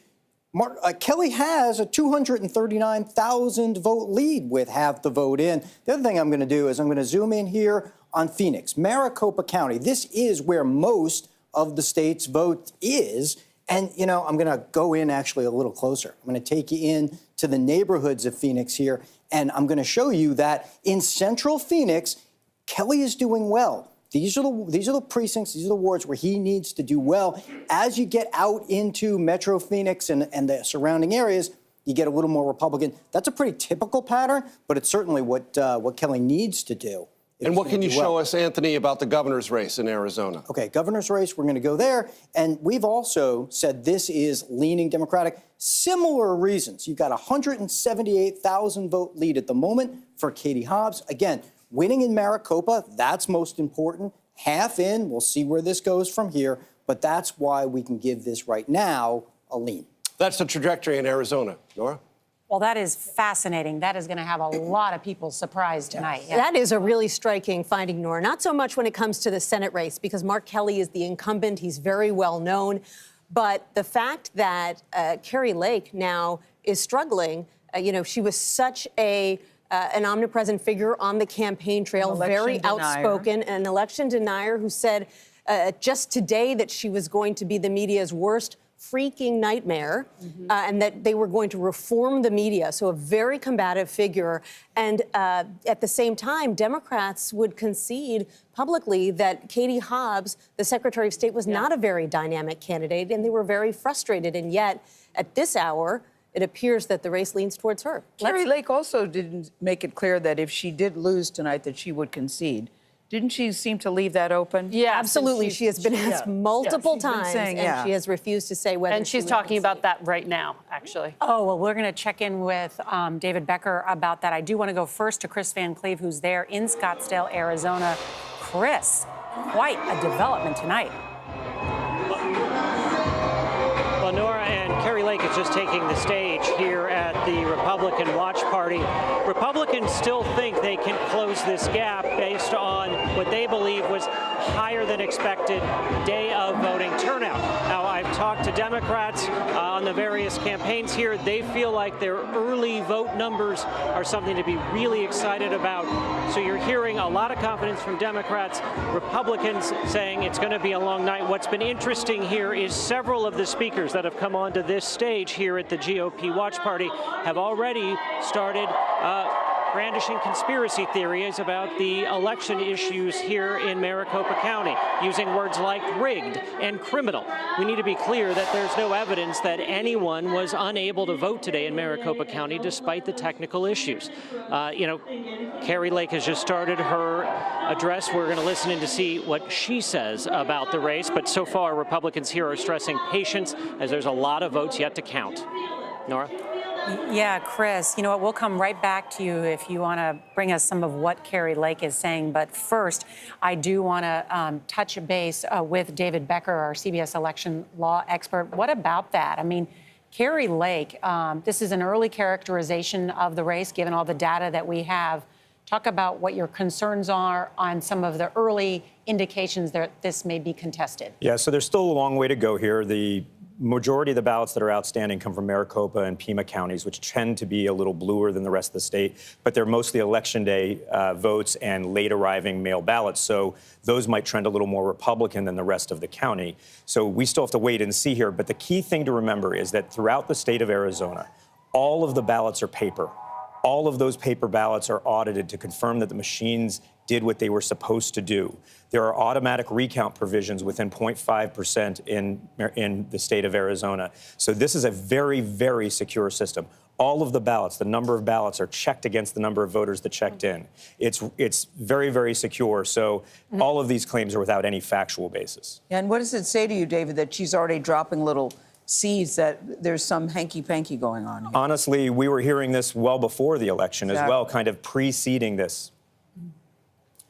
Kelly has a 239,000 vote lead with half the vote in. The other thing I'm going to do is I'm going to zoom in here on Phoenix, Maricopa County. This is where most of the state's vote is. And, I'm going to go in actually a little closer. I'm going to take you in to the neighborhoods of Phoenix here, and I'm going to show you that in central Phoenix, Kelly is doing well. These are the precincts, these are the wards where he needs to do well. As you get out into Metro Phoenix and the surrounding areas, you get a little more Republican. That's a pretty typical pattern, but it's certainly what Kelly needs to do. And what can you show us, Anthony, about the governor's race in Arizona? Okay, governor's race, we're going to go there. And we've also said this is leaning Democratic. Similar reasons. You've got a 178,000 vote lead at the moment for Katie Hobbs. Again, winning in Maricopa, that's most important. Half in, we'll see where this goes from here. But that's why we can give this right now a lean. That's the trajectory in Arizona. Nora? Well, that is fascinating. That is going to have a lot of people surprised tonight. Yeah. That is a really striking finding, Nora. Not so much when it comes to the Senate race, because Mark Kelly is the incumbent. He's very well known. But the fact that Kari Lake now is struggling, she was such an omnipresent figure on the campaign trail, very outspoken, an election denier who said just today that she was going to be the media's worst freaking nightmare, and that they were going to reform the media. So a very combative figure. And at the same time, Democrats would concede publicly that Katie Hobbs, the Secretary of State, was not a very dynamic candidate, and they were very frustrated. And yet, at this hour, it appears that the race leans towards her. Kari Lake also didn't make it clear that if she did lose tonight, that she would concede. Didn't she seem to leave that open? Yeah, absolutely. She has been asked multiple times, and she has refused to say whether. And she's talking about that right now, actually. Oh, well, we're going to check in with David Becker about that. I do want to go first to Chris Van Cleve, who's there in Scottsdale, Arizona. Chris, quite a development tonight. Well, Nora and Kari Lake is just taking the stage here at the Republican Watch Party. Republicans still think they can close this gap based on what they believe was higher than expected day of voting turnout. Now, I've talked to Democrats on the various campaigns here. They feel like their early vote numbers are something to be really excited about. So you're hearing a lot of confidence from Democrats, Republicans saying it's going to be a long night. What's been interesting here is several of the speakers that have come onto this stage here at the GOP Watch Party have already started brandishing conspiracy theories about the election issues here in Maricopa County, using words like rigged and criminal. We need to be clear that there's no evidence that anyone was unable to vote today in Maricopa County despite the technical issues. Kari Lake has just started her address. We're going to listen in to see what she says about the race, but so far Republicans here are stressing patience as there's a lot of votes yet to count. Nora? Yeah, Chris, you know what? We'll come right back to you if you want to bring us some of what Kari Lake is saying. But first, I do want to touch base with David Becker, our CBS election law expert. What about that? I mean, Kari Lake, this is an early characterization of the race, given all the data that we have. Talk about what your concerns are on some of the early indications that this may be contested. Yeah, so there's still a long way to go here. The majority of the ballots that are outstanding come from Maricopa and Pima counties, which tend to be a little bluer than the rest of the state, but they're mostly election day votes and late arriving mail ballots. So those might trend a little more Republican than the rest of the county. So we still have to wait and see here. But the key thing to remember is that throughout the state of Arizona, all of the ballots are paper. All of those paper ballots are audited to confirm that the machines did what they were supposed to do. There are automatic recount provisions within 0.5% in the state of Arizona. So this is a very, very secure system. All of the ballots, the number of ballots, are checked against the number of voters that checked in. It's very, very secure. So all of these claims are without any factual basis. And what does it say to you, David, that she's already dropping little seeds that there's some hanky-panky going on here? Honestly, we were hearing this well before the election as well, kind of preceding this.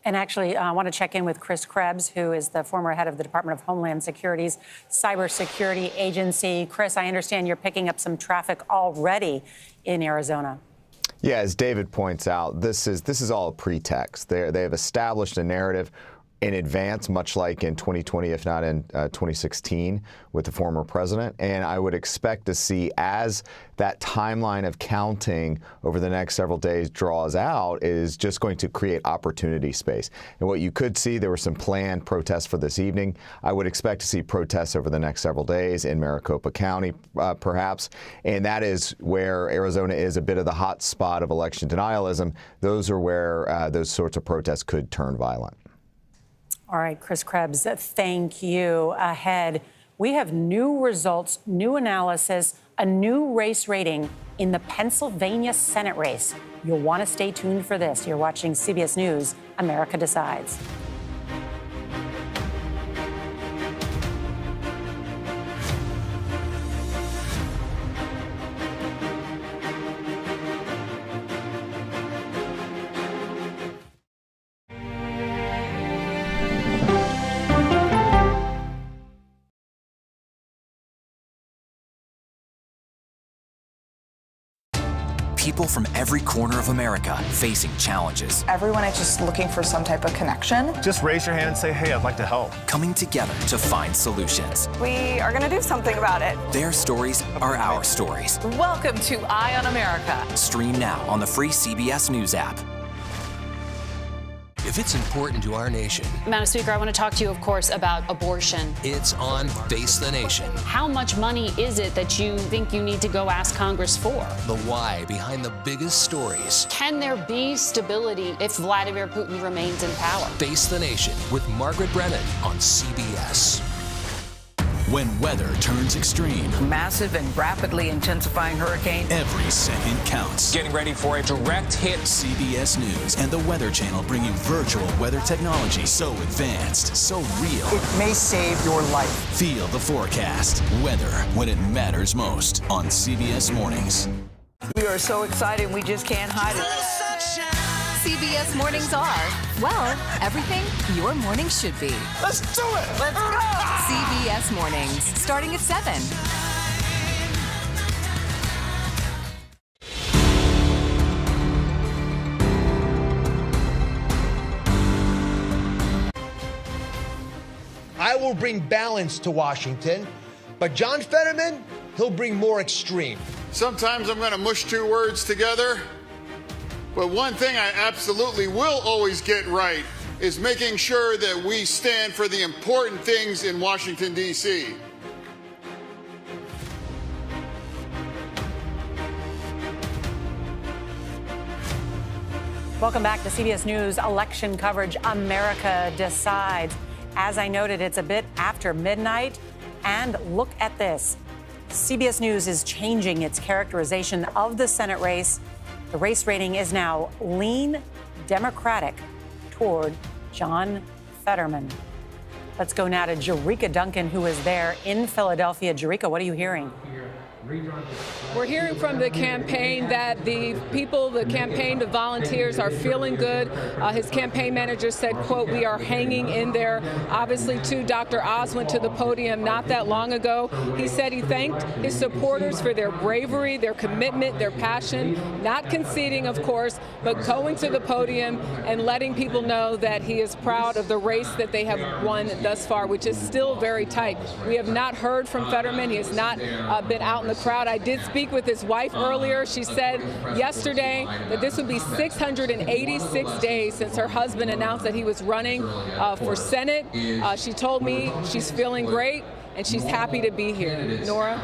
And actually, I want to check in with Chris Krebs, who is the former head of the Department of Homeland Security's cybersecurity agency. Chris, I understand you're picking up some traffic already in Arizona. Yeah, as David points out, this is all a pretext. They have established a narrative in advance, much like in 2020, if not in 2016, with the former president. And I would expect to see, as that timeline of counting over the next several days draws out, is just going to create opportunity space. And what you could see, there were some planned protests for this evening. I would expect to see protests over the next several days in Maricopa County, perhaps. And that is where Arizona is a bit of the hot spot of election denialism. Those are where those sorts of protests could turn violent. All right, Chris Krebs, thank you. Ahead, We have new results, new analysis, a new race rating in the Pennsylvania Senate race. You'll want to stay tuned for this. You're watching CBS News, America Decides. People from every corner of America facing challenges. Everyone is just looking for some type of connection. Just raise your hand and say, hey, I'd like to help. Coming together to find solutions. We are going to do something about it. Their stories are our stories. Welcome to Eye on America. Stream now on the free CBS News app. If it's important to our nation, Madam Speaker, I want to talk to you, of course, about abortion. it's on Face the Nation. How much money is it that you think you need to go ask Congress for? The why behind the biggest stories. Can there be stability if Vladimir Putin remains in power? Face the Nation with Margaret Brennan on CBS. When weather turns extreme, Massive and rapidly intensifying hurricane. every second counts. Getting ready for a direct hit. CBS News and the Weather Channel bring you virtual weather technology so advanced, so real. It may save your life. Feel the forecast. Weather when it matters most on CBS Mornings. We are so excited, we just can't hide it. CBS Mornings are, well, everything your morning should be. Let's do it! Let's go! CBS Mornings, starting at 7. I will bring balance to Washington, but John Fetterman, he'll bring more extreme. Sometimes I'm going to mush two words together, but one thing I absolutely will always get right is making sure that we stand for the important things in Washington, D.C. Welcome back to CBS News election coverage. America Decides. As I noted, it's a bit after midnight. And look at this. CBS News is changing its characterization of the Senate race. The race rating is now lean Democratic toward John Fetterman. Let's go now to Jerika Duncan, who is there in Philadelphia. Jerika, what are you hearing? We're hearing from the campaign that the people, the campaign, the volunteers are feeling good. His campaign manager said, quote, we are hanging in there. Obviously, too, Dr. Oz went to the podium not that long ago. He said he thanked his supporters for their bravery, their commitment, their passion, not conceding, of course, but going to the podium and letting people know that he is proud of the race that they have won thus far, which is still very tight. We have not heard from Fetterman. He has not been out in the crowd. I did speak with his wife earlier. She said yesterday that this would be 686 days since her husband announced that he was running for Senate. She told me she's feeling great and she's happy to be here. Norah?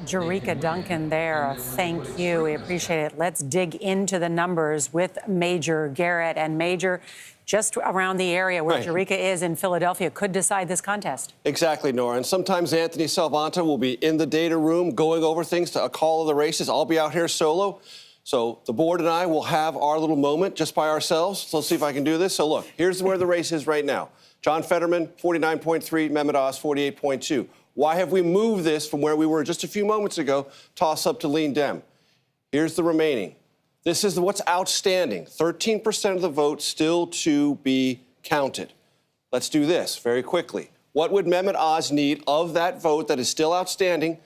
Jerika Duncan there. Thank you. We appreciate it. Let's dig into the numbers with Major Garrett. And Major, just around the area where Jerika is in Philadelphia, could decide this contest. Exactly, Nora. And sometimes Anthony Salvanta will be in the data room going over things to a call of the races. I'll be out here solo. So the board and I will have our little moment just by ourselves. So let's see if I can do this. So look, here's where the race is right now. John Fetterman, 49.3, Mehmet Oz, 48.2. Why have we moved this from where we were just a few moments ago, toss up to lean Dem? Here's the remaining. This is what's outstanding. 13% of the vote still to be counted. Let's do this very quickly. What would Mehmet Oz need of that vote that is still outstanding?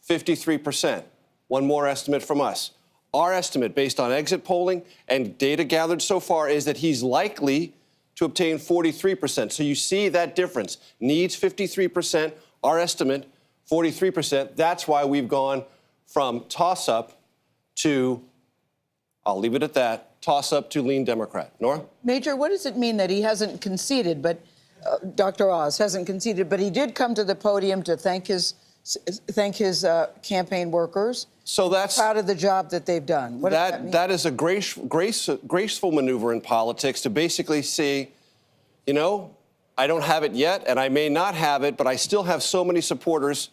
53%. One more estimate from us. Our estimate, based on exit polling and data gathered so far, is that he's likely to obtain 43%. So you see that difference. Needs 53%. Our estimate, 43%. That's why we've gone from toss-up to, I'll leave it at that, toss-up to lean Democrat. Nora? Major, what does it mean that he hasn't conceded, but Dr. Oz hasn't conceded, but he did come to the podium to thank his campaign workers? So that's proud of the job that they've done. What does that mean? That is a graceful maneuver in politics to basically see, you know, I don't have it yet, and I may not have it, but I still have so many supporters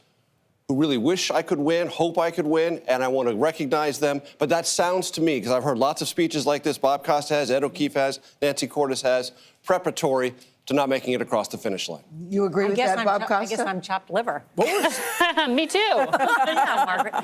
who really wish I could win, hope I could win, and I want to recognize them. But that sounds to me, because I've heard lots of speeches like this, Bob Costa has, Ed O'Keefe has, Nancy Cordes has, preparatory to not making it across the finish line. You agree with that, Bob Costa? I guess I'm chopped liver. Me too. Yeah, Margaret.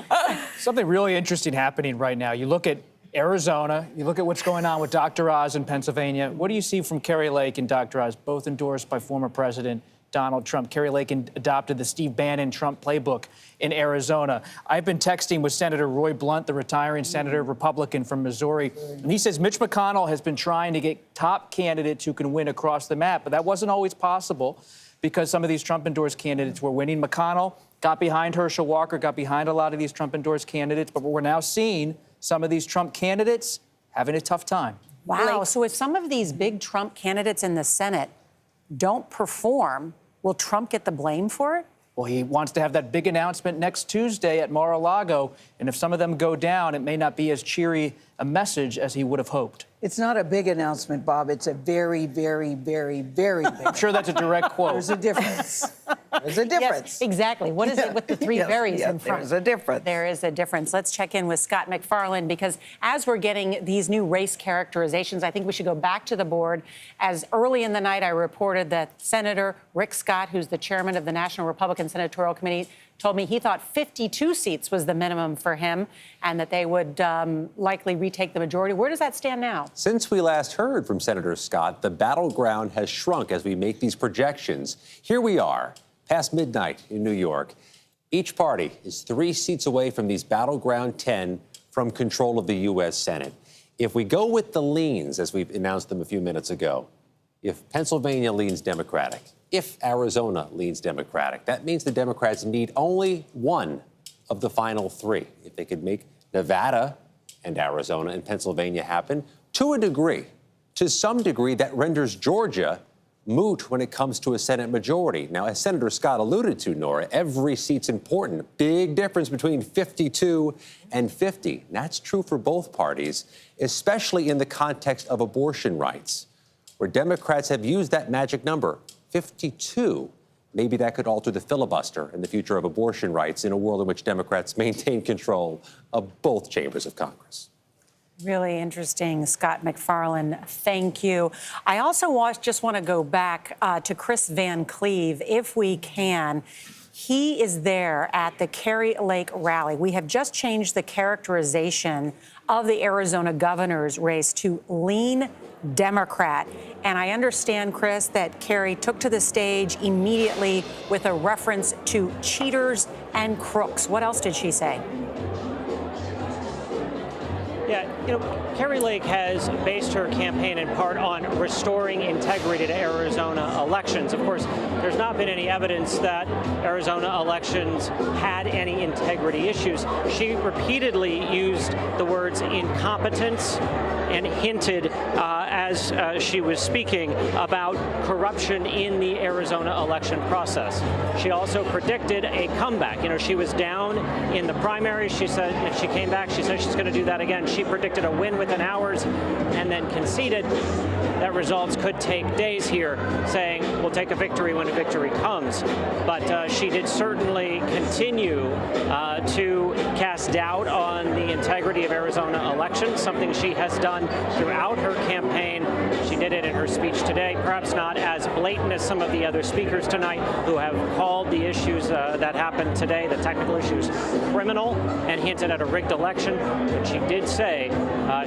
Something really interesting happening right now. You look at Arizona, you look at what's going on with Dr. Oz in Pennsylvania. What do you see from Kari Lake and Dr. Oz, both endorsed by former President Donald Trump? Kari Lake adopted the Steve Bannon Trump playbook in Arizona. I've been texting with Senator Roy Blunt, the retiring senator, Republican from Missouri, and he says Mitch McConnell has been trying to get top candidates who can win across the map, but that wasn't always possible because some of these Trump-endorsed candidates were winning. McConnell got behind Herschel Walker, got behind a lot of these Trump-endorsed candidates, but we're now seeing some of these Trump candidates having a tough time. Wow. So if some of these big Trump candidates in the Senate don't perform, will Trump get the blame for it? Well, he wants to have that big announcement next Tuesday at Mar-a-Lago, and if some of them go down, it may not be as cheery a message as he would have hoped. It's not a big announcement, Bob. It's a very, very, very, very big I'm sure that's a direct quote. There's a difference. There's a difference. Yes, exactly. What is it with the three berries in front? There's a difference. There is a difference. Let's check in with Scott McFarland, because as we're getting these new race characterizations, I think we should go back to the board. As early in the night, I reported that Senator Rick Scott, who's the chairman of the National Republican Senatorial Committee, told me he thought 52 seats was the minimum for him and that they would likely retake the majority. Where does that stand now? Since we last heard from Senator Scott, the battleground has shrunk as we make these projections. Here we are, past midnight in New York. Each party is 3 seats away from these battleground 10 from control of the U.S. Senate. If we go with the leans, as we've announced them a few minutes ago, if Pennsylvania leans Democratic, if Arizona leans Democratic, that means the Democrats need only one of the final 3. If they could make Nevada and Arizona and Pennsylvania happen, to a degree, to some degree, that renders Georgia moot when it comes to a Senate majority. Now, as Senator Scott alluded to, Norah, every seat's important. Big difference between 52 and 50. And that's true for both parties, especially in the context of abortion rights, where Democrats have used that magic number, 52. Maybe that could alter the filibuster and the future of abortion rights in a world in which Democrats maintain control of both chambers of Congress. Really interesting, Scott McFarland. Thank you. I also just want to go back to Chris Van Cleve, if we can. He is there at the Kari Lake rally. We have just changed the characterization of the Arizona governor's race to lean Democrat. And I understand, Chris, that Kari took to the stage immediately with a reference to cheaters and crooks. What else did she say? Yeah, Kari Lake has based her campaign in part on restoring integrity to Arizona elections. Of course, there's not been any evidence that Arizona elections had any integrity issues. She repeatedly used the words incompetence and hinted as she was speaking about corruption in the Arizona election process. She also predicted a comeback. She was down in the primary. She said, and she came back, she said she's going to do that again. She predicted a win within hours and then conceded that results could take days here, saying we'll take a victory when a victory comes. But she did certainly continue to cast doubt on the integrity of Arizona elections, something she has done throughout her campaign. She did it in her speech today, perhaps not as blatant as some of the other speakers tonight who have called the issues that happened today, the technical issues, criminal and hinted at a rigged election. But she did say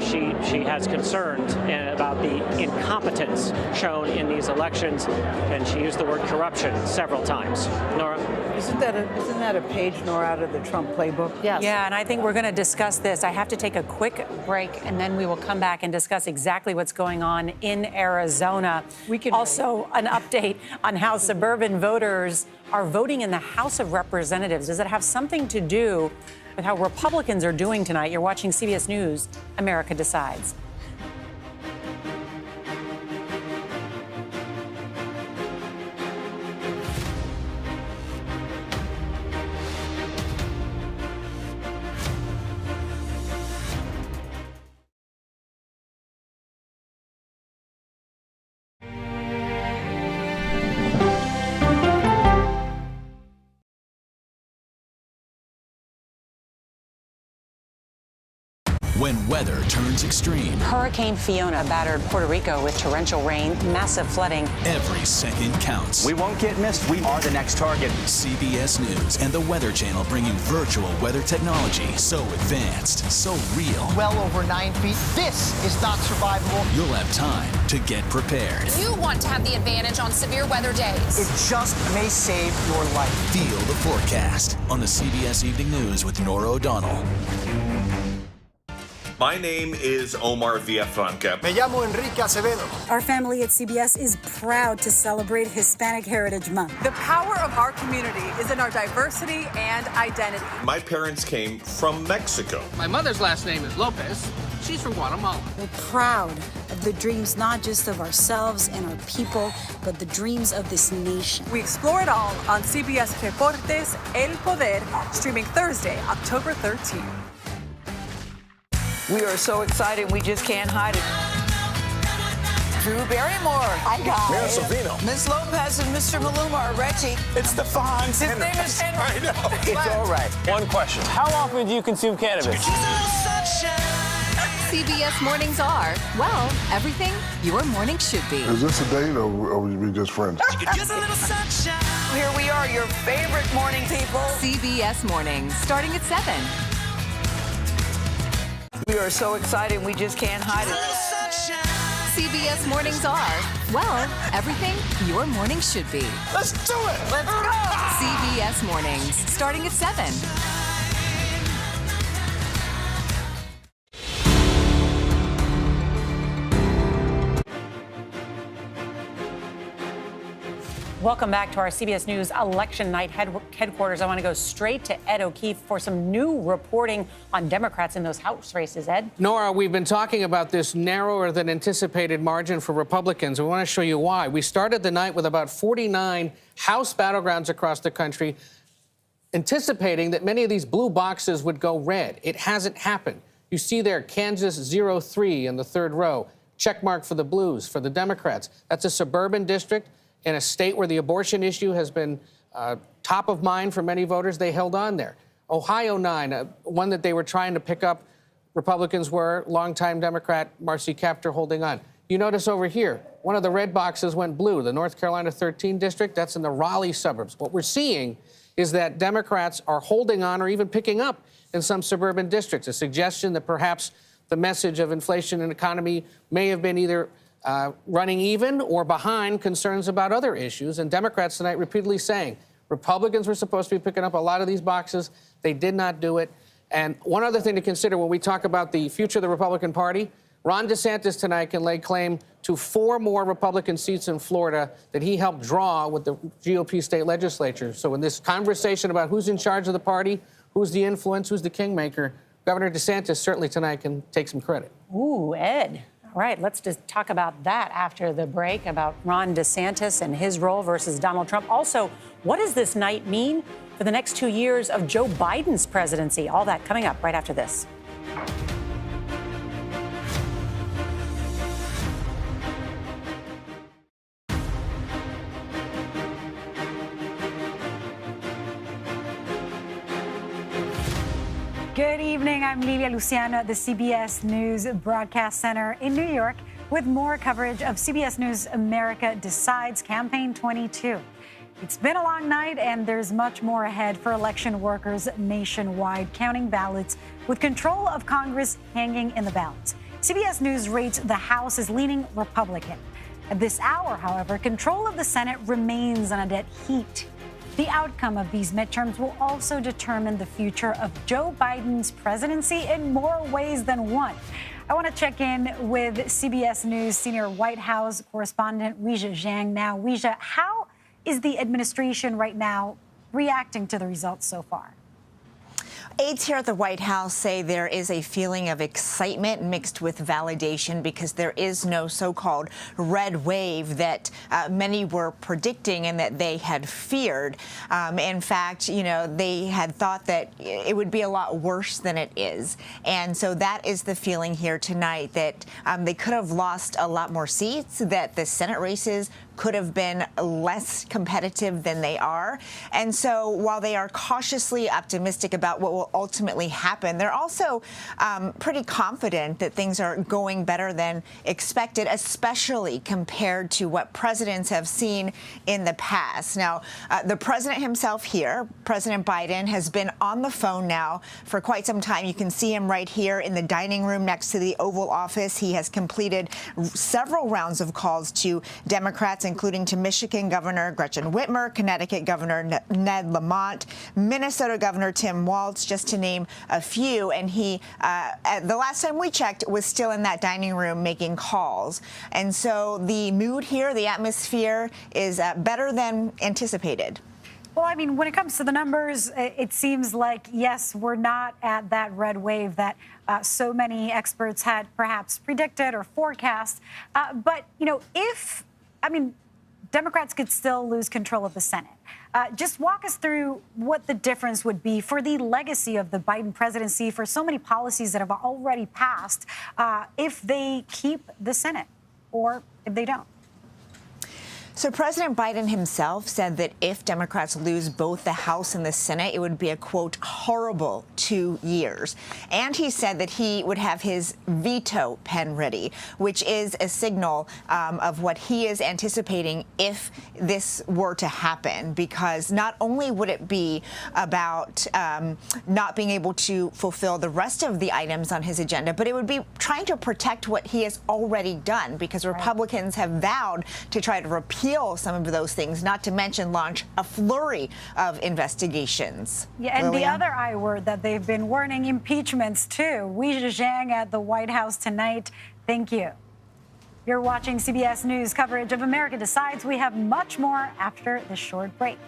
she has concerns about the incompetence shown in these elections, and she used the word corruption several times. Norah? Isn't that a page, Norah, out of the Trump playbook? Yes. Yeah, and I think we're going to discuss this. I have to take a quick break, and then we will come back and discuss exactly what's going on in Arizona. We can also an update on how suburban voters are voting in the House of Representatives. Does it have something to do with how Republicans are doing tonight? You're watching CBS News, America Decides. when weather turns extreme. Hurricane Fiona battered Puerto Rico with torrential rain, massive flooding. Every second counts. We won't get missed. We are the next target. CBS News and the Weather Channel bring you virtual weather technology so advanced, so real. Well over 9 feet. This is not survivable. You'll have time to get prepared. You want to have the advantage on severe weather days. It just may save your life. Feel the forecast on the CBS Evening News with Norah O'Donnell. My name is Omar Villafranca. Me llamo Enrique Acevedo. Our family at CBS is proud to celebrate Hispanic Heritage Month. The power of our community is in our diversity and identity. My parents came from Mexico. My mother's last name is Lopez. She's from Guatemala. We're proud of the dreams not just of ourselves and our people, but the dreams of this nation. We explore it all on CBS Deportes El Poder, streaming Thursday, October 13th. We are so excited, we just can't hide it. Drew Barrymore. Hi, guys. Mayor Savino. Ms. Lopez and Mr. Maluma are Reggie. It's the Fonz. His name is Henry. I know. It's all right. One question. How often do you consume cannabis? CBS Mornings are, well, everything your morning should be. Is this a date or are we just friends? Here we are, your favorite morning people. CBS Mornings, starting at 7. We are so excited, we just can't hide it. CBS Mornings are, well, everything your morning should be. Let's do it. Let's go. CBS Mornings, starting at 7. Welcome back to our CBS News election night headquarters. I want to go straight to Ed O'Keefe for some new reporting on Democrats in those House races. Ed? Nora, we've been talking about this narrower than anticipated margin for Republicans. We want to show you why. We started the night with about 49 House battlegrounds across the country, anticipating that many of these blue boxes would go red. It hasn't happened. You see there Kansas 0-3 in the third row. Check mark for the Blues, for the Democrats. That's a suburban district in a state where the abortion issue has been top of mind for many voters. They held on there. Ohio 9, one that they were trying to pick up. Republicans were, longtime Democrat Marcy Kaptur holding on. You notice over here, one of the red boxes went blue, the North Carolina 13 district. That's in the Raleigh suburbs. What we're seeing is that Democrats are holding on or even picking up in some suburban districts, a suggestion that perhaps the message of inflation and economy may have been either running even or behind concerns about other issues. And Democrats tonight repeatedly saying Republicans were supposed to be picking up a lot of these boxes. They did not do it. And one other thing to consider when we talk about the future of the Republican Party, Ron DeSantis tonight can lay claim to 4 more Republican seats in Florida that he helped draw with the GOP state legislature. So in this conversation about who's in charge of the party, who's the influence, who's the kingmaker, Governor DeSantis certainly tonight can take some credit. Ooh, Ed. All right, let's just talk about that after the break, about Ron DeSantis and his role versus Donald Trump. Also, what does this night mean for the next 2 years of Joe Biden's presidency? All that coming up right after this. Good evening. I'm Lilia Luciano at the CBS News Broadcast Center in New York with more coverage of CBS News America Decides Campaign 22. It's been a long night, and there's much more ahead for election workers nationwide, counting ballots with control of Congress hanging in the balance. CBS News rates the House is leaning Republican. At this hour, however, control of the Senate remains on a dead heat. The outcome of these midterms will also determine the future of Joe Biden's presidency in more ways than one. I want to check in with CBS News senior White House correspondent Weijia Zhang now. Weijia, how is the administration right now reacting to the results so far? Aides here at the White House say there is a feeling of excitement mixed with validation because there is no so-called red wave that many were predicting and that they had feared. In fact, you know, they had thought that it would be a lot worse than it is. And so that is the feeling here tonight, that they could have lost a lot more seats, that the Senate races could have been less competitive than they are. And so while they are cautiously optimistic about what will ultimately happen, they're also pretty confident that things are going better than expected, especially compared to what presidents have seen in the past. Now, the president himself here, President Biden, has been on the phone now for quite some time. You can see him right here in the dining room next to the Oval Office. He has completed several rounds of calls to Democrats, including to Michigan Governor Gretchen Whitmer, Connecticut Governor Ned Lamont, Minnesota Governor Tim Walz, just to name a few. And he, the last time we checked, was still in that dining room making calls. And so the mood here, the atmosphere is better than anticipated. Well, I mean, when it comes to the numbers, it seems like, yes, we're not at that red wave that so many experts had perhaps predicted or forecast. But, you know, Democrats could still lose control of the Senate. Just walk us through what the difference would be for the legacy of the Biden presidency, for so many policies that have already passed, if they keep the Senate or if they don't. So President Biden himself said that if Democrats lose both the House and the Senate, it would be a, quote, horrible 2 years. And he said that he would have his veto pen ready, which is a signal of what he is anticipating if this were to happen, because not only would it be about not being able to fulfill the rest of the items on his agenda, but it would be trying to protect what he has already done, because Republicans have vowed to try to repeal some of those things, not to mention launch a flurry of investigations. Yeah, and the other I word that they've been warning, impeachments too. Wei Zhang at the White House tonight. Thank you. You're watching CBS News coverage of America Decides. We have much more after this short break.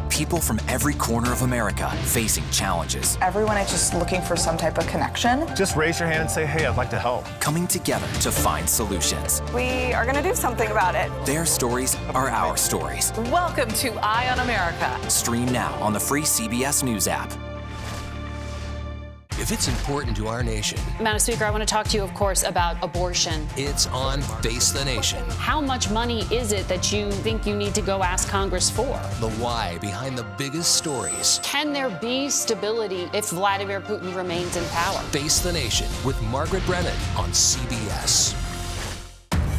People from every corner of America facing challenges. Everyone is just looking for some type of connection. Just raise your hand and say, hey, I'd like to help. Coming together to find solutions. We are going to do something about it. Their stories are our stories. Welcome to Eye on America. Stream now on the free CBS News app. If it's important to our nation. Madam Speaker, I want to talk to you, of course, about abortion. It's on Face the Nation. How much money is it that you think you need to go ask Congress for? The why behind the biggest stories. Can there be stability if Vladimir Putin remains in power? Face the Nation with Margaret Brennan on CBS.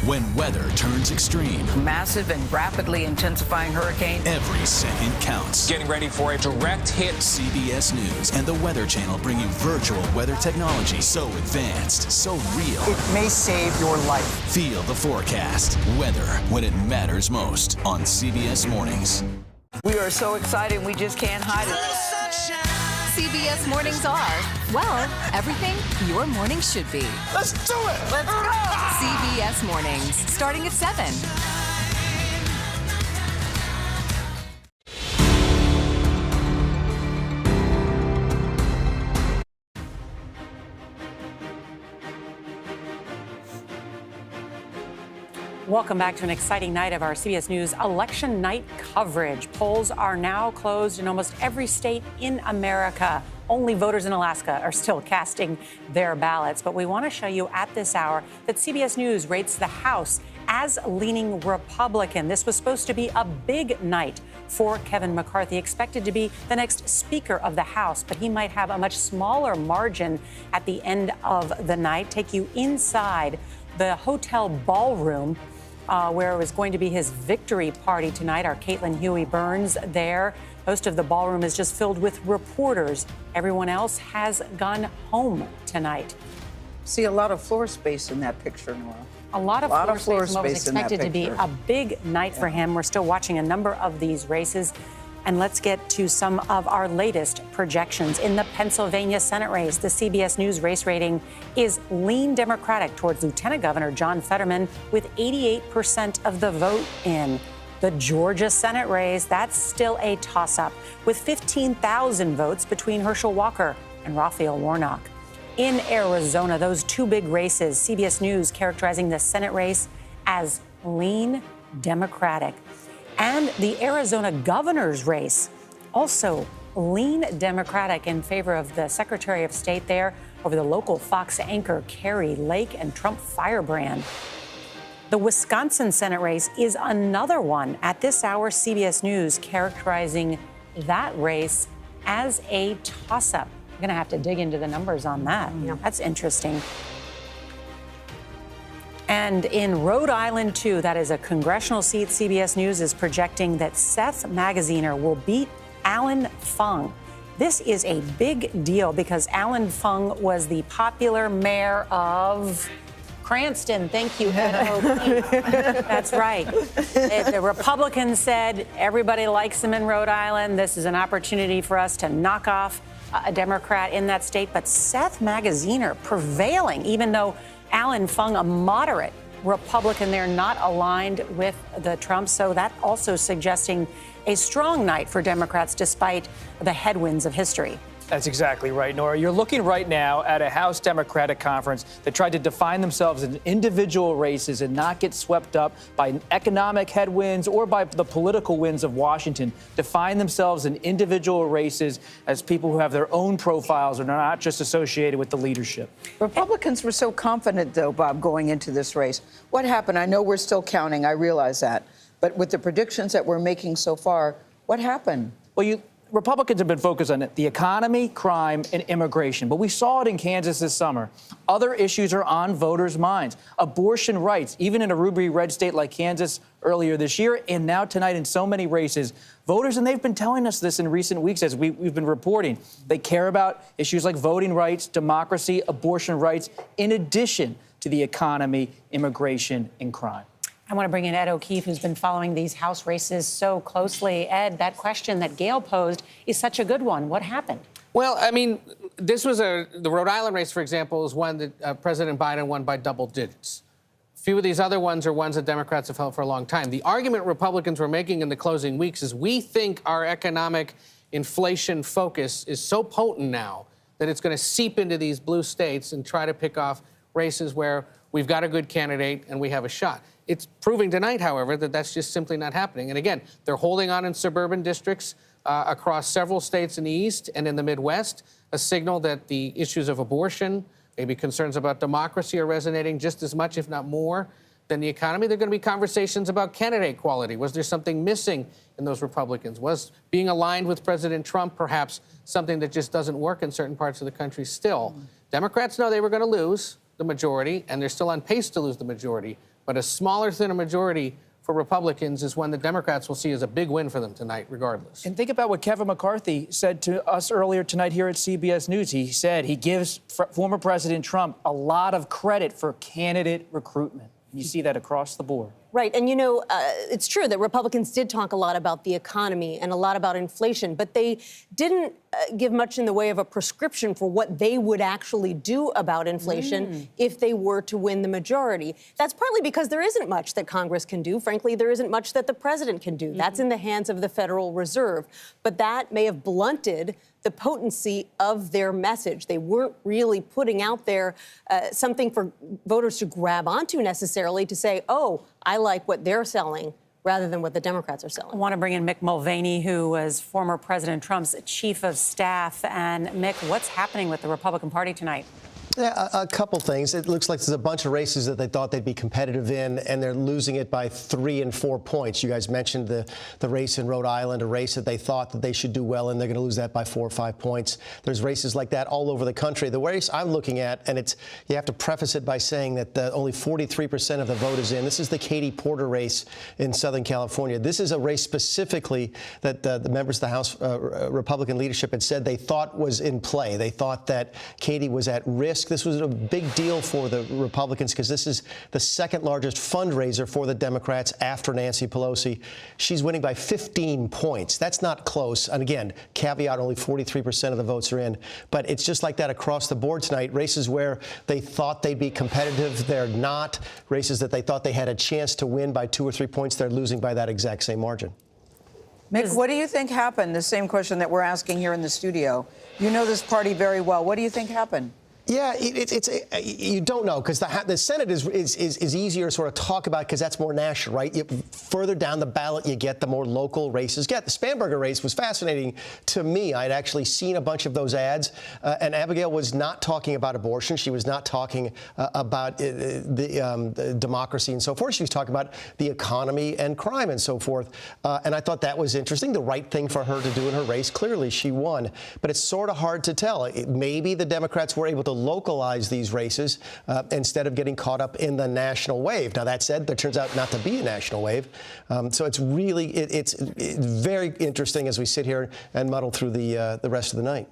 When weather turns extreme. Massive and rapidly intensifying hurricane. Every second counts. Getting ready for a direct hit. CBS News and the Weather Channel bring you virtual weather technology so advanced, so real. It may save your life. Feel the forecast. Weather when it matters most on CBS Mornings. We are so excited we just can't hide it. CBS Mornings are, well, everything your morning should be. Let's do it! Let's go! CBS Mornings, starting at 7. Welcome back to an exciting night of our CBS News election night coverage. Polls are now closed in almost every state in America. Only voters in Alaska are still casting their ballots. But we want to show you at this hour that CBS News rates the House as leaning Republican. This was supposed to be a big night for Kevin McCarthy, expected to be the next Speaker of the House, but he might have a much smaller margin at the end of the night. Take you inside the hotel ballroom where it was going to be his victory party tonight. Our Caitlin Huey-Burns there. Most of the ballroom is just filled with reporters. Everyone else has gone home tonight. See a lot of floor space in that picture, Nora. A lot of floor space. What was in that expected to be a big night for him. We're still watching a number of these races. And let's get to some of our latest projections. In the Pennsylvania Senate race, the CBS News race rating is lean Democratic towards Lieutenant Governor John Fetterman with 88% of the vote in. The Georgia Senate race, that's still a toss-up with 15,000 votes between Herschel Walker and Raphael Warnock. In Arizona, those two big races, CBS News characterizing the Senate race as lean Democratic. And the Arizona governor's race, also lean Democratic in favor of the Secretary of State there over the local Fox anchor Kari Lake and Trump firebrand. The Wisconsin Senate race is another one. At this hour, CBS News characterizing that race as a toss-up. I'm going to have to dig into the numbers on that. That's interesting. And in Rhode Island, too, that is a congressional seat. CBS News is projecting that Seth Magaziner will beat Alan Fung. This is a big deal because Alan Fung was the popular mayor of Cranston. Thank you, Ed O'Keefe. That's right. The Republicans said everybody likes him in Rhode Island. This is an opportunity for us to knock off a Democrat in that state. But Seth Magaziner prevailing, even though Alan Fung, a moderate Republican there, not aligned with the Trumps. So that also suggesting a strong night for Democrats despite the headwinds of history. That's exactly right, Nora. You're looking right now at a House Democratic conference that tried to define themselves in individual races and not get swept up by economic headwinds or by the political winds of Washington. Define themselves in individual races as people who have their own profiles and are not just associated with the leadership. Republicans were so confident, though, Bob, going into this race. What happened? I know we're still counting. I realize that. But with the predictions that we're making so far, what happened? Well, Republicans have been focused on the economy, crime, and immigration. But we saw it in Kansas this summer. Other issues are on voters' minds. Abortion rights, even in a ruby red state like Kansas earlier this year, and now tonight in so many races. Voters, and they've been telling us this in recent weeks as we've been reporting, they care about issues like voting rights, democracy, abortion rights, in addition to the economy, immigration, and crime. I want to bring in Ed O'Keefe, who's been following these House races so closely. Ed, that question that Gayle posed is such a good one. What happened? Well, I mean, this was the Rhode Island race, for example, is one that President Biden won by double digits. A few of these other ones are ones that Democrats have held for a long time. The argument Republicans were making in the closing weeks is we think our economic inflation focus is so potent now that it's going to seep into these blue states and try to pick off races where we've got a good candidate and we have a shot. It's proving tonight, however, that that's just simply not happening. And again, they're holding on in suburban districts across several states in the East and in the Midwest, a signal that the issues of abortion, maybe concerns about democracy are resonating just as much, if not more, than the economy. There are going to be conversations about candidate quality. Was there something missing in those Republicans? Was being aligned with President Trump perhaps something that just doesn't work in certain parts of the country still? Democrats know they were going to lose the majority, and they're still on pace to lose the majority. But a smaller, thinner majority for Republicans is one that Democrats will see as a big win for them tonight, regardless. And think about what Kevin McCarthy said to us earlier tonight here at CBS News. He said he gives former President Trump a lot of credit for candidate recruitment. You see that across the board. Right. And, you know, it's true that Republicans did talk a lot about the economy and a lot about inflation, but they didn't give much in the way of a prescription for what they would actually do about inflation if they were to win the majority. That's partly because there isn't much that Congress can do. Frankly, there isn't much that the president can do. That's in the hands of the Federal Reserve. But that may have blunted the potency of their message. They weren't really putting out there something for voters to grab onto necessarily to say, oh, I like what they're selling, rather than what the Democrats are selling. I want to bring in Mick Mulvaney, who was former President Trump's chief of staff. And Mick, what's happening with the Republican Party tonight? Yeah, a couple things. It looks like there's a bunch of races that they thought they'd be competitive in, and they're losing it by 3 and 4 points. You guys mentioned the race in Rhode Island, a race that they thought that they should do well in. They're going to lose that by 4 or 5 points. There's races like that all over the country. The race I'm looking at, and you have to preface it by saying that only 43% of the vote is in. This is the Katie Porter race in Southern California. This is a race specifically that the members of the House Republican leadership had said they thought was in play. They thought that Katie was at risk. This was a big deal for the Republicans because this is the second largest fundraiser for the Democrats after Nancy Pelosi. She's winning by 15 points. That's not close. And again, caveat, only 43% of the votes are in. But it's just like that across the board tonight. Races where they thought they'd be competitive, they're not. Races that they thought they had a chance to win by 2 or 3 points, they're losing by that exact same margin. Mick, what do you think happened? The same question that we're asking here in the studio. You know this party very well. What do you think happened? Yeah, you don't know, because the Senate is easier to sort of talk about because that's more national, right? Further down the ballot you get, the more local races get. The Spanberger race was fascinating to me. I'd actually seen a bunch of those ads, and Abigail was not talking about abortion. She was not talking about the democracy and so forth. She was talking about the economy and crime and so forth. And I thought that was interesting, the right thing for her to do in her race. Clearly, she won. But it's sort of hard to tell. Maybe the Democrats were able to localize these races instead of getting caught up in the national wave. Now, that said, there turns out not to be a national wave. So it's really, it's very interesting as we sit here and muddle through the rest of the night.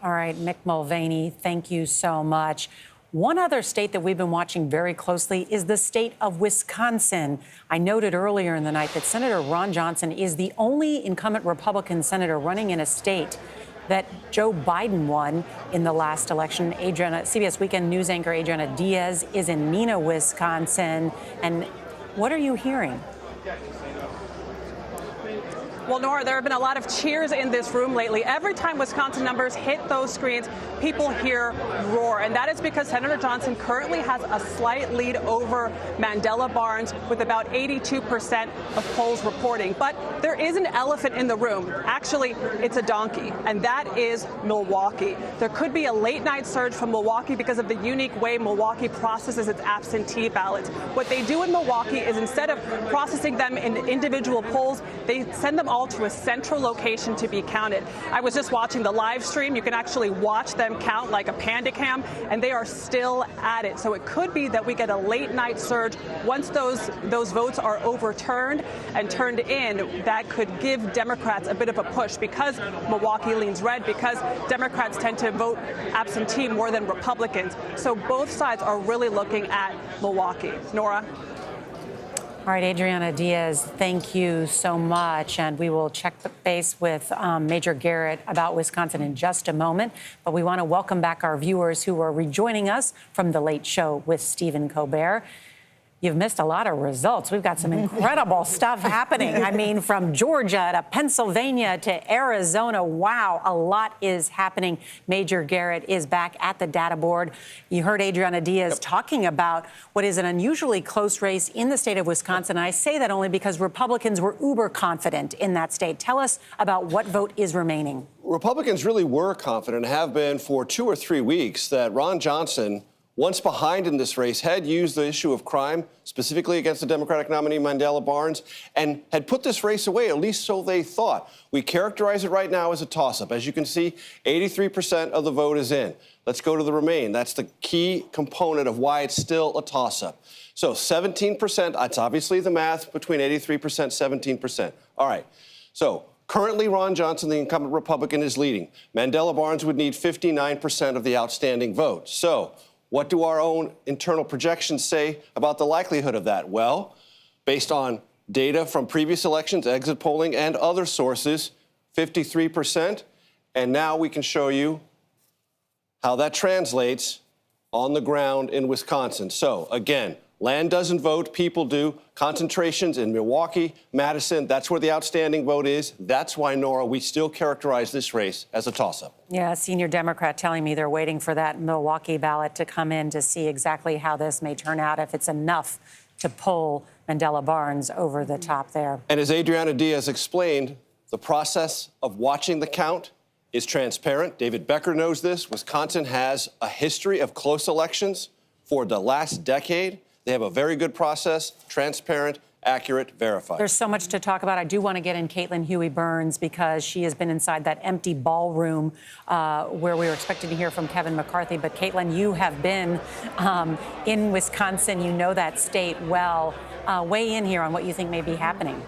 All right, Mick Mulvaney, thank you so much. One other state that we've been watching very closely is the state of Wisconsin. I noted earlier in the night that Senator Ron Johnson is the only incumbent Republican senator running in a state that Joe Biden won in the last election. CBS Weekend News anchor Adriana Diaz is in Neenah, Wisconsin. And what are you hearing? Well, Nora, there have been a lot of cheers in this room lately. Every time Wisconsin numbers hit those screens, people hear roar. And that is because Senator Johnson currently has a slight lead over Mandela Barnes with about 82% of polls reporting. But there is an elephant in the room. Actually, it's a donkey, and that is Milwaukee. There could be a late night surge from Milwaukee because of the unique way Milwaukee processes its absentee ballots. What they do in Milwaukee is instead of processing them in individual polls, they send them all to a central location to be counted. I was just watching the live stream. You can actually watch them count like a panda cam, and they are still at it. So it could be that we get a late night surge once those votes are overturned and turned in. That could give Democrats a bit of a push because Milwaukee leans red, because Democrats tend to vote absentee more than Republicans. So both sides are really looking at Milwaukee. Nora? All right, Adriana Diaz, thank you so much. And we will check base with Major Garrett about Wisconsin in just a moment. But we want to welcome back our viewers who are rejoining us from The Late Show with Stephen Colbert. You've missed a lot of results. We've got some incredible stuff happening. I mean, from Georgia to Pennsylvania to Arizona. Wow, a lot is happening. Major Garrett is back at the data board. You heard Adriana Diaz talking about what is an unusually close race in the state of Wisconsin. And I say that only because Republicans were uber confident in that state. Tell us about what vote is remaining. Republicans really were confident, have been for 2 or 3 weeks, that Ron Johnson, once behind in this race, had used the issue of crime, specifically against the Democratic nominee Mandela Barnes, and had put this race away, at least so they thought. We characterize it right now as a toss-up. As you can see, 83% of the vote is in. Let's go to the remain. That's the key component of why it's still a toss-up. So 17%, that's obviously the math between 83%, 17%. All right, so currently Ron Johnson, the incumbent Republican, is leading. Mandela Barnes would need 59% of the outstanding vote. So what do our own internal projections say about the likelihood of that? Well, based on data from previous elections, exit polling, and other sources, 53%. And now we can show you how that translates on the ground in Wisconsin. So, again, land doesn't vote, people do. Concentrations in Milwaukee, Madison, that's where the outstanding vote is. That's why, Nora, we still characterize this race as a toss-up. Yeah, senior Democrat telling me they're waiting for that Milwaukee ballot to come in to see exactly how this may turn out, if it's enough to pull Mandela Barnes over the top there. And as Adriana Diaz explained, the process of watching the count is transparent. David Becker knows this. Wisconsin has a history of close elections for the last decade. They have a very good process, transparent, accurate, verified. There's so much to talk about. I do want to get in Caitlin Huey-Burns because she has been inside that empty ballroom where we were expecting to hear from Kevin McCarthy. But Caitlin, you have been in Wisconsin. You know that state well. Weigh in here on what you think may be happening.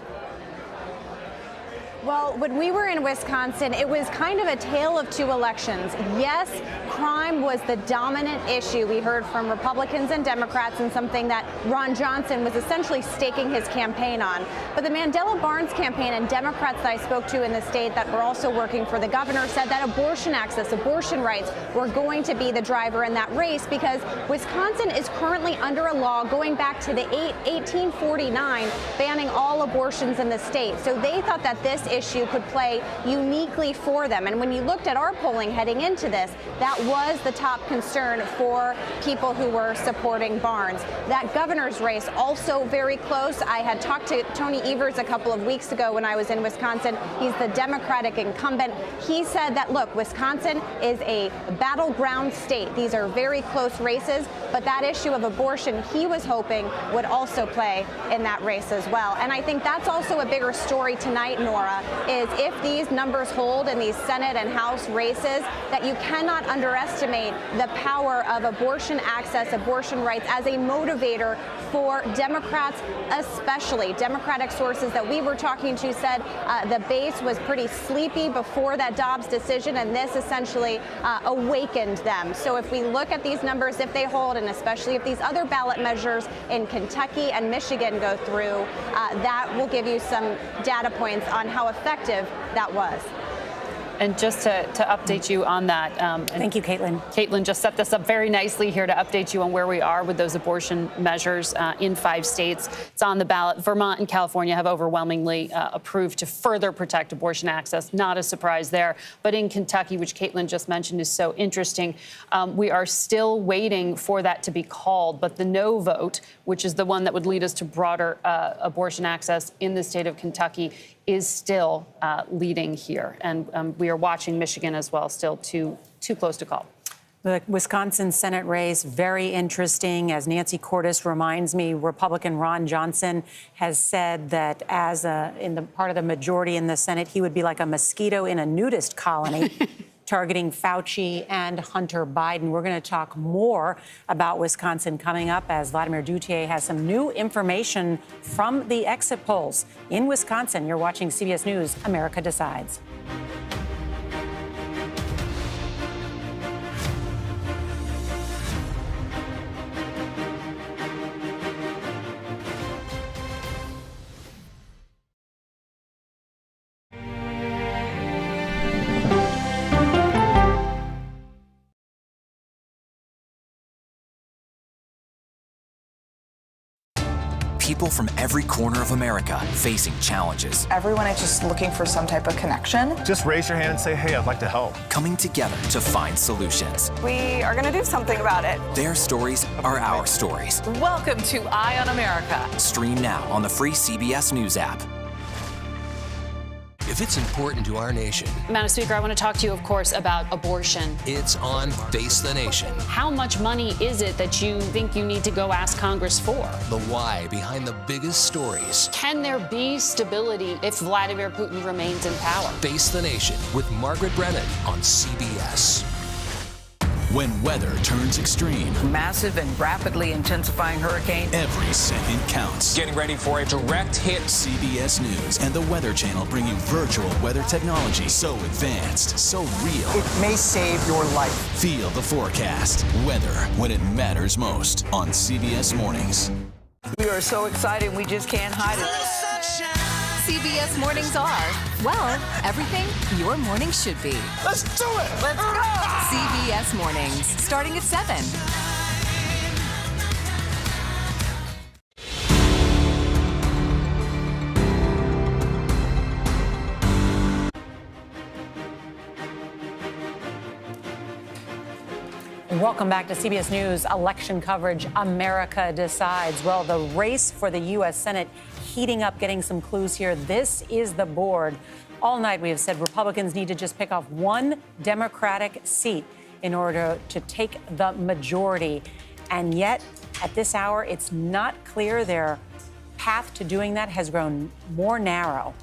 Well, when we were in Wisconsin, it was kind of a tale of two elections. Yes, crime was the dominant issue. We heard from Republicans and Democrats, and something that Ron Johnson was essentially staking his campaign on. But the Mandela Barnes campaign and Democrats that I spoke to in the state that were also working for the governor said that abortion access, abortion rights were going to be the driver in that race, because Wisconsin is currently under a law going back to the 1849 banning all abortions in the state. So they thought that this issue could play uniquely for them. And when you looked at our polling heading into this, that was the top concern for people who were supporting Barnes. That governor's race also very close. I had talked to Tony Evers a couple of weeks ago when I was in Wisconsin. He's the Democratic incumbent. He said that, look, Wisconsin is a battleground state. These are very close races, but that issue of abortion, he was hoping would also play in that race as well. And I think that's also a bigger story tonight, Norah, is if these numbers hold in these Senate and House races, that you cannot underestimate the power of abortion access, abortion rights as a motivator for Democrats, especially. Democratic sources that we were talking to said the base was pretty sleepy before that Dobbs decision, and this essentially awakened them. So if we look at these numbers, if they hold, and especially if these other ballot measures in Kentucky and Michigan go through, that will give you some data points on how effective that was. And just to update you on that. Thank you, Caitlin. Caitlin just set this up very nicely here to update you on where we are with those abortion measures in 5 states. It's on the ballot. Vermont and California have overwhelmingly approved to further protect abortion access. Not a surprise there. But in Kentucky, which Caitlin just mentioned is so interesting, we are still waiting for that to be called. But the no vote, which is the one that would lead us to broader abortion access in the state of Kentucky, is still leading here. And we are watching Michigan as well, still too close to call. The Wisconsin Senate race, very interesting. As Nancy Cordes reminds me, Republican Ron Johnson has said that as in the part of the majority in the Senate, he would be like a mosquito in a nudist colony. Targeting Fauci and Hunter Biden. We're going to talk more about Wisconsin coming up as Vladimir Duthiers has some new information from the exit polls in Wisconsin. You're watching CBS News, America Decides. People from every corner of America facing challenges. Everyone is just looking for some type of connection. Just raise your hand and say, hey, I'd like to help. Coming together to find solutions. We are going to do something about it. Their stories are our stories. Welcome to Eye on America. Stream now on the free CBS News app. If it's important to our nation, Madam Speaker, I want to talk to you, of course, about abortion. it's on Face the Nation. How much money is it that you think you need to go ask Congress for? The why behind the biggest stories. Can there be stability if Vladimir Putin remains in power? Face the Nation with Margaret Brennan on CBS. When weather turns extreme, Massive and rapidly intensifying hurricane. every second counts. Getting ready for a direct hit. CBS News and the Weather Channel bring you virtual weather technology so advanced, so real. It may save your life. Feel the forecast. Weather when it matters most on CBS Mornings. We are so excited, we just can't hide it. CBS Mornings are, well, everything your morning should be. Let's do it. Let's go. CBS Mornings, starting at 7. Welcome back to CBS News election coverage. America Decides. Well, the race for the U.S. Senate heating up, getting some clues here. This is the board. All night we have said Republicans need to just pick off one Democratic seat in order to take the majority. And yet, at this hour, it's not clear their path to doing that has grown more narrow.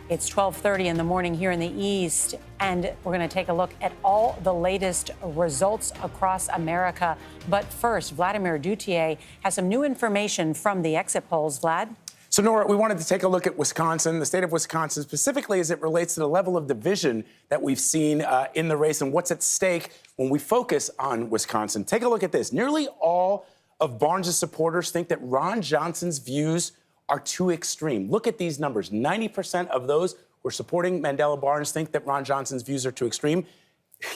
It's 12:30 in the morning here in the East, and we're going to take a look at all the latest results across America. But first, Vladimir Duthiers has some new information from the exit polls. Vlad? So So, Norah, we wanted to take a look at Wisconsin, the state of Wisconsin, specifically as it relates to the level of division that we've seen in the race and what's at stake when we focus on Wisconsin. Take a look at this. Nearly all of Barnes' supporters think that Ron Johnson's views are too extreme. Look at these numbers. 90% of those who are supporting Mandela Barnes think that Ron Johnson's views are too extreme.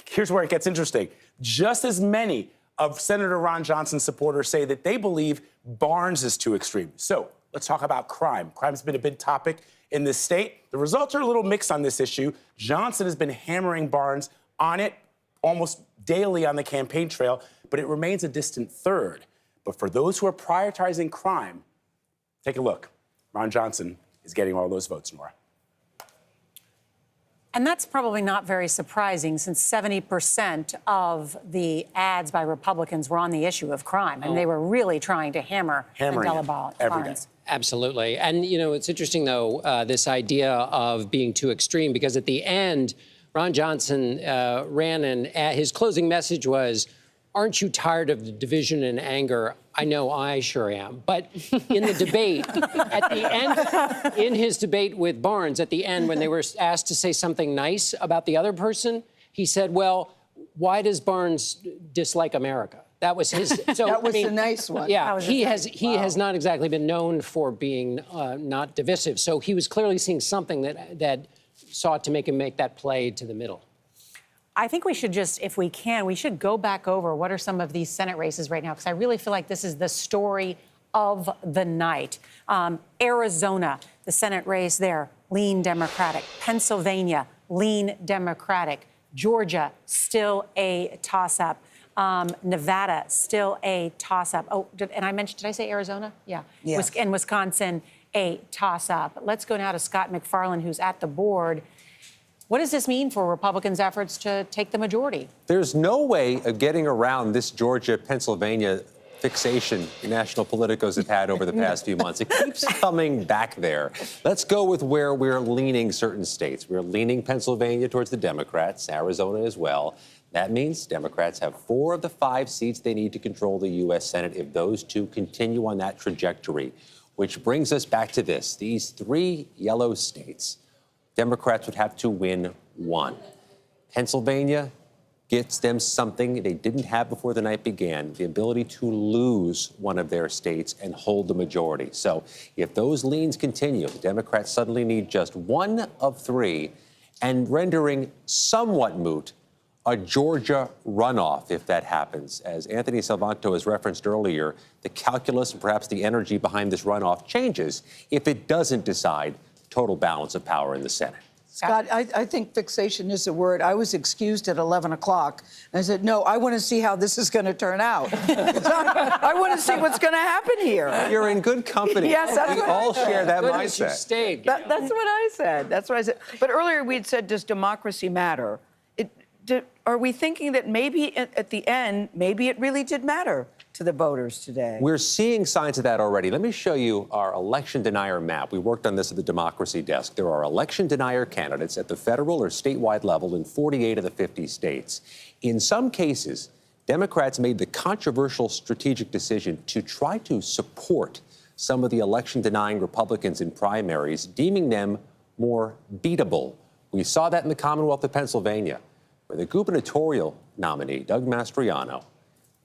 Here's where it gets interesting. Just as many of Senator Ron Johnson's supporters say that they believe Barnes is too extreme. So let's talk about crime. Crime's been a big topic in this state. The results are a little mixed on this issue. Johnson has been hammering Barnes on it almost daily on the campaign trail, but it remains a distant third. But for those who are prioritizing crime, take a look. Ron Johnson is getting all those votes, Norah. And that's probably not very surprising since 70% of the ads by Republicans were on the issue of crime. And they were really trying to hammer Mandela Barnes. Absolutely. And, you know, it's interesting, though, this idea of being too extreme, because at the end, Ron Johnson ran and his closing message was, "Aren't you tired of the division and anger? I know I sure am." But in the debate, at the end, in his debate with Barnes, at the end, when they were asked to say something nice about the other person, he said, "Well, why does Barnes dislike America?" That was his. So, that was the nice one. Yeah, he has not exactly been known for being not divisive. So he was clearly seeing something that sought to make him make that play to the middle. I think we should just, if we can, we should go back over what are some of these Senate races right now, because I really feel like this is the story of the night. Arizona, the Senate race there, lean Democratic. Pennsylvania, lean Democratic. Georgia, still a toss-up. Nevada, still a toss-up. Oh, did I say Arizona? Yeah. Yes. And Wisconsin, a toss-up. Let's go now to Scott McFarland, who's at the board. What does this mean for Republicans' efforts to take the majority? There's no way of getting around this Georgia-Pennsylvania fixation national politicos have had over the past few months. It keeps coming back there. Let's go with where we're leaning certain states. We're leaning Pennsylvania towards the Democrats, Arizona as well. That means Democrats have 4 of the 5 seats they need to control the U.S. Senate if those two continue on that trajectory, which brings us back to this. These 3 yellow states, Democrats would have to win 1. Pennsylvania gets them something they didn't have before the night began, the ability to lose one of their states and hold the majority. So if those leans continue, the Democrats suddenly need just 1 of 3, and rendering somewhat moot a Georgia runoff if that happens. As Anthony Salvanto has referenced earlier, the calculus and perhaps the energy behind this runoff changes if it doesn't decide total balance of power in the Senate. Scott, I think fixation is a word. I was excused at 11 o'clock. And I said, no, I want to see how this is going to turn out. I want to see what's going to happen here. You're in good company. Yes, that's we what all I said. share that Good mindset. That's what I said. That's what I said. But earlier we'd said, does democracy matter? Are we thinking that maybe at the end, maybe it really did matter to the voters today? We're seeing signs of that already. Let me show you our election denier map. We worked on this at the Democracy Desk. There are election denier candidates at the federal or statewide level in 48 of the 50 states. In some cases, Democrats made the controversial strategic decision to try to support some of the election-denying Republicans in primaries, deeming them more beatable. We saw that in the Commonwealth of Pennsylvania, where the gubernatorial nominee, Doug Mastriano,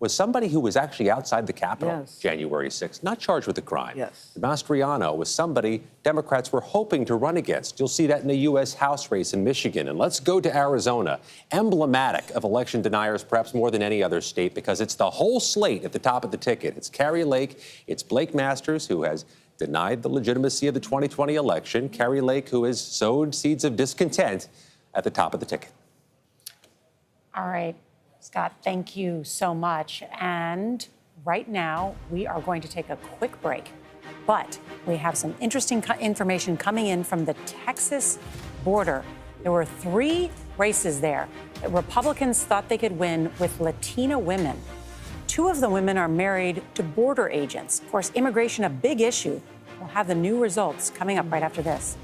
was somebody who was actually outside the Capitol January 6th, not charged with a crime. Mastriano was somebody Democrats were hoping to run against. You'll see that in the U.S. House race in Michigan. And let's go to Arizona, emblematic of election deniers perhaps more than any other state, because it's the whole slate at the top of the ticket. It's Kari Lake, it's Blake Masters, who has denied the legitimacy of the 2020 election, Kari Lake, who has sowed seeds of discontent at the top of the ticket. All right, Scott, thank you so much. And right now, we are going to take a quick break. But we have some interesting information coming in from the Texas border. There were 3 races there that Republicans thought they could win with Latina women. 2 of the women are married to border agents. Of course, immigration, a big issue. We'll have the new results coming up right after this.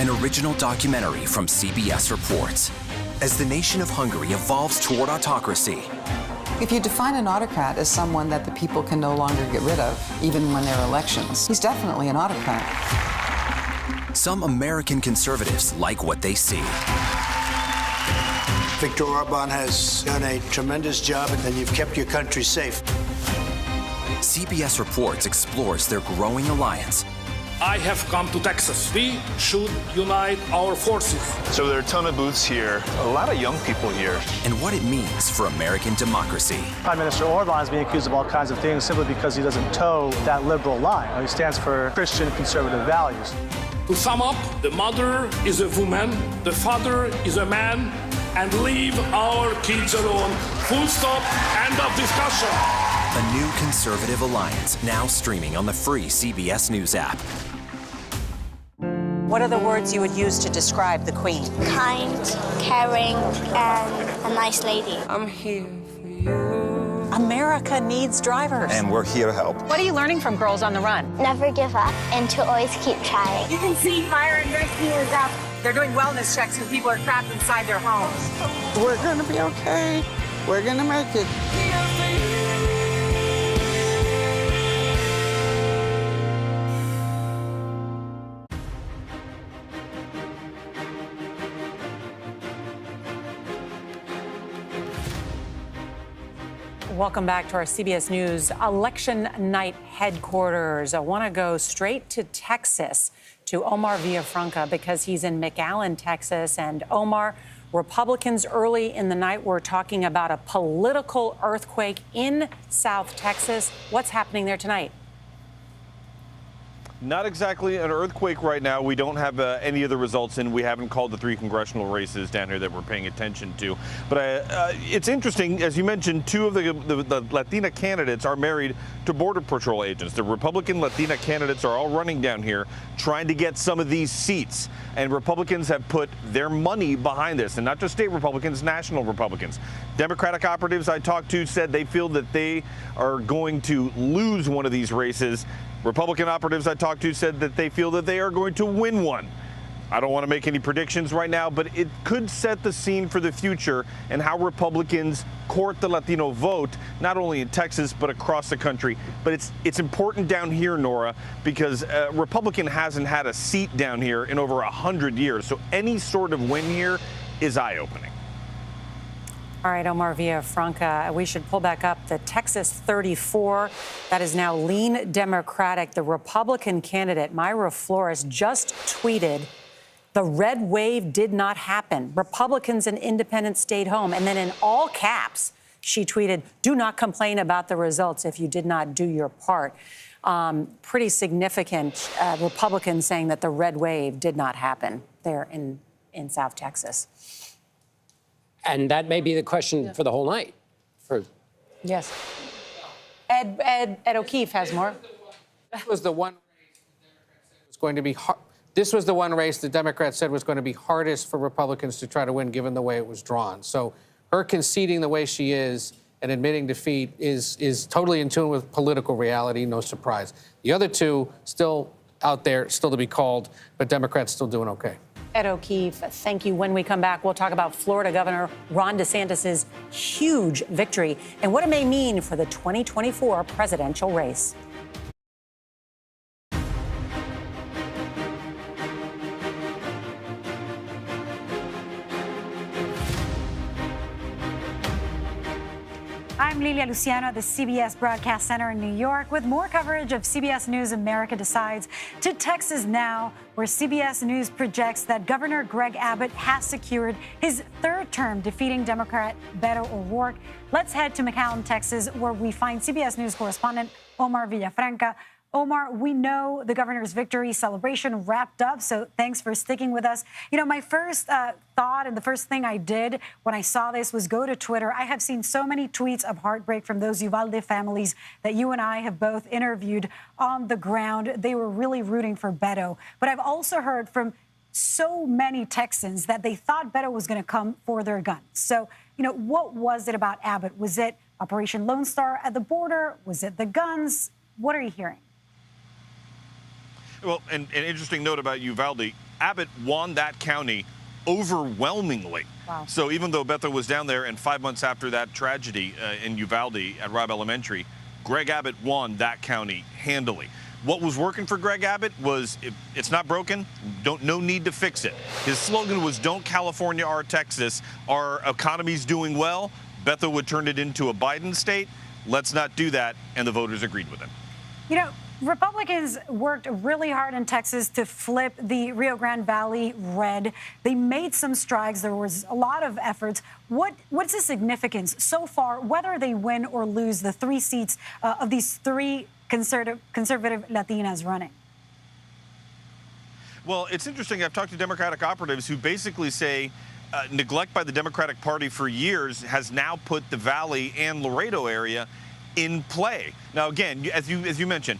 an original documentary from CBS Reports. As the nation of Hungary evolves toward autocracy, if you define an autocrat as someone that the people can no longer get rid of, even when there are elections, he's definitely an autocrat. some American conservatives like what they see. Viktor Orban has done a tremendous job, and you've kept your country safe. CBS Reports explores their growing alliance. I have come to Texas. We should unite our forces. So there are a ton of booths here, a lot of young people here. And what it means for American democracy. Prime Minister Orban is being accused of all kinds of things simply because he doesn't toe that liberal line. He stands for Christian conservative values. To sum up, the mother is a woman, the father is a man, and leave our kids alone. Full stop, end of discussion. A new conservative alliance, now streaming on the free CBS News app. What are the words you would use to describe the Queen? Kind, caring, and a nice lady. I'm here for you. America needs drivers. And we're here to help. What are you learning from Girls on the Run? Never give up and to always keep trying. You can see Myron Rescue is up. They're doing wellness checks when people are trapped inside their homes. We're going to be okay. We're going to make it. Welcome back to our CBS News election night headquarters. I want to go straight to Texas, to Omar Villafranca, because he's in McAllen, Texas. And Omar, Republicans early in the night were talking about a political earthquake in South Texas. What's happening there tonight? Not exactly an earthquake right now. We don't have any of the results in. We haven't called the 3 congressional races down here that we're paying attention to. But it's interesting, as you mentioned, 2 of the Latina candidates are married to Border Patrol agents. The Republican Latina candidates are all running down here trying to get some of these seats. And Republicans have put their money behind this, and not just state Republicans, national Republicans. Democratic operatives I talked to said they feel that they are going to lose one of these races. Republican operatives I talked to said that they feel that they are going to win one. I don't want to make any predictions right now, but it could set the scene for the future and how Republicans court the Latino vote, not only in Texas, but across the country. But it's important down here, Norah, because Republican hasn't had a seat down here in over 100 years. So any sort of win here is eye-opening. All right, Omar Villafranca, we should pull back up the Texas 34. That is now lean Democratic. The Republican candidate, Mayra Flores, just tweeted, "The red wave did not happen. Republicans and independents stayed home." And then in all caps, she tweeted, "Do not complain about the results if you did not do your part." Pretty significant Republicans saying that the red wave did not happen there in South Texas. And that may be the question for the whole night. Yes. Ed O'Keefe has more. That was the one race the Democrats said was going to be hard. This was the one race the Democrats said was going to be hardest for Republicans to try to win, given the way it was drawn. So her conceding the way she is and admitting defeat is totally in tune with political reality, no surprise. The other 2 still out there, still to be called, but Democrats still doing okay. Ed O'Keefe, thank you. When we come back, we'll talk about Florida Governor Ron DeSantis' huge victory and what it may mean for the 2024 presidential race. I'm Lilia Luciano at the CBS Broadcast Center in New York with more coverage of CBS News America Decides. To Texas now, where CBS News projects that Governor Greg Abbott has secured his 3rd term, defeating Democrat Beto O'Rourke. Let's head to McAllen, Texas, where we find CBS News correspondent Omar Villafranca. Omar, we know the governor's victory celebration wrapped up, so thanks for sticking with us. You know, my first thought and the first thing I did when I saw this was go to Twitter. I have seen so many tweets of heartbreak from those Uvalde families that you and I have both interviewed on the ground. They were really rooting for Beto. But I've also heard from so many Texans that they thought Beto was going to come for their guns. So, you know, what was it about Abbott? Was it Operation Lone Star at the border? Was it the guns? What are you hearing? Well, an interesting note about Uvalde. Abbott won that county overwhelmingly. Wow. So even though Beto was down there, and 5 months after that tragedy in Uvalde at Robb Elementary, Greg Abbott won that county handily. What was working for Greg Abbott was, it's not broken, no need to fix it. His slogan was, don't California our Texas. Our economy's doing well. Beto would turn it into a Biden state. Let's not do that. And the voters agreed with him. You know, Republicans worked really hard in Texas to flip the Rio Grande Valley red. They made some strides. There was a lot of efforts. What's the significance so far, whether they win or lose the 3 seats of these 3 conservative Latinas running? Well, it's interesting. I've talked to Democratic operatives who basically say neglect by the Democratic Party for years has now put the Valley and Laredo area in play. Now, again, as you mentioned,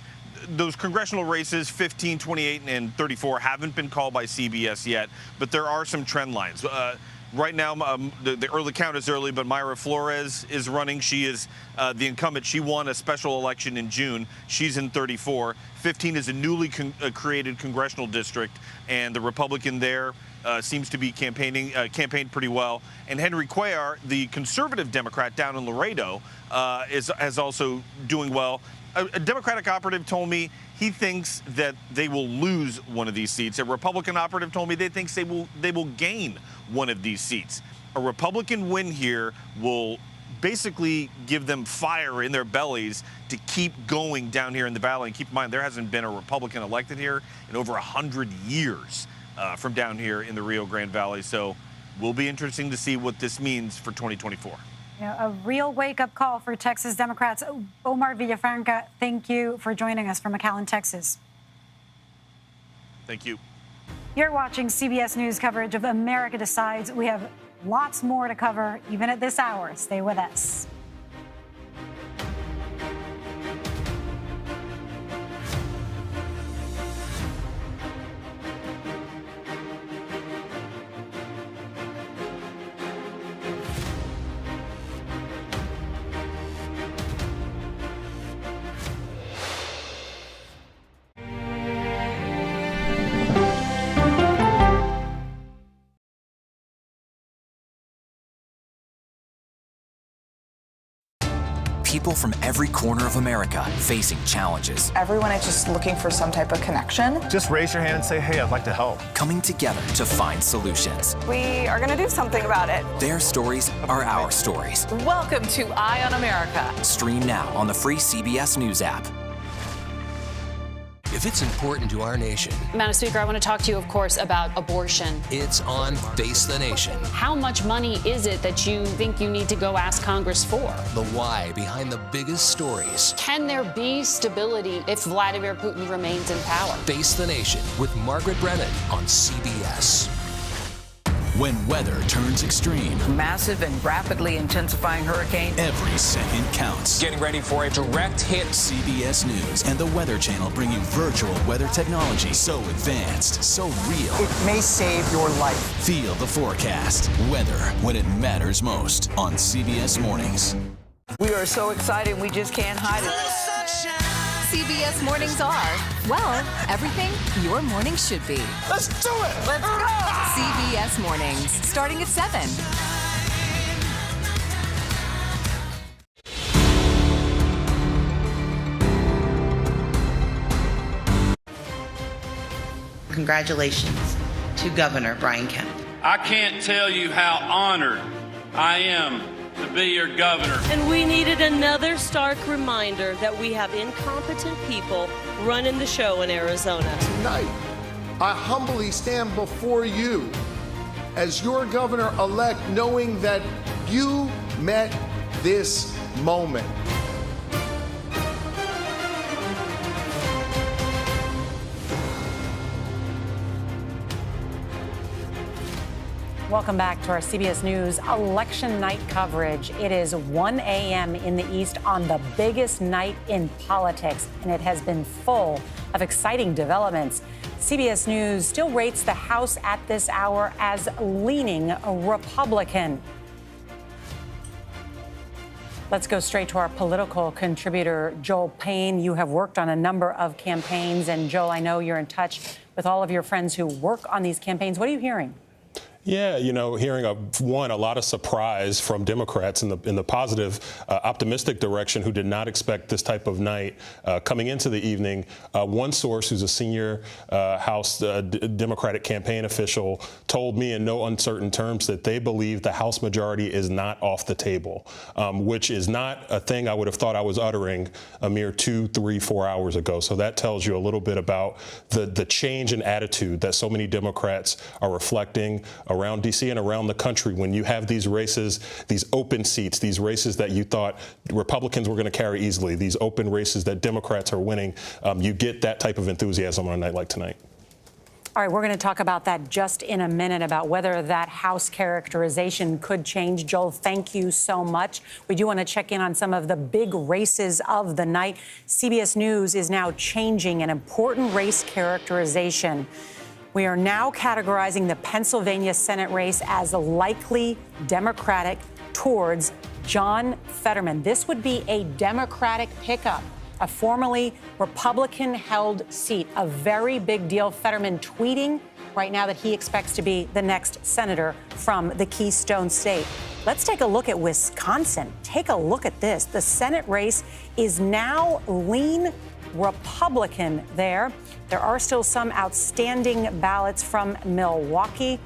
those congressional races, 15, 28, and 34, haven't been called by CBS yet, but there are some trend lines. Right now, the early count is early, but Mayra Flores is running. She is the incumbent. She won a special election in June. She's in 34. 15 is a newly created congressional district, and the Republican there seems to be campaigned pretty well. And Henry Cuellar, the conservative Democrat down in Laredo, is also doing well. A Democratic operative told me he thinks that they will lose one of these seats. A Republican operative told me they think they will gain one of these seats. A Republican win here will basically give them fire in their bellies to keep going down here in the Valley. And keep in mind, there hasn't been a Republican elected here in over 100 years from down here in the Rio Grande Valley. So will be interesting to see what this means for 2024. You know, a real wake-up call for Texas Democrats. Omar Villafranca, thank you for joining us from McAllen, Texas. Thank you. You're watching CBS News coverage of America Decides. We have lots more to cover, even at this hour. Stay with us. People from every corner of America facing challenges. Everyone is just looking for some type of connection. Just raise your hand and say, hey, I'd like to help. Coming together to find solutions. We are going to do something about it. Their stories are our stories. Welcome to Eye on America. Stream now on the free CBS News app. If it's important to our nation. Madam Speaker, I want to talk to you, of course, about abortion. It's on Face the Nation. How much money is it that you think you need to go ask Congress for? The why behind the biggest stories. Can there be stability if Vladimir Putin remains in power? Face the Nation with Margaret Brennan on CBS. When weather turns extreme, Massive and rapidly intensifying hurricane. every second counts. Getting ready for a direct hit. CBS News and the Weather Channel bring you virtual weather technology so advanced, so real. It may save your life. Feel the forecast. Weather when it matters most on CBS Mornings. We are so excited, we just can't hide it. CBS Mornings are, well, everything your morning should be. Let's do it! Let's go! CBS Mornings, starting at 7. Congratulations to Governor Brian Kemp. I can't tell you how honored I am to be your governor. And we needed another stark reminder that we have incompetent people running the show in Arizona. Tonight, I humbly stand before you as your governor-elect, knowing that you met this moment. Welcome back to our CBS News election night coverage. It is 1 a.m. in the East on the biggest night in politics, and it has been full of exciting developments. CBS News still rates the House at this hour as leaning Republican. Let's go straight to our political contributor, Joel Payne. You have worked on a number of campaigns. And Joel, I know you're in touch with all of your friends who work on these campaigns. What are you hearing? Yeah, hearing a lot of surprise from Democrats in the positive, optimistic direction who did not expect this type of night coming into the evening. One source who's a senior House Democratic campaign official told me in no uncertain terms that they believe the House majority is not off the table, which is not a thing I would have thought I was uttering a mere 2, 3, 4 hours ago. So that tells you a little bit about the change in attitude that so many Democrats are reflecting around D.C. and around the country when you have these races, these open seats, these races that you thought Republicans were going to carry easily, these open races that Democrats are winning. You get that type of enthusiasm on a night like tonight. All right, we're going to talk about that just in a minute, about whether that House characterization could change. Joel, thank you so much. We do want to check in on some of the big races of the night. CBS News is now changing an important race characterization. We are now categorizing the Pennsylvania Senate race as likely Democratic towards John Fetterman. This would be a Democratic pickup, a formerly Republican-held seat, a very big deal. Fetterman tweeting right now that he expects to be the next senator from the Keystone State. Let's take a look at Wisconsin. Take a look at this. The Senate race is now lean Republican there. There are still some outstanding ballots from Milwaukee.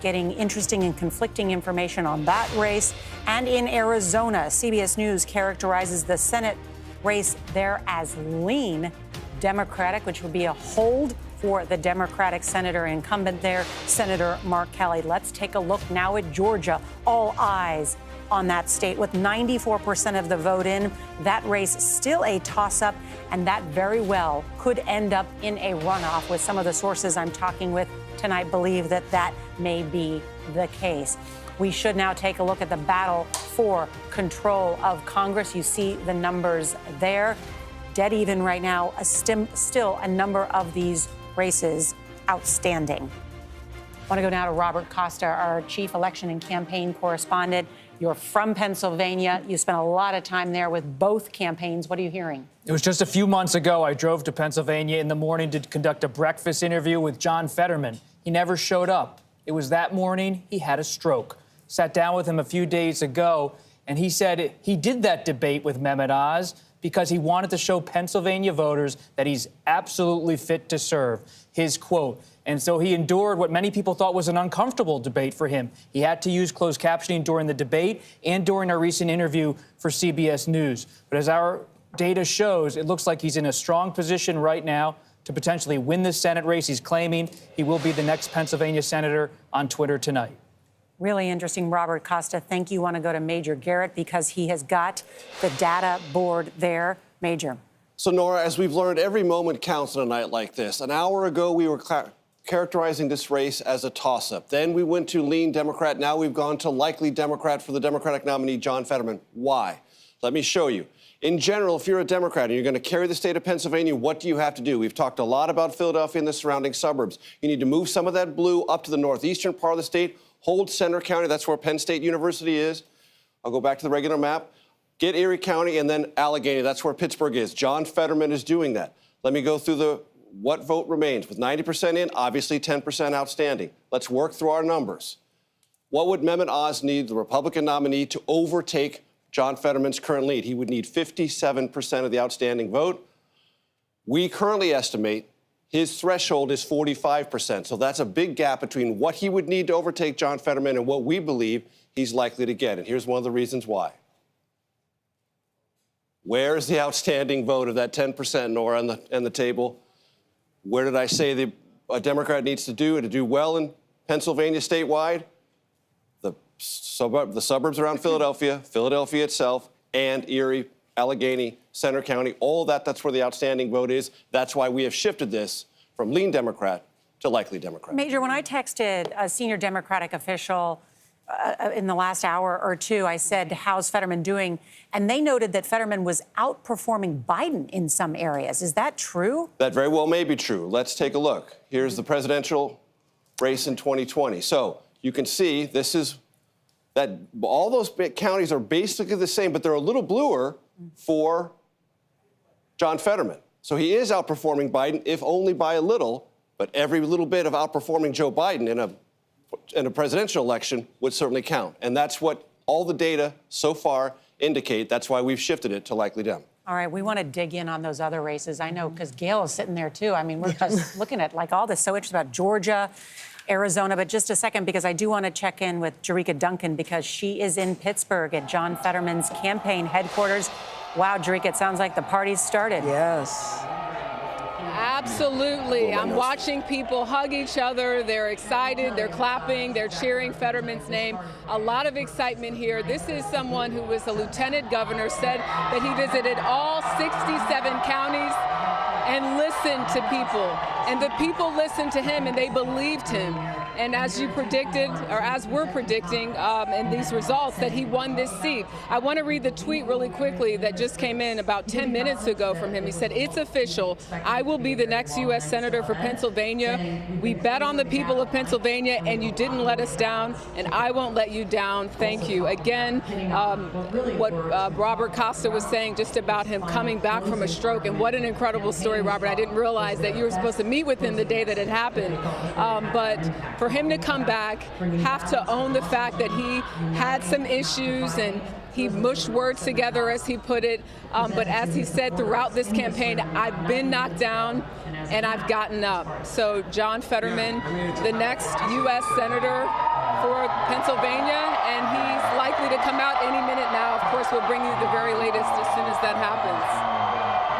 Getting interesting and conflicting information on that race. And in Arizona, CBS News characterizes the Senate race there as lean Democratic, which would be a hold for the Democratic senator incumbent there, Senator Mark Kelly. Let's take a look now at Georgia. All eyes on that state with 94% of the vote in. That race still a toss-up, and that very well could end up in a runoff. With some of the sources I'm talking with tonight believe that that may be the case. We should now take a look at the battle for control of Congress. You see the numbers there. Dead even right now, still a number of these races outstanding. I want to go now to Robert Costa, our chief election and campaign correspondent. You're from Pennsylvania. You spent a lot of time there with both campaigns. What are you hearing? It was just a few months ago. I drove to Pennsylvania in the morning to conduct a breakfast interview with John Fetterman. He never showed up. It was that morning he had a stroke. Sat down with him a few days ago, and he said he did that debate with Mehmet Oz because he wanted to show Pennsylvania voters that he's absolutely fit to serve. His quote. And so he endured what many people thought was an uncomfortable debate for him. He had to use closed captioning during the debate and during our recent interview for CBS News. But as our data shows, it looks like he's in a strong position right now to potentially win this Senate race. He's claiming he will be the next Pennsylvania senator on Twitter tonight. Really interesting, Robert Costa. Thank you. Want to go to Major Garrett because he has got the data board there. Major. So, Nora, as we've learned, every moment counts on a night like this. An hour ago, we were characterizing this race as a toss-up. Then we went to lean Democrat. Now we've gone to likely Democrat for the Democratic nominee, John Fetterman. Why? Let me show you. In general, if you're a Democrat and you're going to carry the state of Pennsylvania, what do you have to do? We've talked a lot about Philadelphia and the surrounding suburbs. You need to move some of that blue up to the northeastern part of the state, hold Center County. That's where Penn State University is. I'll go back to the regular map. Get Erie County and then Allegheny. That's where Pittsburgh is. John Fetterman is doing that. Let me go through the what vote remains. With 90% in, obviously 10% outstanding. Let's work through our numbers. What would Mehmet Oz need, the Republican nominee, to overtake John Fetterman's current lead? He would need 57% of the outstanding vote. We currently estimate his threshold is 45%. So that's a big gap between what he would need to overtake John Fetterman and what we believe he's likely to get. And here's one of the reasons why. Where is the outstanding vote of that 10%, Nora, on the table? Where did I say a Democrat needs to do well in Pennsylvania statewide? The suburbs around Philadelphia, Philadelphia itself, and Erie, Allegheny, Center County, all of that's where the outstanding vote is. That's why we have shifted this from lean Democrat to likely Democrat. Major, when I texted a senior Democratic official in the last hour or two, I said, how's Fetterman doing? And they noted that Fetterman was outperforming Biden in some areas. Is that true? That very well may be true. Let's take a look. Here's the presidential race in 2020. So you can see this is that all those counties are basically the same, but they're a little bluer for John Fetterman. So he is outperforming Biden, if only by a little, but every little bit of outperforming Joe Biden in a presidential election would certainly count. And that's what all the data so far indicate. That's why we've shifted it to likely Dem. All right, we want to dig in on those other races. I know, because Gayle is sitting there, too. I mean, we're just looking at, like, all this. So interesting about Georgia, Arizona. But just a second, because I do want to check in with Jerika Duncan, because she is in Pittsburgh at John Fetterman's campaign headquarters. Wow, Jerika, it sounds like the party's started. Yes. Absolutely. I'm watching people hug each other. They're excited. They're clapping. They're cheering Fetterman's name. A lot of excitement here. This is someone who was a lieutenant governor, said that he visited all 67 counties and listened to people. And the people listened to him and they believed him. And as you predicted, or as we're predicting in these results, that he won this seat. I want to read the tweet really quickly that just came in about 10 minutes ago from him. He said, "It's official. I will be the next U.S. Senator for Pennsylvania. We bet on the people of Pennsylvania, and you didn't let us down, and I won't let you down. Thank you." Again, what Robert Costa was saying just about him coming back from a stroke, and what an incredible story, Robert. I didn't realize that you were supposed to meet with him the day that it happened. But for him to come back, have to own the fact that he had some issues and he mushed words together, as he put it. But as he said throughout this campaign, I've been knocked down and I've gotten up. So John Fetterman, the next U.S. Senator for Pennsylvania, and he's likely to come out any minute now. Of course, we'll bring you the very latest as soon as that happens.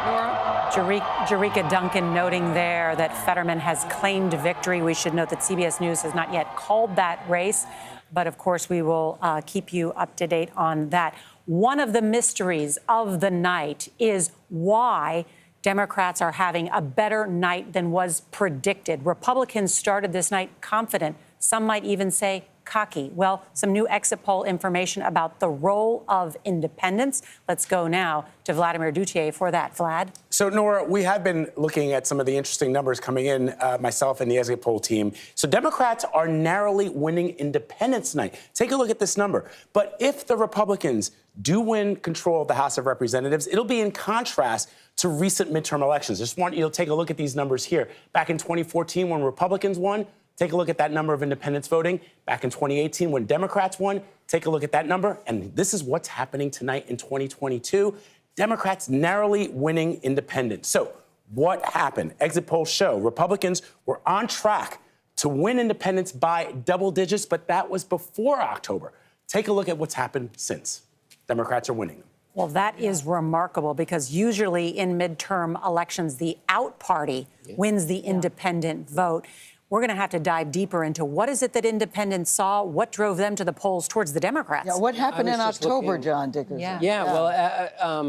Norah? Jerika Duncan noting there that Fetterman has claimed victory. We should note that CBS News has not yet called that race, but of course we will keep you up to date on that. One of the mysteries of the night is why Democrats are having a better night than was predicted. Republicans started this night confident. Some might even say cocky. Well, some new exit poll information about the role of independents. Let's go now to Vladimir Duthiers for that. Vlad? So, Nora, we have been looking at some of the interesting numbers coming in, myself and the exit poll team. So Democrats are narrowly winning independents tonight. Take a look at this number. But if the Republicans do win control of the House of Representatives, it'll be in contrast to recent midterm elections. Just want you to take a look at these numbers here. Back in 2014, when Republicans won, take a look at that number of independents voting. Back in 2018, when Democrats won, take a look at that number. And this is what's happening tonight in 2022. Democrats narrowly winning independents. So what happened? Exit polls show Republicans were on track to win independents by double digits, but that was before October. Take a look at what's happened since. Democrats are winning them. Well, that is remarkable, because usually in midterm elections, the out party wins the independent vote. We're going to have to dive deeper into what is it that independents saw, what drove them to the polls towards the Democrats. Yeah, what happened in October, John Dickerson? Well,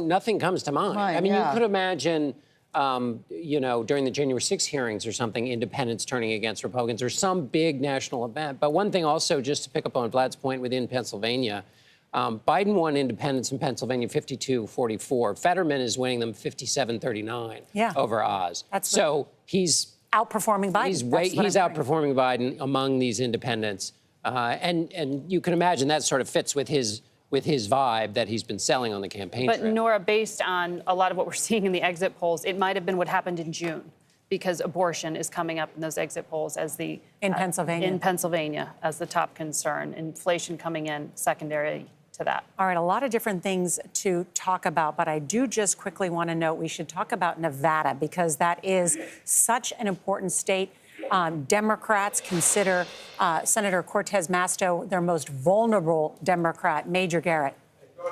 nothing comes to mind. I mean, you could imagine, during the January 6 hearings or something, independents turning against Republicans or some big national event. But one thing also, just to pick up on Vlad's point within Pennsylvania, Biden won independents in Pennsylvania 52-44. Fetterman is winning them 57-39 over Oz. He's outperforming Biden. He's outperforming Biden among these independents, and you can imagine that sort of fits with his vibe that he's been selling on the campaign trail. But Nora, based on a lot of what we're seeing in the exit polls, it might have been what happened in June, because abortion is coming up in those exit polls as the in Pennsylvania as the top concern. Inflation coming in secondary to that. All right, a lot of different things to talk about, but I do just quickly want to note we should talk about Nevada, because that is such an important state. Democrats consider Senator Cortez Masto their most vulnerable Democrat. Major Garrett.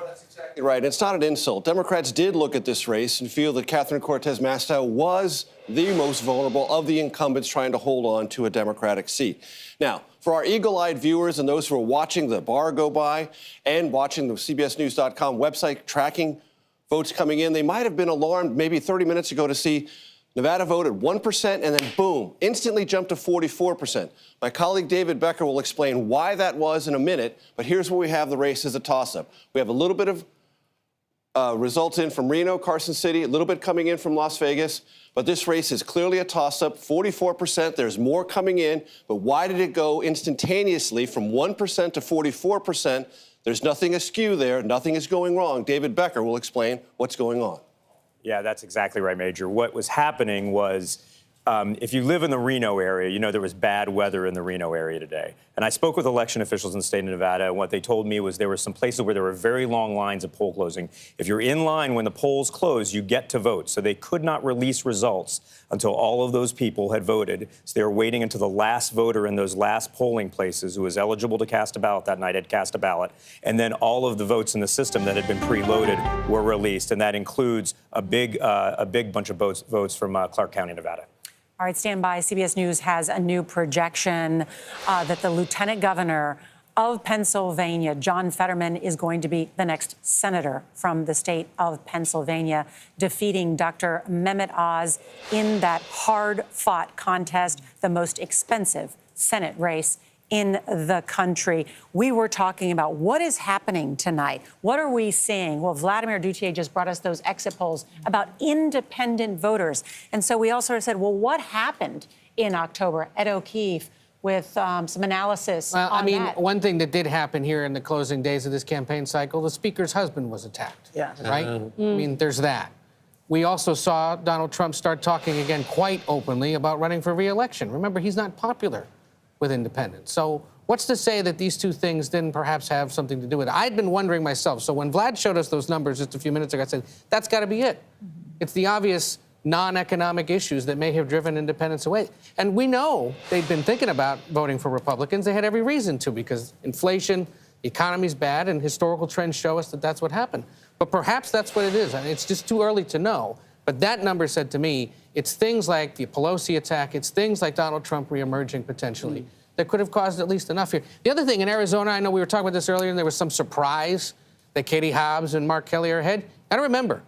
That's exactly right. It's not an insult. Democrats did look at this race and feel that Catherine Cortez Masto was the most vulnerable of the incumbents trying to hold on to a Democratic seat. Now, for our eagle-eyed viewers and those who are watching the bar go by and watching the CBSNews.com website tracking votes coming in, they might have been alarmed maybe 30 minutes ago to see Nevada voted 1% and then, boom, instantly jumped to 44%. My colleague David Becker will explain why that was in a minute, but here's where we have the race as a toss-up. We have a little bit of results in from Reno, Carson City, a little bit coming in from Las Vegas. But this race is clearly a toss-up, 44%. There's more coming in. But why did it go instantaneously from 1% to 44%? There's nothing askew there. Nothing is going wrong. David Becker will explain what's going on. Yeah, that's exactly right, Major. What was happening was, if you live in the Reno area, you know there was bad weather in the Reno area today. And I spoke with election officials in the state of Nevada, and what they told me was there were some places where there were very long lines of poll closing. If you're in line when the polls close, you get to vote. So they could not release results until all of those people had voted. So they were waiting until the last voter in those last polling places who was eligible to cast a ballot that night had cast a ballot. And then all of the votes in the system that had been preloaded were released. And that includes a big bunch of votes from Clark County, Nevada. All right, stand by. CBS News has a new projection that the lieutenant governor of Pennsylvania, John Fetterman, is going to be the next senator from the state of Pennsylvania, defeating Dr. Mehmet Oz in that hard-fought contest, the most expensive Senate race in the country. We were talking about what is happening tonight. What are we seeing? Well, Vladimir Duthier just brought us those exit polls about independent voters. And so we all sort of said, well, what happened in October? Ed O'Keefe with some analysis on that. One thing that did happen here in the closing days of this campaign cycle, the speaker's husband was attacked. Yeah. Right? I mean, there's that. We also saw Donald Trump start talking again quite openly about running for re-election. Remember, he's not popular with independents. So what's to say that these two things didn't perhaps have something to do with it? I'd been wondering myself. So when Vlad showed us those numbers just a few minutes ago, I said, that's got to be it. It's the obvious non-economic issues that may have driven independents away. And we know they'd been thinking about voting for Republicans. They had every reason to, because inflation, the economy's bad, and historical trends show us that that's what happened. But perhaps that's what it is. I mean, it's just too early to know. But that number said to me, it's things like the Pelosi attack, it's things like Donald Trump reemerging potentially that could have caused at least enough here. The other thing in Arizona, I know we were talking about this earlier, and there was some surprise that Katie Hobbs and Mark Kelly are ahead. Got to remember,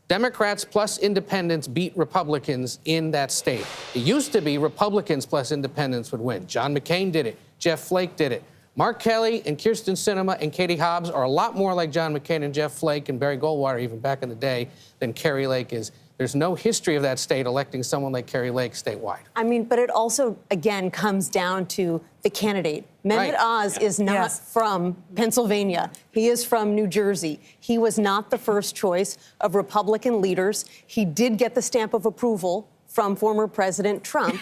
Democrats plus independents beat Republicans in that state. It used to be Republicans plus independents would win. John McCain did it. Jeff Flake did it. Mark Kelly and Kyrsten Sinema and Katie Hobbs are a lot more like John McCain and Jeff Flake and Barry Goldwater even back in the day than Carrie Lake is. There's no history of that state electing someone like Carrie Lake statewide. I mean, but it also, again, comes down to the candidate. Mehmet Oz is not from Pennsylvania. He is from New Jersey. He was not the first choice of Republican leaders. He did get the stamp of approval from former President Trump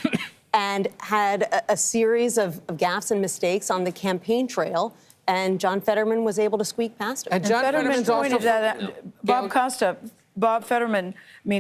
and had a series of gaffes and mistakes on the campaign trail. And John Fetterman was able to squeak past him. And John Fetterman pointed that out.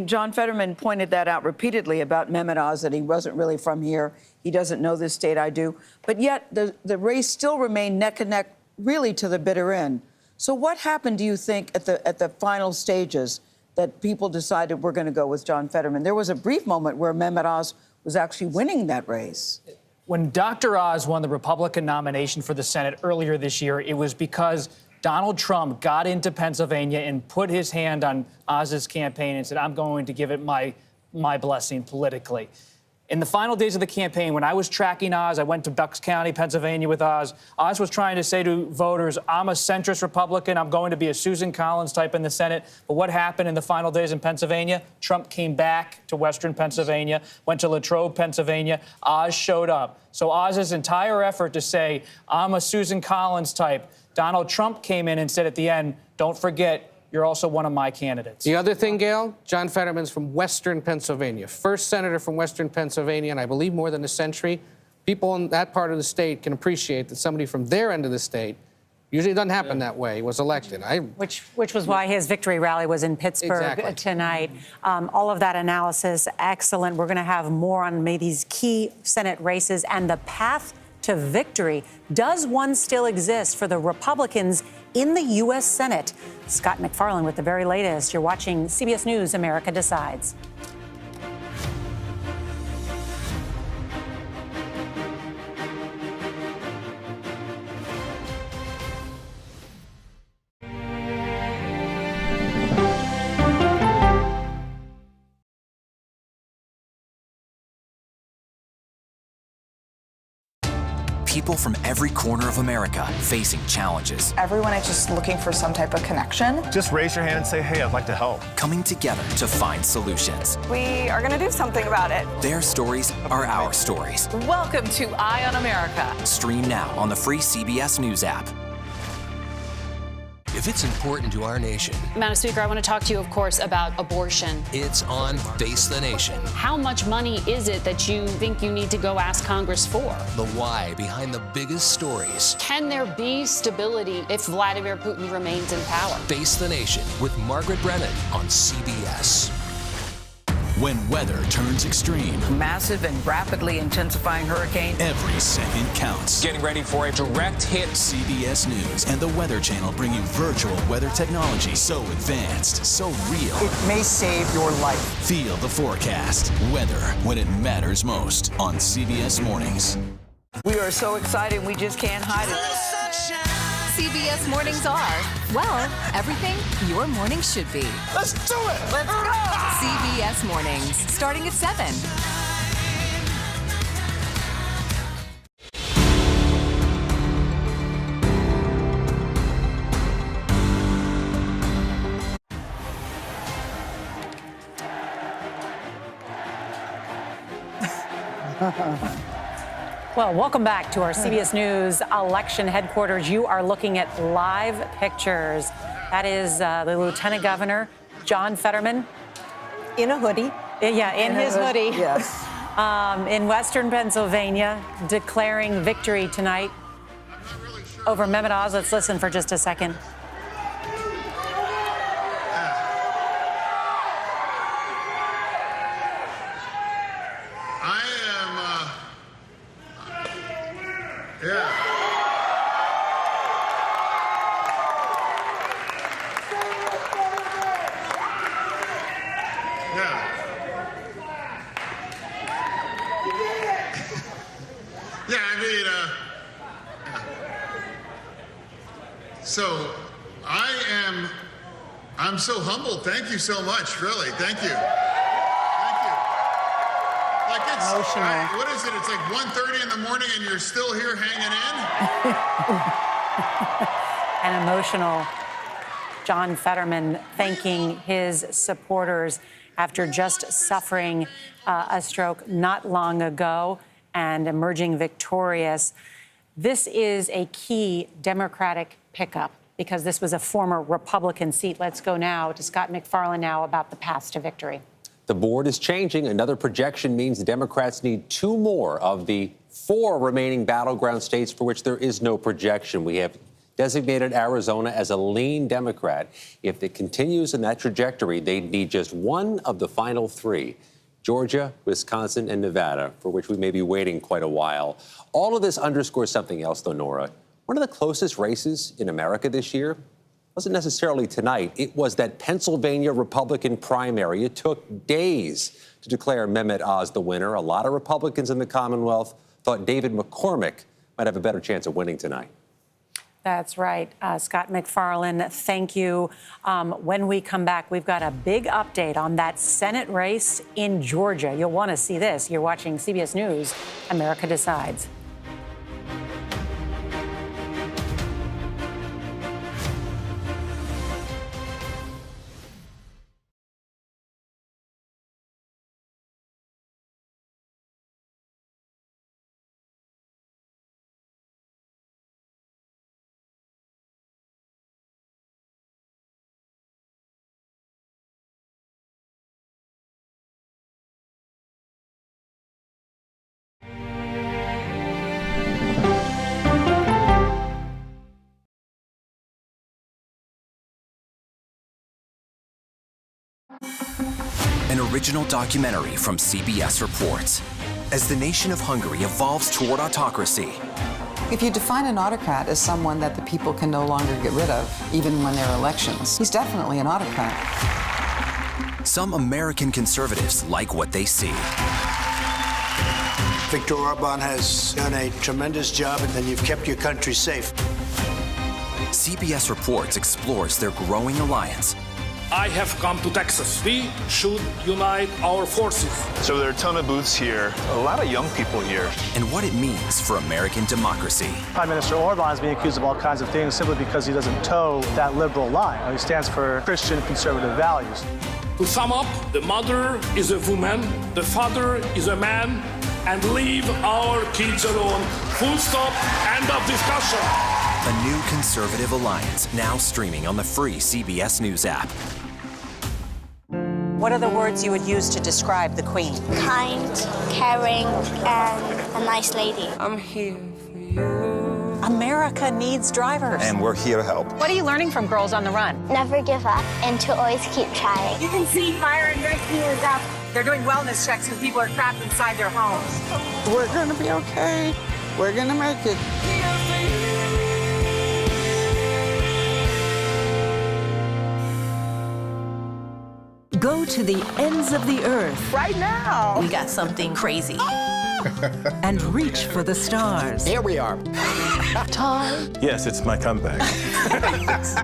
John Fetterman pointed that out repeatedly about Mehmet Oz, that he wasn't really from here. He doesn't know this state, I do. But yet the race still remained neck and neck, really to the bitter end. So what happened, do you think, at the final stages that people decided we're going to go with John Fetterman? There was a brief moment where Mehmet Oz was actually winning that race. When Dr. Oz won the Republican nomination for the Senate earlier this year, it was because Donald Trump got into Pennsylvania and put his hand on Oz's campaign and said, I'm going to give it my blessing politically. In the final days of the campaign, when I was tracking Oz, I went to Bucks County, Pennsylvania with Oz. Oz was trying to say to voters, I'm a centrist Republican. I'm going to be a Susan Collins type in the Senate. But what happened in the final days in Pennsylvania? Trump came back to Western Pennsylvania, went to Latrobe, Pennsylvania. Oz showed up. So Oz's entire effort to say, I'm a Susan Collins type, Donald Trump came in and said at the end, don't forget, you're also one of my candidates. The other thing, Gayle, John Fetterman's from Western Pennsylvania, first senator from Western Pennsylvania, and I believe more than a century. People in that part of the state can appreciate that somebody from their end of the state, usually it doesn't happen that way, was elected. Which was why his victory rally was in Pittsburgh tonight. All of that analysis, excellent. We're going to have more on these key Senate races and the path to victory. Does one still exist for the Republicans in the U.S. Senate? Scott McFarland with the very latest. You're watching CBS News, America Decides. people from every corner of America facing challenges. Everyone is just looking for some type of connection. Just raise your hand and say, hey, I'd like to help. Coming together to find solutions. We are going to do something about it. Their stories are our stories. Welcome to Eye on America. Stream now on the free CBS News app. If it's important to our nation, Madam Speaker, I want to talk to you, of course, about abortion. it's on Face the Nation. How much money is it that you think you need to go ask Congress for? The why behind the biggest stories. Can there be stability if Vladimir Putin remains in power? Face the Nation with Margaret Brennan on CBS. When weather turns extreme, Massive and rapidly intensifying hurricane. every second counts. Getting ready for a direct hit. CBS News and the Weather Channel bring you virtual weather technology so advanced, so real. It may save your life. Feel the forecast. Weather when it matters most on CBS Mornings. We are so excited, we just can't hide it. CBS Mornings are, well, everything your morning should be. Let's do it! Let's go! CBS Mornings, starting at 7. Well, welcome back to our CBS News election headquarters. You are looking at live pictures. That is the Lieutenant Governor, John Fetterman. In a hoodie. Yeah, in his hoodie. Yes. In Western Pennsylvania, declaring victory tonight over Mehmet Oz. Let's listen for just a second. So I'm so humbled. Thank you so much, really. Thank you. Thank you. Like it's, what is it? It's like 1:30 in the morning and you're still here hanging in? An emotional John Fetterman thanking his supporters after just suffering a stroke not long ago and emerging victorious. This is a key Democratic pickup because this was a former Republican seat. Let's go now to Scott McFarlane now about the path to victory. The board is changing. Another projection means the Democrats need 2 more of the 4 remaining battleground states for which there is no projection. We have designated Arizona as a lean Democrat. If it continues in that trajectory, they need just 1 of the final 3. Georgia, Wisconsin, and Nevada, for which we may be waiting quite a while. All of this underscores something else, though, Norah. One of the closest races in America this year wasn't necessarily tonight. It was that Pennsylvania Republican primary. It took days to declare Mehmet Oz the winner. A lot of Republicans in the Commonwealth thought David McCormick might have a better chance of winning tonight. That's right. Scott McFarlane, thank you. When we come back, we've got a big update on that Senate race in Georgia. You'll want to see this. You're watching CBS News, America Decides. An original documentary from CBS reports. As the nation of Hungary evolves toward autocracy, If you define an autocrat as someone that the people can no longer get rid of, even when there are elections, he's definitely an autocrat. some American conservatives like what they see. Viktor Orban has done a tremendous job, and you've kept your country safe. CBS Reports explores their growing alliance I have come to Texas. We should unite our forces. So there are a ton of booths here, a lot of young people here. And what it means for American democracy. Prime Minister Orban is being accused of all kinds of things simply because he doesn't toe that liberal line. He stands for Christian conservative values. To sum up, the mother is a woman, the father is a man, and leave our kids alone. Full stop, end of discussion. A new conservative alliance now streaming on the free CBS News app. What are the words you would use to describe the Queen? Kind, caring, and a nice lady. I'm here for you. America needs drivers. And we're here to help. What are you learning from Girls on the Run? Never give up and to always keep trying. You can see fire and rescue is up. They're doing wellness checks because people are trapped inside their homes. We're going to be okay. We're going to make it. Go to the ends of the earth. Right now. We got something crazy. And reach for the stars. Here we are. Time. Yes, it's my comeback.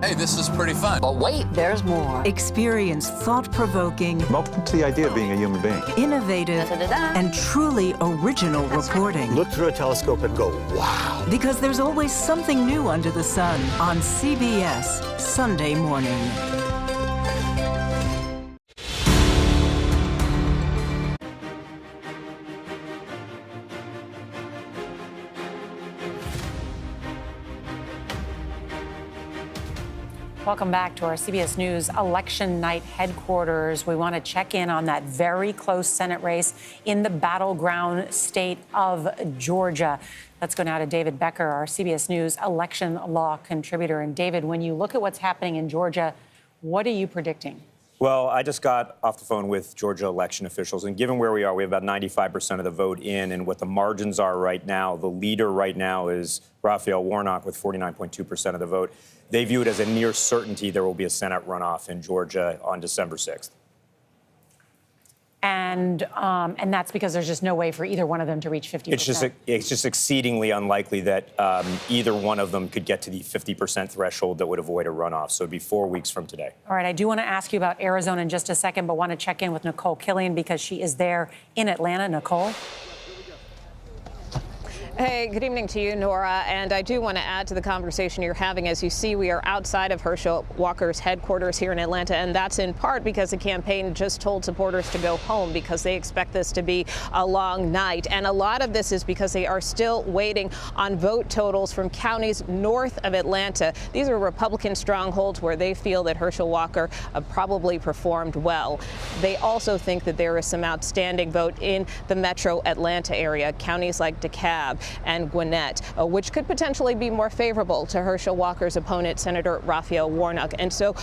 Hey, this is pretty fun. But wait, there's more. Experience thought-provoking, Welcome to the idea of being a human being. innovative, and truly original reporting. Look through a telescope and go, wow. Because there's always something new under the sun on CBS Sunday morning. Welcome back to our CBS News election night headquarters. We want to check in on that very close Senate race in the battleground state of Georgia. Let's go now to David Becker, our CBS News election law contributor. And David, when you look at what's happening in Georgia, what are you predicting? Well, I just got off the phone with Georgia election officials, and given where we are, we have about 95% of the vote in, and what the margins are right now, the leader right now is Raphael Warnock with 49.2% of the vote. They view it as a near certainty there will be a Senate runoff in Georgia on December 6th. And that's because there's just no way for either one of them to reach 50%. It's just exceedingly unlikely that either one of them could get to the 50% threshold that would avoid a runoff. So it'd be 4 weeks from today. All right, I do want to ask you about Arizona in just a second, but want to check in with Nicole Killian because she is there in Atlanta. Nicole? Hey, good evening to you, Nora. And I do want to add to the conversation you're having. As you see, we are outside of Herschel Walker's headquarters here in Atlanta, and that's in part because the campaign just told supporters to go home because they expect this to be a long night. And a lot of this is because they are still waiting on vote totals from counties north of Atlanta. These are Republican strongholds where they feel that Herschel Walker probably performed well. They also think that there is some outstanding vote in the metro Atlanta area, counties like DeKalb and Gwinnett, which could potentially be more favorable to Herschel Walker's opponent, Senator Raphael Warnock. And so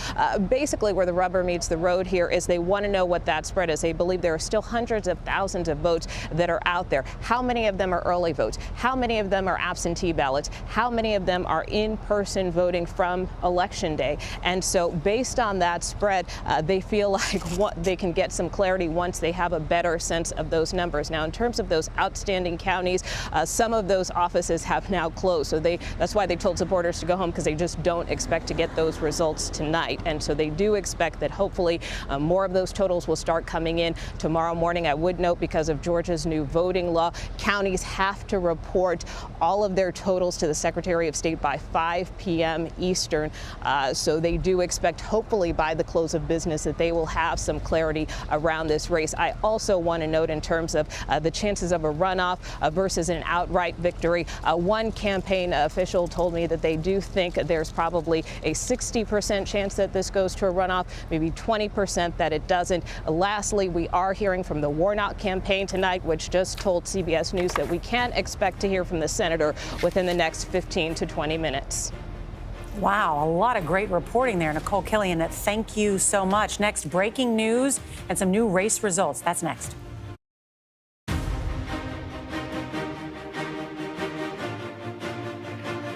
basically where the rubber meets the road here is they want to know what that spread is. They believe there are still hundreds of thousands of votes that are out there. How many of them are early votes? How many of them are absentee ballots? How many of them are in-person voting from Election Day? And so based on that spread, they feel like they can get some clarity once they have a better sense of those numbers. Now, in terms of those outstanding counties, some of those offices have now closed. So that's why they told supporters to go home, because they just don't expect to get those results tonight. And so they do expect that hopefully more of those totals will start coming in tomorrow morning. I would note, because of Georgia's new voting law, counties have to report all of their totals to the Secretary of State by 5 p.m. Eastern. So they do expect, hopefully by the close of business, that they will have some clarity around this race. I also want to note, in terms of the chances of a runoff versus an outright victory, one campaign official told me that they do think there's probably a 60% chance that this goes to a runoff, maybe 20% that it doesn't. Lastly, we are hearing from the Warnock campaign tonight, which just told CBS News that we can't expect to hear from the senator within the next 15 to 20 minutes. Wow, a lot of great reporting there, Nicole Killian. Thank you so much. Next, breaking news and some new race results. That's next.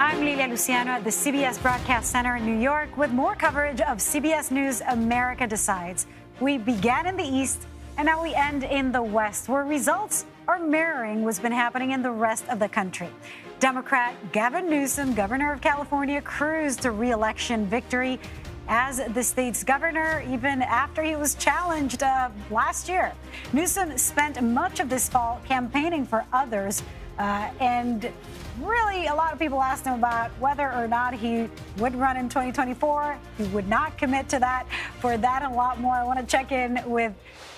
I'm Lilia Luciano at the CBS Broadcast Center in New York with more coverage of CBS News America Decides. We began in the East and now we end in the West, where results are mirroring what's been happening in the rest of the country. Democrat Gavin Newsom, governor of California, cruised to re-election victory. as the state's governor, even after he was challenged last year. Newsom spent much of this fall campaigning for others, and really a lot of people asked him about whether or not he would run in 2024. He would not commit to that. For that and a lot more, I want to check in with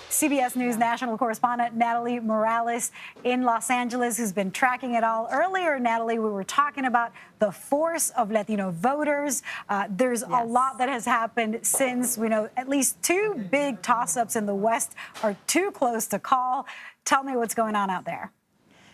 CBS News national correspondent Natalie Morales in Los Angeles, who's been tracking it all. Earlier, Natalie, we were talking about the force of Latino voters. There's a lot that has happened since we know at least two big toss-ups in the West are too close to call. Tell me what's going on out there.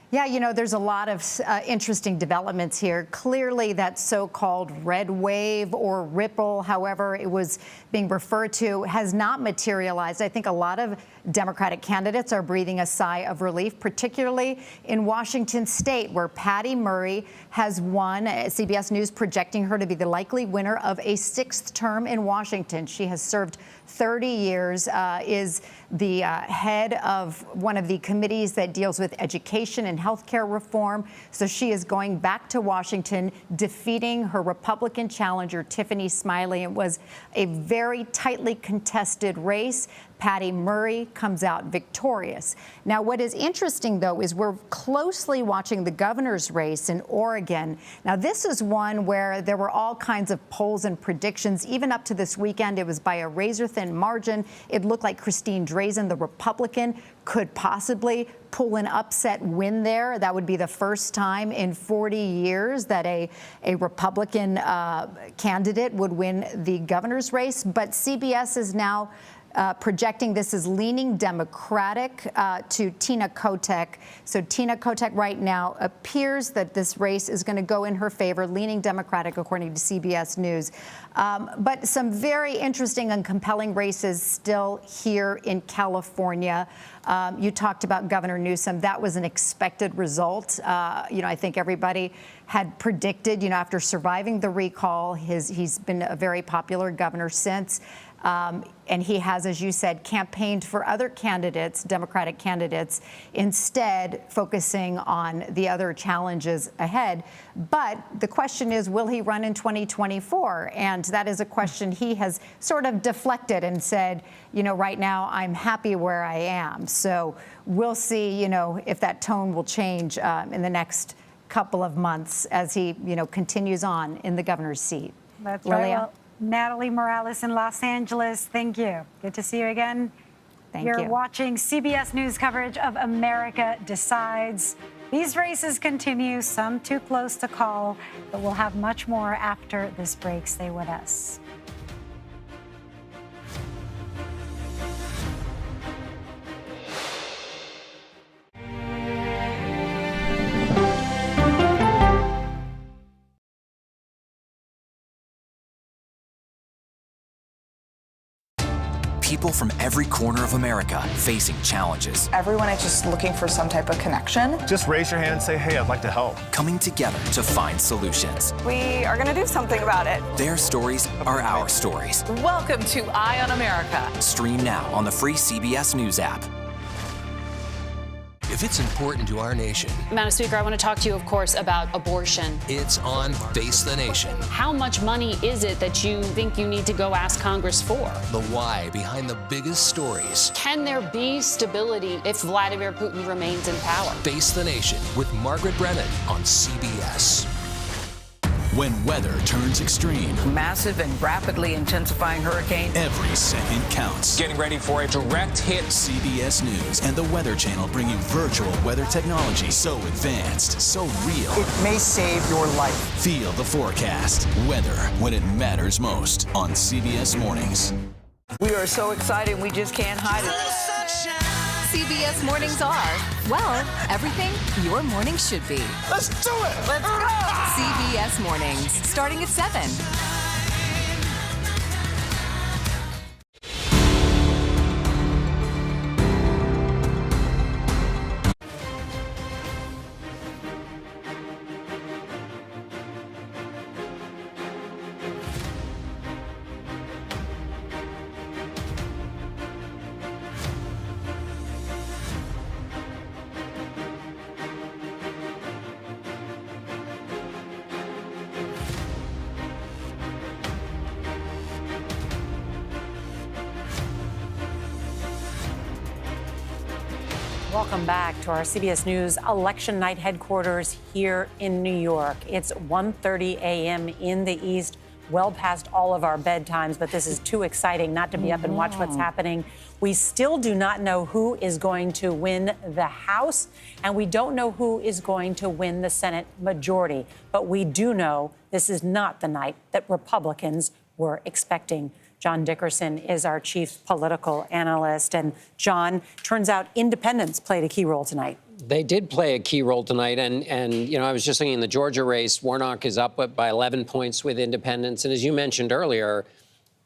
Yeah, you know, there's a lot of interesting developments here. Clearly, that so-called red wave or ripple, however it was being referred to, has not materialized. I think a lot of Democratic candidates are breathing a sigh of relief, particularly in Washington state, where Patty Murray has won. CBS News projecting her to be the likely winner of a 6th term in Washington. She has served 30 years, is the head of one of the committees that deals with education and healthcare reform. So she is going back to Washington, defeating her Republican challenger, Tiffany Smiley. It was a very tightly contested race. Patty Murray comes out victorious. Now, what is interesting, though, is we're closely watching the governor's race in Oregon. Now, this is one where there were all kinds of polls and predictions. Even up to this weekend, it was by a razor-thin margin. It looked like Christine Drazan, the Republican, could possibly pull an upset win there. That would be the first time in 40 years that a Republican candidate would win the governor's race. But CBS is now projecting this is leaning Democratic to Tina Kotek. So Tina Kotek right now appears that this race is going to go in her favor, leaning Democratic, according to CBS News. But some very interesting and compelling races still here in California. You talked about Governor Newsom. That was an expected result. I think everybody had predicted, after surviving the recall, he's been a very popular governor since. And he has, as you said, campaigned for other candidates, Democratic candidates, instead focusing on the other challenges ahead. But the question is, will he run in 2024? And that is a question he has sort of deflected and said, right now I'm happy where I am. So we'll see, if that tone will change in the next couple of months as he, continues on in the governor's seat. That's right. Well, Natalie Morales in Los Angeles, thank you. Good to see you again. Thank you. You're watching CBS News coverage of America Decides. These races continue, some too close to call, but we'll have much more after this break. Stay with us. People from every corner of America facing challenges. Everyone is just looking for some type of connection. Just raise your hand and say, hey, I'd like to help. Coming together to find solutions. We are going to do something about it. Their stories are our stories. Welcome to Eye on America. Stream now on the free CBS News app. If it's important to our nation. Madam Speaker, I want to talk to you, of course, about abortion. It's on Face the Nation. How much money is it that you think you need to go ask Congress for? The why behind the biggest stories. Can there be stability if Vladimir Putin remains in power? Face the Nation with Margaret Brennan on CBS. When weather turns extreme. Massive and rapidly intensifying hurricane. Every second counts. Getting ready for a direct hit. CBS News and the Weather Channel bring you virtual weather technology so advanced, so real. It may save your life. Feel the forecast. Weather when it matters most on CBS Mornings. We are so excited we just can't hide it. CBS Mornings are, well, everything your morning should be. Let's do it! Let's go! CBS Mornings, starting at 7. Welcome back to our CBS News election night headquarters here in New York. It's 1:30 a.m. in the East, well past all of our bedtimes, but this is too exciting not to be up and watch what's happening. We still do not know who is going to win the House, and we don't know who is going to win the Senate majority. But we do know this is not the night that Republicans were expecting. John Dickerson is our chief political analyst. And John, turns out independents played a key role tonight. They did play a key role tonight. And you know, I was just thinking in the Georgia race, Warnock is up by 11 points with independents. And as you mentioned earlier,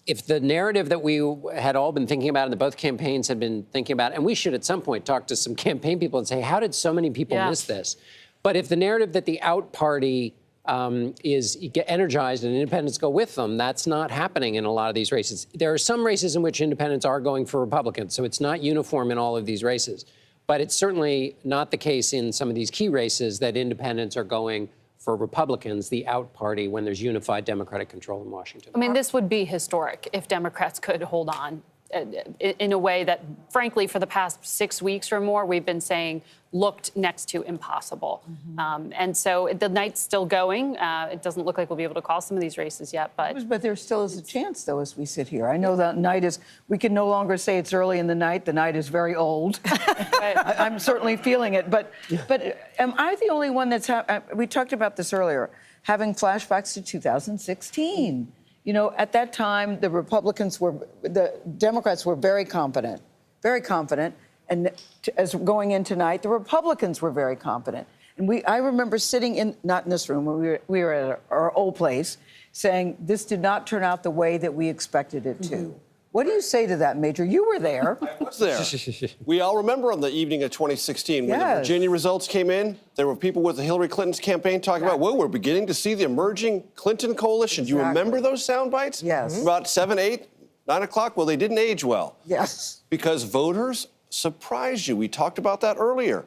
if the narrative that we had all been thinking about and that both campaigns had been thinking about, and we should at some point talk to some campaign people and say, how did so many people miss this? But if the narrative that the out party is get energized and independents go with them, that's not happening in a lot of these races. There are some races in which independents are going for Republicans, so it's not uniform in all of these races. But it's certainly not the case in some of these key races that independents are going for Republicans, the out party, when there's unified Democratic control in Washington. I mean, this would be historic if Democrats could hold on in a way that, frankly, for the past 6 weeks or more, we've been saying looked next to impossible. And so the night's still going. It doesn't look like we'll be able to call some of these races yet, But there still is a chance, though, as we sit here. I know that night is, we can no longer say it's early in the night. The night is very old. I'm certainly feeling it. But am I the only one that's, we talked about this earlier, having flashbacks to 2016. You know, at that time, the Democrats were very confident. And as going in tonight, the Republicans were very confident. And I remember sitting not in this room, we were at our old place, saying this did not turn out the way that we expected it to. What do you say to that, Major? You were there. I was there. We all remember on the evening of 2016 when the Virginia results came in, there were people with the Hillary Clinton's campaign talking about, well, we're beginning to see the emerging Clinton coalition. Do you remember those sound bites? Yes. About 7, 8, 9 o'clock? Well, they didn't age well. Yes. Because voters surprised you. We talked about that earlier.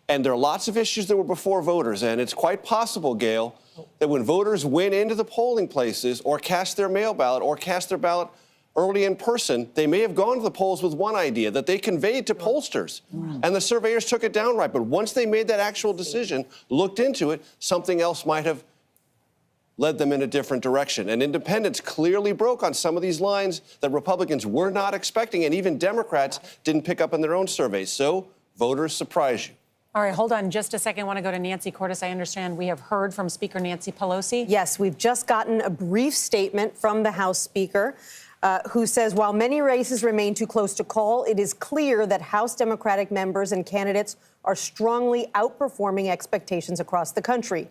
And there are lots of issues that were before voters. And it's quite possible, Gayle, that when voters went into the polling places or cast their mail ballot or cast their ballot early in person, they may have gone to the polls with one idea that they conveyed to pollsters. And the surveyors took it downright. But once they made that actual decision, looked into it, something else might have led them in a different direction. And independents clearly broke on some of these lines that Republicans were not expecting, and even Democrats didn't pick up in their own surveys. So voters surprise you. All right, hold on just a second. I want to go to Nancy Cordes. I understand we have heard from Speaker Nancy Pelosi. Yes, we've just gotten a brief statement from the House Speaker, who says, while many races remain too close to call, it is clear that House Democratic members and candidates are strongly outperforming expectations across the country.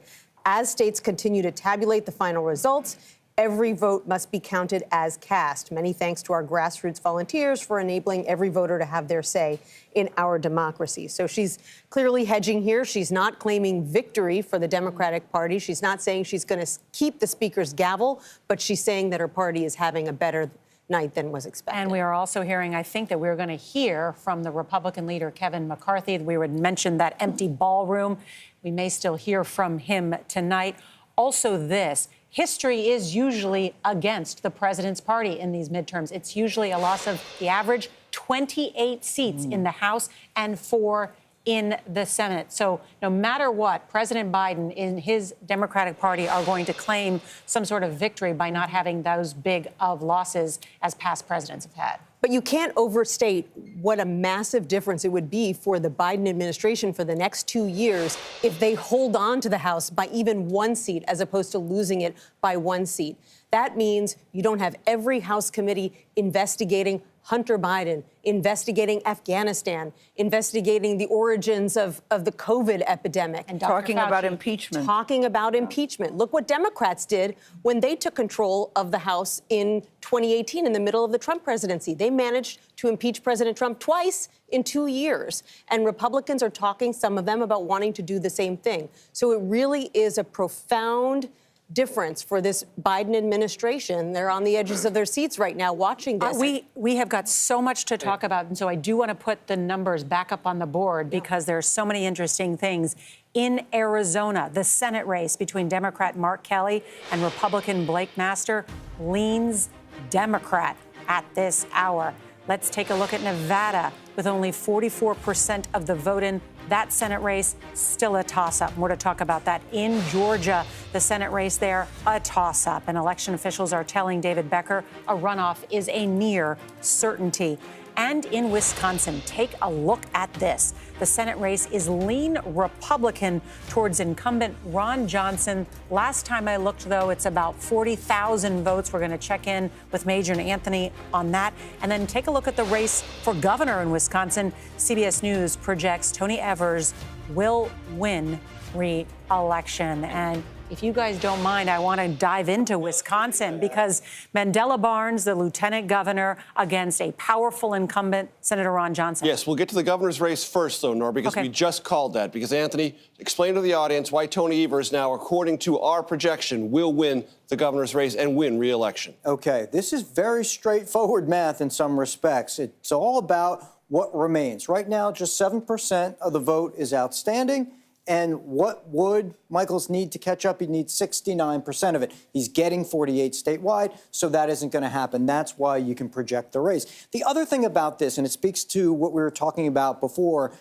As states continue to tabulate the final results, every vote must be counted as cast. Many thanks to our grassroots volunteers for enabling every voter to have their say in our democracy. So she's clearly hedging here. She's not claiming victory for the Democratic Party. She's not saying she's going to keep the Speaker's gavel, but she's saying that her party is having a better night than was expected. And we are also hearing, I think, that we're going to hear from the Republican leader, Kevin McCarthy. We would mention that empty ballroom. We may still hear from him tonight. Also this, history is usually against the president's party in these midterms. It's usually a loss of the average 28 seats in the House and 4 in the Senate. So no matter what, President Biden and his Democratic Party are going to claim some sort of victory by not having those big of losses as past presidents have had. But you can't overstate what a massive difference it would be for the Biden administration for the next 2 years if they hold on to the House by even 1 seat as opposed to losing it by 1 seat. That means you don't have every House committee investigating Hunter Biden, investigating Afghanistan, investigating the origins of the COVID epidemic. And talking about impeachment. Talking about impeachment. Look what Democrats did when they took control of the House in 2018 in the middle of the Trump presidency. They managed to impeach President Trump twice in 2 years. And Republicans are talking, some of them, about wanting to do the same thing. So it really is a profound difference for this Biden administration. They're on the edges of their seats right now watching this. We have got so much to talk about, and so I do want to put the numbers back up on the board because there are so many interesting things. In Arizona, the Senate race between Democrat Mark Kelly and Republican Blake Master leans Democrat at this hour. Let's take a look at Nevada. With only 44% of the vote in that Senate race, still a toss-up. More to talk about that. In Georgia, the Senate race there, a toss-up. And election officials are telling David Becker a runoff is a near certainty. And in Wisconsin, take a look at this. The Senate race is lean Republican towards incumbent Ron Johnson. Last time I looked, though, it's about 40,000 votes. We're going to check in with Major and Anthony on that. And then take a look at the race for governor in Wisconsin. CBS News projects Tony Evers will win re-election. And if you guys don't mind, I want to dive into Wisconsin because Mandela Barnes, the lieutenant governor, against a powerful incumbent, Senator Ron Johnson. Yes, we'll get to the governor's race first, though, Nora, because we just called that. Because, Anthony, explain to the audience why Tony Evers now, according to our projection, will win the governor's race and win re-election. Okay, this is very straightforward math in some respects. It's all about what remains. Right now, just 7% of the vote is outstanding. And what would Michaels need to catch up? He'd need 69% of it. He's getting 48 statewide, so that isn't going to happen. That's why you can project the race. The other thing about this, and it speaks to what we were talking about before,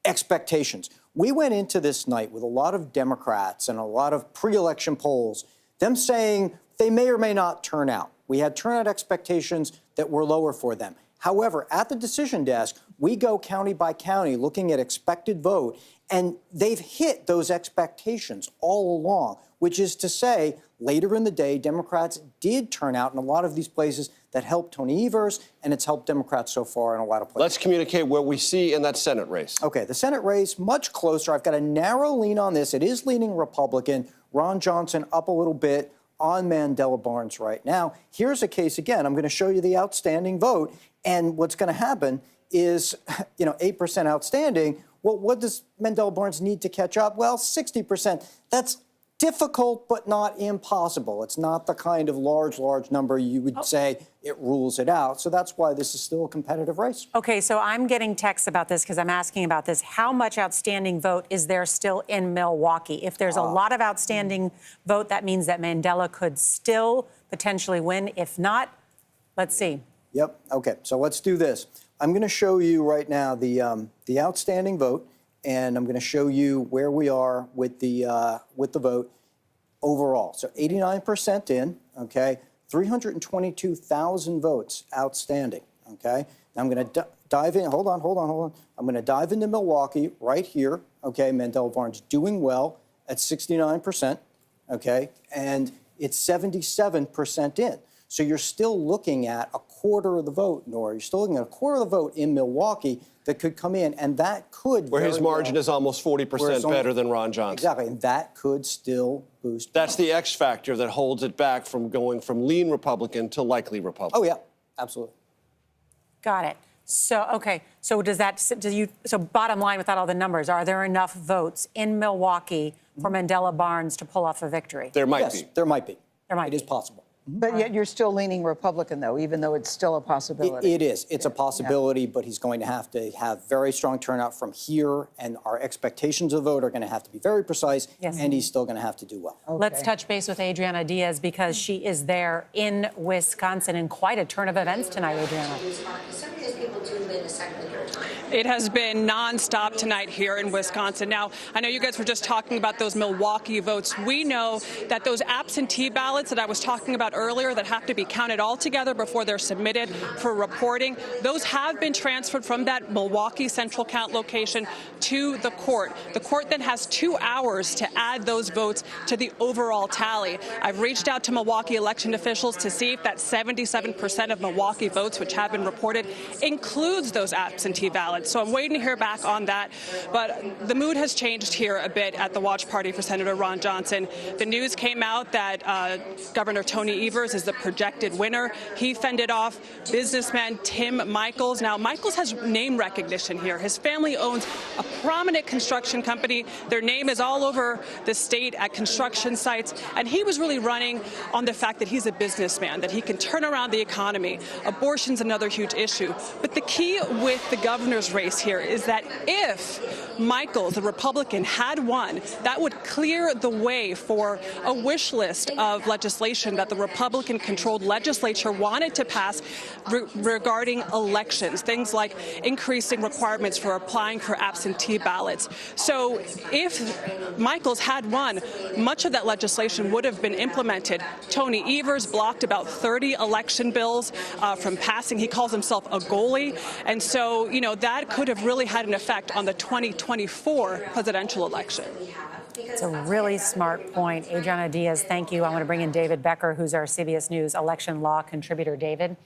expectations. We went into this night with a lot of Democrats and a lot of pre-election polls, them saying they may or may not turn out. We had turnout expectations that were lower for them. However, at the decision desk, we go county by county looking at expected vote, and they've hit those expectations all along, which is to say, later in the day, Democrats did turn out in a lot of these places that helped Tony Evers, and it's helped Democrats so far in a lot of places. Let's communicate what we see in that Senate race. Okay, the Senate race, much closer. I've got a narrow lean on this. It is leaning Republican. Ron Johnson up a little bit on Mandela Barnes right now. Here's a case, again, I'm going to show you the outstanding vote, and what's going to happen is, 8% outstanding. Well, what does Mandela Barnes need to catch up? Well, 60%. That's difficult, but not impossible. It's not the kind of large number you would say it rules it out. So that's why this is still a competitive race. Okay, so I'm getting texts about this because I'm asking about this. How much outstanding vote is there still in Milwaukee? If there's a lot of outstanding vote, that means that Mandela could still potentially win. If not, let's see. Yep. Okay. So let's do this. I'm going to show you right now the outstanding vote, and I'm going to show you where we are with the vote overall. So 89% in. Okay. 322,000 votes outstanding. Okay. Now I'm going to dive in. Hold on. I'm going to dive into Milwaukee right here. Okay. Mandela Barnes doing well at 69%. Okay. And it's 77% in. So you're still looking at a quarter of the vote, Nora. You're still looking at a quarter of the vote in Milwaukee that could come in, and that could... Where his margin is almost 40% better than Ron Johnson. Exactly, and that could still boost... That's the X factor that holds it back from going from lean Republican to likely Republican. Oh, yeah, absolutely. Got it. So, okay, so so bottom line without all the numbers, are there enough votes in Milwaukee for Mandela Barnes to pull off a victory? There might be. There might be. It is possible. But yet you're still leaning Republican, though, even though it's still a possibility. It is. It's a possibility, but he's going to have very strong turnout from here, and our expectations of the vote are going to have to be very precise, and he's still going to have to do well. Okay. Let's touch base with Adriana Diaz because she is there in Wisconsin in quite a turn of events tonight, Adriana. It has been nonstop tonight here in Wisconsin. Now, I know you guys were just talking about those Milwaukee votes. We know that those absentee ballots that I was talking about earlier that have to be counted all together before they're submitted for reporting, those have been transferred from that Milwaukee central count location to the court. The court then has 2 hours to add those votes to the overall tally. I've reached out to Milwaukee election officials to see if that 77% of Milwaukee votes, which have been reported, includes those absentee ballots. So I'm waiting to hear back on that. But the mood has changed here a bit at the watch party for Senator Ron Johnson. The news came out that Governor Tony Evers is the projected winner. He fended off businessman Tim Michaels. Now, Michaels has name recognition here. His family owns a prominent construction company. Their name is all over the state at construction sites. And he was really running on the fact that he's a businessman, that he can turn around the economy. Abortion's another huge issue. But the key with the governor's governor's race here is that if Michaels, the Republican, had won, that would clear the way for a wish list of legislation that the Republican-controlled legislature wanted to pass regarding elections, things like increasing requirements for applying for absentee ballots. So if Michaels had won, much of that legislation would have been implemented. Tony Evers blocked about 30 election bills from passing. He calls himself a goalie. And so, that could have really had an effect on the 2024 presidential election. It's a really smart point. Adriana Diaz, thank you. I want to bring in David Becker, who's our CBS News election law contributor. David?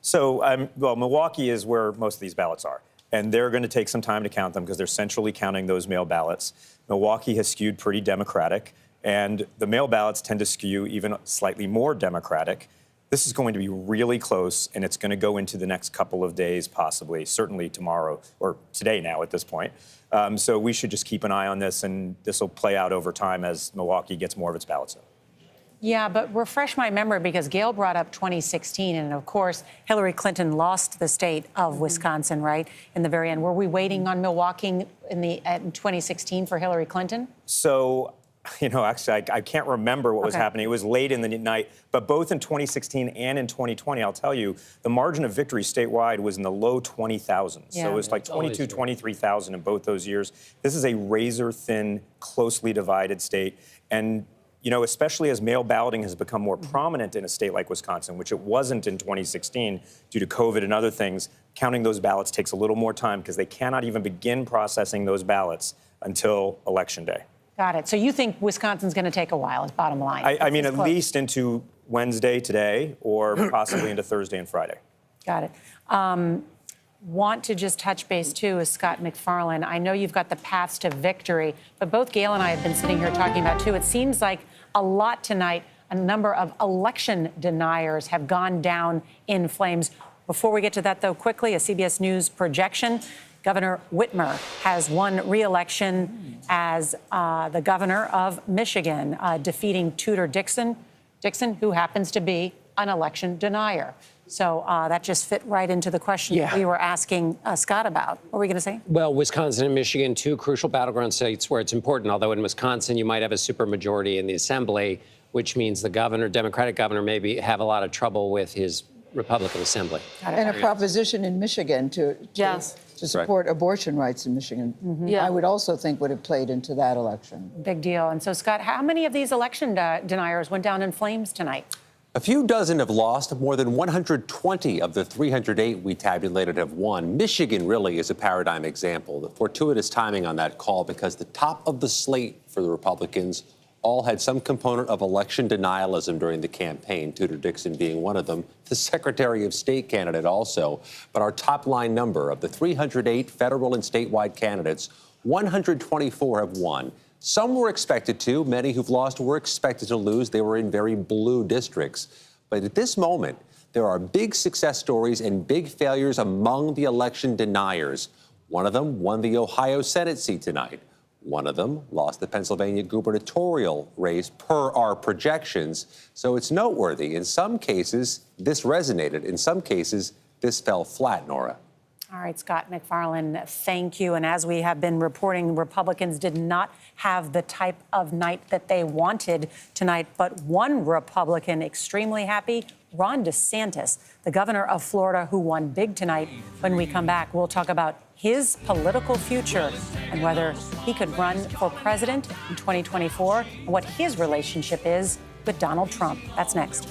So, Milwaukee is where most of these ballots are. And they're going to take some time to count them because they're centrally counting those mail ballots. Milwaukee has skewed pretty Democratic, and the mail ballots tend to skew even slightly more Democratic. This is going to be really close, and it's going to go into the next couple of days, possibly, certainly tomorrow, or today now at this point. So we should just keep an eye on this, and this will play out over time as Milwaukee gets more of its ballots in. Yeah, but refresh my memory, because Gayle brought up 2016, and of course, Hillary Clinton lost the state of Wisconsin, right, in the very end. Were we waiting on Milwaukee in 2016 for Hillary Clinton? So, actually, I can't remember what was happening. It was late in the night, but both in 2016 and in 2020, I'll tell you, the margin of victory statewide was in the low 20,000s. Yeah. So it was like 22, 23,000 in both those years. This is a razor-thin, closely divided state, and especially as mail balloting has become more prominent in a state like Wisconsin, which it wasn't in 2016 due to COVID and other things, counting those ballots takes a little more time because they cannot even begin processing those ballots until Election Day. Got it. So you think Wisconsin's going to take a while, is bottom line? I mean, at least into Wednesday today or possibly into Thursday and Friday. Got it. Want to just touch base, too, with Scott McFarlane. I know you've got the paths to victory, but both Gayle and I have been sitting here talking about, too. It seems like a lot tonight, a number of election deniers have gone down in flames. Before we get to that, though, quickly, a CBS News projection. Governor Whitmer has won re-election as the governor of Michigan, defeating Tudor Dickerson, who happens to be an election denier. So that just fit right into the question we were asking Scott about. What were we going to say? Well, Wisconsin and Michigan, two crucial battleground states where it's important, although in Wisconsin you might have a supermajority in the assembly, which means the governor, Democratic governor, maybe have a lot of trouble with his Republican assembly. And a proposition in Michigan to support abortion rights in Michigan, I would also think would have played into that election. Big deal. And so, Scott, how many of these election deniers went down in flames tonight? A few dozen have lost. More than 120 of the 308 we tabulated have won. Michigan really is a paradigm example. The fortuitous timing on that call, because the top of the slate for the Republicans all had some component of election denialism during the campaign, Tudor Dickerson being one of them, the Secretary of State candidate also. But our top line number of the 308 federal and statewide candidates, 124 have won. Some were expected to. Many who've lost were expected to lose. They were in very blue districts. But at this moment, there are big success stories and big failures among the election deniers. One of them won the Ohio Senate seat tonight. One of them lost the Pennsylvania gubernatorial race per our projections. So it's noteworthy. In some cases, this resonated. In some cases, this fell flat, Norah. All right, Scott McFarlane, thank you. And as we have been reporting, Republicans did not have the type of night that they wanted tonight. But one Republican extremely happy, Ron DeSantis, the governor of Florida, who won big tonight. When we come back, we'll talk about his political future and whether he could run for president in 2024 and what his relationship is with Donald Trump. That's next.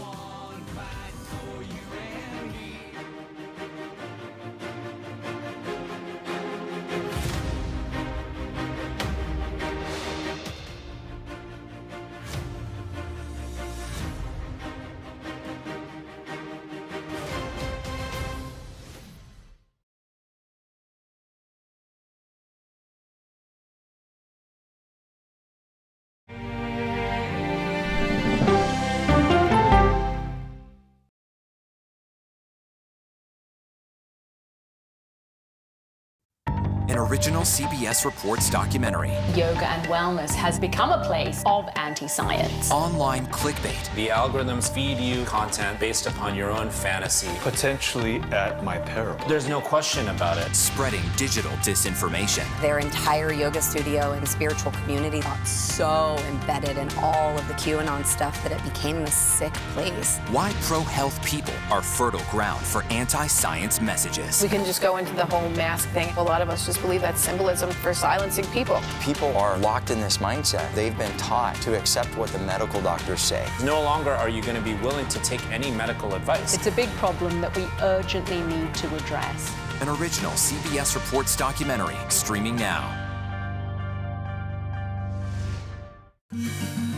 An original CBS Reports documentary. Yoga and wellness has become a place of anti-science. Online clickbait. The algorithms feed you content based upon your own fantasy. Potentially at my peril. There's no question about it. Spreading digital disinformation. Their entire yoga studio and spiritual community got so embedded in all of the QAnon stuff that it became this sick place. Why pro-health people are fertile ground for anti-science messages. We can just go into the whole mask thing. A lot of us just believe that's symbolism for silencing people. People are locked in this mindset. They've been taught to accept what the medical doctors say. No longer are you going to be willing to take any medical advice. It's a big problem that we urgently need to address. An original CBS Reports documentary streaming now.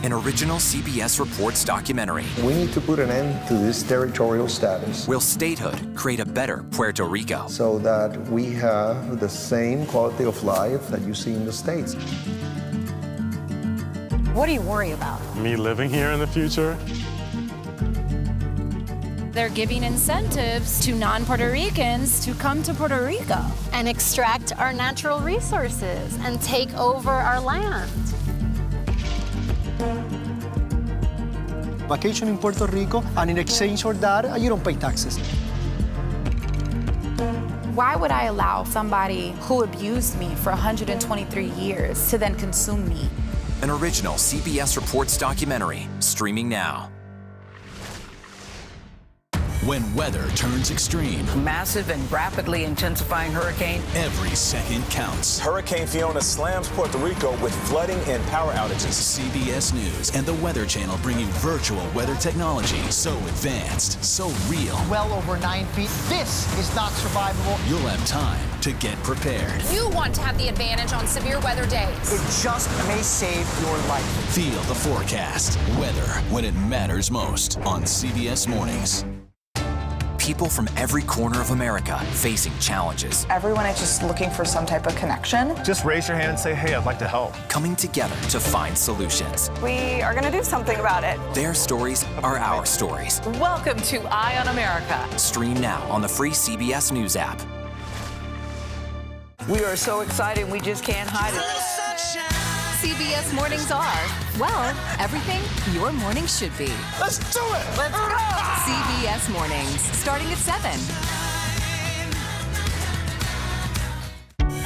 An original CBS Reports documentary. We need to put an end to this territorial status. Will statehood create a better Puerto Rico? So that we have the same quality of life that you see in the States. What do you worry about? Me living here in the future? They're giving incentives to non-Puerto Ricans to come to Puerto Rico and extract our natural resources and take over our land. Vacation in Puerto Rico, and in exchange for that, you don't pay taxes. Why would I allow somebody who abused me for 123 years to then consume me? An original CBS Reports documentary streaming now. When weather turns extreme, Massive and rapidly intensifying hurricane. every second counts. Hurricane Fiona slams Puerto Rico with flooding and power outages. CBS News and the Weather Channel bringing virtual weather technology so advanced, so real. Well over 9 feet. This is not survivable. You'll have time to get prepared. You want to have the advantage on severe weather days. It just may save your life. Feel the forecast. Weather when it matters most on CBS Mornings. People from every corner of America facing challenges. Everyone is just looking for some type of connection. Just raise your hand and say, hey, I'd like to help. Coming together to find solutions. We are going to do something about it. Their stories are our stories. Welcome to Eye on America. Stream now on the free CBS News app. We are so excited, we just can't hide it. CBS Mornings are, well, everything your morning should be. Let's do it! Let's go! CBS Mornings, starting at 7.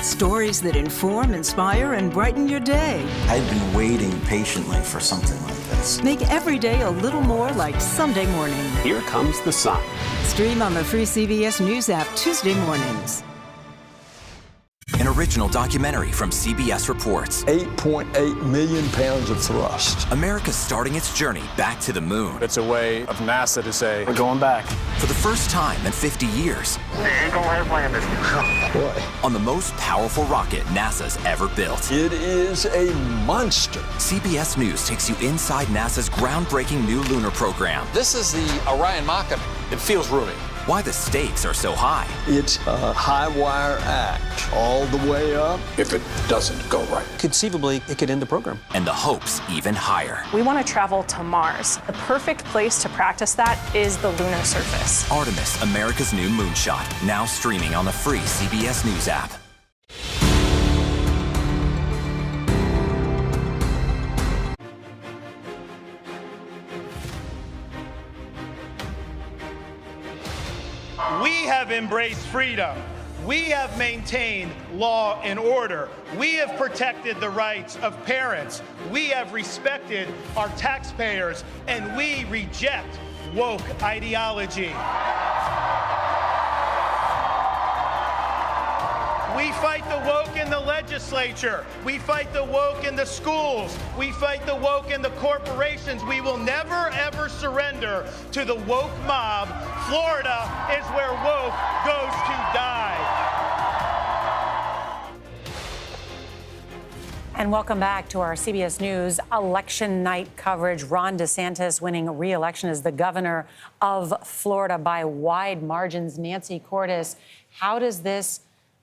Stories that inform, inspire, and brighten your day. I've been waiting patiently for something like this. Make every day a little more like Sunday morning. Here comes the sun. Stream on the free CBS News app Tuesday mornings. An original documentary from CBS Reports. 8.8 million pounds of thrust. America's starting its journey back to the moon. It's a way of NASA to say, we're going back. For the first time in 50 years. The Eagle has landed. Boy. On the most powerful rocket NASA's ever built. It is a monster. CBS News takes you inside NASA's groundbreaking new lunar program. This is the Orion Mach. It feels roomy. Why the stakes are so high. It's a high wire act all the way up. If it doesn't go right. Conceivably, it could end the program. And the hopes even higher. We want to travel to Mars. The perfect place to practice that is the lunar surface. Artemis, America's new moonshot. Now streaming on the free CBS News app. We have embraced freedom. We have maintained law and order. We have protected the rights of parents. We have respected our taxpayers, and we reject woke ideology. We fight the woke in the legislature. We fight the woke in the schools. We fight the woke in the corporations. We will never, ever surrender to the woke mob. Florida is where woke goes to die. And welcome back to our CBS News election night coverage. Ron DeSantis winning re-election as the governor of Florida by wide margins. Nancy Cordes, how does this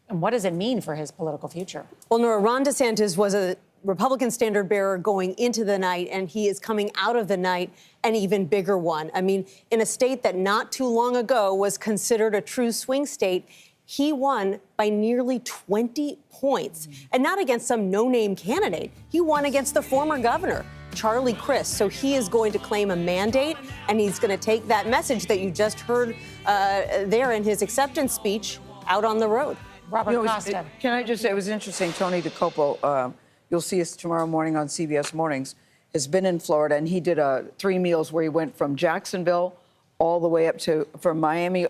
and what does it mean for his political future? Well, Norah, Ron DeSantis was a Republican standard bearer going into the night, and he is coming out of the night an even bigger one. I mean, in a state that not too long ago was considered a true swing state, he won by nearly 20 points, and not against some no-name candidate. He won against the former governor, Charlie Crist. So he is going to claim a mandate, and he's going to take that message that you just heard there in his acceptance speech out on the road. Robert Costa. Can I just say, it was interesting, Tony DeCopo, you'll see us tomorrow morning on CBS Mornings, has been in Florida, and he did 3 meals where he went from Jacksonville all the way up to, from Miami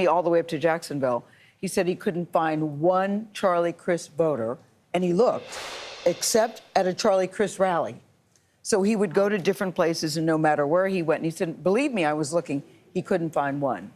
all the way up to Jacksonville. He said he couldn't find one Charlie Crist voter, and he looked, except at a Charlie Crist rally. So he would go to different places, and no matter where he went, and he said, believe me, I was looking, he couldn't find one.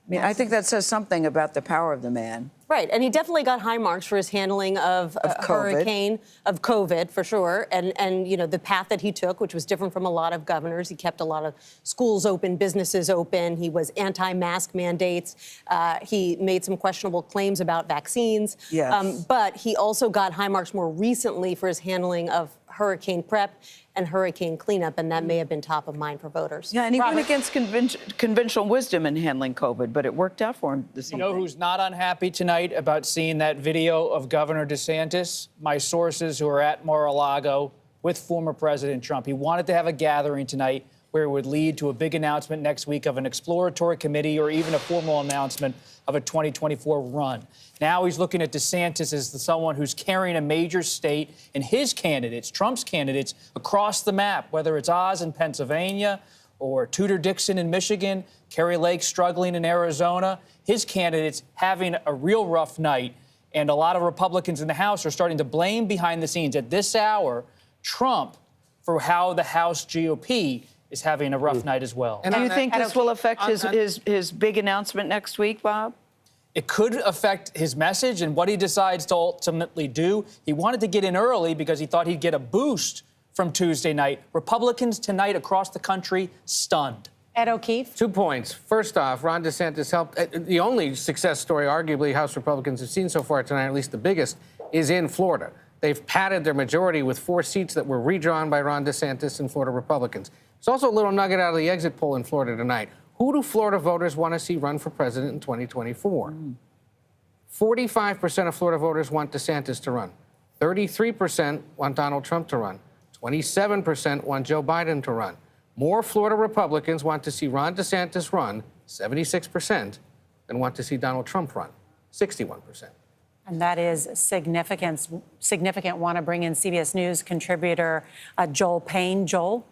I mean, I think that says something about the power of the man. Right, and he definitely got high marks for his handling of hurricane, of COVID, for sure, and you know, the path that he took, which was different from a lot of governors. He kept a lot of schools open, businesses open. He was anti-mask mandates. He made some questionable claims about vaccines. Yes. But he also got high marks more recently for his handling of hurricane prep and hurricane cleanup, and that may have been top of mind for voters. Yeah, and he went against conventional wisdom in handling COVID, but it worked out for him. You know who's not unhappy tonight about seeing that video of Governor DeSantis? My sources who are at Mar-a-Lago with former President Trump. He wanted to have a gathering tonight where it would lead to a big announcement next week of an exploratory committee or even a formal announcement of a 2024 run. Now he's looking at DeSantis as someone who's carrying a major state and his candidates, Trump's candidates, across the map, whether it's Oz in Pennsylvania or Tudor Dixon in Michigan, Kerry Lake struggling in Arizona. His candidates having a real rough night, and a lot of Republicans in the House are starting to blame behind the scenes at this hour Trump for how the House GOP is having a rough night as well. And do you think this will affect his big announcement next week, Bob? It could affect his message and what he decides to ultimately do. He wanted to get in early because he thought he'd get a boost from Tuesday night. Republicans tonight across the country stunned. Ed O'Keefe. 2 points. First off, Ron DeSantis helped. The only success story, arguably, House Republicans have seen so far tonight, at least the biggest, is in Florida. They've padded their majority with 4 seats that were redrawn by Ron DeSantis and Florida Republicans. There's also a little nugget out of the exit poll in Florida tonight. Who do Florida voters want to see run for president in 2024? 45% of Florida voters want DeSantis to run. 33% want Donald Trump to run. 27% want Joe Biden to run. More Florida Republicans want to see Ron DeSantis run, 76%, than want to see Donald Trump run, 61%. And that is significant. Want to bring in CBS News contributor Joel Payne. Joel?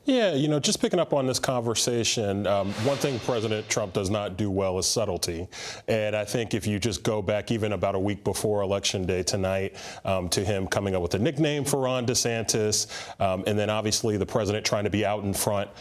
Yeah, you know, just picking up on this conversation, one thing President Trump does not do well is subtlety. And I think if you just go back even about a week before Election Day tonight to him coming up with a nickname for Ron DeSantis, and then obviously the president trying to be out in front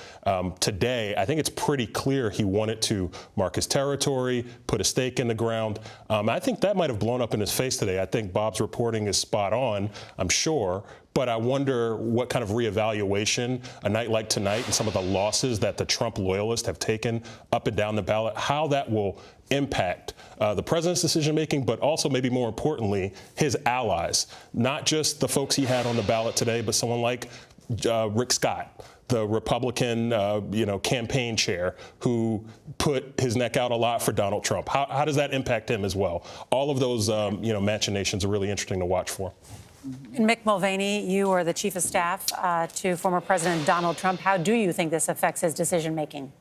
today, I think it's pretty clear he wanted to mark his territory, put a stake in the ground. I think that might have blown up in his face today. I think Bob's reporting is spot on, I'm sure. But I wonder what kind of reevaluation a night like tonight and some of the losses that the Trump loyalists have taken up and down the ballot, how that will impact the president's decision making, but also maybe more importantly, his allies, not just the folks he had on the ballot today, but someone like Rick Scott, the Republican, campaign chair who put his neck out a lot for Donald Trump. How does that impact him as well? All of those, machinations are really interesting to watch for. And Mick Mulvaney, you are the chief of staff to former President Donald Trump. How do you think this affects his decision making?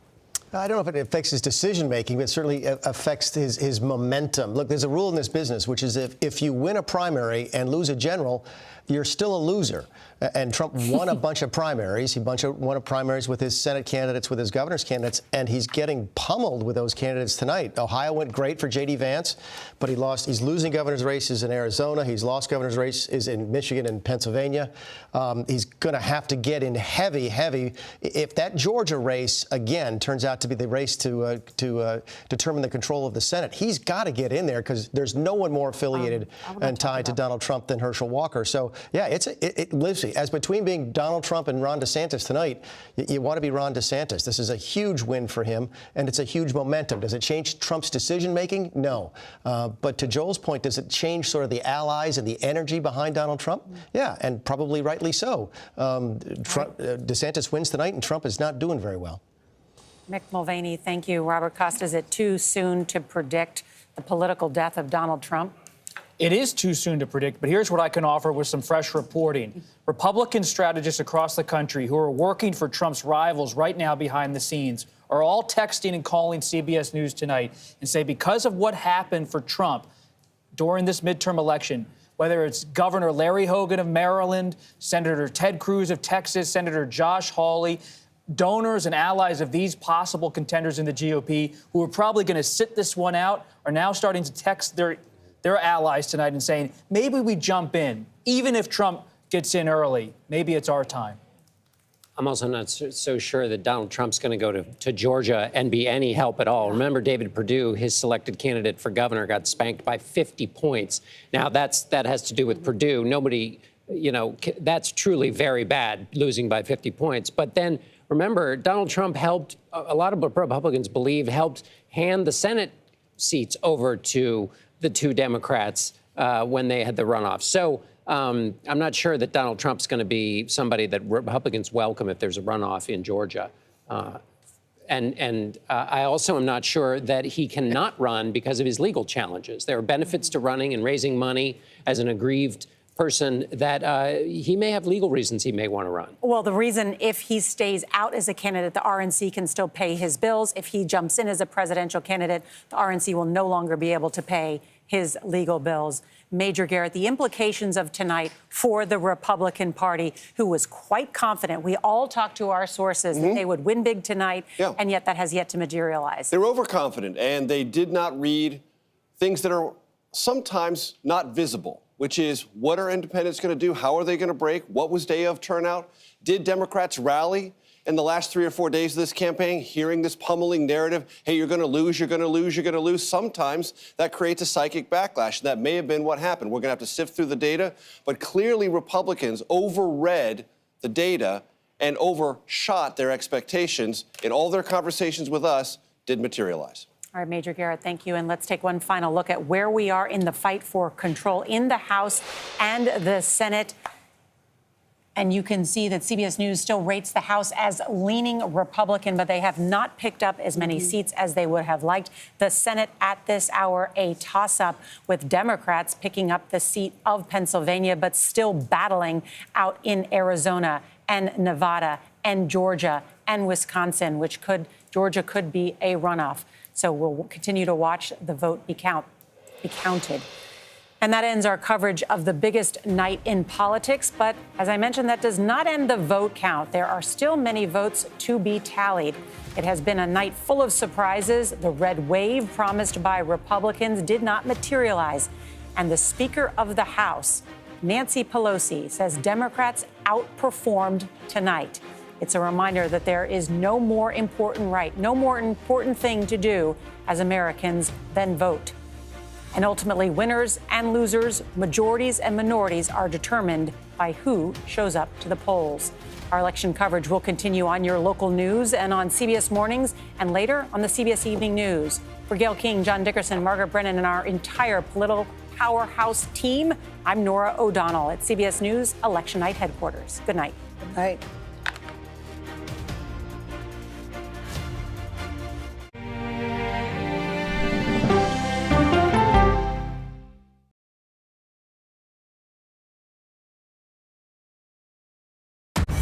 I don't know if it affects his decision making, but it certainly affects his momentum. Look, there's a rule in this business, which is if you win a primary and lose a general, you're still a loser. And Trump won a bunch of primaries. He won primaries with his Senate candidates, with his governor's candidates, and he's getting pummeled with those candidates tonight. Ohio went great for J.D. Vance, but he lost. He's losing governor's races in Arizona. He's lost governor's races in Michigan and Pennsylvania. He's going to have to get in heavy. If that Georgia race, again, turns out to be the race to determine the control of the Senate, he's got to get in there because there's no one more affiliated and tied to Donald Trump than Herschel Walker. So, yeah, it lives. As between being Donald Trump and Ron DeSantis tonight, you want to be Ron DeSantis. This is a huge win for him, and it's a huge momentum. Does it change Trump's decision-making? No. But to Joel's point, does it change sort of the allies and the energy behind Donald Trump? Yeah, and probably rightly so. DeSantis wins tonight, and Trump is not doing very well. Mick Mulvaney, thank you. Robert Costa, is it too soon to predict the political death of Donald Trump? It is too soon to predict, but here's what I can offer with some fresh reporting. Republican strategists across the country who are working for Trump's rivals right now behind the scenes are all texting and calling CBS News tonight and say because of what happened for Trump during this midterm election, whether it's Governor Larry Hogan of Maryland, Senator Ted Cruz of Texas, Senator Josh Hawley, donors and allies of these possible contenders in the GOP who are probably going to sit this one out are now starting to text their allies tonight and saying, maybe we jump in. Even if Trump gets in early, maybe it's our time. I'm also not so sure that Donald Trump's going to go to Georgia and be any help at all. Remember, David Perdue, his selected candidate for governor, got spanked by 50 points. Now, that has to do with Perdue. Nobody, that's truly very bad, losing by 50 points. But then, remember, Donald Trump helped, a lot of Republicans believe, helped hand the Senate seats over to the two Democrats when they had the runoff. So I'm not sure that Donald Trump's going to be somebody that Republicans welcome if there's a runoff in Georgia. And I also am not sure that he cannot run because of his legal challenges. There are benefits to running and raising money as an aggrieved person that he may have legal reasons he may want to run. Well, the reason if he stays out as a candidate, the RNC can still pay his bills. If he jumps in as a presidential candidate, the RNC will no longer be able to pay his legal bills. Major Garrett, the implications of tonight for the Republican Party, who was quite confident. We all talked to our sources that they would win big tonight, and yet that has yet to materialize. They're overconfident, and they did not read things that are sometimes not visible, which is what are independents going to do? How are they going to break? What was day of turnout? Did Democrats rally in the last 3 or 4 days of this campaign, hearing this pummeling narrative, hey, you're going to lose, you're going to lose, you're going to lose? Sometimes that creates a psychic backlash. That may have been what happened. We're going to have to sift through the data. But clearly Republicans overread the data and overshot their expectations in all their conversations with us did materialize. All right, Major Garrett, thank you. And let's take one final look at where we are in the fight for control in the House and the Senate. And you can see that CBS News still rates the House as leaning Republican, but they have not picked up as many seats as they would have liked. The Senate at this hour, a toss-up with Democrats picking up the seat of Pennsylvania, but still battling out in Arizona and Nevada and Georgia and Wisconsin, Georgia could be a runoff. So we'll continue to watch the vote be counted. And that ends our coverage of the biggest night in politics. But as I mentioned, that does not end the vote count. There are still many votes to be tallied. It has been a night full of surprises. The red wave promised by Republicans did not materialize. And the Speaker of the House, Nancy Pelosi, says Democrats outperformed tonight. It's a reminder that there is no more important thing to do as Americans than vote. And ultimately, winners and losers, majorities and minorities are determined by who shows up to the polls. Our election coverage will continue on your local news and on CBS Mornings and later on the CBS Evening News. For Gayle King, John Dickerson, Margaret Brennan, and our entire political powerhouse team, I'm Norah O'Donnell at CBS News Election Night Headquarters. Good night. Good night.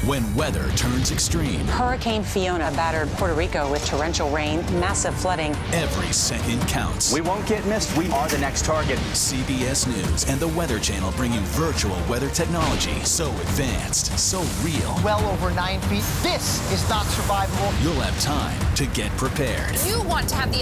When weather turns extreme. Hurricane Fiona battered Puerto Rico with torrential rain, massive flooding. Every second counts. We won't get missed. We are the next target. CBS News and the Weather Channel bring you virtual weather technology so advanced, so real. Well over 9 feet. This is not survivable. You'll have time to get prepared. You want to have the